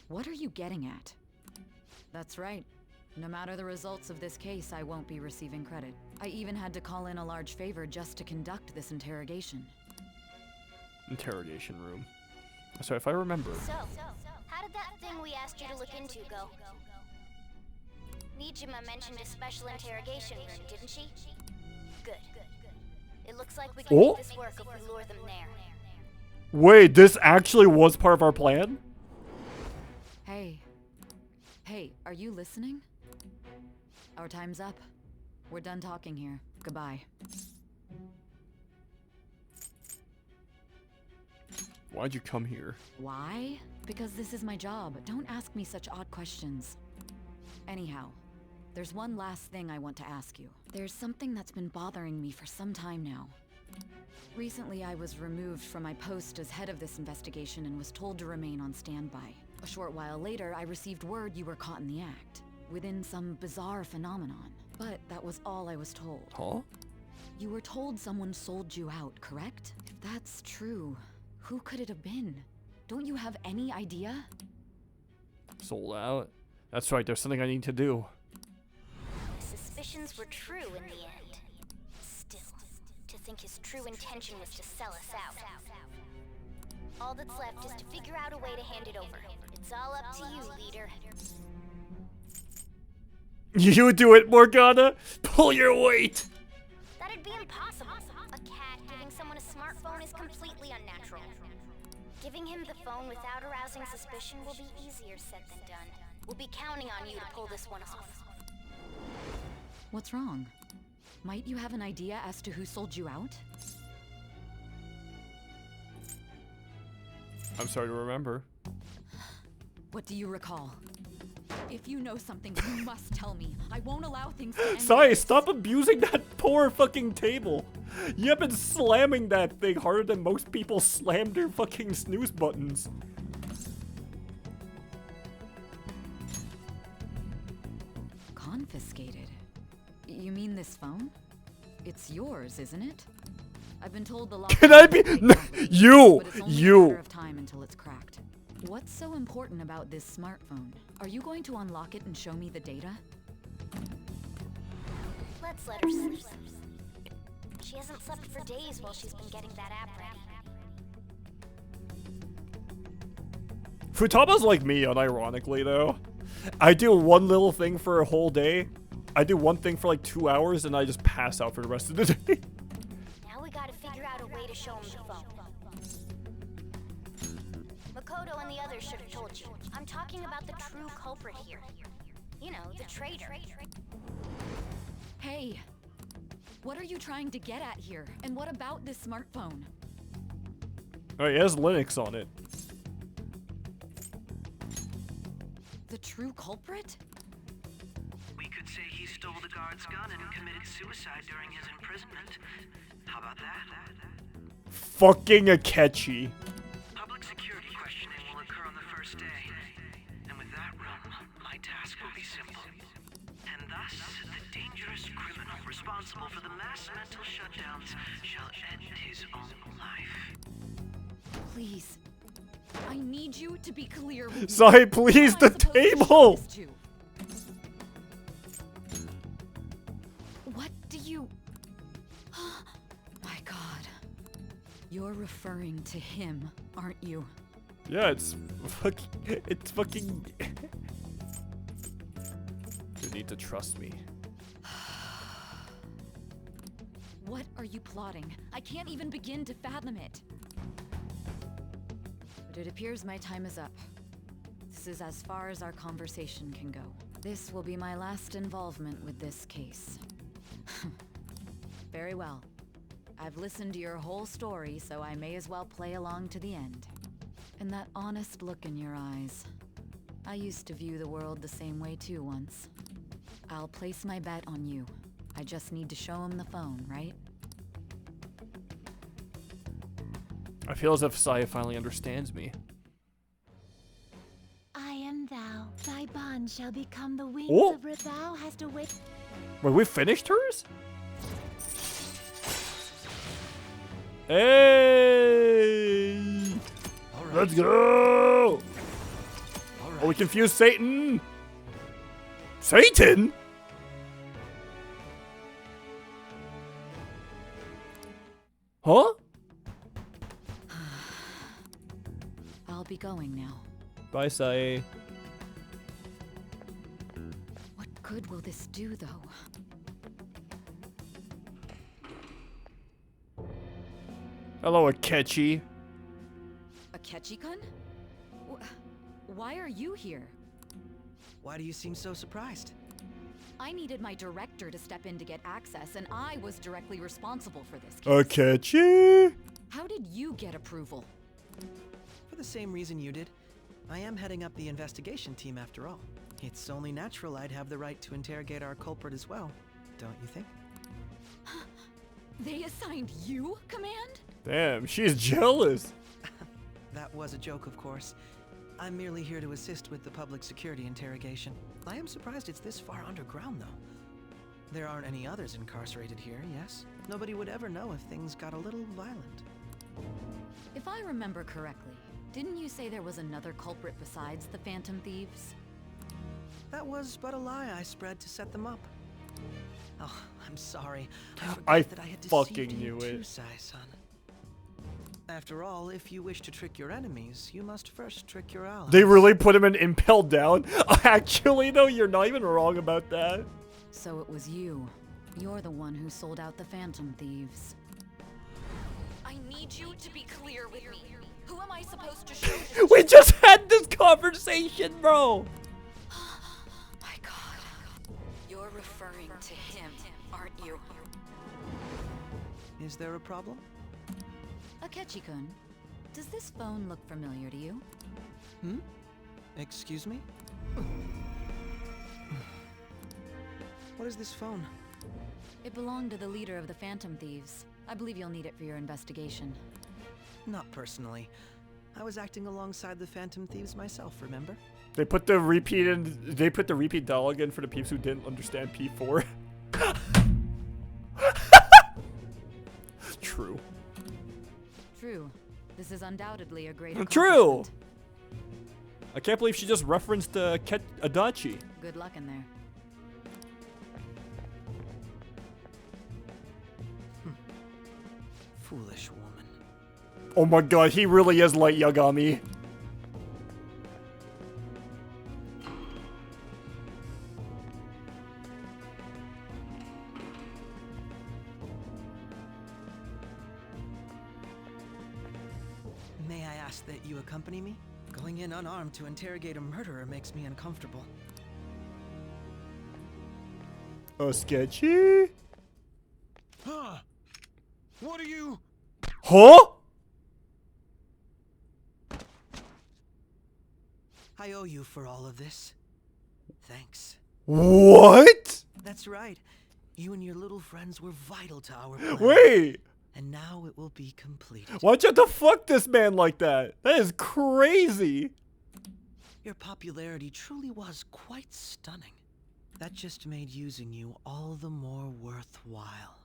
What are you getting at? That's right. No matter the results of this case, I won't be receiving credit. I even had to call in a large favor just to conduct this interrogation. Interrogation room. So if I remember. So, how did that thing we asked you to look into go? Nijima mentioned a special interrogation room, didn't she? Good. It looks like we can make this work if we lure them there. Wait, this actually was part of our plan? Hey. Hey, are you listening? Our time's up. We're done talking here. Goodbye. Why'd you come here? Why? Because this is my job. Don't ask me such odd questions. Anyhow, there's one last thing I want to ask you. There's something that's been bothering me for some time now. Recently, I was removed from my post as head of this investigation and was told to remain on standby. A short while later, I received word you were caught in the act, within some bizarre phenomenon. But that was all I was told. Huh? You were told someone sold you out, correct? If that's true, who could it have been? Don't you have any idea? Sold out? That's right, there's something I need to do. My suspicions were true in the end. Still, to think his true intention was to sell us out. All that's left is to figure out a way to hand it over. It's all up to you, leader. You do it, Morgana! Pull your weight! That'd be impossible. A cat giving someone a smartphone is completely unnatural. Giving him the phone without arousing suspicion will be easier said than done. We'll be counting on you to pull this one off. What's wrong? Might you have an idea as to who sold you out? I'm sorry to remember. What do you recall? If you know something, you must tell me. I won't allow things to end. Sai, stop abusing that poor fucking table. You have been slamming that thing harder than most people slam their fucking snooze buttons. Confiscated? You mean this phone? It's yours, isn't it? I've been told the lock. Can I be you? But it's only a You? matter of time until it's cracked. What's so important about this smartphone? Are you going to unlock it and show me the data? Let's let her sleep. She hasn't slept for days while she's been getting that app ready. Futaba's like me, unironically though. I do one little thing for a whole day. I do one thing for like 2 hours and I just pass out for the rest of the day. Now we gotta figure out a way to show him the phone. Makoto and the others should have told you. I'm talking about the true culprit here. You know, the traitor. Hey! What are you trying to get at here? And what about this smartphone? Oh, it has Linux on it. The true culprit? We could say he stole the guard's gun and committed suicide during his imprisonment. How about that? Fucking Akechi. Public security questioning will occur on the first day. And with that realm, my task will be simple. And thus, the dangerous criminal responsible for the mass mental shutdowns shall end his own life. Please. I need you to be clear with me. Sai, please, the table! What do you... My god. You're referring to him, aren't you? Yeah, it's fucking. You need to trust me. What are you plotting? I can't even begin to fathom it. But it appears my time is up. This is as far as our conversation can go. This will be my last involvement with this case. Very well. I've listened to your whole story, so I may as well play along to the end. And that honest look in your eyes. I used to view the world the same way too once. I'll place my bet on you. I just need to show him the phone, right? I feel as if Saya finally understands me. I am thou. Thy bond shall become the wings Oh. of earth. Thou hast awake. Wait, we finished hers? Hey! Let's go! Oh, we confused Satan! Satan? Huh? I'll be going now. Bye, Sai. What good will this do, though? Hello, Akechi. Akechi-kun? Why are you here? Why do you seem so surprised? I needed my director to step in to get access, and I was directly responsible for this case. Akechi? How did you get approval? For the same reason you did. I am heading up the investigation team after all. It's only natural I'd have the right to interrogate our culprit as well, don't you think? They assigned you command? Damn, she's jealous. That was a joke, of course. I'm merely here to assist with the public security interrogation. I am surprised it's this far underground, though. There aren't any others incarcerated here, yes? Nobody would ever know if things got a little violent. If I remember correctly, didn't you say there was another culprit besides the Phantom Thieves? That was but a lie I spread to set them up. Oh, I'm sorry. I forgot that I had fucking deceived you knew too, it. Sai-san. After all, if you wish to trick your enemies, you must first trick your allies. They really put him in Impel Down? Actually, though, you're not even wrong about that. So it was you. You're the one who sold out the Phantom Thieves. I need you to be clear with me. Who am I supposed to show? We just had this conversation, bro. My God. You're referring to him, aren't you? Is there a problem? Akechi-kun, does this phone look familiar to you? Hmm? Excuse me? What is this phone? It belonged to the leader of the Phantom Thieves. I believe you'll need it for your investigation. Not personally. I was acting alongside the Phantom Thieves myself, remember? They put the repeat in. They put the repeat dialogue in for the peeps who didn't understand P4. True. True. This is undoubtedly a great True. accomplishment. I can't believe she just referenced Adachi. Good luck in there. Foolish woman. Oh my god, he really is Light Yagami. May I ask that you accompany me? Going in unarmed to interrogate a murderer makes me uncomfortable. Sketchy? Huh? What are you? Huh? I owe you for all of this. Thanks. What? That's right. You and your little friends were vital to our plan. Wait. And now it will be complete. Why'd you have to fuck this man like that? That is crazy. Your popularity truly was quite stunning. That just made using you all the more worthwhile.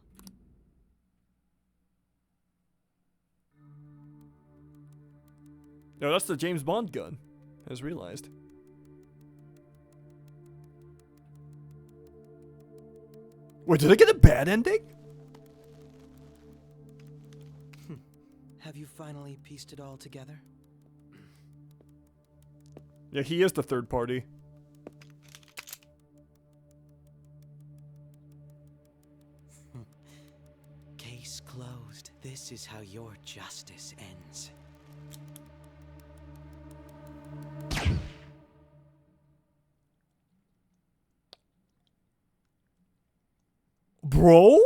No, that's the James Bond gun. I just realized. Wait, did I get a bad ending? you finally pieced it all together? Yeah, he is the third party. Case closed. This is how your justice ends. Bro?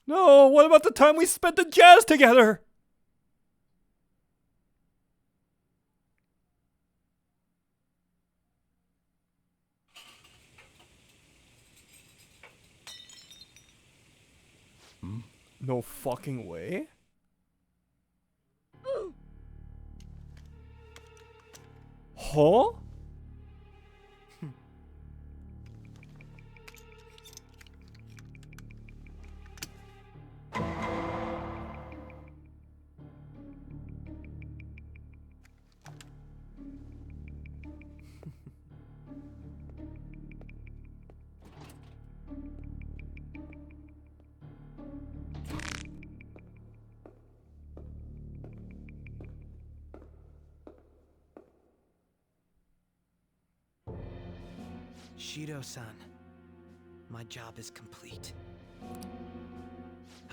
No, what about the time we spent in jazz together? No fucking way. Huh? Shido-san, my job is complete.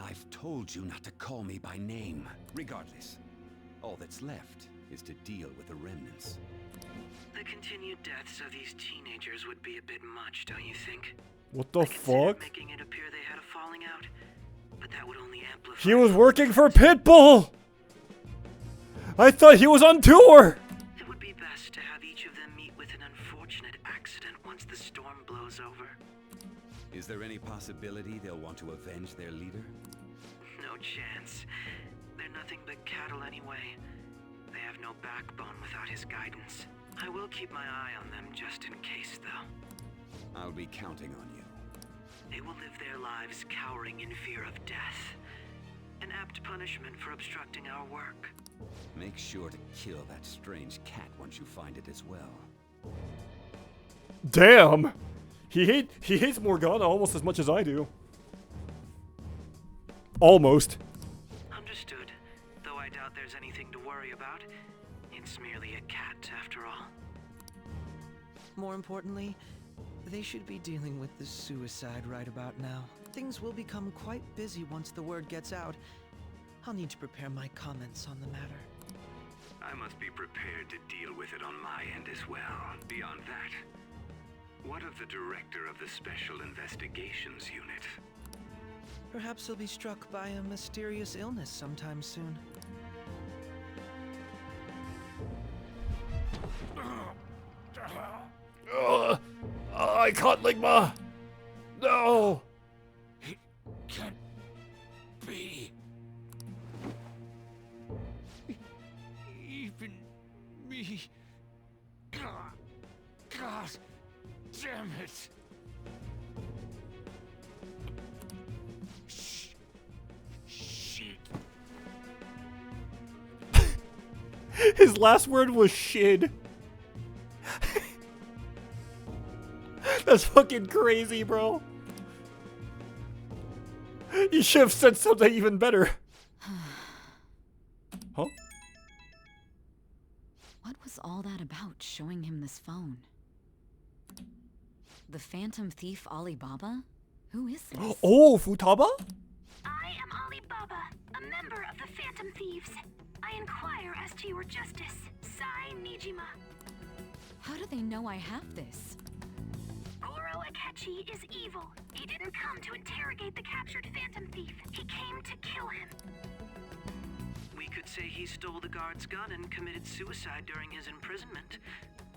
I've told you not to call me by name. Regardless, all that's left is to deal with the remnants. The continued deaths of these teenagers would be a bit much, don't you think? What the fuck? Making it appear they had a falling out, but that would only amplify. He was working for Pitbull! I thought he was on tour! It would be best to have each of them meet with an unfortunate accident once the storm blows over. Is there any possibility they'll want to avenge their leader? No chance. They're nothing but cattle anyway. They have no backbone without his guidance. I will keep my eye on them just in case, though. I'll be counting on you. They will live their lives cowering in fear of death. An apt punishment for obstructing our work. Make sure to kill that strange cat once you find it as well. Damn! He hates Morgana almost as much as I do. Almost. Understood. Though I doubt there's anything to worry about. It's merely a cat, after all. More importantly, they should be dealing with the suicide right about now. Things will become quite busy once the word gets out. I'll need to prepare my comments on the matter. I must be prepared to deal with it on my end as well. Beyond that, what of the director of the Special Investigations Unit? Perhaps he'll be struck by a mysterious illness sometime soon. I caught Ligma! No! It can't be. Even me. God damn it. Shit. His last word was shit. That's fucking crazy, bro. You should have said something even better. Huh? What was all that about, showing him this phone? The Phantom Thief Alibaba? Who is this? Oh, Futaba? I am Alibaba, a member of the Phantom Thieves. I inquire as to your justice, Sai Nijima. How do they know I have this? Goro Akechi is evil. He didn't come to interrogate the captured Phantom Thief. He came to kill him. We could say he stole the guard's gun and committed suicide during his imprisonment.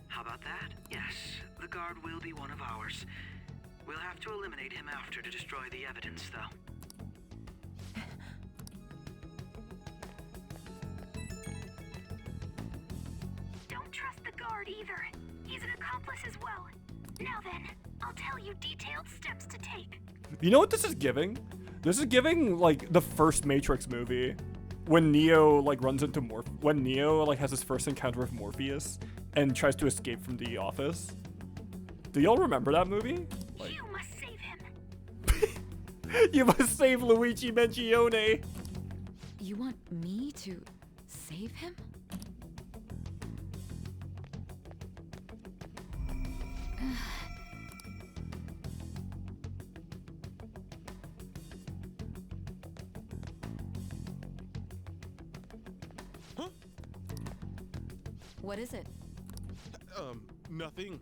How about that? Yes, the guard will be one of ours. We'll have to eliminate him after to destroy the evidence, though. Don't trust the guard either. He's an accomplice as well. Now then, I'll tell you detailed steps to take. You know what this is giving? This is giving, like, the first Matrix movie. When Neo, like, runs into when Neo, like, has his first encounter with Morpheus and tries to escape from the office. Do y'all remember that movie? Like, You must save him. You must save Luigi Mangione. You want me to save him? Huh? What is it? Nothing.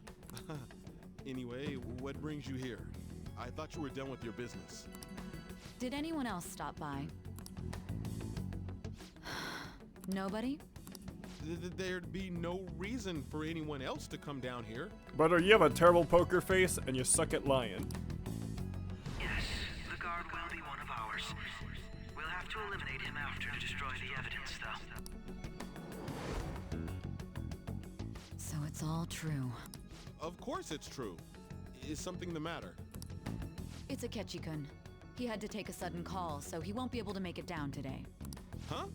Anyway, what brings you here? I thought you were done with your business. Did anyone else stop by? Nobody? There'd be no reason for anyone else to come down here. Brother, you have a terrible poker face and you suck at lying. Yes, the guard will be one of ours. We'll have to eliminate him after to destroy the evidence, though. So it's all true. Of course it's true. Is something the matter? It's Akechi-kun. He had to take a sudden call, so he won't be able to make it down today. Huh?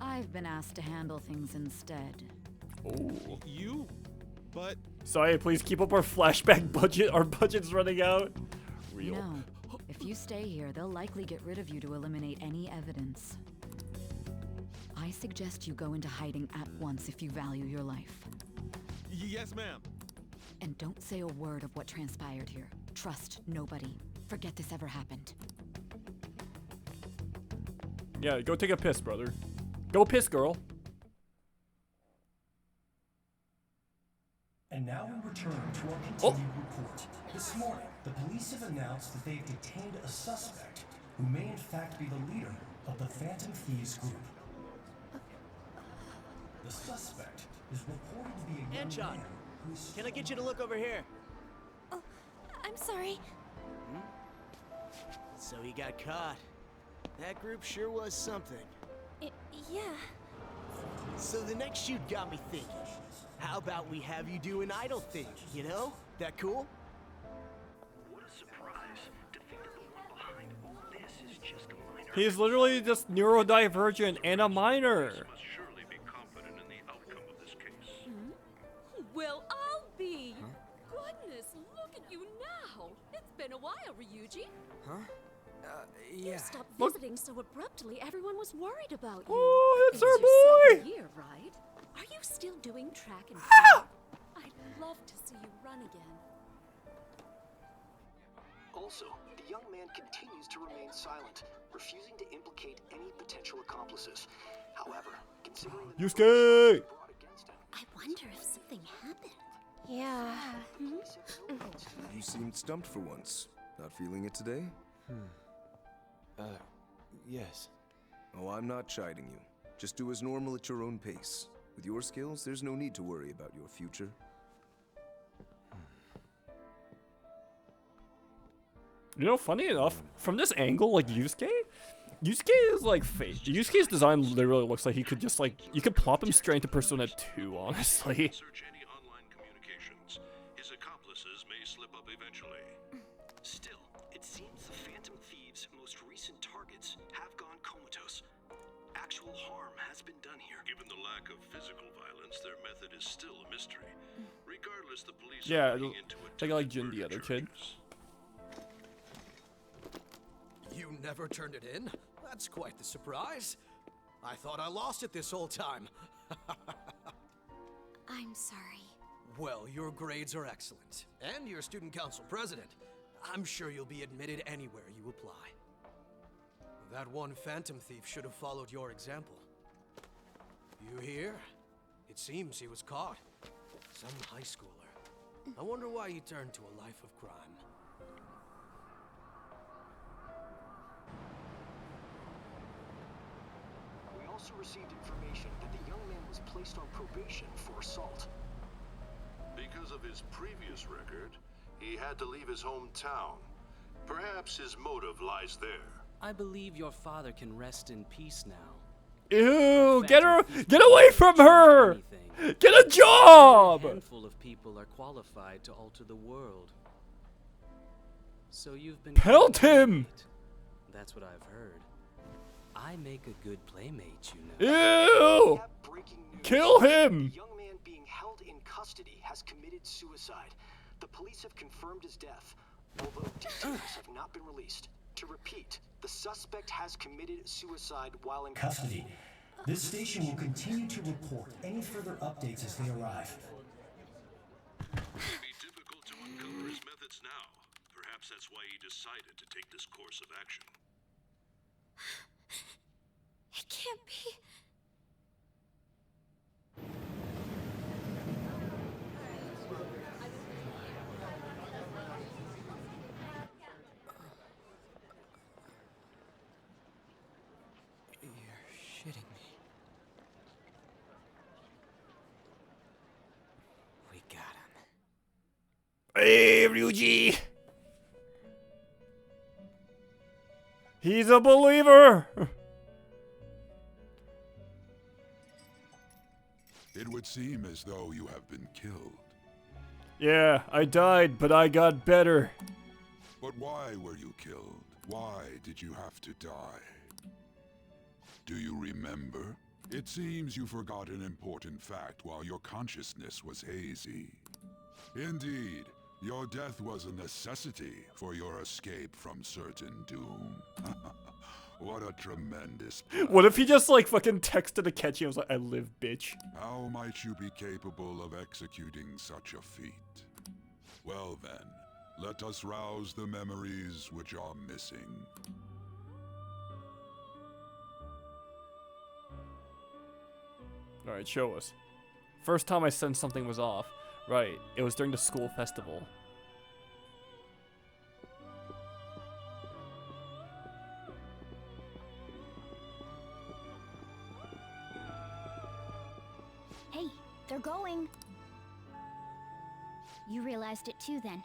I've been asked to handle things instead. Oh. You? But... Sorry, please keep up our flashback budget. Our budget's running out. Real. No. If you stay here, they'll likely get rid of you to eliminate any evidence. I suggest you go into hiding at once if you value your life. Yes, ma'am. And don't say a word of what transpired here. Trust nobody. Forget this ever happened. Yeah, go take a piss, brother. Go piss, girl. And now we return to our continued report. This morning, the police have announced that they've detained a suspect who may in fact be the leader of the Phantom Thieves group. The suspect is reported to be a young Anchon, man who's... can I get you to look over here? Oh, I'm sorry. So he got caught. That group sure was something. Yeah. So the next shoot got me thinking. How about we have you do an idle thing, you know? That cool? What a surprise to think that the one behind all this is just a minor. He's literally just neurodivergent and a minor. Must surely be confident in the outcome of this case. Well, I'll be. Goodness, look at you now. It's been a while, Ryuji. Huh? You Yeah. stopped Look. visiting so abruptly, everyone was worried about you. Oh, that's It's our your second boy. year, right? Are you still doing track and Ah! field? I'd love to see you run again. Also, the young man continues to remain silent, refusing to implicate any potential accomplices. However, considering the Yusuke! I wonder if something happened. Yeah. You seemed stumped for once. Not feeling it today? Yes. Oh, I'm not chiding you. Just do as normal at your own pace. With your skills, there's no need to worry about your future. You know, funny enough, from this angle, like Yusuke is like fake. Yusuke's design literally looks like he could just like, you could plop him straight into Persona 2, honestly. Search any online communications. His accomplices may slip up eventually. Still, it seems the Phantom Thieves' most recent targets have gone comatose. Actual harm has been done here. Given the lack of physical violence, their method is still a mystery. Regardless, the police Yeah, are looking into it. take like Jin, the other kid. You never turned it in? That's quite the surprise. I thought I lost it this whole time. I'm sorry. Well, your grades are excellent. And you're student council president. I'm sure you'll be admitted anywhere you apply. That one Phantom Thief should have followed your example. You hear? It seems he was caught. Some high schooler. I wonder why he turned to a life of crime. We also received information that the young man was placed on probation for assault. Because of his previous record, he had to leave his hometown. Perhaps his motive lies there. I believe your father can rest in peace now. Ew, get away from her! Get a job! A handful of people are qualified to alter the world. So you've been Pelt him! That's what I've heard. I make a good playmate, you know. Ew! Kill him! The young man being held in custody has committed suicide. The police have confirmed his death. although details have not been released. To repeat, the suspect has committed suicide while in Custody. This station will continue to report any further updates as they arrive. It may be difficult to uncover his methods now. Perhaps that's why he decided to take this course of action. It can't be. You're shitting me. We got him. Hey, Ryuji! He's a believer! It would seem as though you have been killed. Yeah, I died, but I got better. But why were you killed? Why did you have to die? Do you remember? It seems you forgot an important fact while your consciousness was hazy. Indeed, your death was a necessity for your escape from certain doom. What a tremendous... What if he just like fucking texted Akechi and was like, I live, bitch? How might you be capable of executing such a feat? Well then, let us rouse the memories which are missing. Alright, show us. First time I sensed something was off. Right, it was during the school festival. Hey, they're going. You realized it too then.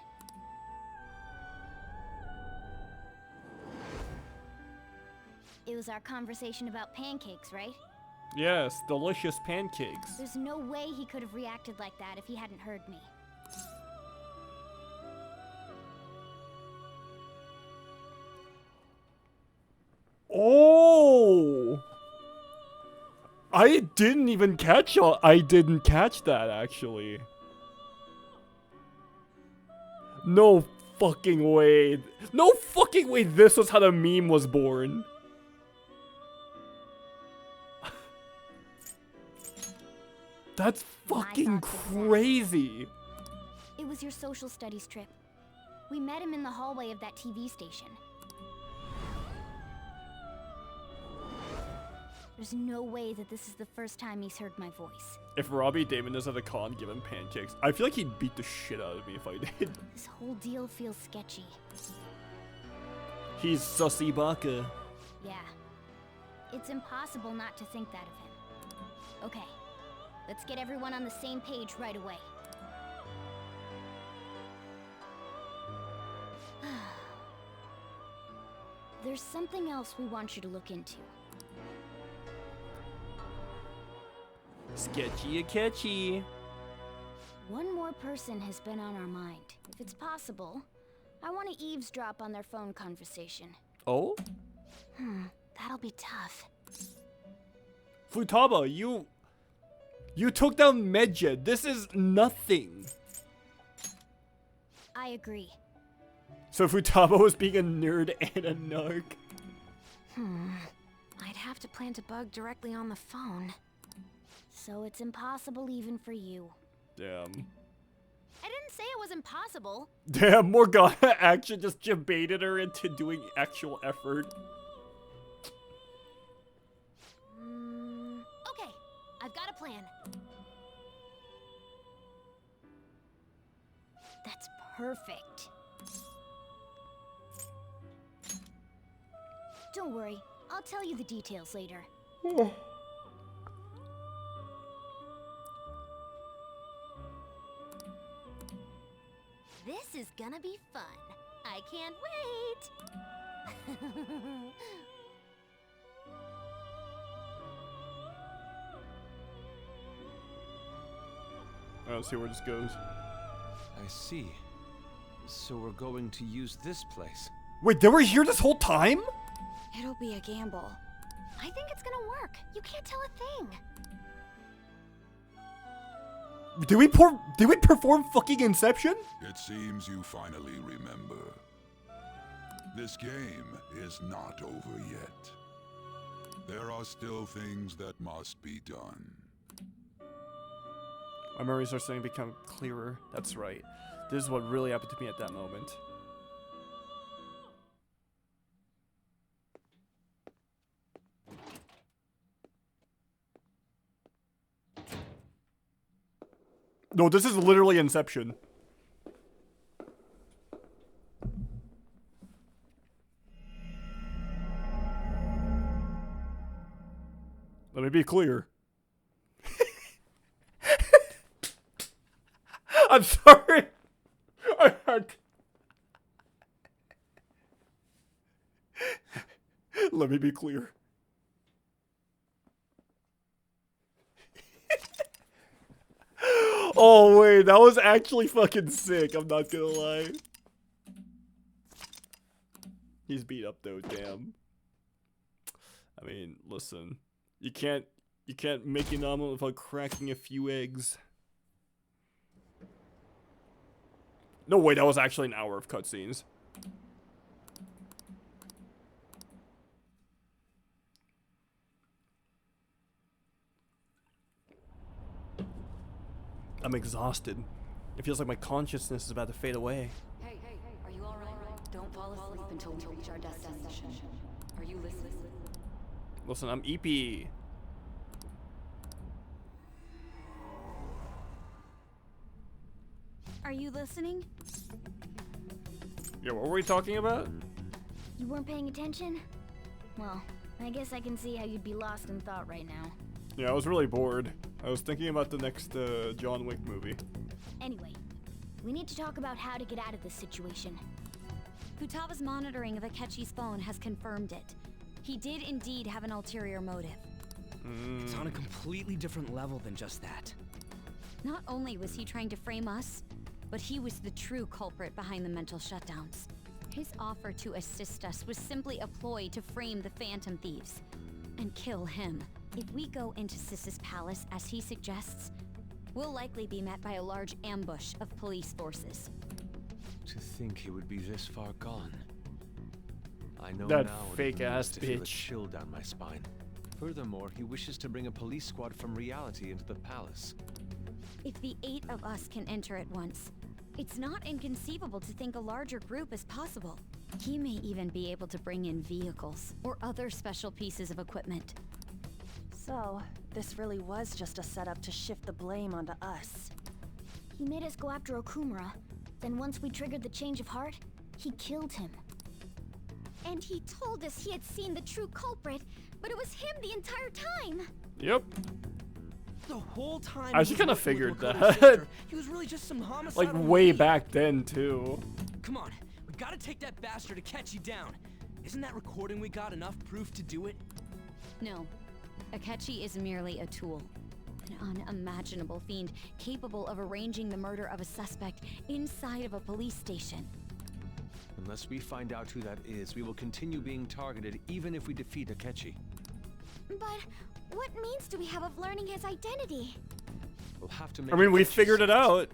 It was our conversation about pancakes, right? Yes, delicious pancakes. There's no way he could have reacted like that if he hadn't heard me. Oh! I didn't even catch I didn't catch that, actually. No fucking way. No fucking way this was how the meme was born. That's fucking crazy. It was your social studies trip. We met him in the hallway of that TV station. There's no way that this is the first time he's heard my voice. If Robbie Damon is at a con giving pancakes, I feel like he'd beat the shit out of me if I did. This whole deal feels sketchy. He's Sussy Baka. Yeah. It's impossible not to think that of him. Okay. Let's get everyone on the same page right away. There's something else we want you to look into. Sketchy Akechi. One more person has been on our mind. If it's possible, I want to eavesdrop on their phone conversation. Oh? That'll be tough. Futaba, you took down Medjed. This is nothing. I agree. So Futaba was being a nerd and a narc. I'd have to plant a bug directly on the phone. So it's impossible even for you. Damn. I didn't say it was impossible. Damn, Morgana actually just debated her into doing actual effort. Okay, I've got a plan. That's perfect. Don't worry, I'll tell you the details later. This is gonna be fun. I can't wait. Let's see where this goes. I see. So we're going to use this place. Wait, they were here this whole time? It'll be a gamble. I think it's gonna work. You can't tell a thing. Did we perform fucking Inception? It seems you finally remember. This game is not over yet. There are still things that must be done. My memories are starting to become clearer. That's right. This is what really happened to me at that moment. No, this is literally Inception. Let me be clear. I'm sorry. I had... Let me be clear. Oh wait, that was actually fucking sick, I'm not gonna lie. He's beat up though, damn. I mean, listen. You can't make an omelet without cracking a few eggs. No way, that was actually an hour of cutscenes. I'm exhausted. It feels like my consciousness is about to fade away. Hey, are you alright? Don't fall asleep until we reach our destination. Are you listening? Listen, I'm EP. Are you listening? Yeah, what were we talking about? You weren't paying attention? Well, I guess I can see how you'd be lost in thought right now. Yeah, I was really bored. I was thinking about the next John Wick movie. Anyway, we need to talk about how to get out of this situation. Futaba's monitoring of Akechi's phone has confirmed it. He did indeed have an ulterior motive. It's on a completely different level than just that. Not only was he trying to frame us, but he was the true culprit behind the mental shutdowns. His offer to assist us was simply a ploy to frame the Phantom Thieves and kill him. If we go into Sis's palace as he suggests, we'll likely be met by a large ambush of police forces. To think he would be this far gone. I know that now fake ass to feel a bitch. chill down my spine. Furthermore, he wishes to bring a police squad from reality into the palace. If the 8 of us can enter at once, it's not inconceivable to think a larger group is possible. He may even be able to bring in vehicles or other special pieces of equipment. So, this really was just a setup to shift the blame onto us. He made us go after Okumura. Then once we triggered the change of heart, he killed him. And he told us he had seen the true culprit, but it was him the entire time. Yep. The whole time I actually kind of he was working figured with Makoto's that. sister, he was really just some homicidal Like way thief. back then too. Come on, we gotta take that bastard Akechi down. Isn't that recording we got enough proof to do it? No, Akechi is merely a tool. An unimaginable fiend capable of arranging the murder of a suspect inside of a police station. Unless we find out who that is, we will continue being targeted even if we defeat Akechi. But what means do we have of learning his identity? We'll have to make I mean, we Akechi figured it out.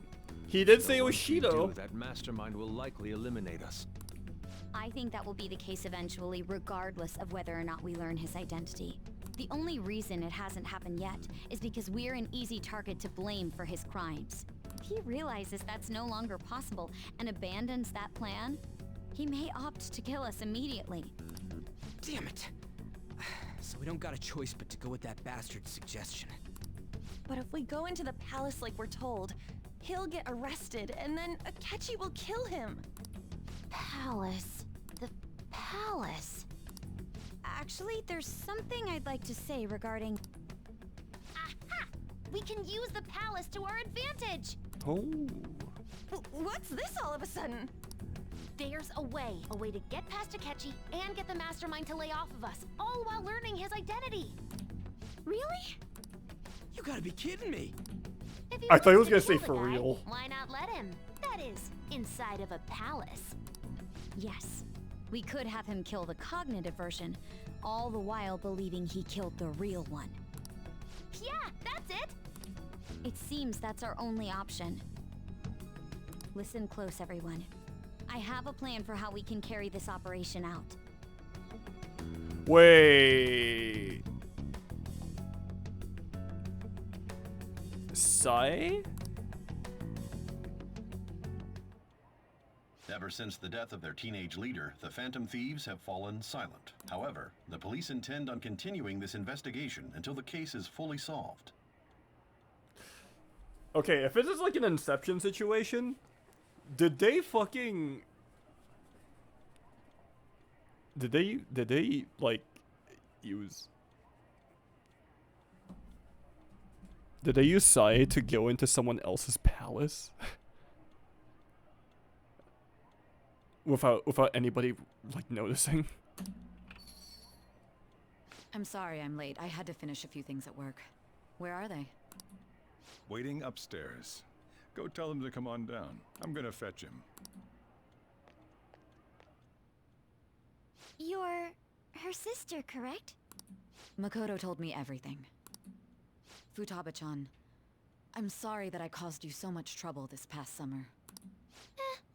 He did say it was Once we Shido. do, that mastermind will likely eliminate us. I think that will be the case eventually, regardless of whether or not we learn his identity. The only reason it hasn't happened yet is because we're an easy target to blame for his crimes. If he realizes that's no longer possible and abandons that plan, he may opt to kill us immediately. Damn it. So we don't got a choice but to go with that bastard's suggestion. But if we go into the palace like we're told, he'll get arrested and then Akechi will kill him. Palace. The palace. Actually, there's something I'd like to say regarding... Aha! We can use the palace to our advantage! Oh. What's this all of a sudden? There's a way to get past Akechi and get the mastermind to lay off of us, all while learning his identity. Really? You gotta be kidding me. If I thought he was wants gonna to say kill the for guy, real. Why not let him? That is, inside of a palace. Yes, we could have him kill the cognitive version, all the while believing he killed the real one. Yeah, that's it! It seems that's our only option. Listen close, everyone. I have a plan for how we can carry this operation out. Wait. Sai? Ever since the death of their teenage leader, the Phantom Thieves have fallen silent. However, the police intend on continuing this investigation until the case is fully solved. Okay, if this is like an Inception situation, did they like use... Did they use Sai to go into someone else's palace? without anybody like noticing? I'm sorry I'm late. I had to finish a few things at work. Where are they? Waiting upstairs. Go tell him to come on down. I'm gonna fetch him. You're her sister, correct? Makoto told me everything. Futaba-chan, I'm sorry that I caused you so much trouble this past summer.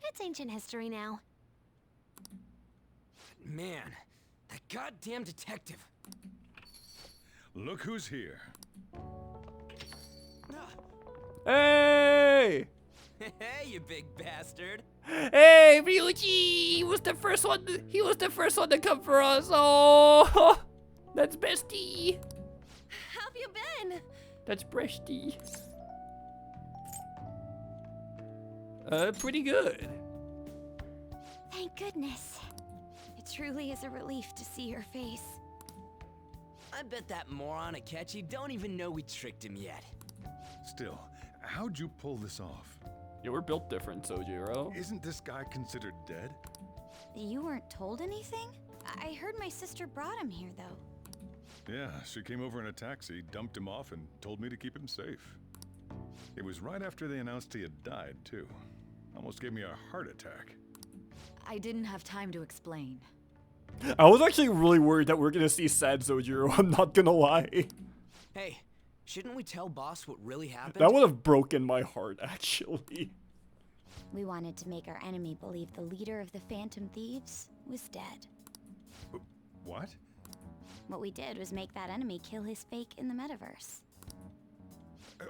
It's ancient history now. Man, that goddamn detective. Look who's here. Hey! Hey, you big bastard. Hey, Ryuji! He was the first one to come for us. Oh, that's bestie. How have you been? That's bestie. Pretty good. Thank goodness. It truly is a relief to see your face. I bet that moron Akechi don't even know we tricked him yet. Still, how'd you pull this off? You were built different, Sojiro. Isn't this guy considered dead? You weren't told anything? I heard my sister brought him here, though. Yeah, she came over in a taxi, dumped him off, and told me to keep him safe. It was right after they announced he had died, too. Almost gave me a heart attack. I didn't have time to explain. I was actually really worried that we're gonna see sad Sojiro, I'm not gonna lie. Hey, shouldn't we tell boss what really happened? That would have broken my heart, actually. We wanted to make our enemy believe the leader of the Phantom Thieves was dead. What? What we did was make that enemy kill his fake in the metaverse.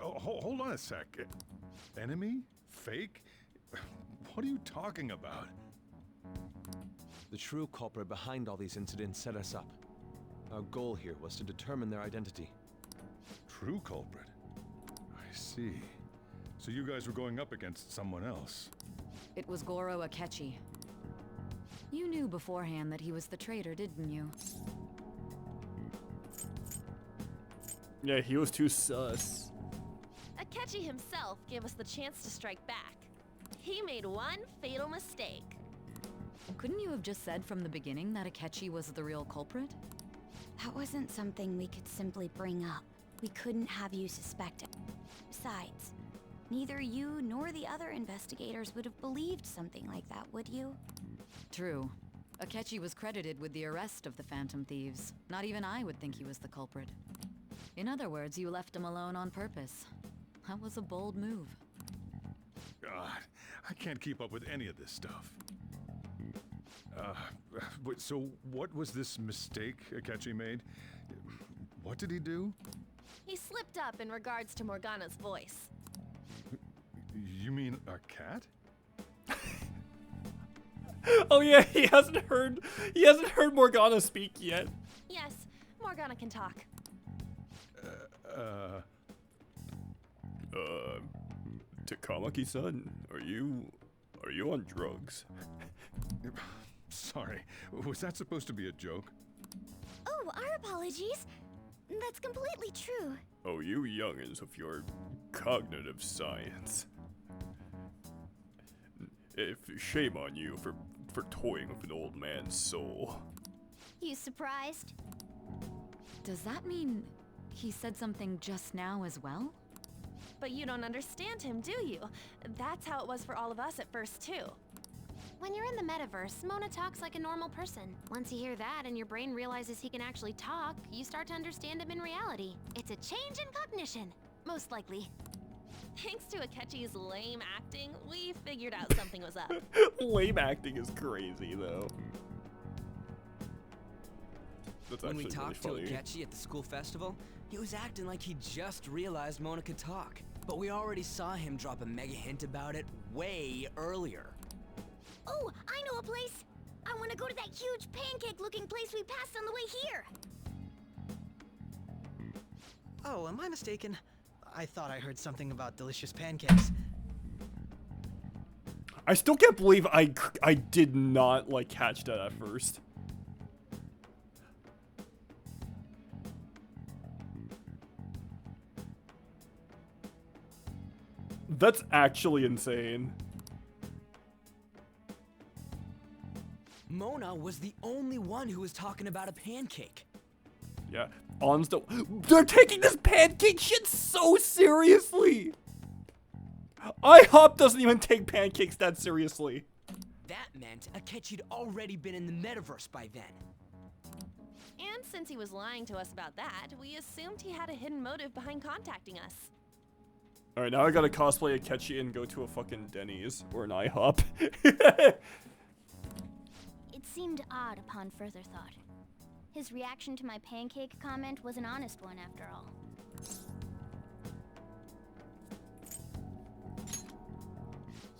Hold on a sec. Enemy? Fake? What are you talking about? The true culprit behind all these incidents set us up. Our goal here was to determine their identity. True culprit? I see. So you guys were going up against someone else. It was Goro Akechi. You knew beforehand that he was the traitor, didn't you? Yeah, he was too sus. Akechi himself gave us the chance to strike back. He made one fatal mistake. Couldn't you have just said from the beginning that Akechi was the real culprit? That wasn't something we could simply bring up. We couldn't have you suspect it. Besides, neither you nor the other investigators would have believed something like that, would you? True. Akechi was credited with the arrest of the Phantom Thieves. Not even I would think he was the culprit. In other words, you left him alone on purpose. That was a bold move. God, I can't keep up with any of this stuff. So what was this mistake Akechi made? What did he do? He slipped up in regards to Morgana's voice. You mean a cat? Oh yeah, he hasn't heard Morgana speak yet. Yes, Morgana can talk. Takamaki-san, are you on drugs? Sorry, was that supposed to be a joke? Oh, our apologies. That's completely true. Oh, you youngins with your cognitive science. Shame on you for toying with an old man's soul. You surprised? Does that mean he said something just now as well? But you don't understand him, do you? That's how it was for all of us at first, too. When you're in the metaverse, Mona talks like a normal person. Once you hear that and your brain realizes he can actually talk, you start to understand him in reality. It's a change in cognition, most likely. Thanks to Akechi's lame acting, we figured out something was up. Lame acting is crazy, though. That's When we actually talked really to funny. Akechi at the school festival, he was acting like he just realized Mona could talk. But we already saw him drop a mega hint about it way earlier. Oh, I know a place. I want to go to that huge pancake-looking place we passed on the way here. Oh, am I mistaken? I thought I heard something about delicious pancakes. I still can't believe I did not like catch that at first. That's actually insane. Mona was the only one who was talking about a pancake. Yeah, they're taking this pancake shit so seriously. IHOP doesn't even take pancakes that seriously. That meant Akechi'd already been in the metaverse by then. And since he was lying to us about that, we assumed he had a hidden motive behind contacting us. Alright, now I gotta cosplay Akechi and go to a fucking Denny's or an IHOP. It seemed odd upon further thought. His reaction to my pancake comment was an honest one after all.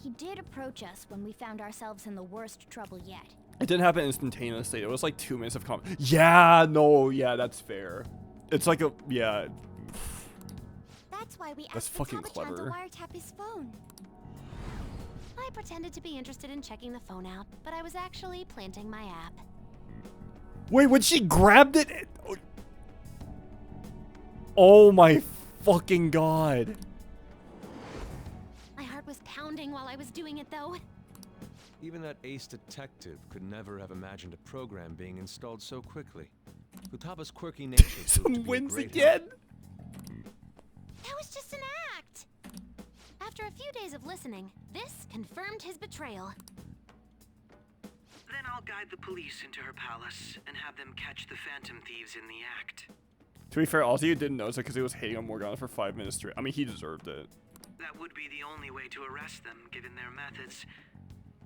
He did approach us when we found ourselves in the worst trouble yet. It didn't happen instantaneously. It was like 2 minutes of comment. Yeah, no, yeah, that's fair. It's like a, yeah. That's why we That's asked fucking Futaba-chan to clever. wiretap his phone. I pretended to be interested in checking the phone out, but I was actually planting my app. Wait, when she grabbed it? Oh my fucking god. My heart was pounding while I was doing it, though. Even that ace detective could never have imagined a program being installed so quickly. Futaba's quirky nature proved to be a Wins great again? help. That was just an act! After a few days of listening, this confirmed his betrayal. Then I'll guide the police into her palace and have them catch the Phantom Thieves in the act. To be fair, also you didn't notice it because he was hating on Morgana for 5 minutes straight. I mean, he deserved it. That would be the only way to arrest them, given their methods.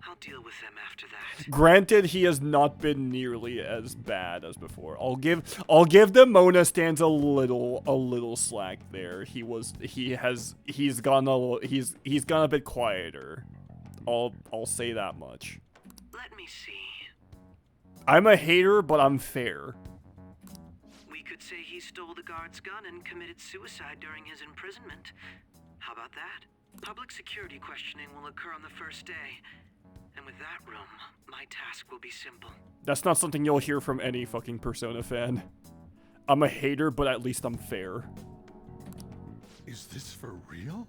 I'll deal with them after that. Granted, he has not been nearly as bad as before. I'll give the Mona stands a little slack there. He's gone a bit quieter. I'll say that much. Let me see. I'm a hater, but I'm fair. We could say he stole the guard's gun and committed suicide during his imprisonment. How about that? Public security questioning will occur on the first day. And with that room, my task will be simple. That's not something you'll hear from any fucking Persona fan. I'm a hater, but at least I'm fair. Is this for real?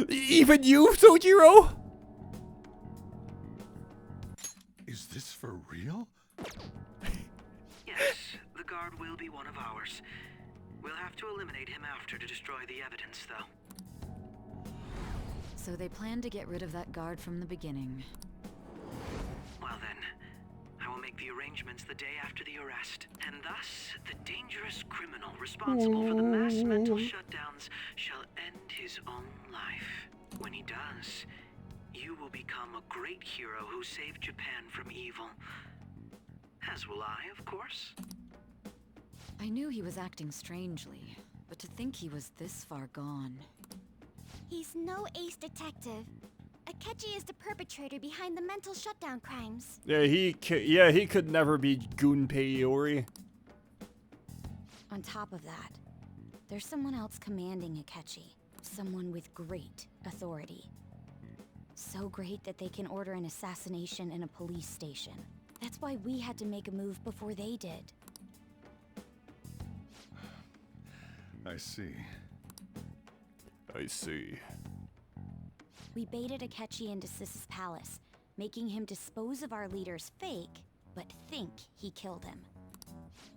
Even you, Sojiro? Is this for real? Yes, the guard will be one of ours. We'll have to eliminate him after to destroy the evidence, though. So they planned to get rid of that guard from the beginning. Well then, I will make the arrangements the day after the arrest. And thus, the dangerous criminal responsible for the mass mental shutdowns shall end his own life. When he does, you will become a great hero who saved Japan from evil. As will I, of course. I knew he was acting strangely, but to think he was this far gone. He's no ace detective. Akechi is the perpetrator behind the mental shutdown crimes. Yeah, he could never be Gunpei Iori. On top of that, there's someone else commanding Akechi. Someone with great authority. So great that they can order an assassination in a police station. That's why we had to make a move before they did. I see. I see. We baited Akechi into Sis's palace, making him dispose of our leader's fake, but think he killed him.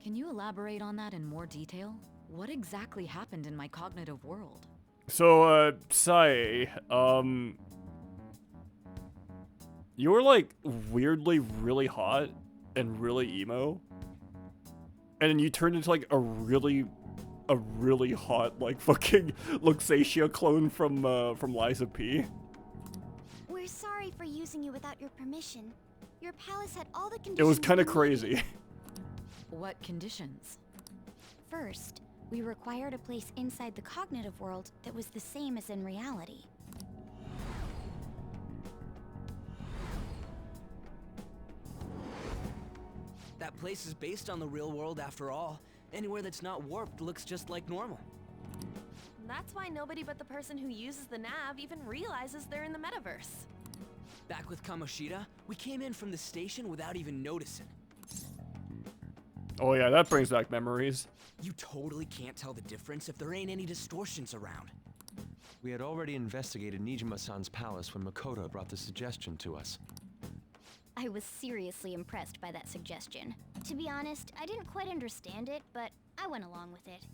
Can you elaborate on that in more detail? What exactly happened in my cognitive world? So, Sai, you were like weirdly really hot and really emo. and then you turn into like a really hot like fucking Luxatia clone from Liza P. We're sorry for using you without your permission. Your palace had all the conditions. It was kind of we crazy. What conditions? First, we required a place inside the cognitive world that was the same as in reality. That place is based on the real world after all. Anywhere that's not warped looks just like normal. That's why nobody but the person who uses the nav even realizes they're in the metaverse. Back with Kamoshida, we came in from the station without even noticing. Oh yeah, that brings back memories. You totally can't tell the difference if there ain't any distortions around. We had already investigated Nijima-san's palace when Makoto brought the suggestion to us. I was seriously impressed by that suggestion. To be honest, I didn't quite understand it, but I went along with it.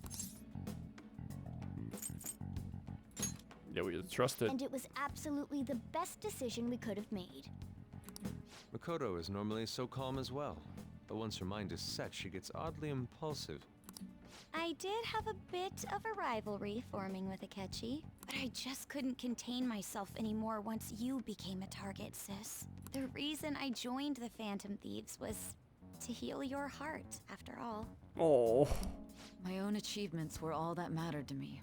Yeah, we just trusted. And it was absolutely the best decision we could have made. Makoto is normally so calm as well, but once her mind is set, she gets oddly impulsive. I did have a bit of a rivalry forming with Akechi, but I just couldn't contain myself anymore once you became a target, sis. The reason I joined the Phantom Thieves was to heal your heart, after all. Oh. My own achievements were all that mattered to me.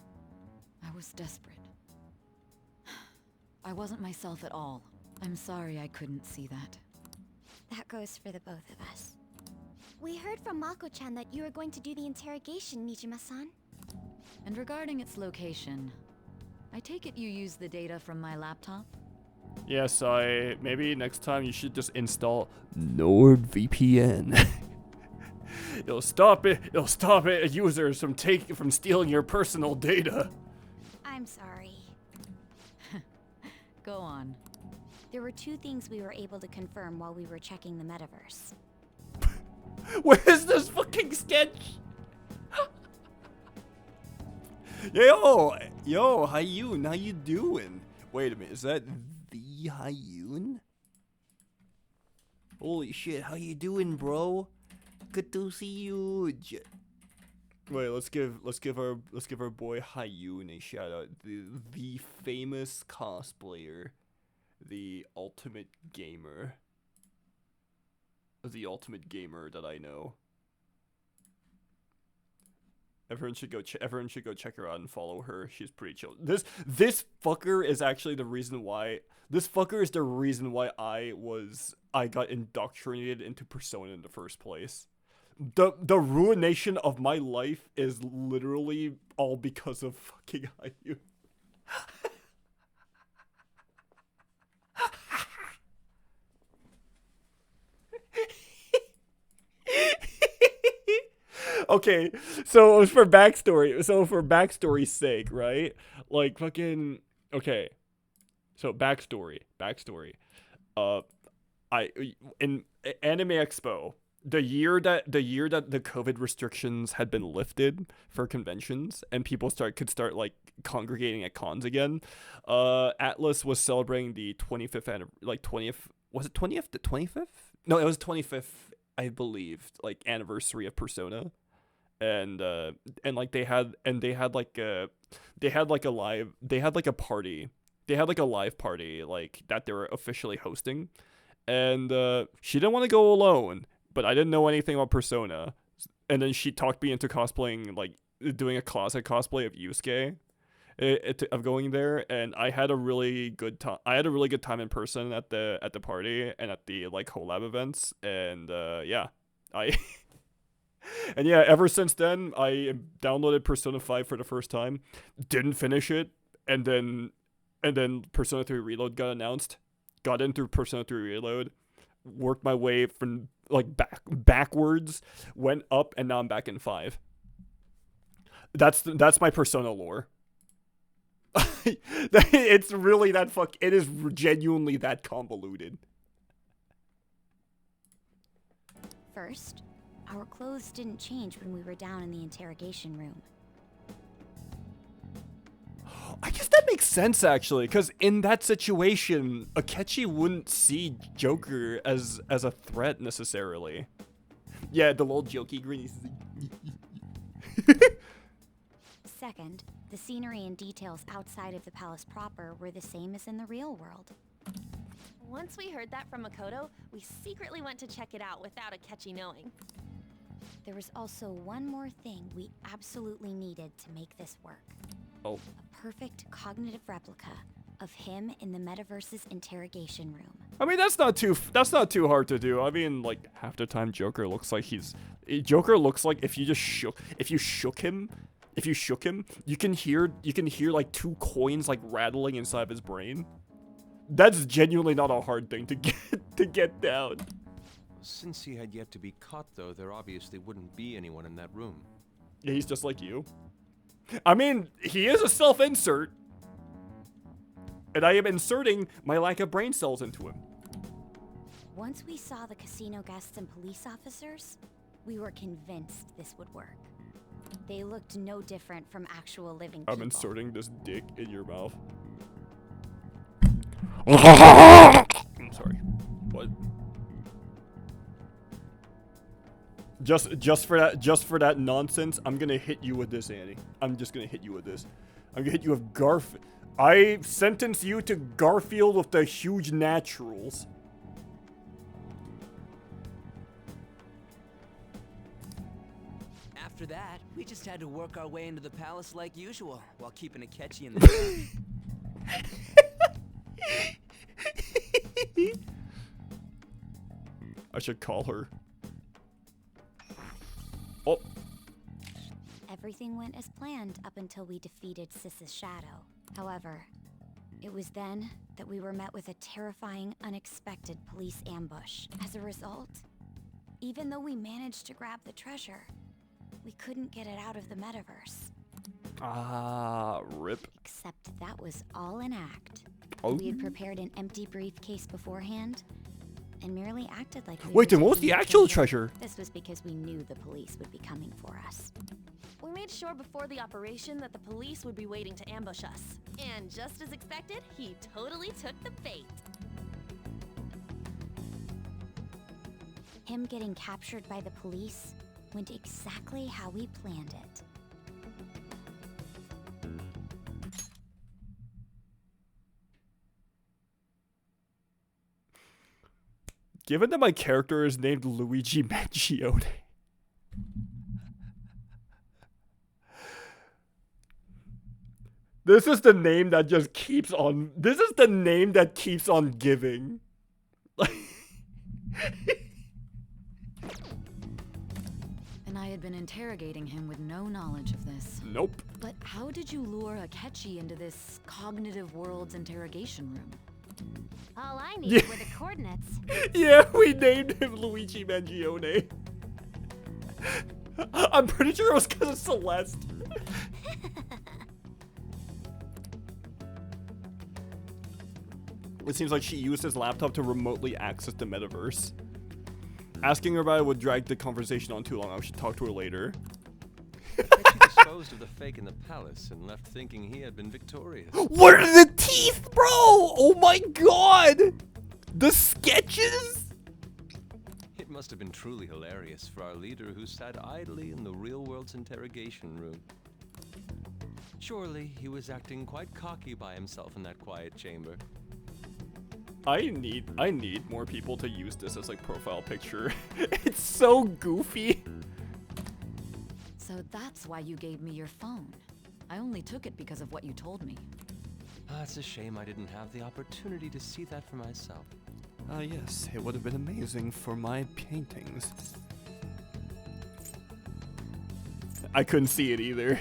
I was desperate. I wasn't myself at all. I'm sorry I couldn't see that. That goes for the both of us. We heard from Mako-chan that you were going to do the interrogation, Nijima-san. And regarding its location, I take it you use the data from my laptop? Yes, maybe next time you should just install NordVPN. It'll stop users from stealing your personal data. I'm sorry. Go on. There were two things we were able to confirm while we were checking the metaverse. Where's this fucking sketch? Yo, Hayun, how you doing? Wait a minute, is that the Hayun? Holy shit, how you doing, bro? Good to see you. Wait, let's give our boy Hayun a shout out. The famous cosplayer, the ultimate gamer. The ultimate gamer that I know. Everyone should go check her out and follow her. She's pretty chill. This fucker is actually the reason why. This fucker is the reason why I got indoctrinated into Persona in the first place. The ruination of my life is literally all because of fucking Hayun. Okay, so it was for backstory. So for backstory's sake, right? Like fucking okay. So backstory. In Anime Expo, the year that the COVID restrictions had been lifted for conventions and people could start like congregating at cons again, Atlas was celebrating the 25th was it 20th? The 25th? No, it was 25th, I believe, like anniversary of Persona. And like they had like a live party like that they were officially hosting, and she didn't want to go alone, but I didn't know anything about Persona, and then she talked me into cosplaying, like doing a closet cosplay of Yusuke, of going there, and I had a really good time. I had a really good time in person at the party and at the like collab events, and yeah, and yeah, ever since then, I downloaded Persona 5 for the first time, didn't finish it, and then Persona 3 Reload got announced, got into Persona 3 Reload, worked my way from like backwards, went up, and now I'm back in 5. That's my Persona lore. It's really that it is genuinely that convoluted. First, our clothes didn't change when we were down in the interrogation room. I guess that makes sense, actually, because in that situation, Akechi wouldn't see Joker as a threat, necessarily. Yeah, the little jokey grin. Second, the scenery and details outside of the palace proper were the same as in the real world. Once we heard that from Makoto, we secretly went to check it out without Akechi knowing. There was also one more thing we absolutely needed to make this work. Oh. A perfect cognitive replica of him in the metaverse's interrogation room. I mean, that's not too hard to do. I mean, like half the time Joker looks like if you just shook him, you can hear like 2 coins like rattling inside of his brain. That's genuinely not a hard thing to get down. Since he had yet to be caught, though, there obviously wouldn't be anyone in that room. Yeah, he's just like you. I mean, he is a self-insert. And I am inserting my lack of brain cells into him. Once we saw the casino guests and police officers, we were convinced this would work. They looked no different from actual living people. I'm inserting this dick in your mouth. I'm sorry. What? Just for that nonsense, I'm gonna hit you with this, Annie. I'm just gonna hit you with this. I'm gonna hit you with Garfield. I sentence you to Garfield with the huge naturals. After that, we just had to work our way into the palace like usual, while keeping Akechi in the I should call her. Oh. Everything went as planned up until we defeated Sis's shadow. However, it was then that we were met with a terrifying, unexpected police ambush. As a result, even though we managed to grab the treasure, we couldn't get it out of the metaverse. Ah, rip. Except that was all an act. Oh. We had prepared an empty briefcase beforehand and merely acted like we Wait, were then what was taking the actual treasure? This was because we knew the police would be coming for us. We made sure before the operation that the police would be waiting to ambush us. And just as expected, he totally took the bait. Him getting captured by the police went exactly how we planned it. Given that my character is named Luigi Mangione. This is the name that just keeps on... This is the name that keeps on giving. And I had been interrogating him with no knowledge of this. Nope. But how did you lure Akechi into this cognitive world's interrogation room? All I needed were the coordinates. Yeah, we named him Luigi Mangione. I'm pretty sure it was because of Celeste. It seems like she used his laptop to remotely access the metaverse. Asking her about it would drag the conversation on too long. I should talk to her later. Akechi disposed of the fake in the palace and left thinking he had been victorious. What are the teeth, bro? Oh my god! The sketches? It must have been truly hilarious for our leader who sat idly in the real world's interrogation room. Surely he was acting quite cocky by himself in that quiet chamber. I need more people to use this as like profile picture. It's so goofy. So that's why you gave me your phone. I only took it because of what you told me. It's a shame I didn't have the opportunity to see that for myself. Yes, it would have been amazing for my paintings. I couldn't see it either.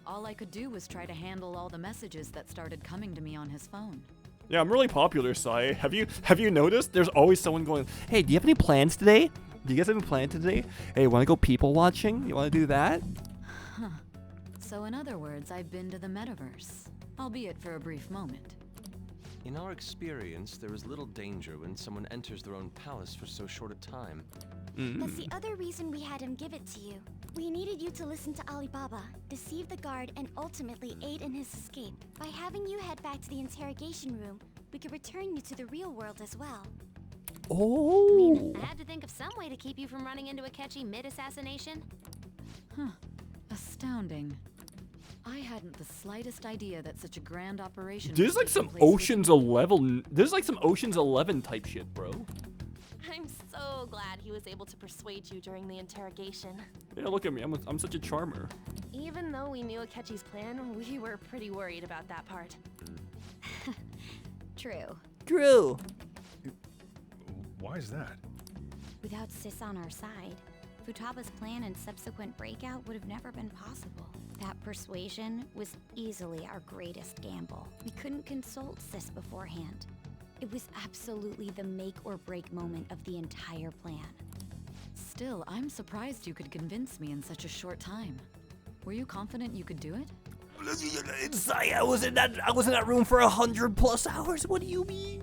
All I could do was try to handle all the messages that started coming to me on his phone. Yeah, I'm really popular, Sai. Have you noticed? There's always someone going, "Hey, do you have any plans today? Do you guys have any plans today? Hey, want to go people watching? You want to do that?" Huh. So in other words, I've been to the metaverse, albeit for a brief moment. In our experience, there is little danger when someone enters their own palace for so short a time. That's the other reason we had him give it to you. We needed you to listen to Alibaba, deceive the guard, and ultimately aid in his escape. By having you head back to the interrogation room, we could return you to the real world as well. Oh. I had to think of some way to keep you from running into Akechi mid-assassination. Huh. Astounding. I hadn't the slightest idea that such a grand operation. There's like some Ocean's 11. There's like some Ocean's 11 type shit, bro. I'm so glad he was able to persuade you during the interrogation. Yeah, look at me. I'm such a charmer. Even though we knew Akechi's plan, we were pretty worried about that part. True. True. Why is that? Without Sis on our side, Futaba's plan and subsequent breakout would have never been possible. That persuasion was easily our greatest gamble. We couldn't consult Sis beforehand. It was absolutely the make or break moment of the entire plan. Still, I'm surprised you could convince me in such a short time. Were you confident you could do it? I was in that room for 100+ hours. What do you mean?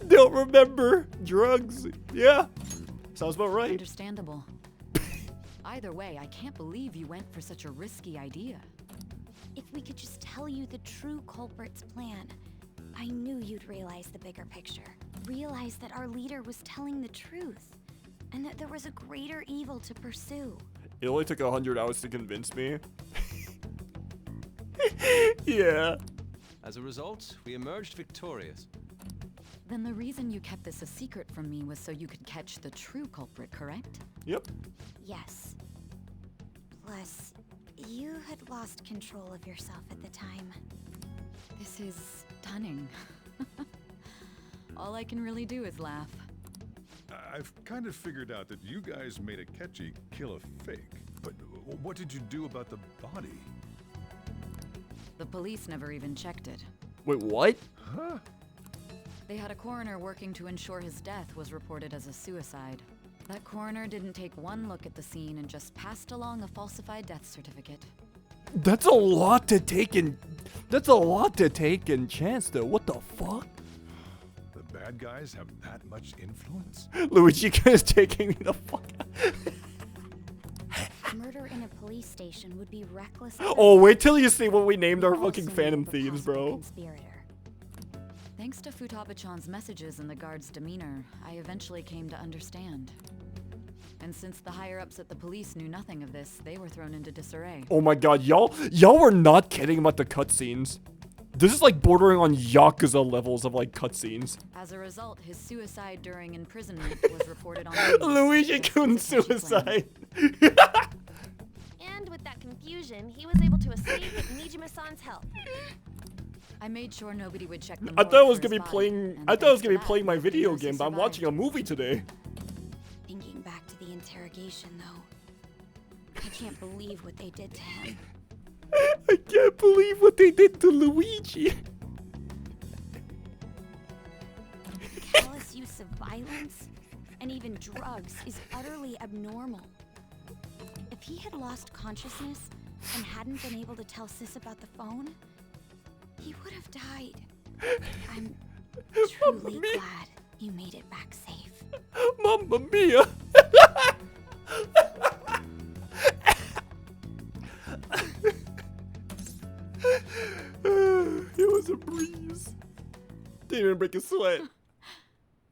Don't remember drugs. Yeah, sounds about right. Understandable. Either way, I can't believe you went for such a risky idea. If we could just tell you the true culprit's plan, I knew you'd realize the bigger picture. Realize that our leader was telling the truth, and that there was a greater evil to pursue. It only took 100 hours to convince me. Yeah. As a result, we emerged victorious. Then the reason you kept this a secret from me was so you could catch the true culprit, correct? Yep. Yes. Plus, you had lost control of yourself at the time. This is stunning. All I can really do is laugh. I've kind of figured out that you guys made Akechi kill a fake. But what did you do about the body? The police never even checked it. Wait, what? Huh? They had a coroner working to ensure his death was reported as a suicide. That coroner didn't take one look at the scene and just passed along a falsified death certificate. That's a lot to take in. That's a lot to take in chance, though. What the fuck? The bad guys have that much influence? Luigi is taking me the fuck out. Murder in a police station would be reckless. Oh, wait till you see what we named our fucking Phantom Thieves, bro. Thanks to Futaba-chan's messages and the guard's demeanor, I eventually came to understand. And since the higher-ups at the police knew nothing of this, they were thrown into disarray. Oh my god, y'all were not kidding about the cutscenes. This is like bordering on Yakuza levels of like cutscenes. As a result, his suicide during imprisonment was reported on the news. Luigi-kun's suicide. And with that confusion, he was able to escape with Nijima-san's help. I made sure nobody would check the I thought I was gonna be playing. I thought I was gonna be playing my video game, but I'm watching a movie today. Thinking back to the interrogation, though, I can't believe what they did to him. I can't believe what they did to Luigi. Callous use of violence and even drugs is utterly abnormal. If he had lost consciousness and hadn't been able to tell Sis about the phone, he would have died. I'm truly glad you made it back safe. Mamma mia! It was a breeze. Didn't even break a sweat.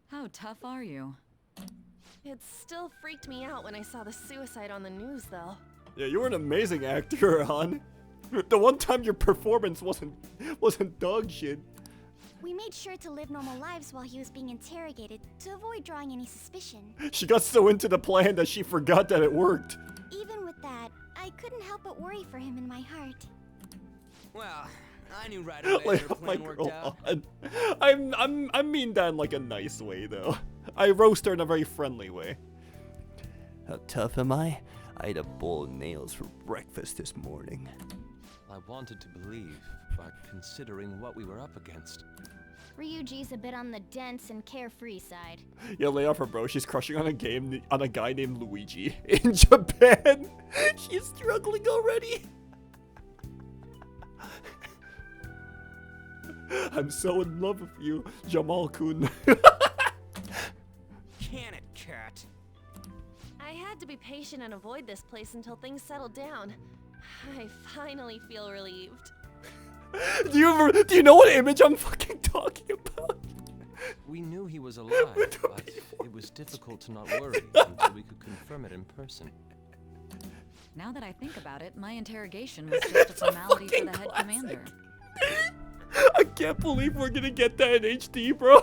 How tough are you? It still freaked me out when I saw the suicide on the news, though. Yeah, you were an amazing actor, hon. The one time your performance wasn't dog shit. We made sure to live normal lives while he was being interrogated to avoid drawing any suspicion. She got so into the plan that she forgot that it worked. Even with that, I couldn't help but worry for him in my heart. Well, I knew right away Like, your plan worked out. I mean that in like a nice way though. I roast her in a very friendly way. How tough am I? I ate a bowl of nails for breakfast this morning. I wanted to believe, but considering what we were up against. Ryuji's a bit on the dense and carefree side. Yeah, lay off her, bro. She's crushing on a guy named Luigi in Japan. She's struggling already. I'm so in love with you, Jamal-kun. Can it, cat? I had to be patient and avoid this place until things settled down. I finally feel relieved. Do you know what image I'm fucking talking about? We knew he was alive, but it was difficult to not worry until we could confirm it in person. Now that I think about it, my interrogation was just a formality for the head commander. I can't believe we're gonna get that in HD, bro.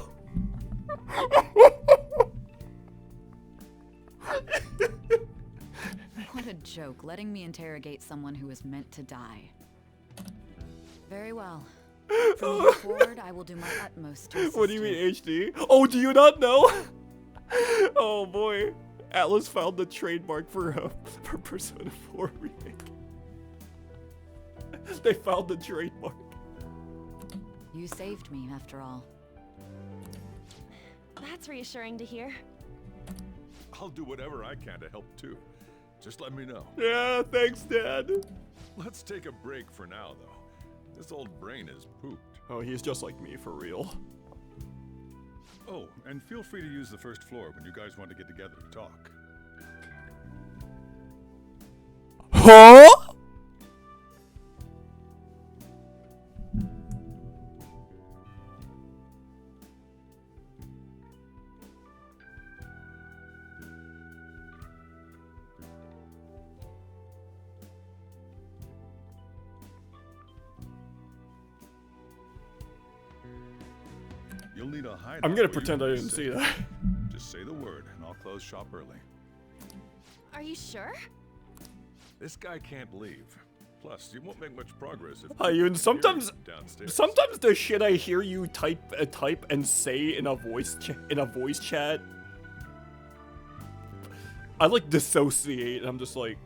What a joke, letting me interrogate someone who is meant to die. Very well. From here forward, I will do my utmost to assist What do you mean HD? Oh, do you not know? Oh boy. Atlas found the trademark for Persona 4 remake. They found the trademark. You saved me, after all. That's reassuring to hear. I'll do whatever I can to help too. Just let me know. Yeah, thanks, Dad. Let's take a break for now, though. This old brain is pooped. Oh, he's just like me, for real. Oh, and feel free to use the first floor when you guys want to get together to talk. Huh? You'll need a hideout. I'm gonna where pretend you I can didn't be see safe. that. Just say the word, and I'll close shop early. Are you sure? This guy can't leave. Plus, you won't make much progress if Hyun, sometimes downstairs. the shit I hear you type and say in a voice chat, I like dissociate, and I'm just like.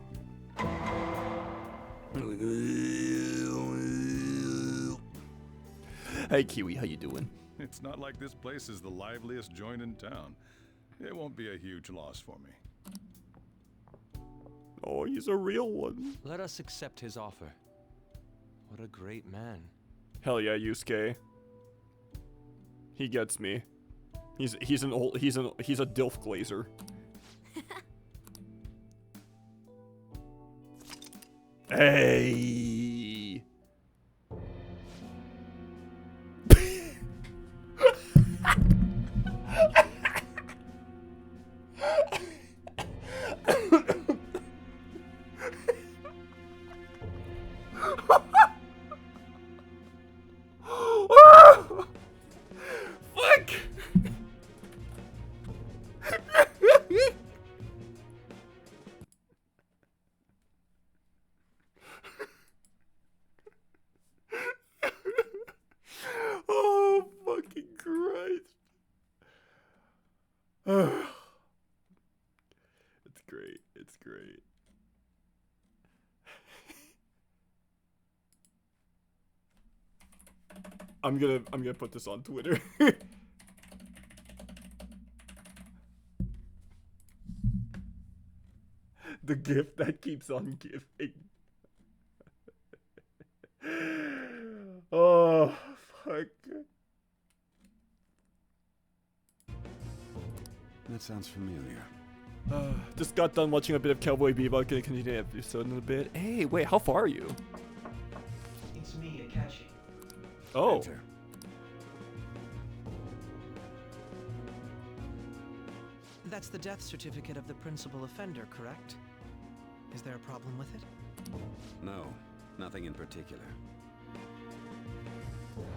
Hey Kiwi, how you doing? It's not like this place is the liveliest joint in town. It won't be a huge loss for me. Oh, he's a real one. Let us accept his offer. What a great man. Hell yeah, Yusuke. He gets me. He's a Dilf Glazer. Hey. Fuck! Oh, fucking Christ. It's great. It's great. I'm gonna put this on Twitter. The gift that keeps on giving. Oh, fuck. That sounds familiar. Just got done watching a bit of Cowboy Bebop. Gonna continue the episode in a bit. Hey, wait, how far are you? It's me, Akashi. Oh. Enter. That's the death certificate of the principal offender, correct? Is there a problem with it? No, nothing in particular.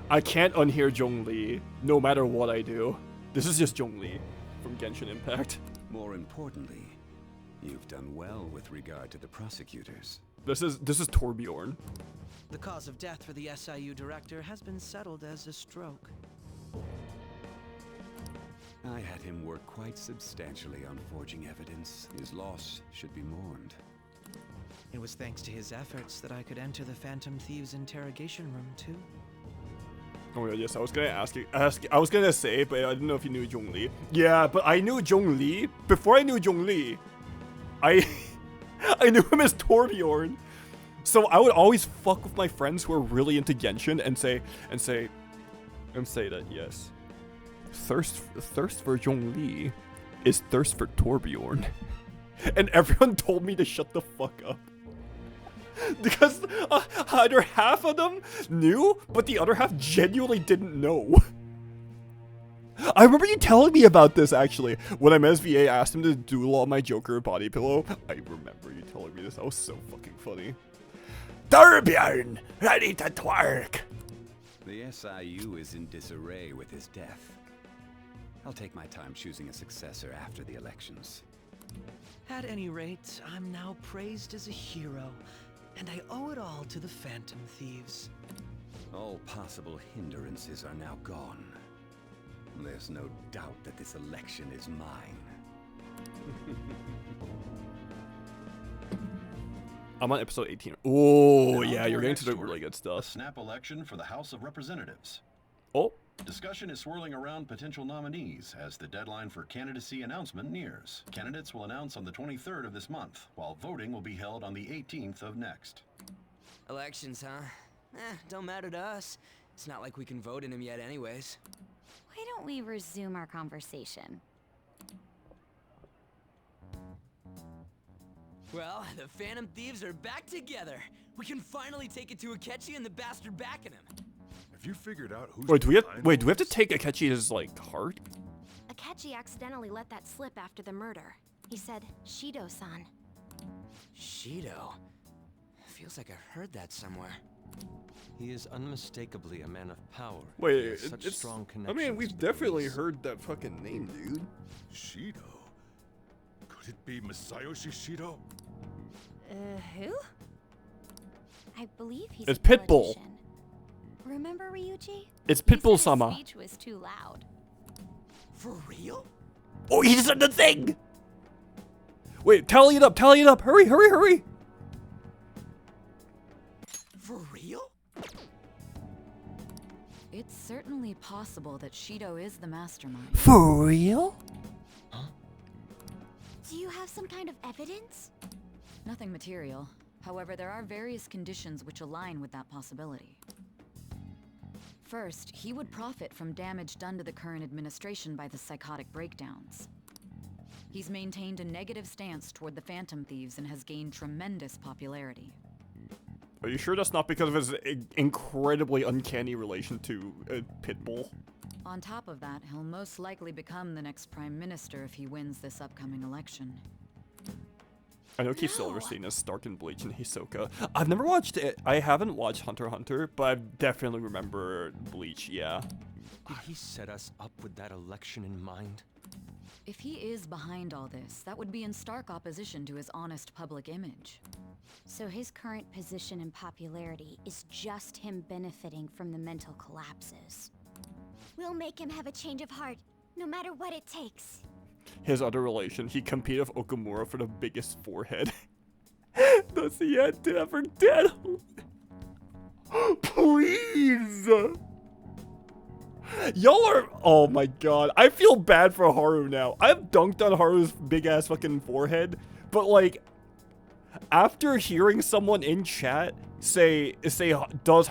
I can't unhear Zhongli, no matter what I do. This is just Zhongli from Genshin Impact. More importantly, you've done well with regard to the prosecutors. This is Torbjorn. The cause of death for the SIU director has been settled as a stroke. I had him work quite substantially on forging evidence. His loss should be mourned. It was thanks to his efforts that I could enter the Phantom Thieves' interrogation room, too. Oh my god, yes, I was gonna I was gonna say, but I didn't know if you knew Zhongli. Yeah, but I knew Zhongli. Before I knew Zhongli, I knew him as Torbjorn. So I would always fuck with my friends who are really into Genshin and say that yes. Thirst for Zhongli is thirst for Torbjorn. And everyone told me to shut the fuck up. Because either half of them knew, but the other half genuinely didn't know. I remember you telling me about this, actually. When I met SVA, I asked him to doodle on my Joker body pillow. I remember you telling me this. That was so fucking funny. Torbjorn, ready to twerk. The SIU is in disarray with his death. I'll take my time choosing a successor after the elections. At any rate, I'm now praised as a hero, and I owe it all to the Phantom Thieves. All possible hindrances are now gone. There's no doubt that this election is mine. I'm on episode 18. Oh, yeah, you're getting to the really good stuff. A snap election for the House of Representatives. Oh. Discussion is swirling around potential nominees as the deadline for candidacy announcement nears. Candidates will announce on the 23rd of this month, while voting will be held on the 18th of next. Elections, huh? Don't matter to us. It's not like we can vote in them yet anyways. Why don't we resume our conversation? Well, the Phantom Thieves are back together. We can finally take it to Akechi and the bastard backing him. Have you figured out who's Wait, do we have to take Akechi's, like, heart? Akechi accidentally let that slip after the murder. He said, Shido-san. Shido? Feels like I've heard that somewhere. He is unmistakably a man of power. Wait, He has such strong I connections. mean, we've with the definitely police. heard that fucking name, dude. Shido? Could it be Masayoshi Shido? Who? I believe he's It's a Pitbull. politician. Remember Ryuji? It's He said Pitbull-sama. his speech was too loud. For real? Oh, he said the thing! Wait, tally it up, hurry, hurry, hurry! For real? It's certainly possible that Shido is the mastermind. For real? Do you have some kind of evidence? Nothing material. However, there are various conditions which align with that possibility. First, he would profit from damage done to the current administration by the psychotic breakdowns. He's maintained a negative stance toward the Phantom Thieves and has gained tremendous popularity. Are you sure that's not because of his incredibly uncanny relation to Pitbull? On top of that, he'll most likely become the next Prime Minister if he wins this upcoming election. I know Keith Silverstein is Stark and Bleach and Hisoka. I've never watched it. I haven't watched Hunter x Hunter, but I definitely remember Bleach, yeah. Did he set us up with that election in mind? If he is behind all this, that would be in stark opposition to his honest public image. So his current position and popularity is just him benefiting from the mental collapses. We'll make him have a change of heart, no matter what it takes. His other relation, he competed with Okamura for the biggest forehead. That's the end ever dead. Please! Y'all are... Oh my god. I feel bad for Haru now. I've dunked on Haru's big-ass fucking forehead, but like... After hearing someone in chat say, does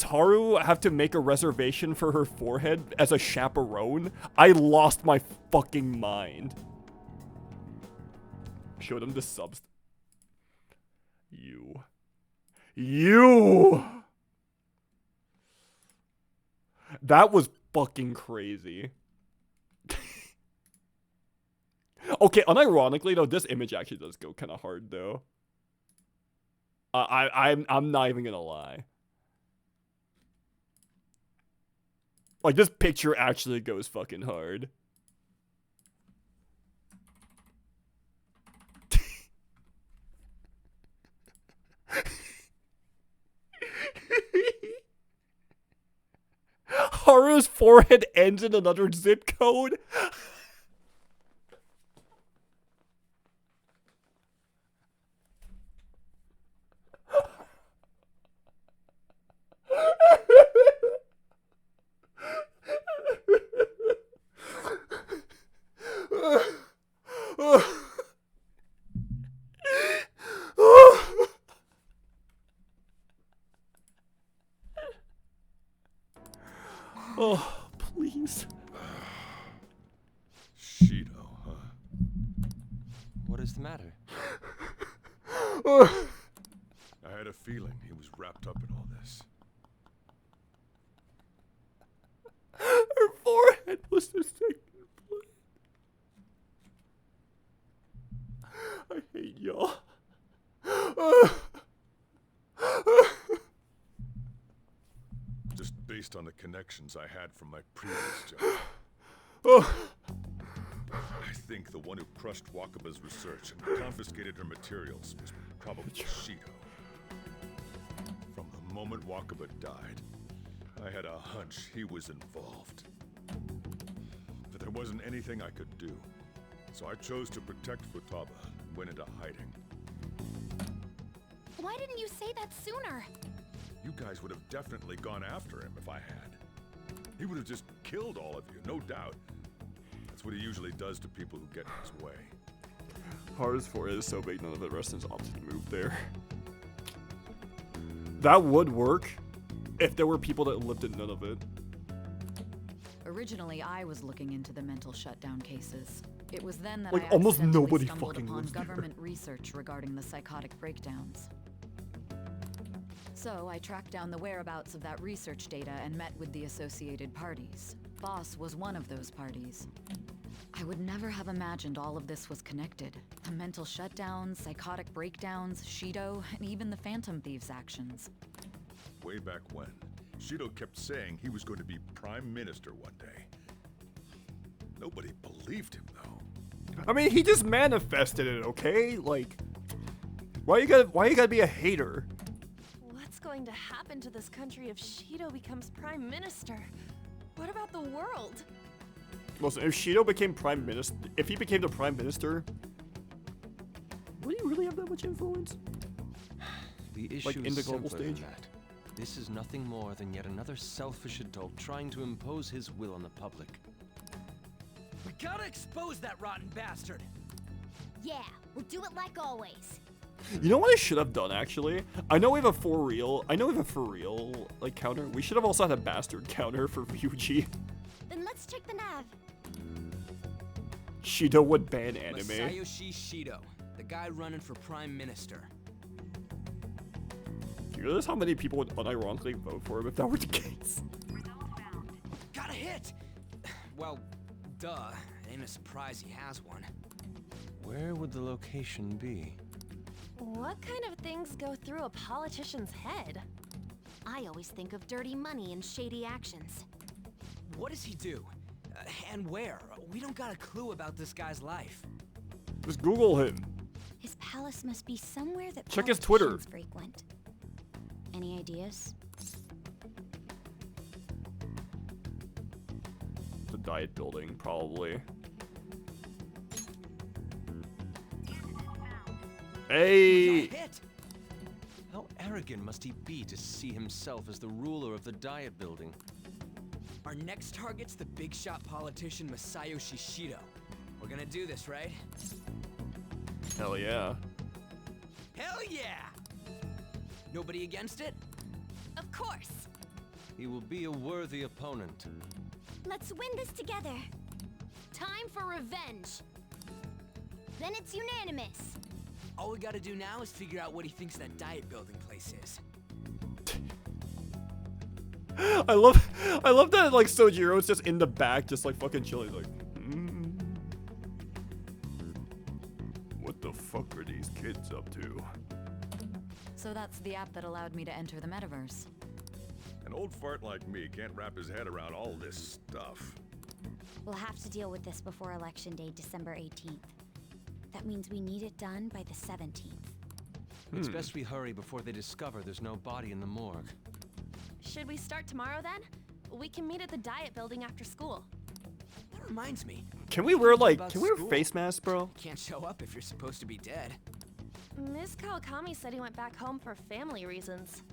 Haru have to make a reservation for her forehead as a chaperone? I lost my fucking mind. Show them the subs. You. That was fucking crazy. Okay, unironically though, this image actually does go kind of hard though. I'm not even gonna lie. Like, this picture actually goes fucking hard. Haru's forehead ends in another zip code. Oh, please. Shido, huh? What is the matter? I had a feeling he was wrapped up in all this. Her forehead dad was the second blood. I hate y'all. Just based on the connections I had from my previous job. I think the one who crushed Wakaba's research and confiscated her materials was probably Shido. From the moment Wakaba died, I had a hunch he was involved. But there wasn't anything I could do, so I chose to protect Futaba and went into hiding. Why didn't you say that sooner? You guys would have definitely gone after him if I had. He would have just killed all of you, no doubt. That's what he usually does to people who get in his way. Hardest for it is so big, none of the residents opted to move there. That would work if there were people that lived in none of it. Originally, I was looking into the mental shutdown cases. It was then that Like, I almost accidentally nobody stumbled fucking upon lives there. government research regarding the psychotic breakdowns. So I tracked down the whereabouts of that research data and met with the associated parties. Boss was one of those parties. I would never have imagined all of this was connected. The mental shutdowns, psychotic breakdowns, Shido, and even the Phantom Thieves' actions. Way back when, Shido kept saying he was going to be Prime Minister one day. Nobody believed him, though. I mean, he just manifested it, okay? Like, why you gotta be a hater? What's going to happen to this country if Shido becomes Prime Minister? What about the world? Listen, if Shido became Prime Minister, if he became the Prime Minister, would he really have that much influence? The issue Like, in is the global simpler than stage? that. This is nothing more than yet another selfish adult trying to impose his will on the public. We gotta expose that rotten bastard! Yeah, we'll do it like always. You know what I should have done, actually? I know we have a for real like counter. We should have also had a bastard counter for Ryuji. Then let's check the nav. Shido would ban anime. Masayoshi Shido, the guy running for Prime Minister. Do you realize how many people would unironically vote for him if that were the case? Got a hit! Well, duh. Ain't a surprise he has one. Where would the location be? What kind of things go through a politician's head? I always think of dirty money and shady actions. What does he do? And where? We don't got a clue about this guy's life. Just Google him. His palace must be somewhere that Check his Twitter. politicians frequent. Any ideas? The Diet Building, probably. Hey! Hit! How arrogant must he be to see himself as the ruler of the Diet Building? Our next target's the big shot politician Masayoshi Shido. We're gonna do this, right? Hell yeah. Hell yeah! Nobody against it? Of course. He will be a worthy opponent. Let's win this together. Time for revenge. Then it's unanimous. All we gotta do now is figure out what he thinks that diet building place is. I love that, like, Sojiro's just in the back, just like fucking chilling, like, what the fuck are these kids up to? So that's the app that allowed me to enter the metaverse. An old fart like me can't wrap his head around all this stuff. We'll have to deal with this before Election Day, December 18th. That means we need it done by the 17th. It's best we hurry before they discover there's no body in the morgue. Should we start tomorrow then? We can meet at the diet building after school. That reminds me. Can we wear, like, About can we wear school. face masks, bro? Can't show up if you're supposed to be dead. Miss Kawakami said he went back home for family reasons.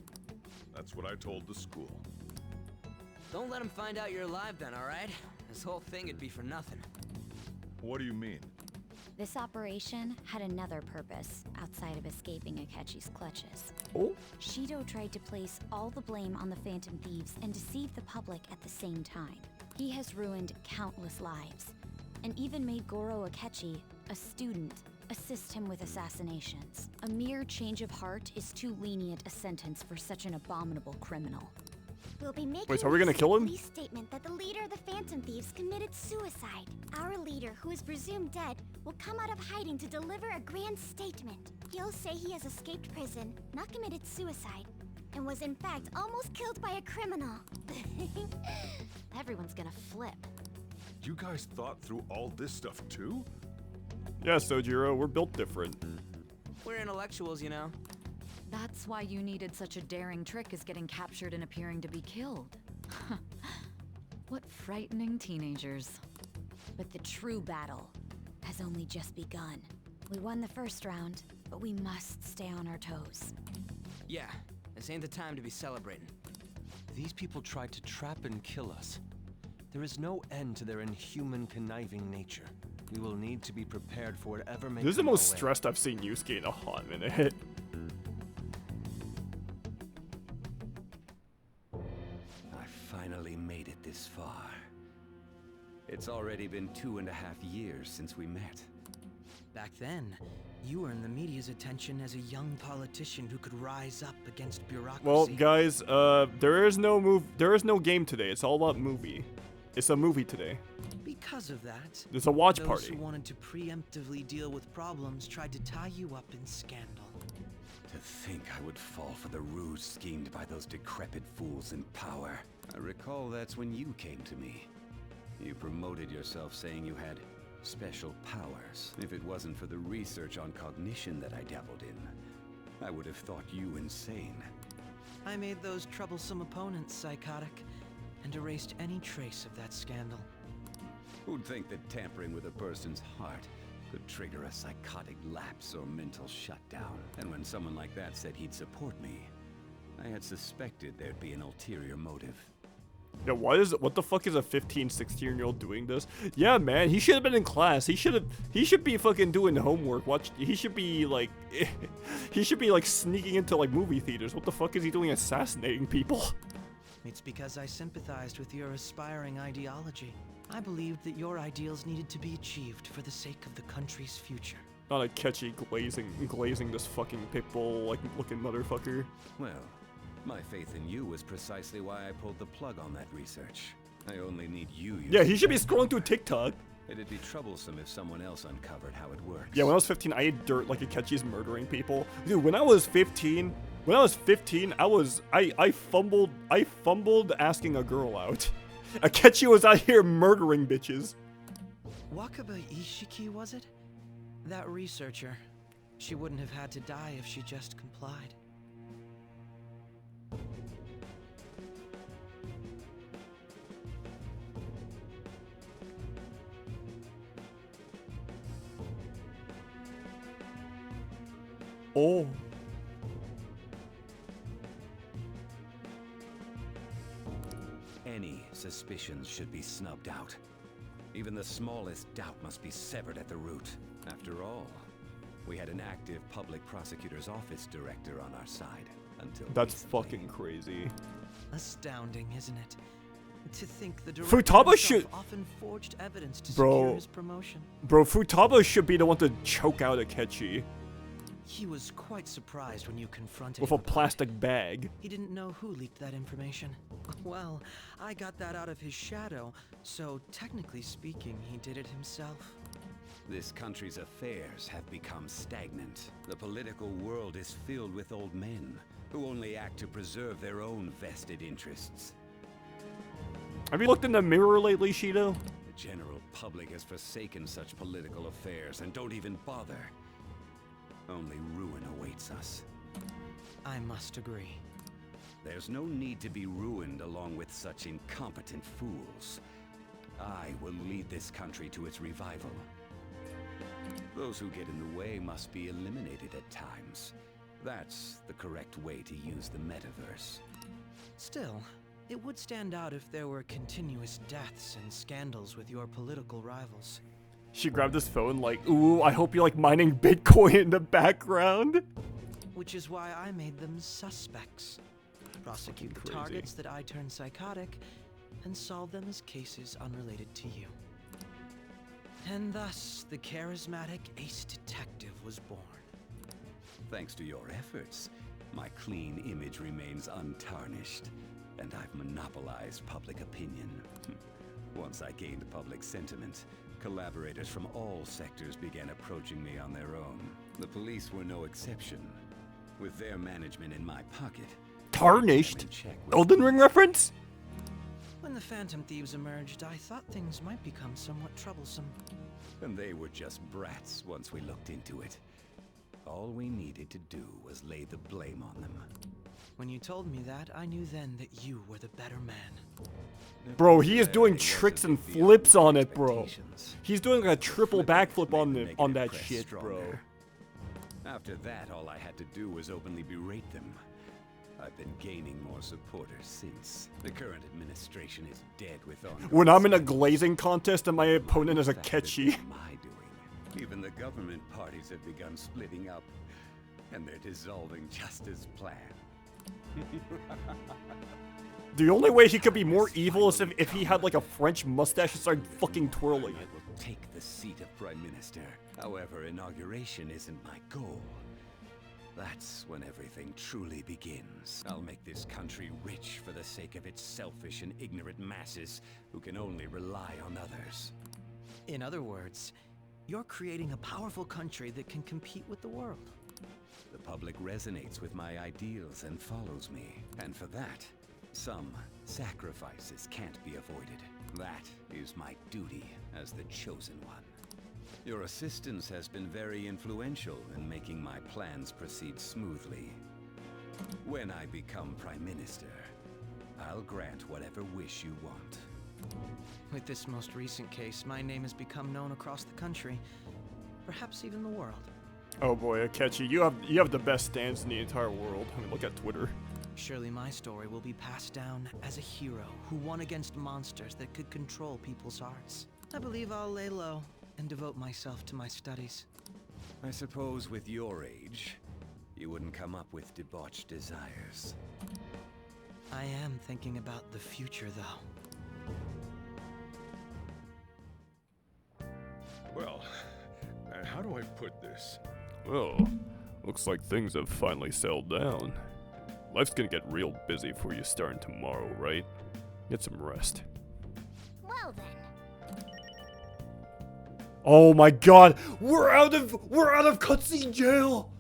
That's what I told the school. Don't let him find out you're alive then, alright? This whole thing would be for nothing. What do you mean? This operation had another purpose outside of escaping Akechi's clutches. Oh? Shido tried to place all the blame on the Phantom Thieves and deceive the public at the same time. He has ruined countless lives, and even made Goro Akechi, a student, assist him with assassinations. A mere change of heart is too lenient a sentence for such an abominable criminal. We'll be making Wait, so are we gonna kill him? a police statement that the leader of the Phantom Thieves committed suicide. Our leader, who is presumed dead, will come out of hiding to deliver a grand statement. He'll say he has escaped prison, not committed suicide, and was in fact almost killed by a criminal. Everyone's gonna flip. You guys thought through all this stuff too? Yeah, Sojiro, we're built different. We're intellectuals, you know. That's why you needed such a daring trick as getting captured and appearing to be killed. What frightening teenagers. But the true battle has only just begun. We won the first round, but we must stay on our toes. Yeah, this ain't the time to be celebrating. These people tried to trap and kill us. There is no end to their inhuman, conniving nature. We will need to be prepared for whatever may come This is the most our way. stressed I've seen Yusuke in a hot minute. I finally made it this far. It's already been 2.5 years since we met. Back then, you earned the media's attention as a young politician who could rise up against bureaucracy. Well, guys, there is no game today. It's all about movie. It's a movie today. Because of that, It's a watch those party. who wanted to preemptively deal with problems tried to tie you up in scandal. To think I would fall for the ruse schemed by those decrepit fools in power. I recall that's when you came to me. You promoted yourself saying you had special powers. If it wasn't for the research on cognition that I dabbled in, I would have thought you insane. I made those troublesome opponents psychotic and erased any trace of that scandal. Who'd think that tampering with a person's heart could trigger a psychotic lapse or mental shutdown? And when someone like that said he'd support me, I had suspected there'd be an ulterior motive. Yeah, what the fuck is a 15, 16-year-old doing this? Yeah, man, he should have been in class. He should be fucking doing homework. He should be like sneaking into like movie theaters. What the fuck is he doing assassinating people? It's because I sympathized with your aspiring ideology. I believed that your ideals needed to be achieved for the sake of the country's future. Not a catchy glazing this fucking pitbull like looking motherfucker. Well, my faith in you was precisely why I pulled the plug on that research. I only need you. Yeah, he should be scrolling through TikTok. It'd be troublesome if someone else uncovered how it works. Yeah, when I was 15, I ate dirt like Akechi's murdering people. Dude, when I was 15, I fumbled asking a girl out. Akechi was out here murdering bitches. Wakaba Ishiki, was it? That researcher. She wouldn't have had to die if she just complied. Oh. Any suspicions should be snubbed out. Even the smallest doubt must be severed at the root. After all, we had an active public prosecutor's office director on our side until That's fucking crazy. Astounding, isn't it? To think the Futaba director should- himself often forged evidence to Bro. secure his promotion. Bro, Futaba should be the one to choke out Akechi He was quite surprised when you confronted with him a about it. plastic bag. He didn't know who leaked that information. Well, I got that out of his shadow, so technically speaking, he did it himself. This country's affairs have become stagnant. The political world is filled with old men who only act to preserve their own vested interests. Have you looked in the mirror lately, Shido? The general public has forsaken such political affairs and don't even bother. Only ruin awaits us. I must agree. There's no need to be ruined along with such incompetent fools. I will lead this country to its revival. Those who get in the way must be eliminated at times. That's the correct way to use the metaverse. Still, it would stand out if there were continuous deaths and scandals with your political rivals. She grabbed his phone like, ooh, I hope you like mining Bitcoin in the background. Which is why I made them suspects. Prosecute the crazy. targets that I turned psychotic, and solve them as cases unrelated to you. And thus, the charismatic ace detective was born. Thanks to your efforts, my clean image remains untarnished. and I've monopolized public opinion. Once I gained public sentiment, collaborators from all sectors began approaching me on their own. The police were no exception. With their management in my pocket... Tarnished? Elden Ring reference? When the Phantom Thieves emerged, I thought things might become somewhat troublesome. And they were just brats once we looked into it. All we needed to do was lay the blame on them. When you told me that, I knew then that you were the better man. Bro, he is doing tricks and flips on it, bro. He's doing like a triple backflip on that shit, bro. After that, all I had to do was openly berate them. I've been gaining more supporters since. The current administration is dead with ongoing... When I'm in a glazing contest and my opponent is a Ketchy. Even the government parties have begun splitting up, and they're dissolving just as planned. The only way he could be more evil is if he had like a French mustache and started fucking twirling it. I will take the seat of Prime Minister. However, inauguration isn't my goal. That's when everything truly begins. I'll make this country rich for the sake of its selfish and ignorant masses who can only rely on others. In other words, you're creating a powerful country that can compete with the world. The public resonates with my ideals and follows me. And for that, some sacrifices can't be avoided. That is my duty as the chosen one. Your assistance has been very influential in making my plans proceed smoothly. When I become Prime Minister, I'll grant whatever wish you want. With this most recent case, my name has become known across the country, perhaps even the world. Oh boy, Akechi, you have the best stance in the entire world. I mean, look at Twitter. Surely my story will be passed down as a hero who won against monsters that could control people's hearts. I believe I'll lay low and devote myself to my studies. I suppose with your age, you wouldn't come up with debauched desires. I am thinking about the future, though. Well, how do I put this? Well, looks like things have finally settled down. Life's gonna get real busy for you starting tomorrow, right? Get some rest. Well then. Oh my god, we're out of cutscene jail.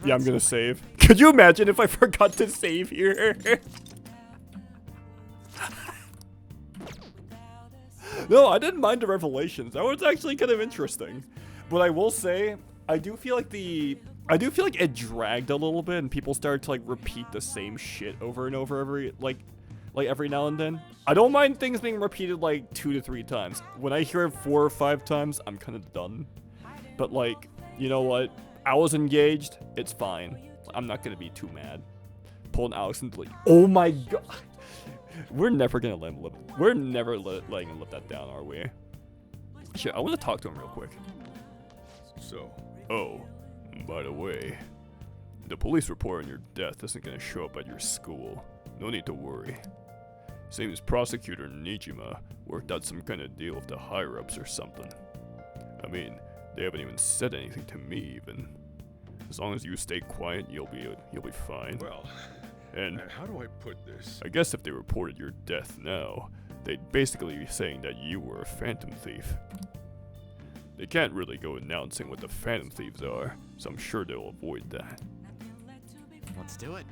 Yeah, I'm gonna save. Could you imagine if I forgot to save here? No, I didn't mind the revelations. That was actually kind of interesting. But I will say, I do feel like it dragged a little bit, and people started to like repeat the same shit over and over every now and then. I don't mind things being repeated like 2 to 3 times. When I hear it 4 or 5 times, I'm kind of done. But like, you know what? I was engaged. It's fine. I'm not gonna be too mad. Pulling Alex into like, oh my god. We're never gonna let him live. We're never letting him live that down, are we? Shit, I want to talk to him real quick. So, oh, by the way, the police report on your death isn't gonna show up at your school. No need to worry. Seems Prosecutor Nijima worked out some kind of deal with the higher-ups or something. I mean, they haven't even said anything to me even. As long as you stay quiet, you'll be fine. Well, and how do I put this? I guess if they reported your death now, they'd basically be saying that you were a Phantom Thief. They can't really go announcing what the Phantom Thieves are, so I'm sure they'll avoid that. Let's do it.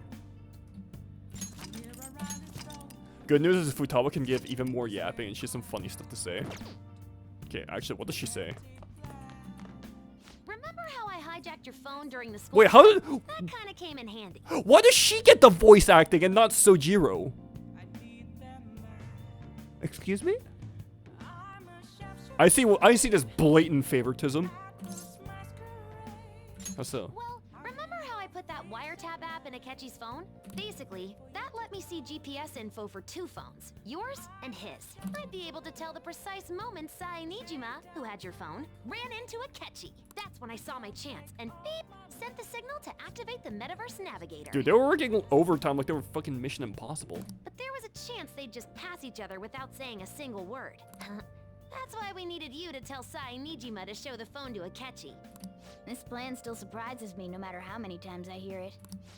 Good news is Futaba can give even more yapping and she has some funny stuff to say. Okay, actually, what does she say? Remember how I hijacked your phone during the school? Wait, how did... That kind of came in handy. Why does she get the voice acting and not Sojiro? Excuse me? I see this blatant favoritism. How so? Well, remember how I put that wiretap app in Akechi's phone? Basically, that let me see GPS info for 2 phones, yours and his. I'd be able to tell the precise moment Sai Nijima, who had your phone, ran into Akechi. That's when I saw my chance, and beep, sent the signal to activate the Metaverse Navigator. Dude, they were working overtime like they were fucking Mission Impossible. But there was a chance they'd just pass each other without saying a single word. That's why we needed you to tell Sai Nijima to show the phone to Akechi. This plan still surprises me no matter how many times I hear it.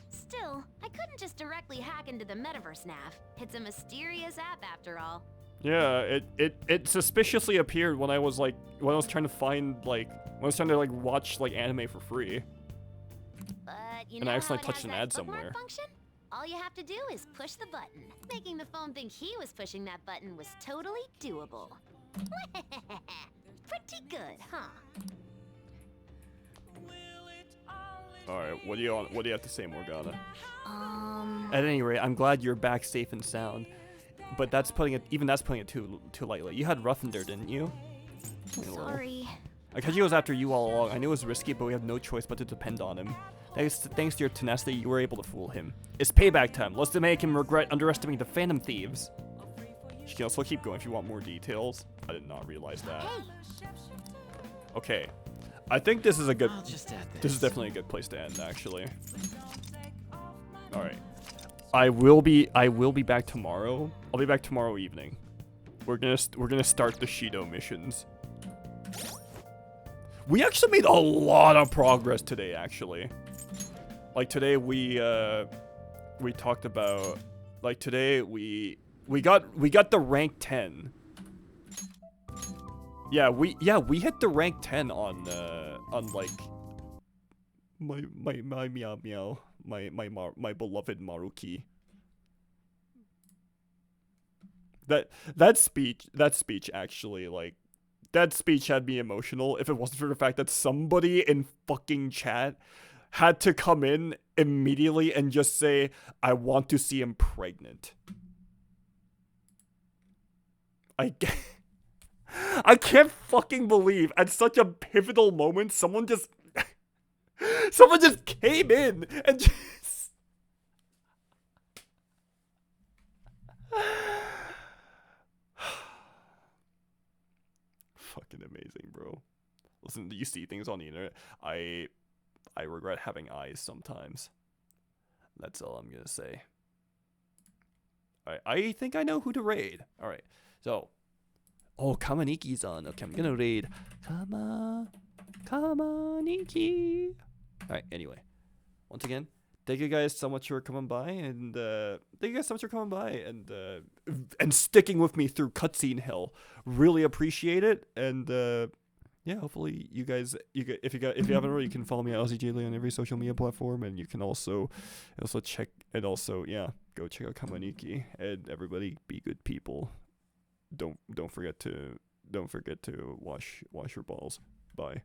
Still, I couldn't just directly hack into the metaverse nav. It's a mysterious app after all. Yeah, it suspiciously appeared when I was trying to find watch anime for free. But you And know I how accidentally it touched has an that ad bookmark somewhere. function? All you have to do is push the button. Making the phone think he was pushing that button was totally doable. Pretty good, huh? Alright, what do you have to say, Morgana? At any rate, I'm glad you're back safe and sound. But that's putting it too lightly. You had Ruffender, didn't you? Sorry. Akechi was after you all along. I knew it was risky, but we have no choice but to depend on him. Thanks to your tenacity, you were able to fool him. It's payback time. Let's make him regret underestimating the Phantom Thieves. You can also keep going if you want more details. I did not realize that. Okay. I think this is a good... This is definitely a good place to end, actually. Alright. I will be back tomorrow. I'll be back tomorrow evening. We're gonna start the Shido missions. We actually made a lot of progress today, actually. Like today we talked about today we got the rank 10. Yeah, we hit the rank 10 on my meow meow, my beloved Maruki. That speech actually, that speech had me emotional if it wasn't for the fact that somebody in fucking chat had to come in immediately and just say, I want to see him pregnant. I can't fucking believe at such a pivotal moment someone just came in and just fucking amazing, bro. Listen, you see things on the internet. I regret having eyes sometimes. That's all I'm gonna say. Alright, I think I know who to raid. Alright, so. Oh, Kamaniki's on. Okay, I'm gonna raid Kamaniki. Alright, anyway. Once again, thank you guys so much for coming by and sticking with me through cutscene hell. Really appreciate it. And yeah, hopefully you guys if you haven't already, you can follow me at OzzyJaylee on every social media platform, and you can also go check out Kamaniki. And everybody, be good people. Don't forget to wash your balls. Bye.